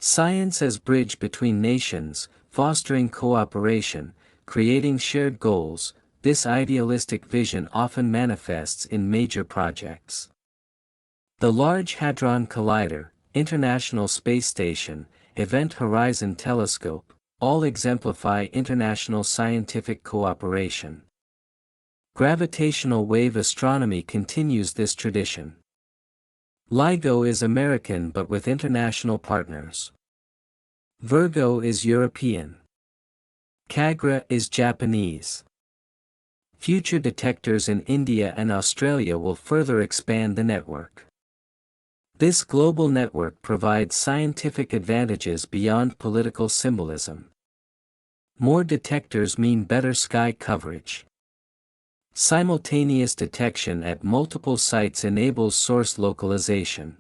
Science as bridge between nations, fostering cooperation, creating shared goals. This idealistic vision often manifests in major projects. The Large Hadron Collider, International Space Station, Event Horizon Telescope, all exemplify international scientific cooperation. Gravitational wave astronomy continues this tradition. LIGO is American but with international partners. Virgo is European. CAGRA is Japanese. Future detectors in India and Australia will further expand the network. This global network provides scientific advantages beyond political symbolism. More detectors mean better sky coverage. Simultaneous detection at multiple sites enables source localization.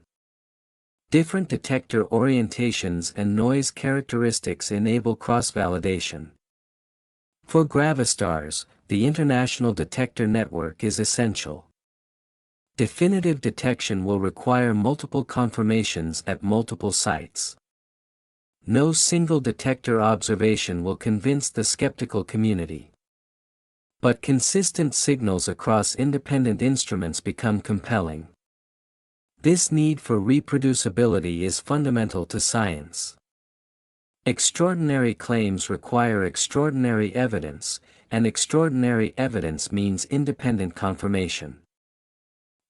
Different detector orientations and noise characteristics enable cross-validation. For Gravastars, the international detector network is essential. Definitive detection will require multiple confirmations at multiple sites. No single detector observation will convince the skeptical community. But consistent signals across independent instruments become compelling. This need for reproducibility is fundamental to science. Extraordinary claims require extraordinary evidence, and extraordinary evidence means independent confirmation.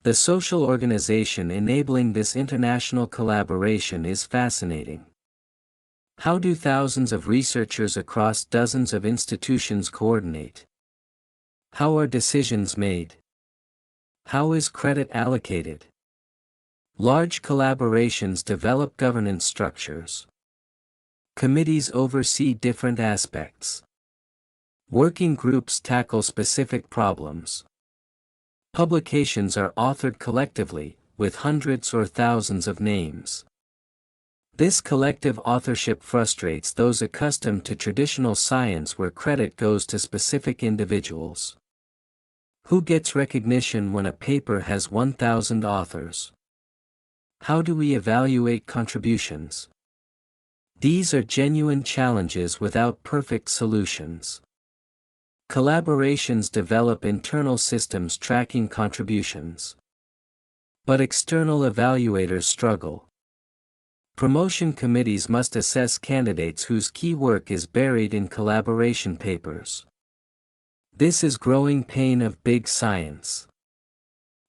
The social organization enabling this international collaboration is fascinating. How do thousands of researchers across dozens of institutions coordinate? How are decisions made? How is credit allocated? Large collaborations develop governance structures. Committees oversee different aspects. Working groups tackle specific problems. Publications are authored collectively, with hundreds or thousands of names. This collective authorship frustrates those accustomed to traditional science where credit goes to specific individuals. Who gets recognition when a paper has 1,000 authors? How do we evaluate contributions? These are genuine challenges without perfect solutions. Collaborations develop internal systems tracking contributions. But external evaluators struggle. Promotion committees must assess candidates whose key work is buried in collaboration papers. This is growing pain of big science.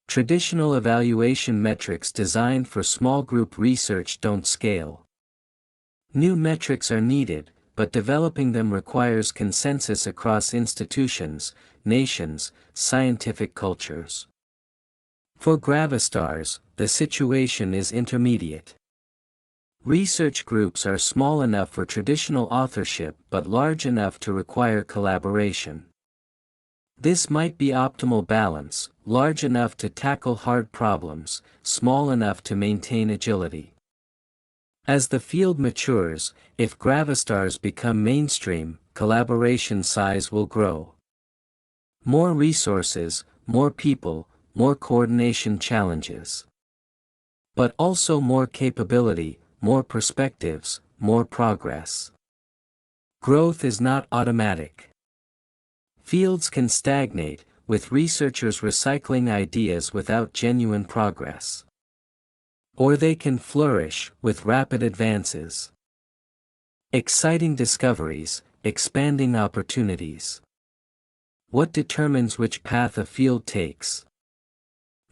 Traditional evaluation metrics designed for small group research don't scale. New metrics are needed, but developing them requires consensus across institutions, nations, scientific cultures. For Gravastars, the situation is intermediate. Research groups are small enough for traditional authorship but large enough to require collaboration. This might be optimal balance, large enough to tackle hard problems, small enough to maintain agility. As the field matures, if Gravastars become mainstream, collaboration size will grow. More resources, more people, more coordination challenges. But also more capability, more perspectives, more progress. Growth is not automatic. Fields can stagnate, with researchers recycling ideas without genuine progress. Or they can flourish, with rapid advances. Exciting discoveries, expanding opportunities. What determines which path a field takes?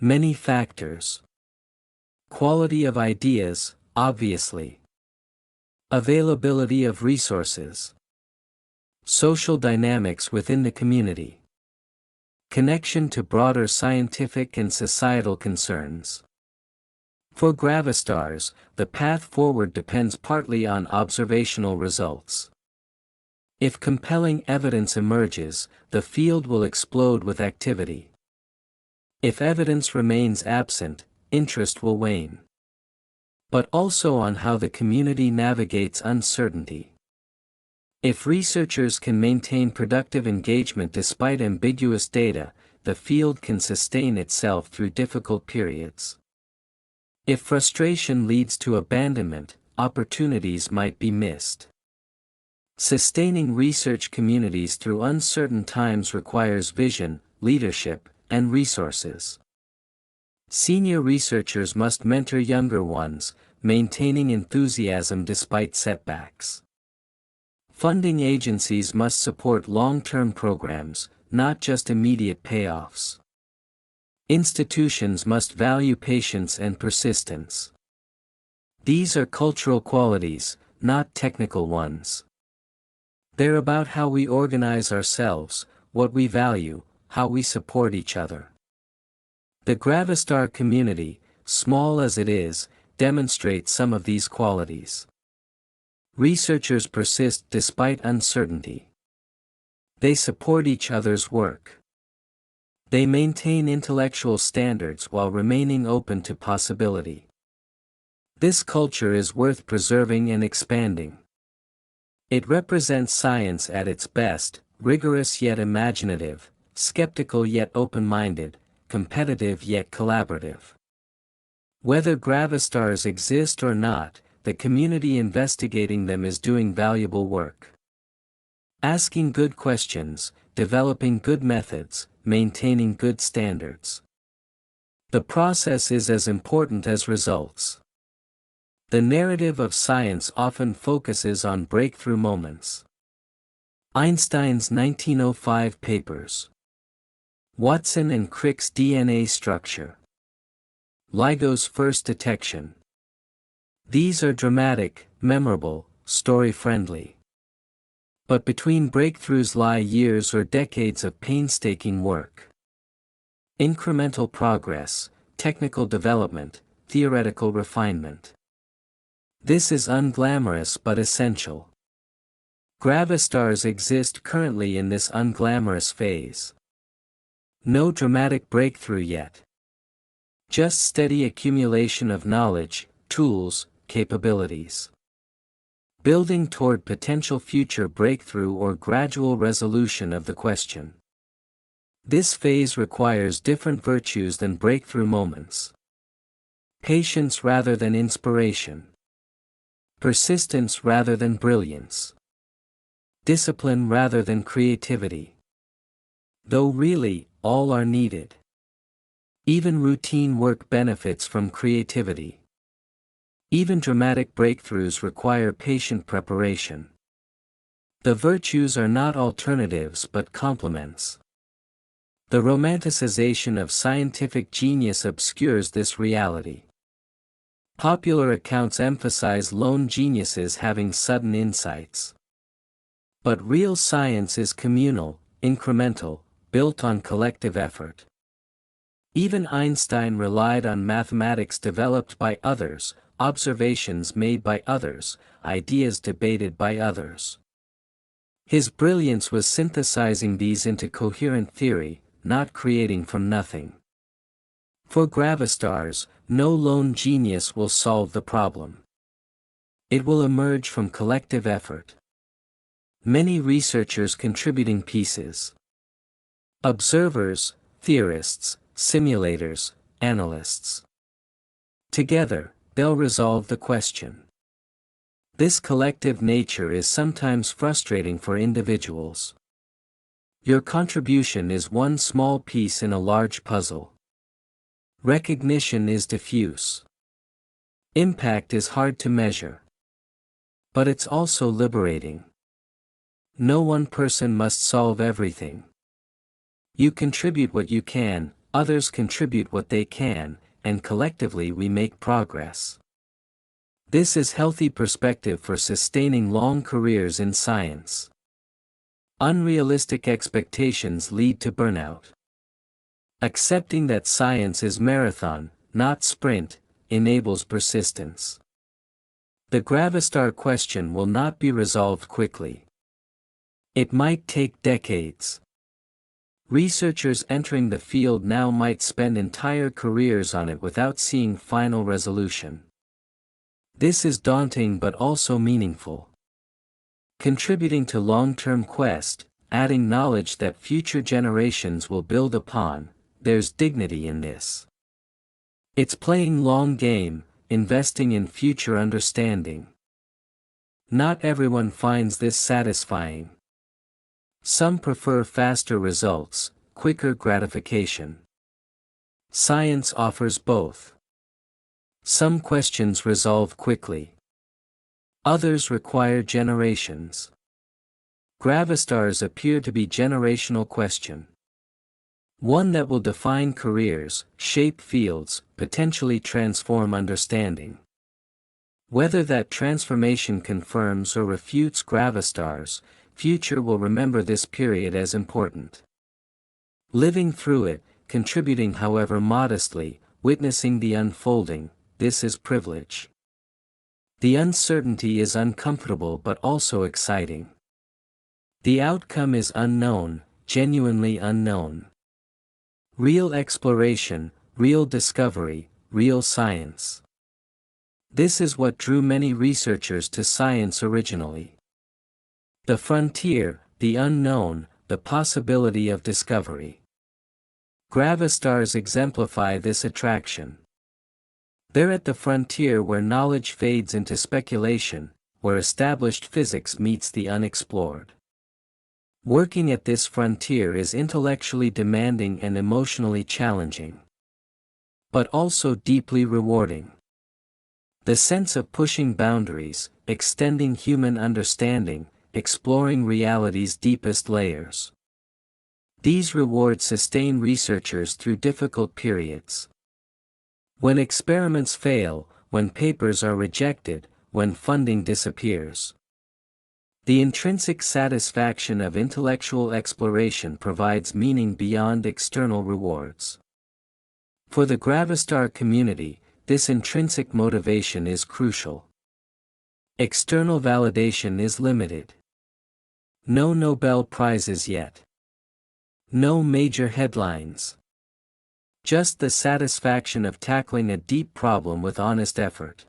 Many factors. Quality of ideas, obviously. Availability of resources. Social dynamics within the community. Connection to broader scientific and societal concerns. For Gravastars, the path forward depends partly on observational results. If compelling evidence emerges, the field will explode with activity. If evidence remains absent, interest will wane. But also on how the community navigates uncertainty. If researchers can maintain productive engagement despite ambiguous data, the field can sustain itself through difficult periods. If frustration leads to abandonment, opportunities might be missed. Sustaining research communities through uncertain times requires vision, leadership, and resources. Senior researchers must mentor younger ones, maintaining enthusiasm despite setbacks. Funding agencies must support long-term programs, not just immediate payoffs. Institutions must value patience and persistence. These are cultural qualities, not technical ones. They're about how we organize ourselves, what we value, how we support each other. The Gravistar community, small as it is, demonstrates some of these qualities. Researchers persist despite uncertainty. They support each other's work. They maintain intellectual standards while remaining open to possibility. This culture is worth preserving and expanding. It represents science at its best, rigorous yet imaginative, skeptical yet open-minded, competitive yet collaborative. Whether Gravastars exist or not, the community investigating them is doing valuable work. Asking good questions, developing good methods, maintaining good standards. The process is as important as results. The narrative of science often focuses on breakthrough moments. Einstein's 1905 papers. Watson and Crick's DNA structure. LIGO's first detection. These are dramatic, memorable, story-friendly. But between breakthroughs lie years or decades of painstaking work. Incremental progress, technical development, theoretical refinement. This is unglamorous but essential. Gravastars exist currently in this unglamorous phase. No dramatic breakthrough yet. Just steady accumulation of knowledge, tools, capabilities. Building toward potential future breakthrough or gradual resolution of the question. This phase requires different virtues than breakthrough moments. Patience rather than inspiration. Persistence rather than brilliance. Discipline rather than creativity. Though really, all are needed. Even routine work benefits from creativity. Even dramatic breakthroughs require patient preparation. The virtues are not alternatives but complements. The romanticization of scientific genius obscures this reality. Popular accounts emphasize lone geniuses having sudden insights. But real science is communal, incremental, built on collective effort. Even Einstein relied on mathematics developed by others, observations made by others, ideas debated by others. His brilliance was synthesizing these into coherent theory, not creating from nothing. For Gravastars, no lone genius will solve the problem. It will emerge from collective effort. Many researchers contributing pieces. Observers, theorists, simulators, analysts. Together, they'll resolve the question. This collective nature is sometimes frustrating for individuals. Your contribution is one small piece in a large puzzle. Recognition is diffuse. Impact is hard to measure. But it's also liberating. No one person must solve everything. You contribute what you can, others contribute what they can, and collectively we make progress. This is healthy perspective for sustaining long careers in science. Unrealistic expectations lead to burnout. Accepting that science is marathon, not sprint, enables persistence. The Gravastar question will not be resolved quickly. It might take decades. Researchers entering the field now might spend entire careers on it without seeing final resolution. This is daunting but also meaningful. Contributing to long-term quest, adding knowledge that future generations will build upon, there's dignity in this. It's playing long game, investing in future understanding. Not everyone finds this satisfying. Some prefer faster results, quicker gratification. Science offers both. Some questions resolve quickly. Others require generations. Gravastars appear to be generational question. One that will define careers, shape fields, potentially transform understanding. Whether that transformation confirms or refutes Gravastars, future will remember this period as important. Living through it, contributing however modestly, witnessing the unfolding, this is privilege. The uncertainty is uncomfortable but also exciting. The outcome is unknown, genuinely unknown. Real exploration, real discovery, real science. This is what drew many researchers to science originally. The frontier, the unknown, the possibility of discovery. Gravastars exemplify this attraction. They're at the frontier where knowledge fades into speculation, where established physics meets the unexplored. Working at this frontier is intellectually demanding and emotionally challenging. But also deeply rewarding. The sense of pushing boundaries, extending human understanding, exploring reality's deepest layers. These rewards sustain researchers through difficult periods. When experiments fail, when papers are rejected, when funding disappears. The intrinsic satisfaction of intellectual exploration provides meaning beyond external rewards. For the Gravastar community, this intrinsic motivation is crucial. External validation is limited. No Nobel Prizes yet. No major headlines. Just the satisfaction of tackling a deep problem with honest effort.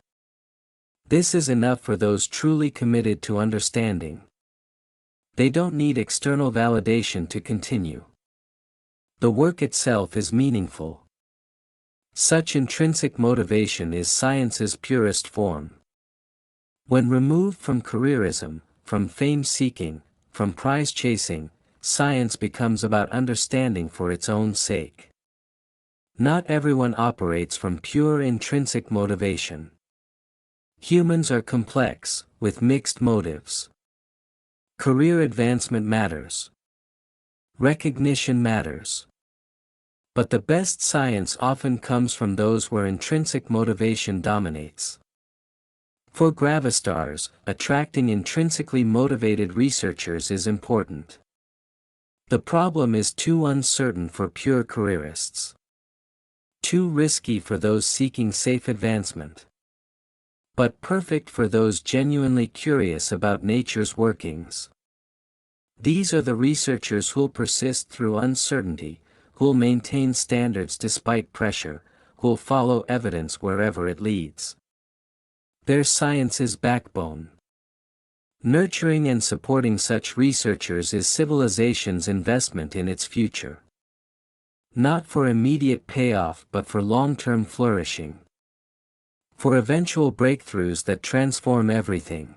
This is enough for those truly committed to understanding. They don't need external validation to continue. The work itself is meaningful. Such intrinsic motivation is science's purest form. When removed from careerism, from fame-seeking, from prize-chasing, science becomes about understanding for its own sake. Not everyone operates from pure intrinsic motivation. Humans are complex, with mixed motives. Career advancement matters. Recognition matters. But the best science often comes from those where intrinsic motivation dominates. For Gravastars, attracting intrinsically motivated researchers is important. The problem is too uncertain for pure careerists. Too risky for those seeking safe advancement. But perfect for those genuinely curious about nature's workings. These are the researchers who'll persist through uncertainty, who'll maintain standards despite pressure, who'll follow evidence wherever it leads. They're science's backbone. Nurturing and supporting such researchers is civilization's investment in its future. Not for immediate payoff but for long-term flourishing. For eventual breakthroughs that transform everything.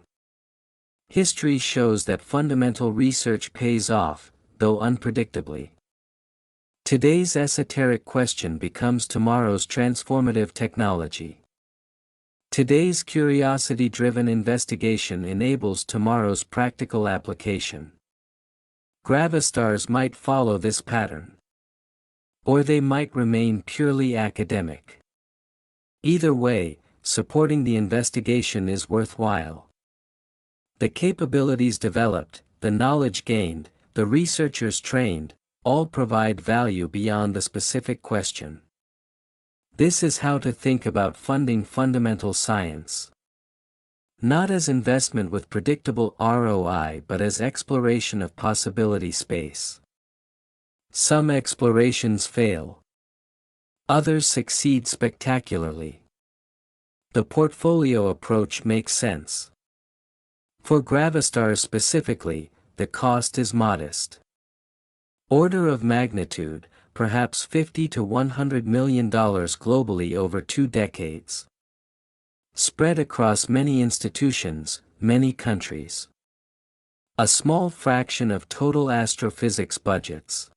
History shows that fundamental research pays off, though unpredictably. Today's esoteric question becomes tomorrow's transformative technology. Today's curiosity-driven investigation enables tomorrow's practical application. Gravastars might follow this pattern. Or they might remain purely academic. Either way, supporting the investigation is worthwhile. The capabilities developed, the knowledge gained, the researchers trained, all provide value beyond the specific question. This is how to think about funding fundamental science. Not as investment with predictable ROI but as exploration of possibility space. Some explorations fail. Others succeed spectacularly. The portfolio approach makes sense. For Gravastars specifically, the cost is modest. Order of magnitude, perhaps $50 to $100 million globally over 2 decades. Spread across many institutions, many countries. A small fraction of total astrophysics budgets.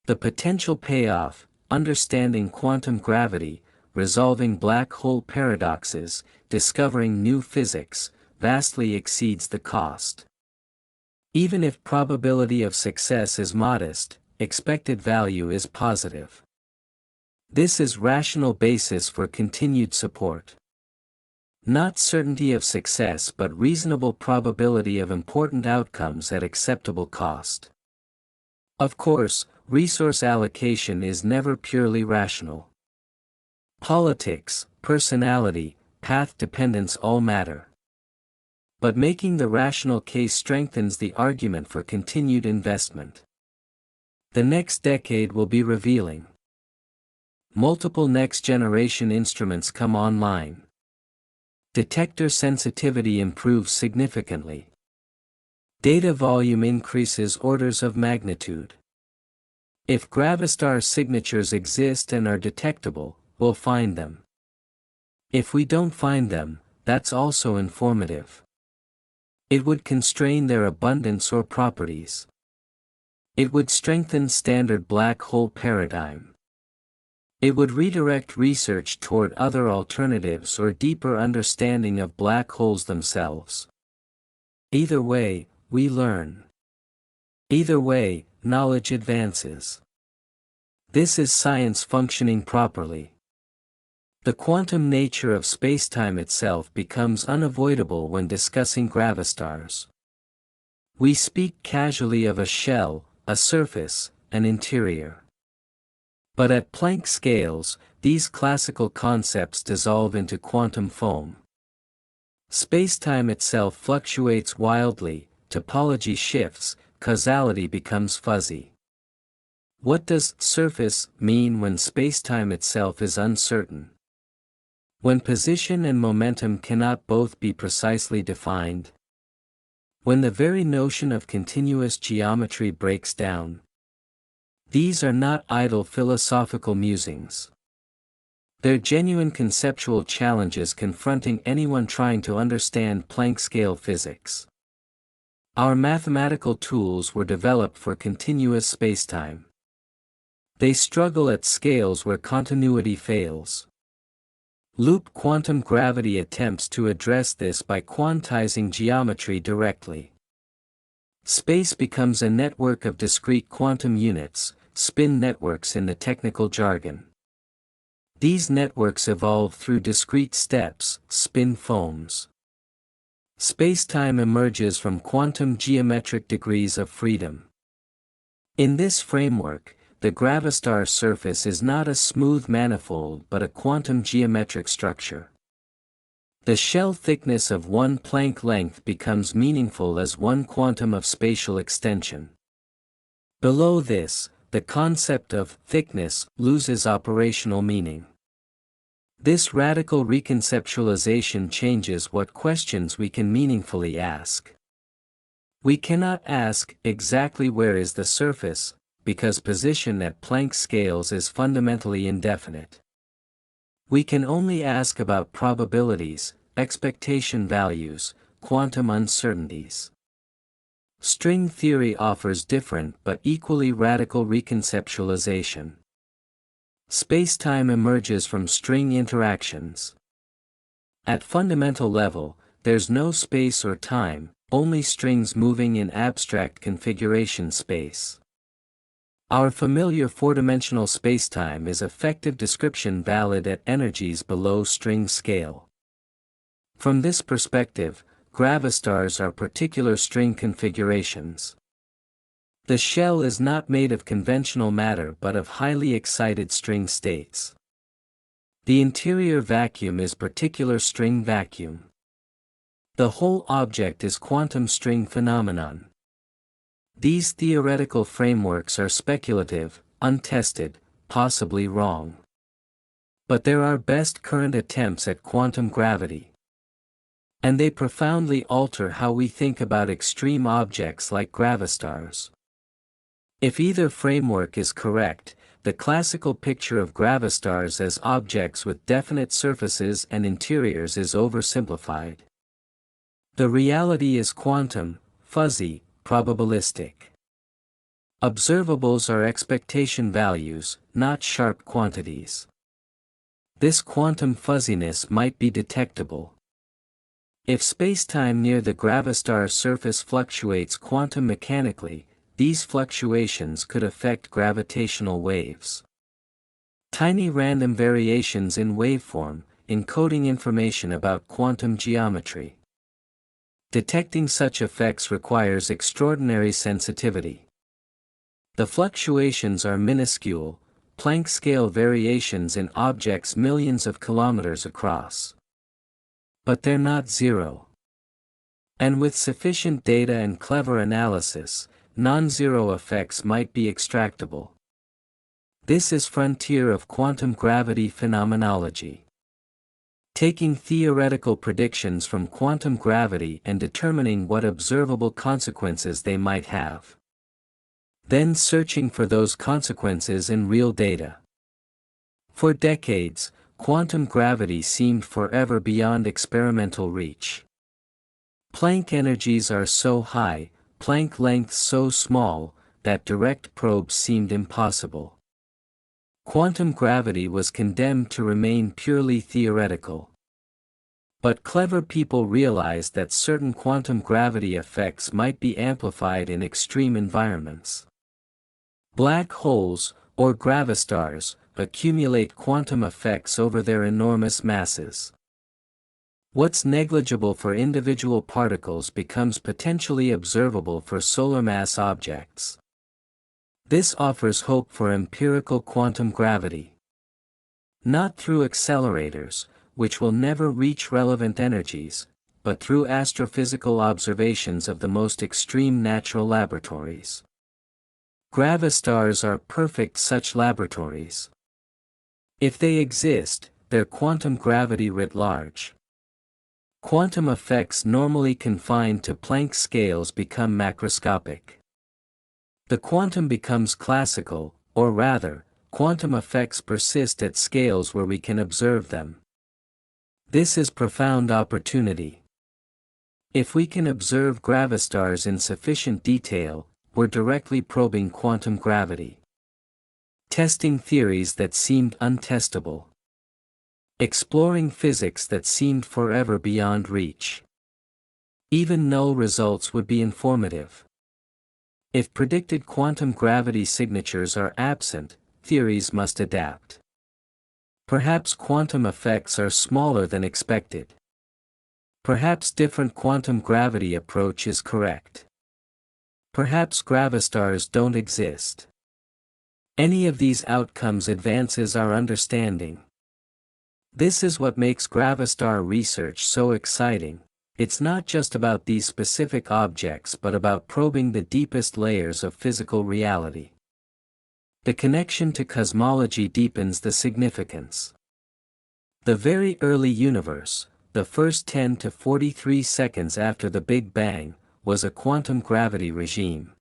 The potential payoff, understanding quantum gravity, resolving black hole paradoxes, discovering new physics, vastly exceeds the cost. Even if probability of success is modest, expected value is positive. This is rational basis for continued support. Not certainty of success but reasonable probability of important outcomes at acceptable cost. Of course, resource allocation is never purely rational. Politics, personality, path dependence all matter. But making the rational case strengthens the argument for continued investment. The next decade will be revealing. Multiple next-generation instruments come online. Detector sensitivity improves significantly. Data volume increases orders of magnitude. If Gravastar signatures exist and are detectable, we'll find them. If we don't find them, that's also informative. It would constrain their abundance or properties. It would strengthen standard black hole paradigm. It would redirect research toward other alternatives or deeper understanding of black holes themselves. Either way, we learn. Either way, knowledge advances. This is science functioning properly. The quantum nature of spacetime itself becomes unavoidable when discussing Gravastars. We speak casually of a shell, a surface, an interior. But at Planck scales, these classical concepts dissolve into quantum foam. Spacetime itself fluctuates wildly, topology shifts, causality becomes fuzzy. What does surface mean when spacetime itself is uncertain? When position and momentum cannot both be precisely defined? When the very notion of continuous geometry breaks down? These are not idle philosophical musings. They're genuine conceptual challenges confronting anyone trying to understand Planck-scale physics. Our mathematical tools were developed for continuous spacetime. They struggle at scales where continuity fails. Loop quantum gravity attempts to address this by quantizing geometry directly. Space becomes a network of discrete quantum units, spin networks in the technical jargon. These networks evolve through discrete steps, spin foams. Spacetime emerges from quantum geometric degrees of freedom. In this framework, the Gravastar surface is not a smooth manifold but a quantum geometric structure. The shell thickness of one Planck length becomes meaningful as one quantum of spatial extension. Below this, the concept of thickness loses operational meaning. This radical reconceptualization changes what questions we can meaningfully ask. We cannot ask exactly where is the surface, because position at Planck scales is fundamentally indefinite. We can only ask about probabilities, expectation values, quantum uncertainties. String theory offers different but equally radical reconceptualization. Spacetime emerges from string interactions. At fundamental level, there's no space or time, only strings moving in abstract configuration space. Our familiar four-dimensional spacetime is effective description valid at energies below string scale. From this perspective, gravastars are particular string configurations. The shell is not made of conventional matter but of highly excited string states. The interior vacuum is particular string vacuum. The whole object is quantum string phenomenon. These theoretical frameworks are speculative, untested, possibly wrong. But there are best current attempts at quantum gravity. And they profoundly alter how we think about extreme objects like gravastars. If either framework is correct, the classical picture of gravastars as objects with definite surfaces and interiors is oversimplified. The reality is quantum, fuzzy, probabilistic. Observables are expectation values, not sharp quantities. This quantum fuzziness might be detectable. If spacetime near the gravastar surface fluctuates quantum mechanically, these fluctuations could affect gravitational waves. Tiny random variations in waveform, encoding information about quantum geometry. Detecting such effects requires extraordinary sensitivity. The fluctuations are minuscule, Planck scale variations in objects millions of kilometers across. But they're not zero. And with sufficient data and clever analysis, non-zero effects might be extractable. This is frontier of quantum gravity phenomenology. Taking theoretical predictions from quantum gravity and determining what observable consequences they might have. Then searching for those consequences in real data. For decades, quantum gravity seemed forever beyond experimental reach. Planck energies are so high, Planck lengths so small, that direct probes seemed impossible. Quantum gravity was condemned to remain purely theoretical. But clever people realized that certain quantum gravity effects might be amplified in extreme environments. Black holes, or gravastars, accumulate quantum effects over their enormous masses. What's negligible for individual particles becomes potentially observable for solar mass objects. This offers hope for empirical quantum gravity. Not through accelerators, which will never reach relevant energies, but through astrophysical observations of the most extreme natural laboratories. Gravastars are perfect such laboratories. If they exist, they're quantum gravity writ large. Quantum effects normally confined to Planck scales become macroscopic. The quantum becomes classical, or rather, quantum effects persist at scales where we can observe them. This is profound opportunity. If we can observe gravastars in sufficient detail, we're directly probing quantum gravity. Testing theories that seemed untestable. Exploring physics that seemed forever beyond reach. Even null results would be informative. If predicted quantum gravity signatures are absent, theories must adapt. Perhaps quantum effects are smaller than expected. Perhaps different quantum gravity approach is correct. Perhaps gravastars don't exist. Any of these outcomes advances our understanding. This is what makes gravastar research so exciting. It's not just about these specific objects but about probing the deepest layers of physical reality. The connection to cosmology deepens the significance. The very early universe, the first 10 to 43 seconds after the Big Bang, was a quantum gravity regime.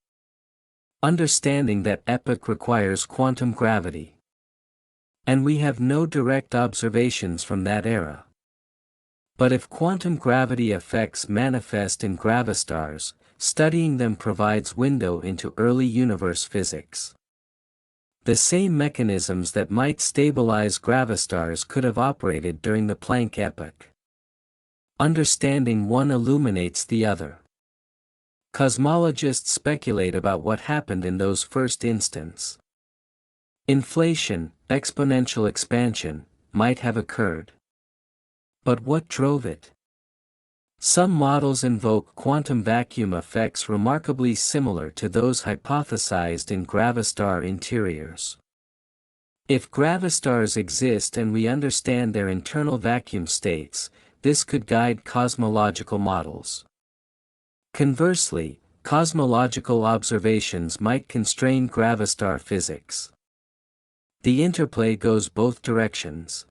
Understanding that epoch requires quantum gravity. And we have no direct observations from that era. But if quantum gravity effects manifest in gravastars, studying them provides window into early universe physics. The same mechanisms that might stabilize gravastars could have operated during the Planck epoch. Understanding one illuminates the other. Cosmologists speculate about what happened in those first instants. Inflation, exponential expansion, might have occurred. But what drove it? Some models invoke quantum vacuum effects remarkably similar to those hypothesized in gravastar interiors. If gravastars exist and we understand their internal vacuum states, this could guide cosmological models. Conversely, cosmological observations might constrain gravastar physics. The interplay goes both directions.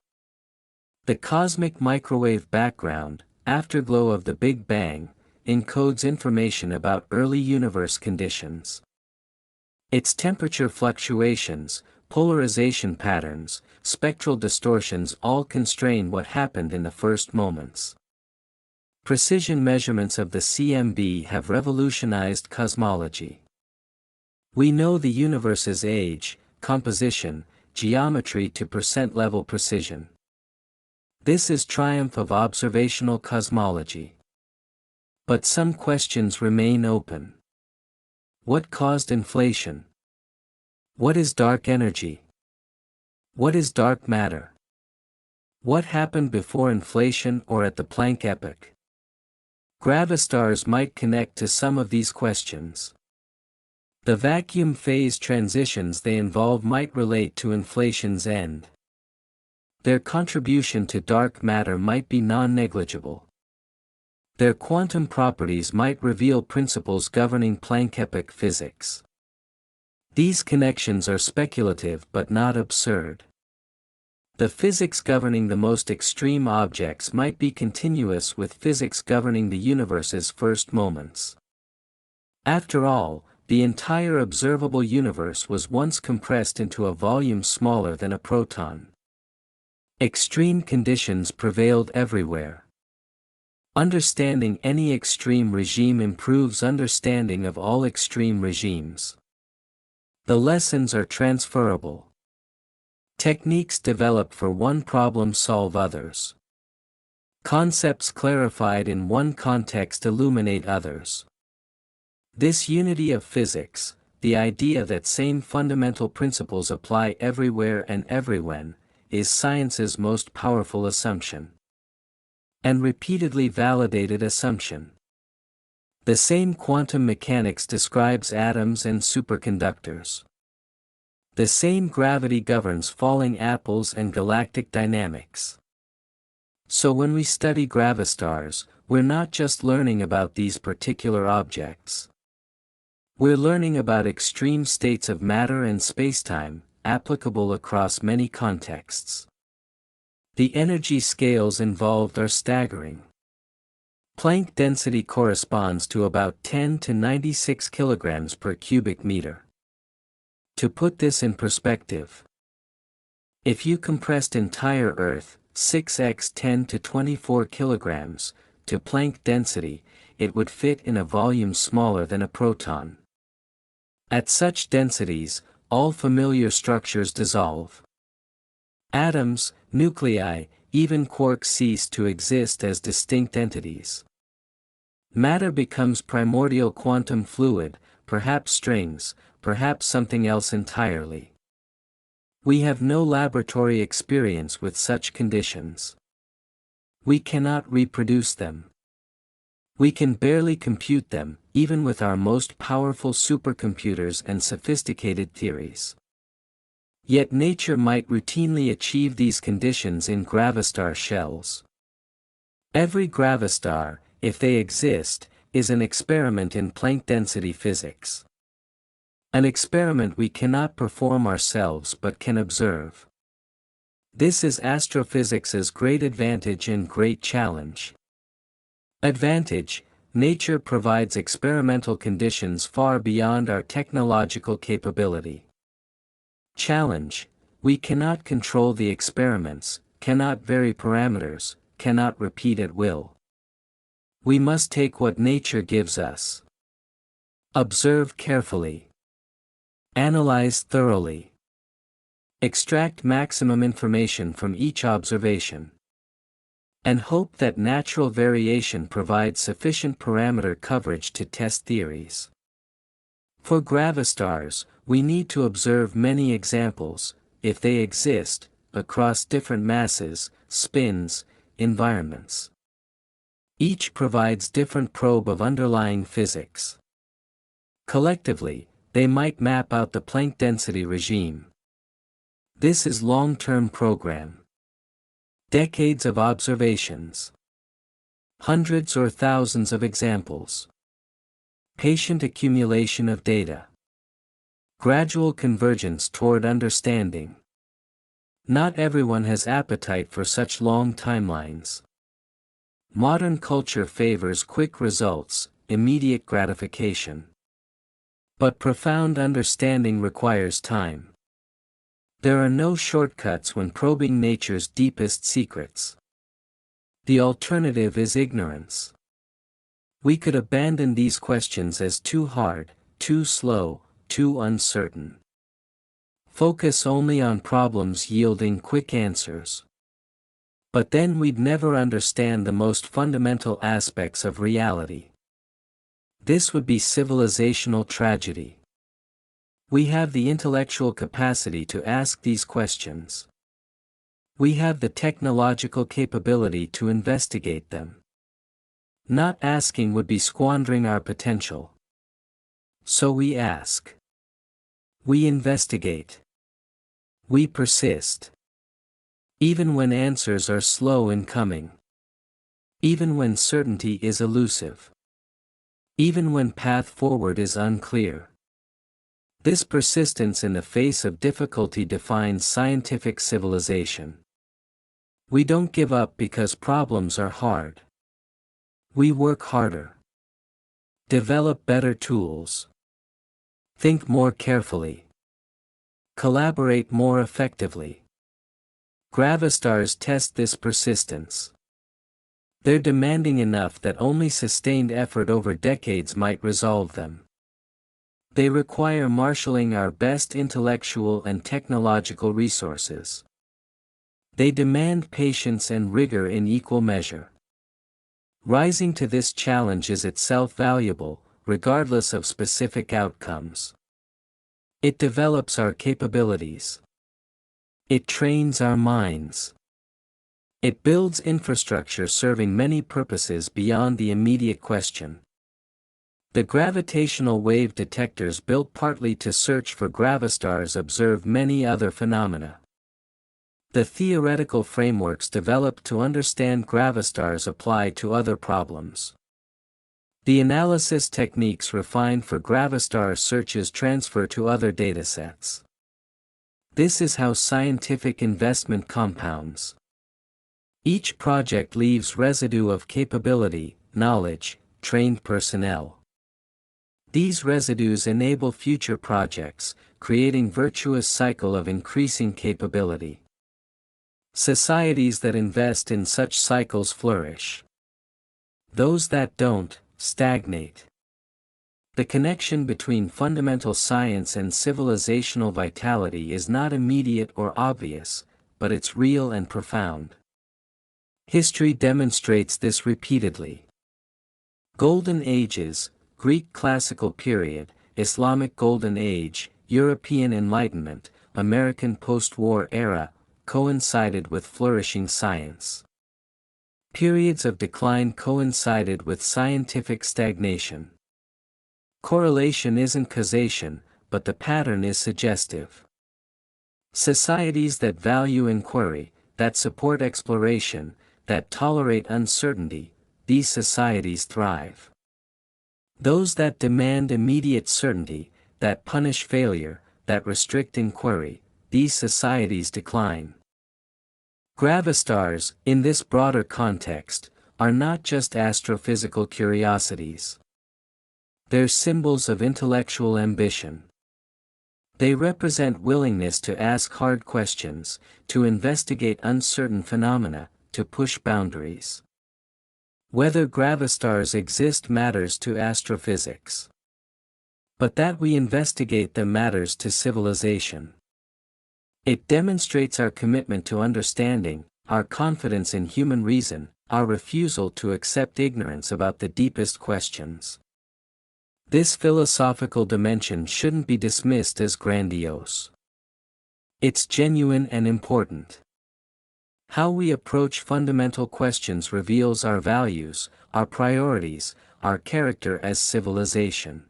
The cosmic microwave background, afterglow of the Big Bang, encodes information about early universe conditions. Its temperature fluctuations, polarization patterns, spectral distortions all constrain what happened in the first moments. Precision measurements of the CMB have revolutionized cosmology. We know the universe's age, composition, geometry to percent-level precision. This is triumph of observational cosmology. But some questions remain open. What caused inflation? What is dark energy? What is dark matter? What happened before inflation or at the Planck epoch? Gravastars might connect to some of these questions. The vacuum phase transitions they involve might relate to inflation's end. Their contribution to dark matter might be non-negligible. Their quantum properties might reveal principles governing Planck epoch physics. These connections are speculative but not absurd. The physics governing the most extreme objects might be continuous with physics governing the universe's first moments. After all, the entire observable universe was once compressed into a volume smaller than a proton. Extreme conditions prevailed everywhere. Understanding any extreme regime improves understanding of all extreme regimes. The lessons are transferable. Techniques developed for one problem solve others. Concepts clarified in one context illuminate others. This unity of physics, the idea that same fundamental principles apply everywhere and everywhen, is science's most powerful assumption. And repeatedly validated assumption. The same quantum mechanics describes atoms and superconductors. The same gravity governs falling apples and galactic dynamics. So when we study gravastars, we're not just learning about these particular objects. We're learning about extreme states of matter and spacetime, applicable across many contexts. The energy scales involved are staggering. Planck density corresponds to about 10 to 96 kilograms per cubic meter. To put this in perspective, if you compressed entire Earth, 6x 10 to 24 kilograms, to Planck density, it would fit in a volume smaller than a proton. At such densities, all familiar structures dissolve. Atoms, nuclei, even quarks cease to exist as distinct entities. Matter becomes primordial quantum fluid, perhaps strings, perhaps something else entirely. We have no laboratory experience with such conditions. We cannot reproduce them. We can barely compute them, even with our most powerful supercomputers and sophisticated theories. Yet nature might routinely achieve these conditions in gravastar shells. Every gravastar, if they exist, is an experiment in Planck density physics. An experiment we cannot perform ourselves but can observe. This is astrophysics's great advantage and great challenge. Advantage: nature provides experimental conditions far beyond our technological capability. Challenge: we cannot control the experiments, cannot vary parameters, cannot repeat at will. We must take what nature gives us. Observe carefully. Analyze thoroughly. Extract maximum information from each observation. And hope that natural variation provides sufficient parameter coverage to test theories. For gravastars, we need to observe many examples, if they exist, across different masses, spins, environments. Each provides different probe of underlying physics. Collectively, they might map out the Planck density regime. This is long-term program. Decades of observations. Hundreds or thousands of examples. Patient accumulation of data. Gradual convergence toward understanding. Not everyone has appetite for such long timelines. Modern culture favors quick results, immediate gratification. But profound understanding requires time. There are no shortcuts when probing nature's deepest secrets. The alternative is ignorance. We could abandon these questions as too hard, too slow, too uncertain. Focus only on problems yielding quick answers. But then we'd never understand the most fundamental aspects of reality. This would be civilizational tragedy. We have the intellectual capacity to ask these questions. We have the technological capability to investigate them. Not asking would be squandering our potential. So we ask. We investigate. We persist. Even when answers are slow in coming. Even when certainty is elusive. Even when path forward is unclear. This persistence in the face of difficulty defines scientific civilization. We don't give up because problems are hard. We work harder. Develop better tools. Think more carefully. Collaborate more effectively. Gravastars test this persistence. They're demanding enough that only sustained effort over decades might resolve them. They require marshaling our best intellectual and technological resources. They demand patience and rigor in equal measure. Rising to this challenge is itself valuable, regardless of specific outcomes. It develops our capabilities. It trains our minds. It builds infrastructure serving many purposes beyond the immediate question. The gravitational wave detectors built partly to search for gravastars observe many other phenomena. The theoretical frameworks developed to understand gravastars apply to other problems. The analysis techniques refined for gravastar searches transfer to other datasets. This is how scientific investment compounds. Each project leaves residue of capability, knowledge, trained personnel. These residues enable future projects, creating virtuous cycle of increasing capability. Societies that invest in such cycles flourish. Those that don't, stagnate. The connection between fundamental science and civilizational vitality is not immediate or obvious, but it's real and profound. History demonstrates this repeatedly. Golden Ages, Greek Classical Period, Islamic Golden Age, European Enlightenment, American post-war era, coincided with flourishing science. Periods of decline coincided with scientific stagnation. Correlation isn't causation, but the pattern is suggestive. Societies that value inquiry, that support exploration, that tolerate uncertainty, these societies thrive. Those that demand immediate certainty, that punish failure, that restrict inquiry, these societies decline. Gravastars, in this broader context, are not just astrophysical curiosities. They're symbols of intellectual ambition. They represent willingness to ask hard questions, to investigate uncertain phenomena, to push boundaries. Whether gravastars exist matters to astrophysics. But that we investigate them matters to civilization. It demonstrates our commitment to understanding, our confidence in human reason, our refusal to accept ignorance about the deepest questions. This philosophical dimension shouldn't be dismissed as grandiose. It's genuine and important. How we approach fundamental questions reveals our values, our priorities, our character as civilization.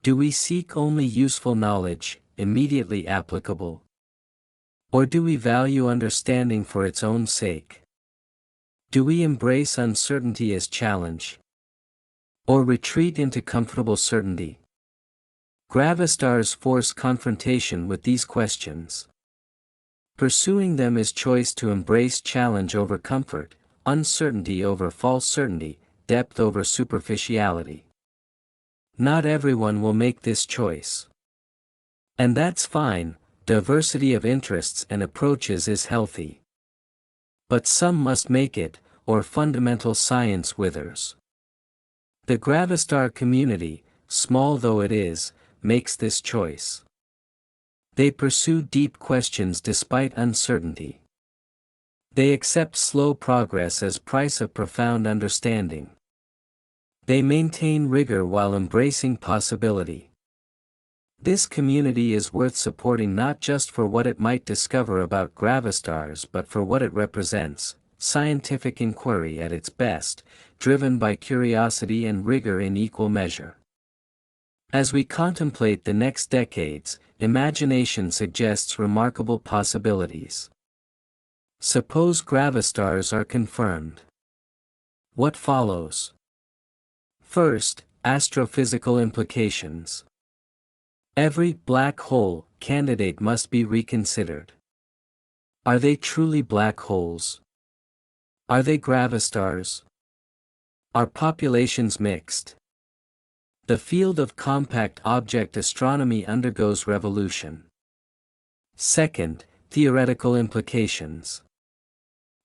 Do we seek only useful knowledge, immediately applicable? Or do we value understanding for its own sake? Do we embrace uncertainty as challenge? Or retreat into comfortable certainty? Gravastars force confrontation with these questions. Pursuing them is choice to embrace challenge over comfort, uncertainty over false certainty, depth over superficiality. Not everyone will make this choice. And that's fine, diversity of interests and approaches is healthy. But some must make it, or fundamental science withers. The Gravastar community, small though it is, makes this choice. They pursue deep questions despite uncertainty. They accept slow progress as price of profound understanding. They maintain rigor while embracing possibility. This community is worth supporting not just for what it might discover about gravastars but for what it represents, scientific inquiry at its best, driven by curiosity and rigor in equal measure. As we contemplate the next decades, imagination suggests remarkable possibilities. Suppose gravastars are confirmed. What follows? First, astrophysical implications. Every black hole candidate must be reconsidered. Are they truly black holes? Are they gravastars? Are populations mixed? The field of compact object astronomy undergoes revolution. Second, theoretical implications.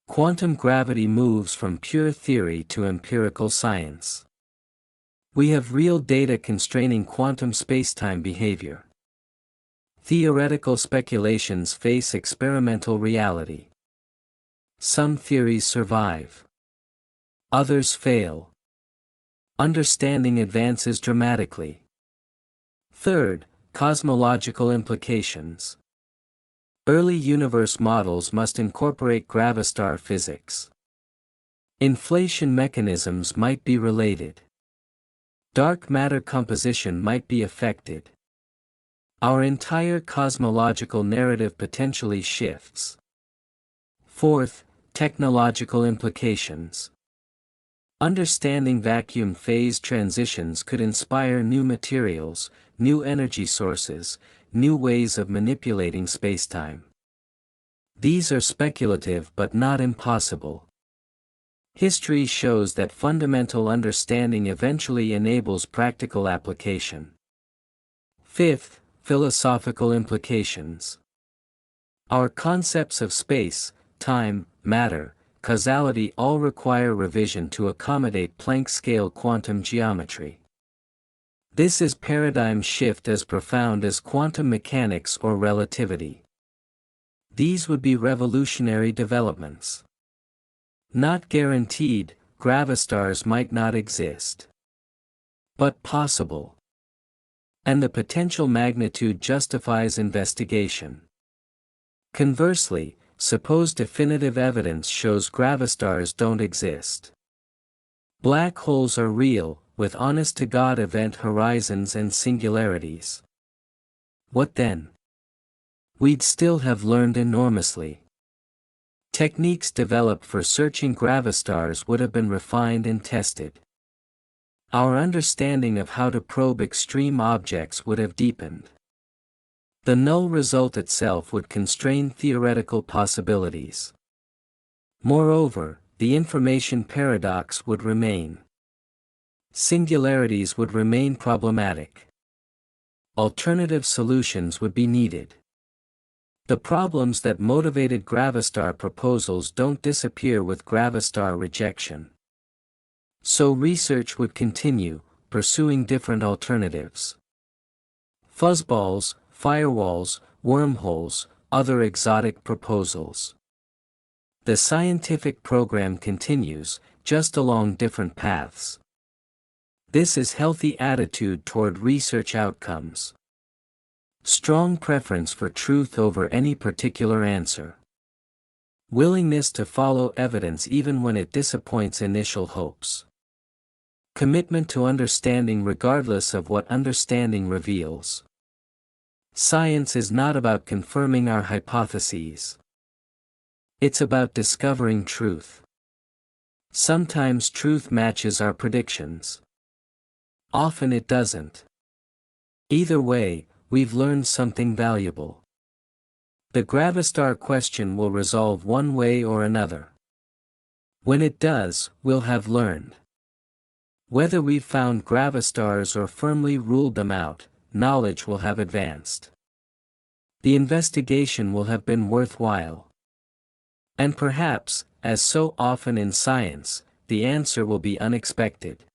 Quantum gravity moves from pure theory to empirical science. We have real data constraining quantum spacetime behavior. Theoretical speculations face experimental reality. Some theories survive. Others fail. Understanding advances dramatically. Third, cosmological implications. Early universe models must incorporate gravastar physics. Inflation mechanisms might be related. Dark matter composition might be affected. Our entire cosmological narrative potentially shifts. Fourth, technological implications. Understanding vacuum phase transitions could inspire new materials, new energy sources, new ways of manipulating spacetime. These are speculative but not impossible. History shows that fundamental understanding eventually enables practical application. Fifth, philosophical implications. Our concepts of space, time, matter, causality all require revision to accommodate Planck-scale quantum geometry. This is paradigm shift as profound as quantum mechanics or relativity. These would be revolutionary developments. Not guaranteed, gravastars might not exist. But possible. And the potential magnitude justifies investigation. Conversely, suppose definitive evidence shows gravastars don't exist. Black holes are real, with honest-to-God event horizons and singularities. What then? We'd still have learned enormously. Techniques developed for searching gravastars would have been refined and tested. Our understanding of how to probe extreme objects would have deepened. The null result itself would constrain theoretical possibilities. Moreover, the information paradox would remain. Singularities would remain problematic. Alternative solutions would be needed. The problems that motivated gravastar proposals don't disappear with gravastar rejection. So research would continue, pursuing different alternatives. Fuzzballs, firewalls, wormholes, other exotic proposals. The scientific program continues, just along different paths. This is healthy attitude toward research outcomes. Strong preference for truth over any particular answer. Willingness to follow evidence even when it disappoints initial hopes. Commitment to understanding regardless of what understanding reveals. Science is not about confirming our hypotheses. It's about discovering truth. Sometimes truth matches our predictions. Often it doesn't. Either way, we've learned something valuable. The gravastar question will resolve one way or another. When it does, we'll have learned. Whether we've found gravastars or firmly ruled them out, knowledge will have advanced. The investigation will have been worthwhile. And perhaps, as so often in science, the answer will be unexpected.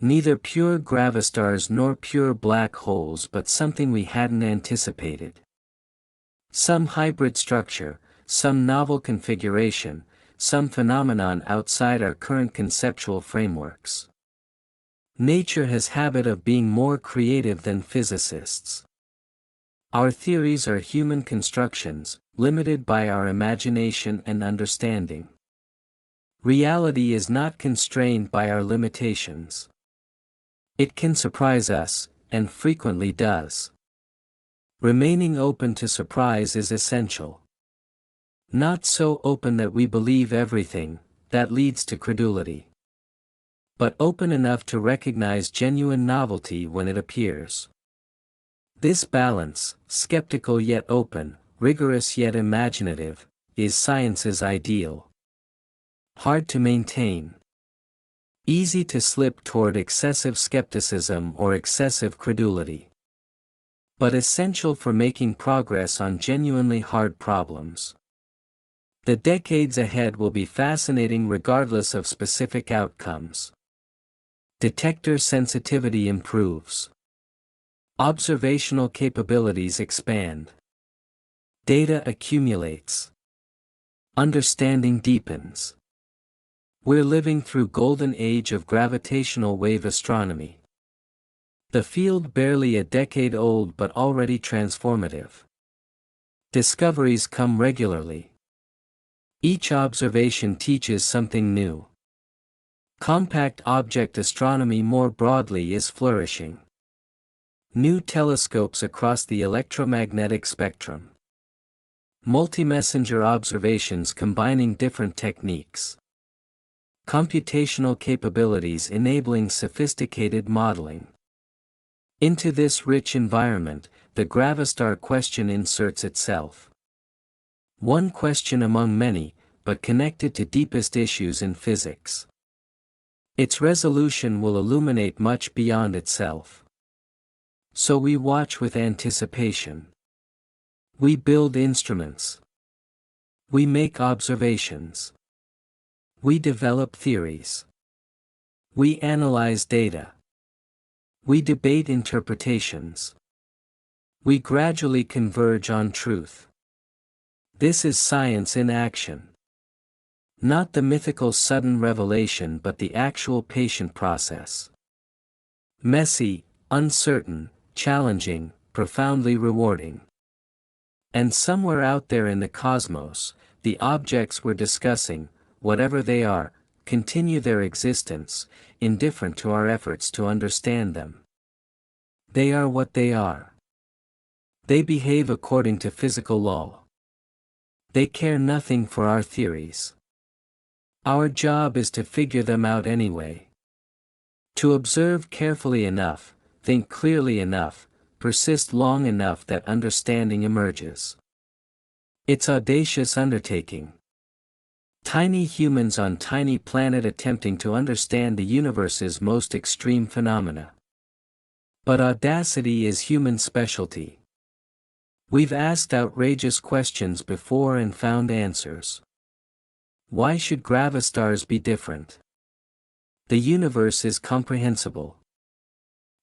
Neither pure gravastars nor pure black holes, but something we hadn't anticipated. Some hybrid structure, some novel configuration, some phenomenon outside our current conceptual frameworks. Nature has habit of being more creative than physicists. Our theories are human constructions, limited by our imagination and understanding. Reality is not constrained by our limitations. It can surprise us, and frequently does. Remaining open to surprise is essential. Not so open that we believe everything, that leads to credulity. But open enough to recognize genuine novelty when it appears. This balance, skeptical yet open, rigorous yet imaginative, is science's ideal. Hard to maintain. Easy to slip toward excessive skepticism or excessive credulity. But essential for making progress on genuinely hard problems. The decades ahead will be fascinating regardless of specific outcomes. Detector sensitivity improves. Observational capabilities expand. Data accumulates. Understanding deepens. We're living through golden age of gravitational wave astronomy. The field barely a decade old but already transformative. Discoveries come regularly. Each observation teaches something new. Compact object astronomy more broadly is flourishing. New telescopes across the electromagnetic spectrum. Multi-messenger observations combining different techniques. Computational capabilities enabling sophisticated modeling. Into this rich environment, the gravastar question inserts itself. One question among many, but connected to deepest issues in physics. Its resolution will illuminate much beyond itself. So we watch with anticipation. We build instruments. We make observations. We develop theories. We analyze data. We debate interpretations. We gradually converge on truth. This is science in action. Not the mythical sudden revelation but the actual patient process. Messy, uncertain, challenging, profoundly rewarding. And somewhere out there in the cosmos, the objects we're discussing, whatever they are, continue their existence, indifferent to our efforts to understand them. They are what they are. They behave according to physical law. They care nothing for our theories. Our job is to figure them out anyway. To observe carefully enough, think clearly enough, persist long enough that understanding emerges. It's audacious undertaking. Tiny humans on tiny planet attempting to understand the universe's most extreme phenomena. But audacity is human specialty. We've asked outrageous questions before and found answers. Why should Gravastars be different? The universe is comprehensible.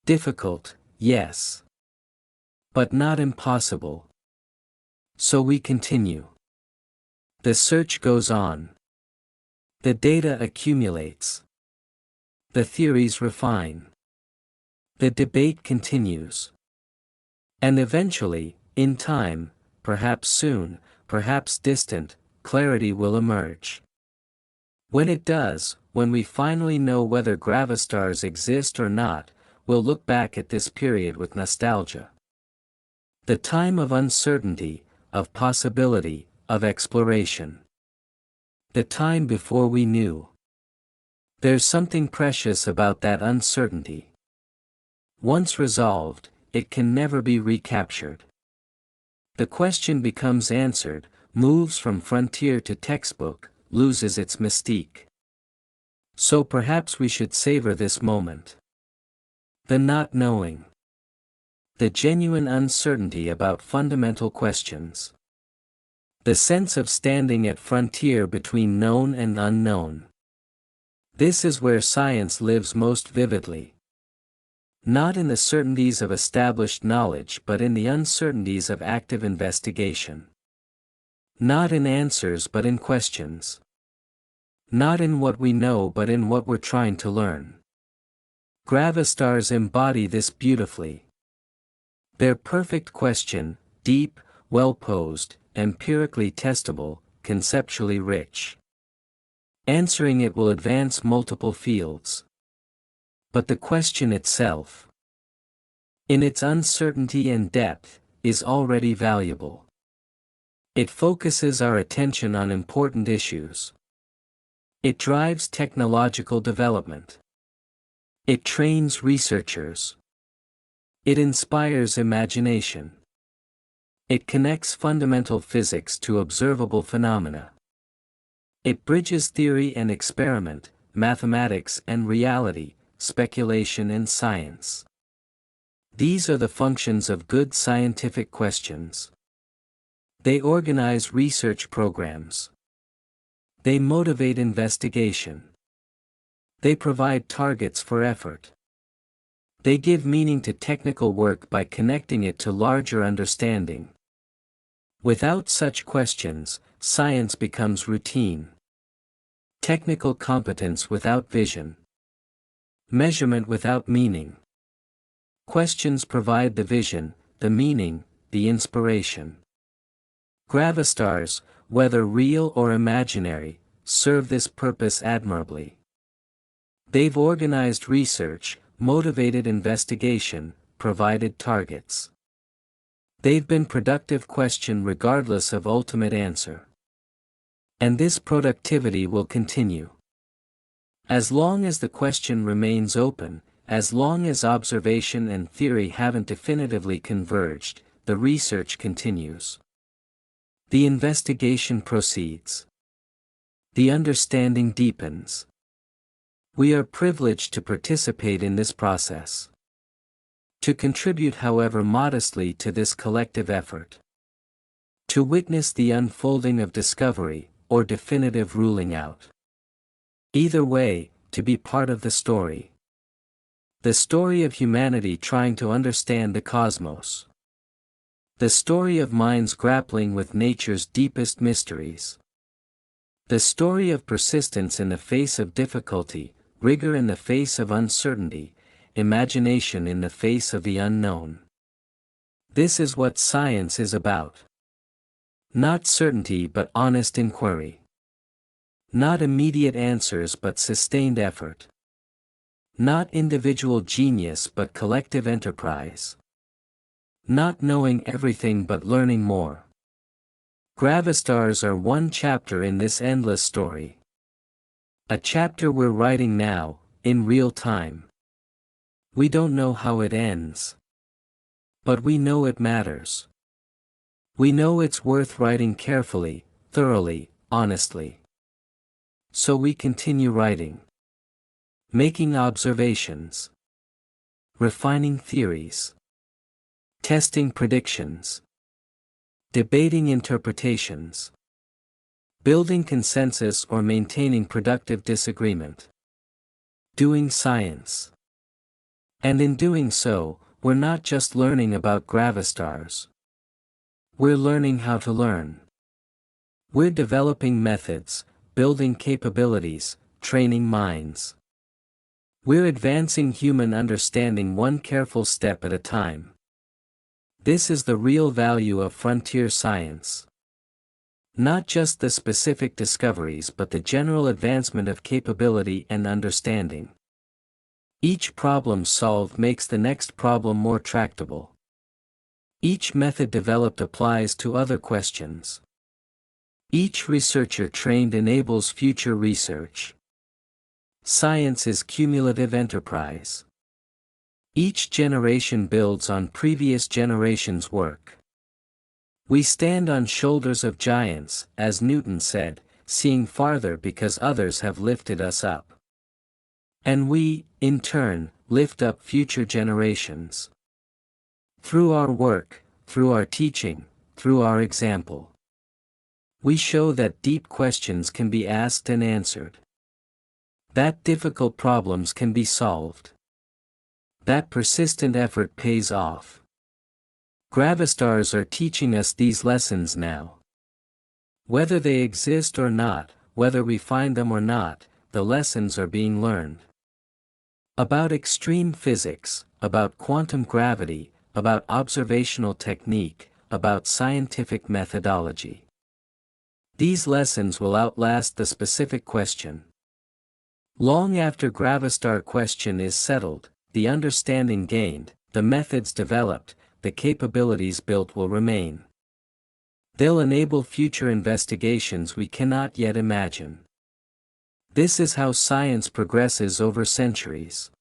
Difficult, yes. But not impossible. So we continue. The search goes on. The data accumulates. The theories refine. The debate continues. And eventually, in time, perhaps soon, perhaps distant, clarity will emerge. When it does, when we finally know whether Gravastars exist or not, we'll look back at this period with nostalgia. The time of uncertainty, of possibility, of exploration. The time before we knew. There's something precious about that uncertainty. Once resolved, it can never be recaptured. The question becomes answered, moves from frontier to textbook, loses its mystique. So perhaps we should savor this moment. The not knowing. The genuine uncertainty about fundamental questions. The sense of standing at frontier between known and unknown. This is where science lives most vividly. Not in the certainties of established knowledge but in the uncertainties of active investigation. Not in answers but in questions. Not in what we know but in what we're trying to learn. Gravastars embody this beautifully. Their perfect question, deep, well-posed, empirically testable, conceptually rich. Answering it will advance multiple fields. But the question itself, in its uncertainty and depth, is already valuable. It focuses our attention on important issues. It drives technological development. It trains researchers. It inspires imagination. It connects fundamental physics to observable phenomena. It bridges theory and experiment, mathematics and reality, speculation and science. These are the functions of good scientific questions. They organize research programs. They motivate investigation. They provide targets for effort. They give meaning to technical work by connecting it to larger understanding. Without such questions, science becomes routine. Technical competence without vision. Measurement without meaning. Questions provide the vision, the meaning, the inspiration. Gravastars, whether real or imaginary, serve this purpose admirably. They've organized research, motivated investigation, provided targets. They've been productive question regardless of ultimate answer. And this productivity will continue. As long as the question remains open, as long as observation and theory haven't definitively converged, the research continues. The investigation proceeds. The understanding deepens. We are privileged to participate in this process. To contribute however modestly to this collective effort. To witness the unfolding of discovery, or definitive ruling out. Either way, to be part of the story. The story of humanity trying to understand the cosmos. The story of minds grappling with nature's deepest mysteries. The story of persistence in the face of difficulty, rigor in the face of uncertainty, imagination in the face of the unknown. This is what science is about. Not certainty but honest inquiry. Not immediate answers but sustained effort. Not individual genius but collective enterprise. Not knowing everything but learning more. Gravastars are one chapter in this endless story. A chapter we're writing now, in real time. We don't know how it ends. But we know it matters. We know it's worth writing carefully, thoroughly, honestly. So we continue writing. Making observations. Refining theories. Testing predictions. Debating interpretations. Building consensus or maintaining productive disagreement. Doing science. And in doing so, we're not just learning about gravastars. We're learning how to learn. We're developing methods, building capabilities, training minds. We're advancing human understanding one careful step at a time. This is the real value of frontier science. Not just the specific discoveries but the general advancement of capability and understanding. Each problem solved makes the next problem more tractable. Each method developed applies to other questions. Each researcher trained enables future research. Science is cumulative enterprise. Each generation builds on previous generations' work. We stand on shoulders of giants, as Newton said, seeing farther because others have lifted us up. And we, in turn, lift up future generations. Through our work, through our teaching, through our example. We show that deep questions can be asked and answered. That difficult problems can be solved. That persistent effort pays off. Gravastars are teaching us these lessons now. Whether they exist or not, whether we find them or not, the lessons are being learned. About extreme physics, about quantum gravity, about observational technique, about scientific methodology. These lessons will outlast the specific question. Long after Gravastar question is settled, the understanding gained, the methods developed, the capabilities built will remain. They'll enable future investigations we cannot yet imagine. This is how science progresses over centuries.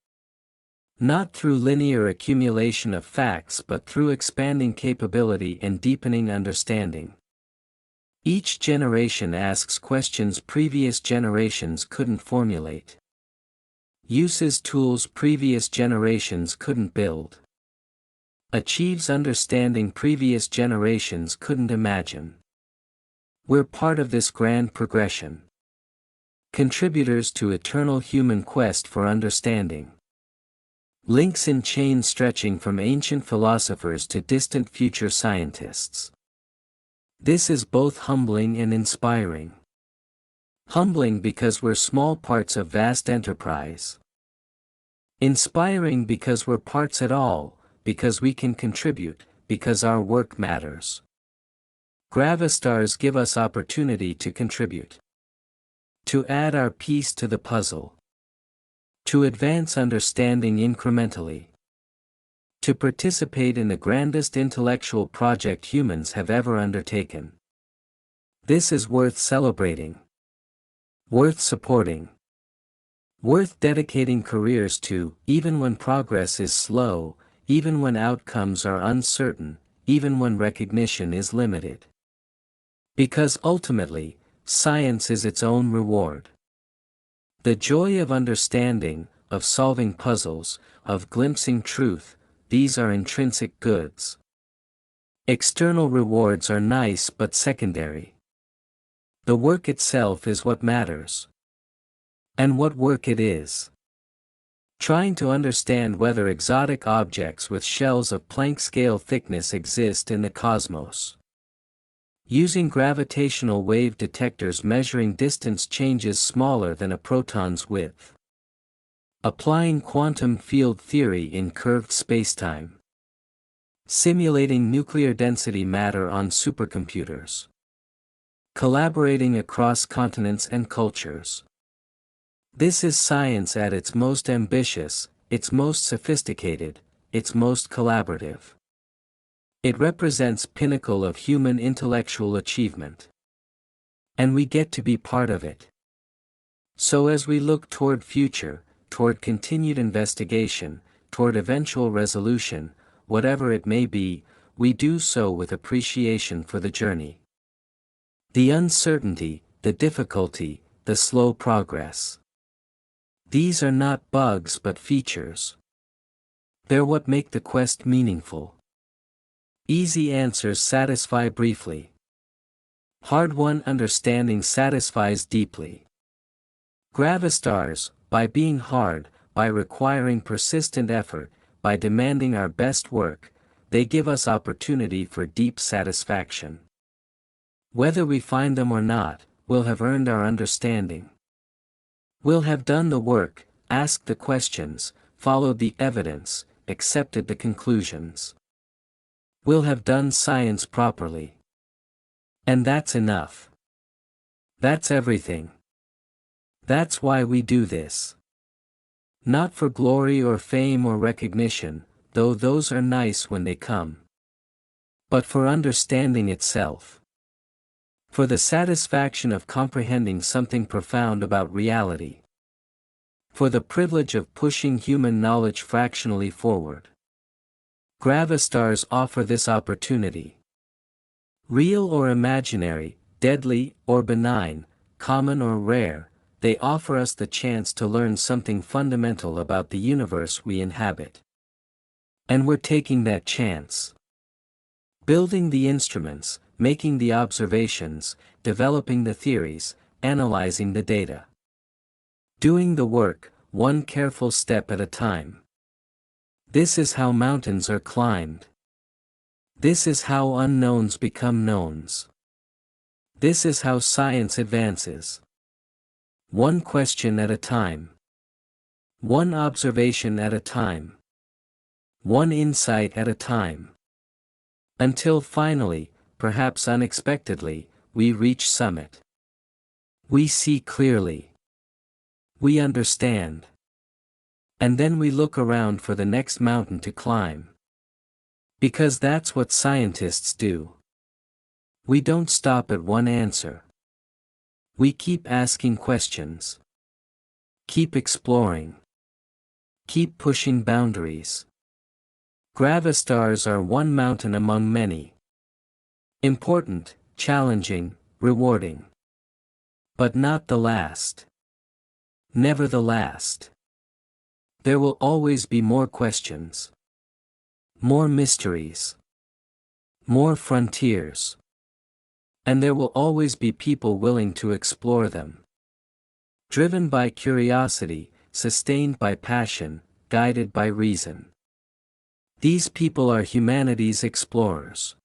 Not through linear accumulation of facts but through expanding capability and deepening understanding. Each generation asks questions previous generations couldn't formulate. Uses tools previous generations couldn't build. Achieves understanding previous generations couldn't imagine. We're part of this grand progression. Contributors to eternal human quest for understanding. Links in chains stretching from ancient philosophers to distant future scientists. This is both humbling and inspiring. Humbling because we're small parts of vast enterprise. Inspiring because we're parts at all, because we can contribute, because our work matters. Gravastars give us opportunity to contribute. To add our piece to the puzzle. To advance understanding incrementally. To participate in the grandest intellectual project humans have ever undertaken. This is worth celebrating. Worth supporting. Worth dedicating careers to, even when progress is slow, even when outcomes are uncertain, even when recognition is limited. Because ultimately, science is its own reward. The joy of understanding, of solving puzzles, of glimpsing truth, these are intrinsic goods. External rewards are nice but secondary. The work itself is what matters. And what work it is. Trying to understand whether exotic objects with shells of Planck-scale thickness exist in the cosmos. Using gravitational wave detectors measuring distance changes smaller than a proton's width. Applying quantum field theory in curved spacetime. Simulating nuclear density matter on supercomputers. Collaborating across continents and cultures. This is science at its most ambitious, its most sophisticated, its most collaborative. It represents pinnacle of human intellectual achievement. And we get to be part of it. So as we look toward future, toward continued investigation, toward eventual resolution, whatever it may be, we do so with appreciation for the journey. The uncertainty, the difficulty, the slow progress. These are not bugs but features. They're what make the quest meaningful. Easy answers satisfy briefly. Hard-won understanding satisfies deeply. Gravastars, by being hard, by requiring persistent effort, by demanding our best work, they give us opportunity for deep satisfaction. Whether we find them or not, we'll have earned our understanding. We'll have done the work, asked the questions, followed the evidence, accepted the conclusions. We'll have done science properly. And that's enough. That's everything. That's why we do this. Not for glory or fame or recognition, though those are nice when they come. But for understanding itself. For the satisfaction of comprehending something profound about reality. For the privilege of pushing human knowledge fractionally forward. Gravastars offer this opportunity. Real or imaginary, deadly or benign, common or rare, they offer us the chance to learn something fundamental about the universe we inhabit. And we're taking that chance. Building the instruments, making the observations, developing the theories, analyzing the data. Doing the work, one careful step at a time. This is how mountains are climbed. This is how unknowns become knowns. This is how science advances. One question at a time. One observation at a time. One insight at a time. Until finally, perhaps unexpectedly, we reach summit. We see clearly. We understand. And then we look around for the next mountain to climb. Because that's what scientists do. We don't stop at one answer. We keep asking questions. Keep exploring. Keep pushing boundaries. Gravastars are one mountain among many. Important, challenging, rewarding. But not the last. Never the last. There will always be more questions. More mysteries. More frontiers. And there will always be people willing to explore them. Driven by curiosity, sustained by passion, guided by reason. These people are humanity's explorers.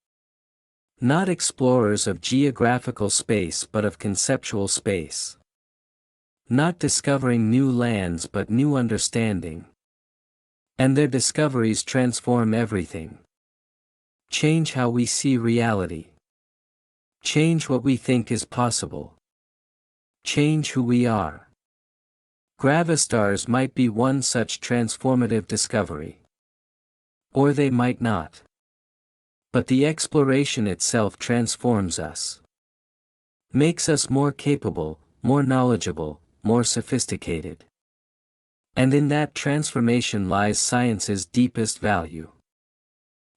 Not explorers of geographical space but of conceptual space. Not discovering new lands but new understanding. And their discoveries transform everything. Change how we see reality. Change what we think is possible. Change who we are. Gravastars might be one such transformative discovery. Or they might not. But the exploration itself transforms us. Makes us more capable, more knowledgeable, more sophisticated. And in that transformation lies science's deepest value.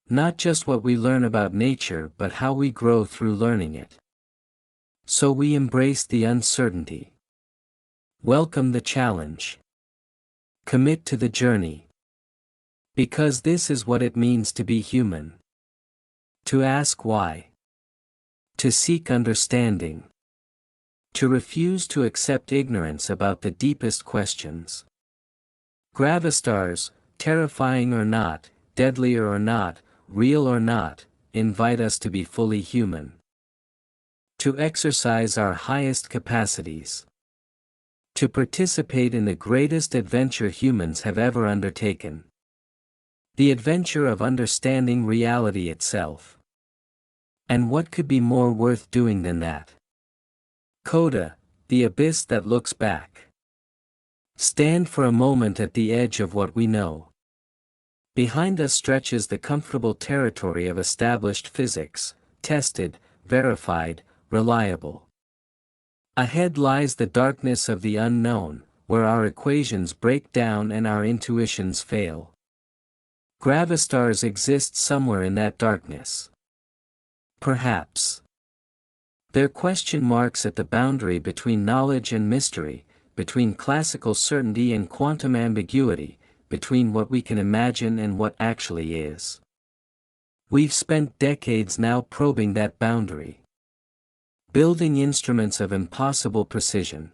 Not just what we learn about nature but how we grow through learning it. So we embrace the uncertainty. Welcome the challenge. Commit to the journey. Because this is what it means to be human. To ask why. To seek understanding. To refuse to accept ignorance about the deepest questions. Gravastars, terrifying or not, deadlier or not, real or not, invite us to be fully human. To exercise our highest capacities. To participate in the greatest adventure humans have ever undertaken. The adventure of understanding reality itself. And what could be more worth doing than that? Coda, the abyss that looks back. Stand for a moment at the edge of what we know. Behind us stretches the comfortable territory of established physics, tested, verified, reliable. Ahead lies the darkness of the unknown, where our equations break down and our intuitions fail. Gravastars exist somewhere in that darkness. Perhaps. They're question marks at the boundary between knowledge and mystery, between classical certainty and quantum ambiguity, between what we can imagine and what actually is. We've spent decades now probing that boundary. Building instruments of impossible precision.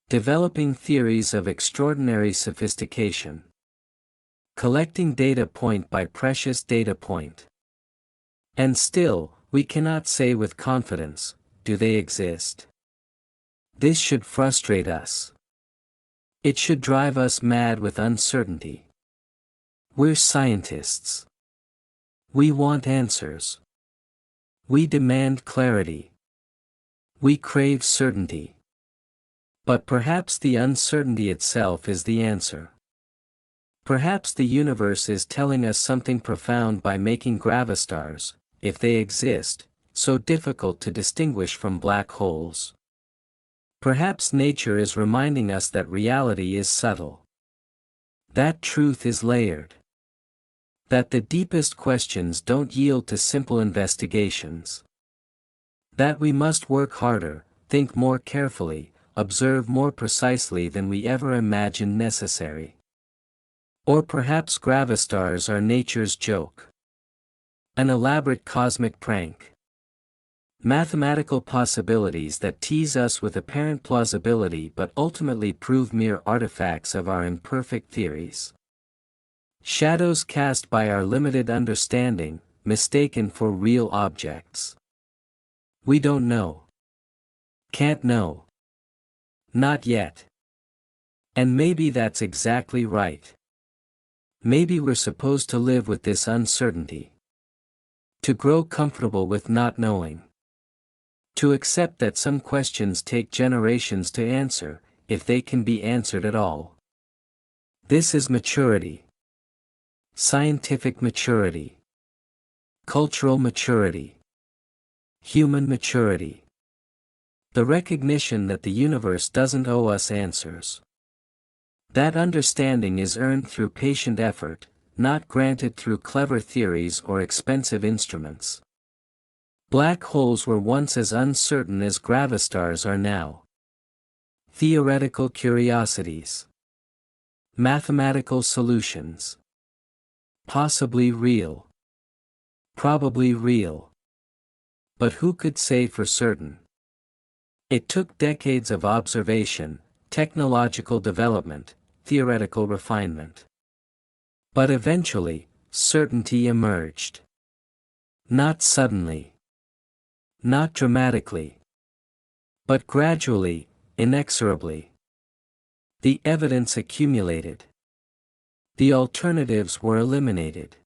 Developing theories of extraordinary sophistication. Collecting data point by precious data point. And still, we cannot say with confidence, do they exist? This should frustrate us. It should drive us mad with uncertainty. We're scientists. We want answers. We demand clarity. We crave certainty. But perhaps the uncertainty itself is the answer. Perhaps the universe is telling us something profound by making gravastars, if they exist, so difficult to distinguish from black holes. Perhaps nature is reminding us that reality is subtle. That truth is layered. That the deepest questions don't yield to simple investigations. That we must work harder, think more carefully, observe more precisely than we ever imagined necessary. Or perhaps gravastars are nature's joke. An elaborate cosmic prank. Mathematical possibilities that tease us with apparent plausibility but ultimately prove mere artifacts of our imperfect theories. Shadows cast by our limited understanding, mistaken for real objects. We don't know. Can't know. Not yet. And maybe that's exactly right. Maybe we're supposed to live with this uncertainty. To grow comfortable with not knowing. To accept that some questions take generations to answer, if they can be answered at all. This is maturity. Scientific maturity. Cultural maturity. Human maturity. The recognition that the universe doesn't owe us answers. That understanding is earned through patient effort, not granted through clever theories or expensive instruments. Black holes were once as uncertain as gravastars are now. Theoretical curiosities. Mathematical solutions. Possibly real. Probably real. But who could say for certain? It took decades of observation, technological development, theoretical refinement. But eventually, certainty emerged. Not suddenly. Not dramatically. But gradually, inexorably. The evidence accumulated. The alternatives were eliminated.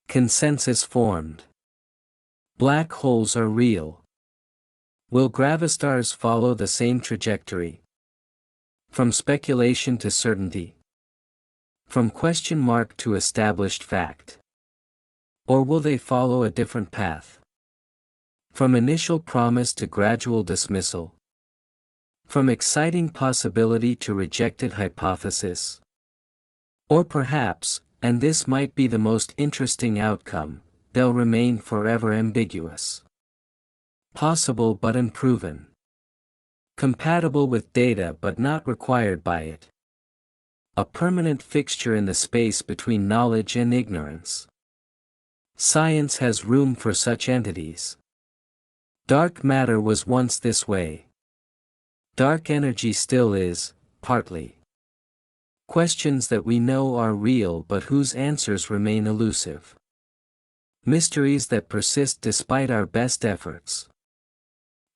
Consensus formed. Black holes are real. Will gravastars follow the same trajectory? From speculation to certainty? From question mark to established fact? Or will they follow a different path? From initial promise to gradual dismissal? From exciting possibility to rejected hypothesis? Or perhaps, and this might be the most interesting outcome, they'll remain forever ambiguous. Possible but unproven. Compatible with data but not required by it. A permanent fixture in the space between knowledge and ignorance. Science has room for such entities. Dark matter was once this way. Dark energy still is, partly. Questions that we know are real but whose answers remain elusive. Mysteries that persist despite our best efforts.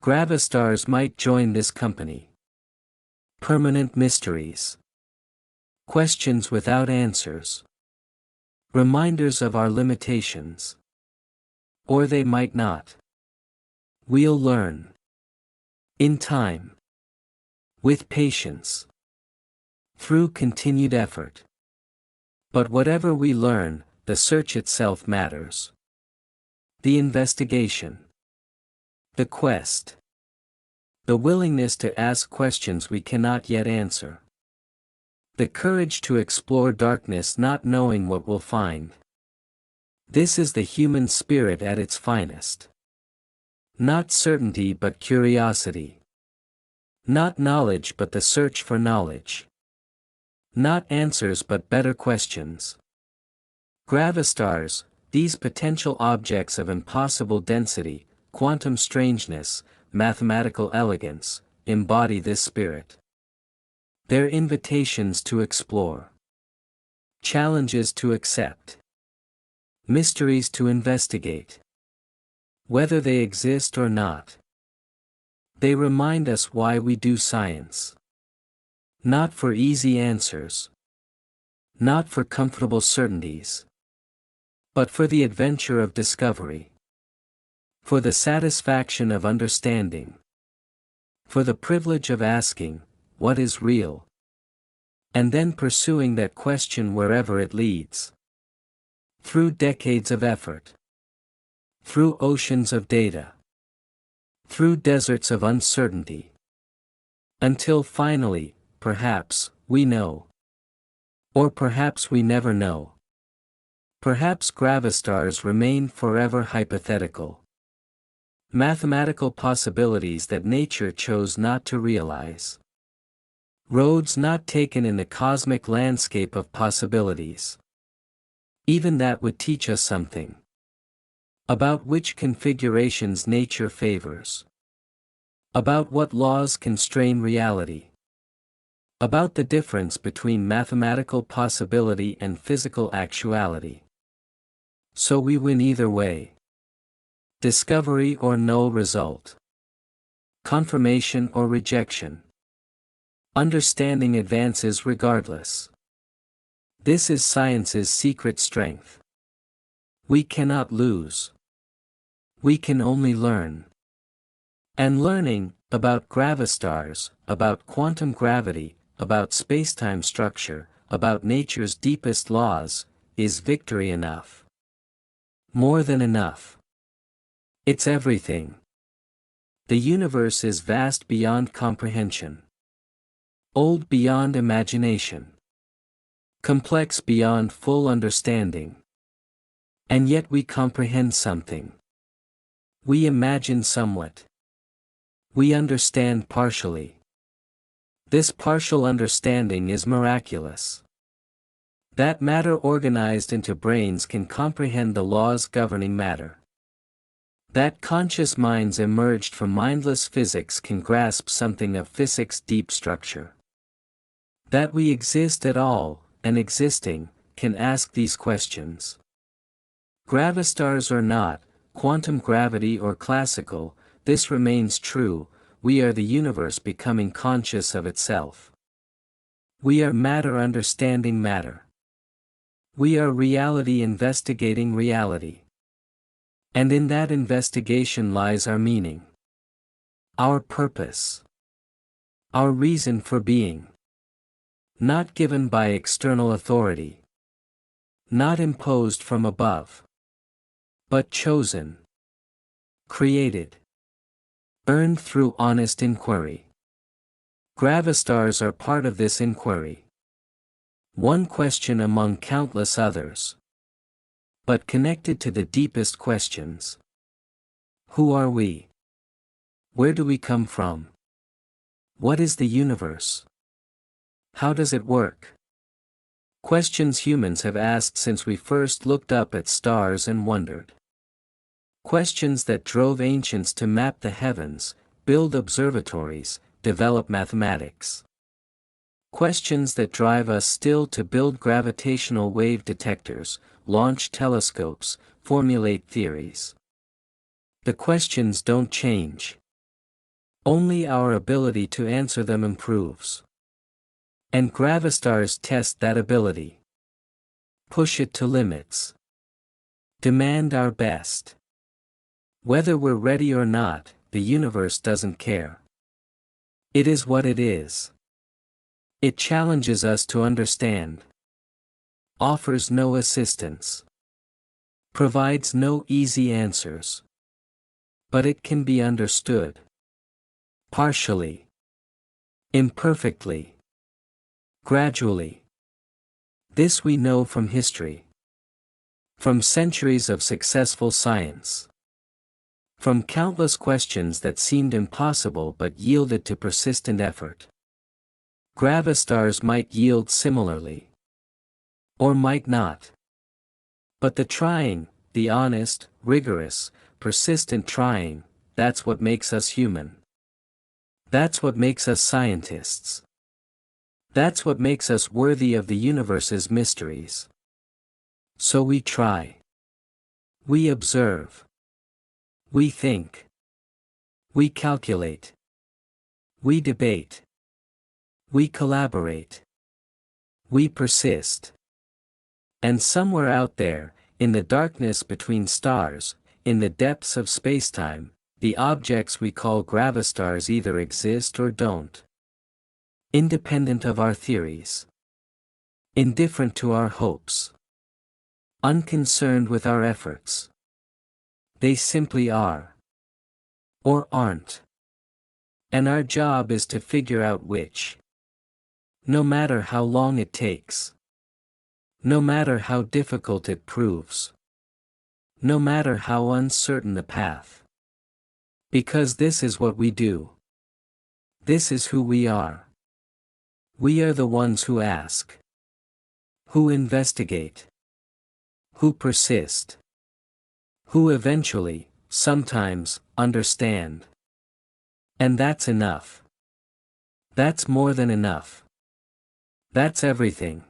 Gravastars might join this company. Permanent mysteries. Questions without answers. Reminders of our limitations. Or they might not. We'll learn. In time. With patience. Through continued effort. But whatever we learn, the search itself matters. The investigation. The quest. The willingness to ask questions we cannot yet answer. The courage to explore darkness not knowing what we'll find. This is the human spirit at its finest. Not certainty but curiosity. Not knowledge but the search for knowledge. Not answers but better questions. Gravastars, these potential objects of impossible density, quantum strangeness, mathematical elegance, embody this spirit. They're invitations to explore. Challenges to accept. Mysteries to investigate. Whether they exist or not. They remind us why we do science. Not for easy answers. Not for comfortable certainties. But for the adventure of discovery. For the satisfaction of understanding. For the privilege of asking, what is real? And then pursuing that question wherever it leads. Through decades of effort. Through oceans of data. Through deserts of uncertainty. Until finally, perhaps, we know. Or perhaps we never know. Perhaps gravastars remain forever hypothetical. Mathematical possibilities that nature chose not to realize. Roads not taken in the cosmic landscape of possibilities. Even that would teach us something. About which configurations nature favors. About what laws constrain reality. About the difference between mathematical possibility and physical actuality. So we win either way. Discovery or null result. Confirmation or rejection. Understanding advances regardless. This is science's secret strength. We cannot lose. We can only learn. And learning, about gravastars, about quantum gravity, about spacetime structure, about nature's deepest laws, is victory enough. More than enough. It's everything. The universe is vast beyond comprehension. Old beyond imagination. Complex beyond full understanding. And yet we comprehend something. We imagine somewhat. We understand partially. This partial understanding is miraculous. That matter organized into brains can comprehend the laws governing matter. That conscious minds emerged from mindless physics can grasp something of physics' deep structure. That we exist at all, and existing, can ask these questions. Gravastars or not, quantum gravity or classical, this remains true, we are the universe becoming conscious of itself. We are matter understanding matter. We are reality investigating reality. And in that investigation lies our meaning. Our purpose. Our reason for being. Not given by external authority. Not imposed from above. But chosen. Created. Earned through honest inquiry. Gravastars are part of this inquiry. One question among countless others. But connected to the deepest questions. Who are we? Where do we come from? What is the universe? How does it work? Questions humans have asked since we first looked up at stars and wondered. Questions that drove ancients to map the heavens, build observatories, develop mathematics. Questions that drive us still to build gravitational wave detectors, launch telescopes, formulate theories. The questions don't change. Only our ability to answer them improves. And Gravastars test that ability. Push it to limits. Demand our best. Whether we're ready or not, the universe doesn't care. It is what it is. It challenges us to understand. Offers no assistance. Provides no easy answers. But it can be understood. Partially. Imperfectly. Gradually. This we know from history. From centuries of successful science. From countless questions that seemed impossible but yielded to persistent effort. Gravastars might yield similarly. Or might not. But the trying, the honest, rigorous, persistent trying, that's what makes us human. That's what makes us scientists. That's what makes us worthy of the universe's mysteries. So we try. We observe. We think. We calculate. We debate. We collaborate. We persist. And somewhere out there, in the darkness between stars, in the depths of spacetime, the objects we call gravastars either exist or don't. Independent of our theories. Indifferent to our hopes. Unconcerned with our efforts. They simply are. Or aren't. And our job is to figure out which. No matter how long it takes. No matter how difficult it proves. No matter how uncertain the path. Because this is what we do. This is who we are. We are the ones who ask. Who investigate. Who persist. Who eventually, sometimes, understand. And that's enough. That's more than enough. That's everything.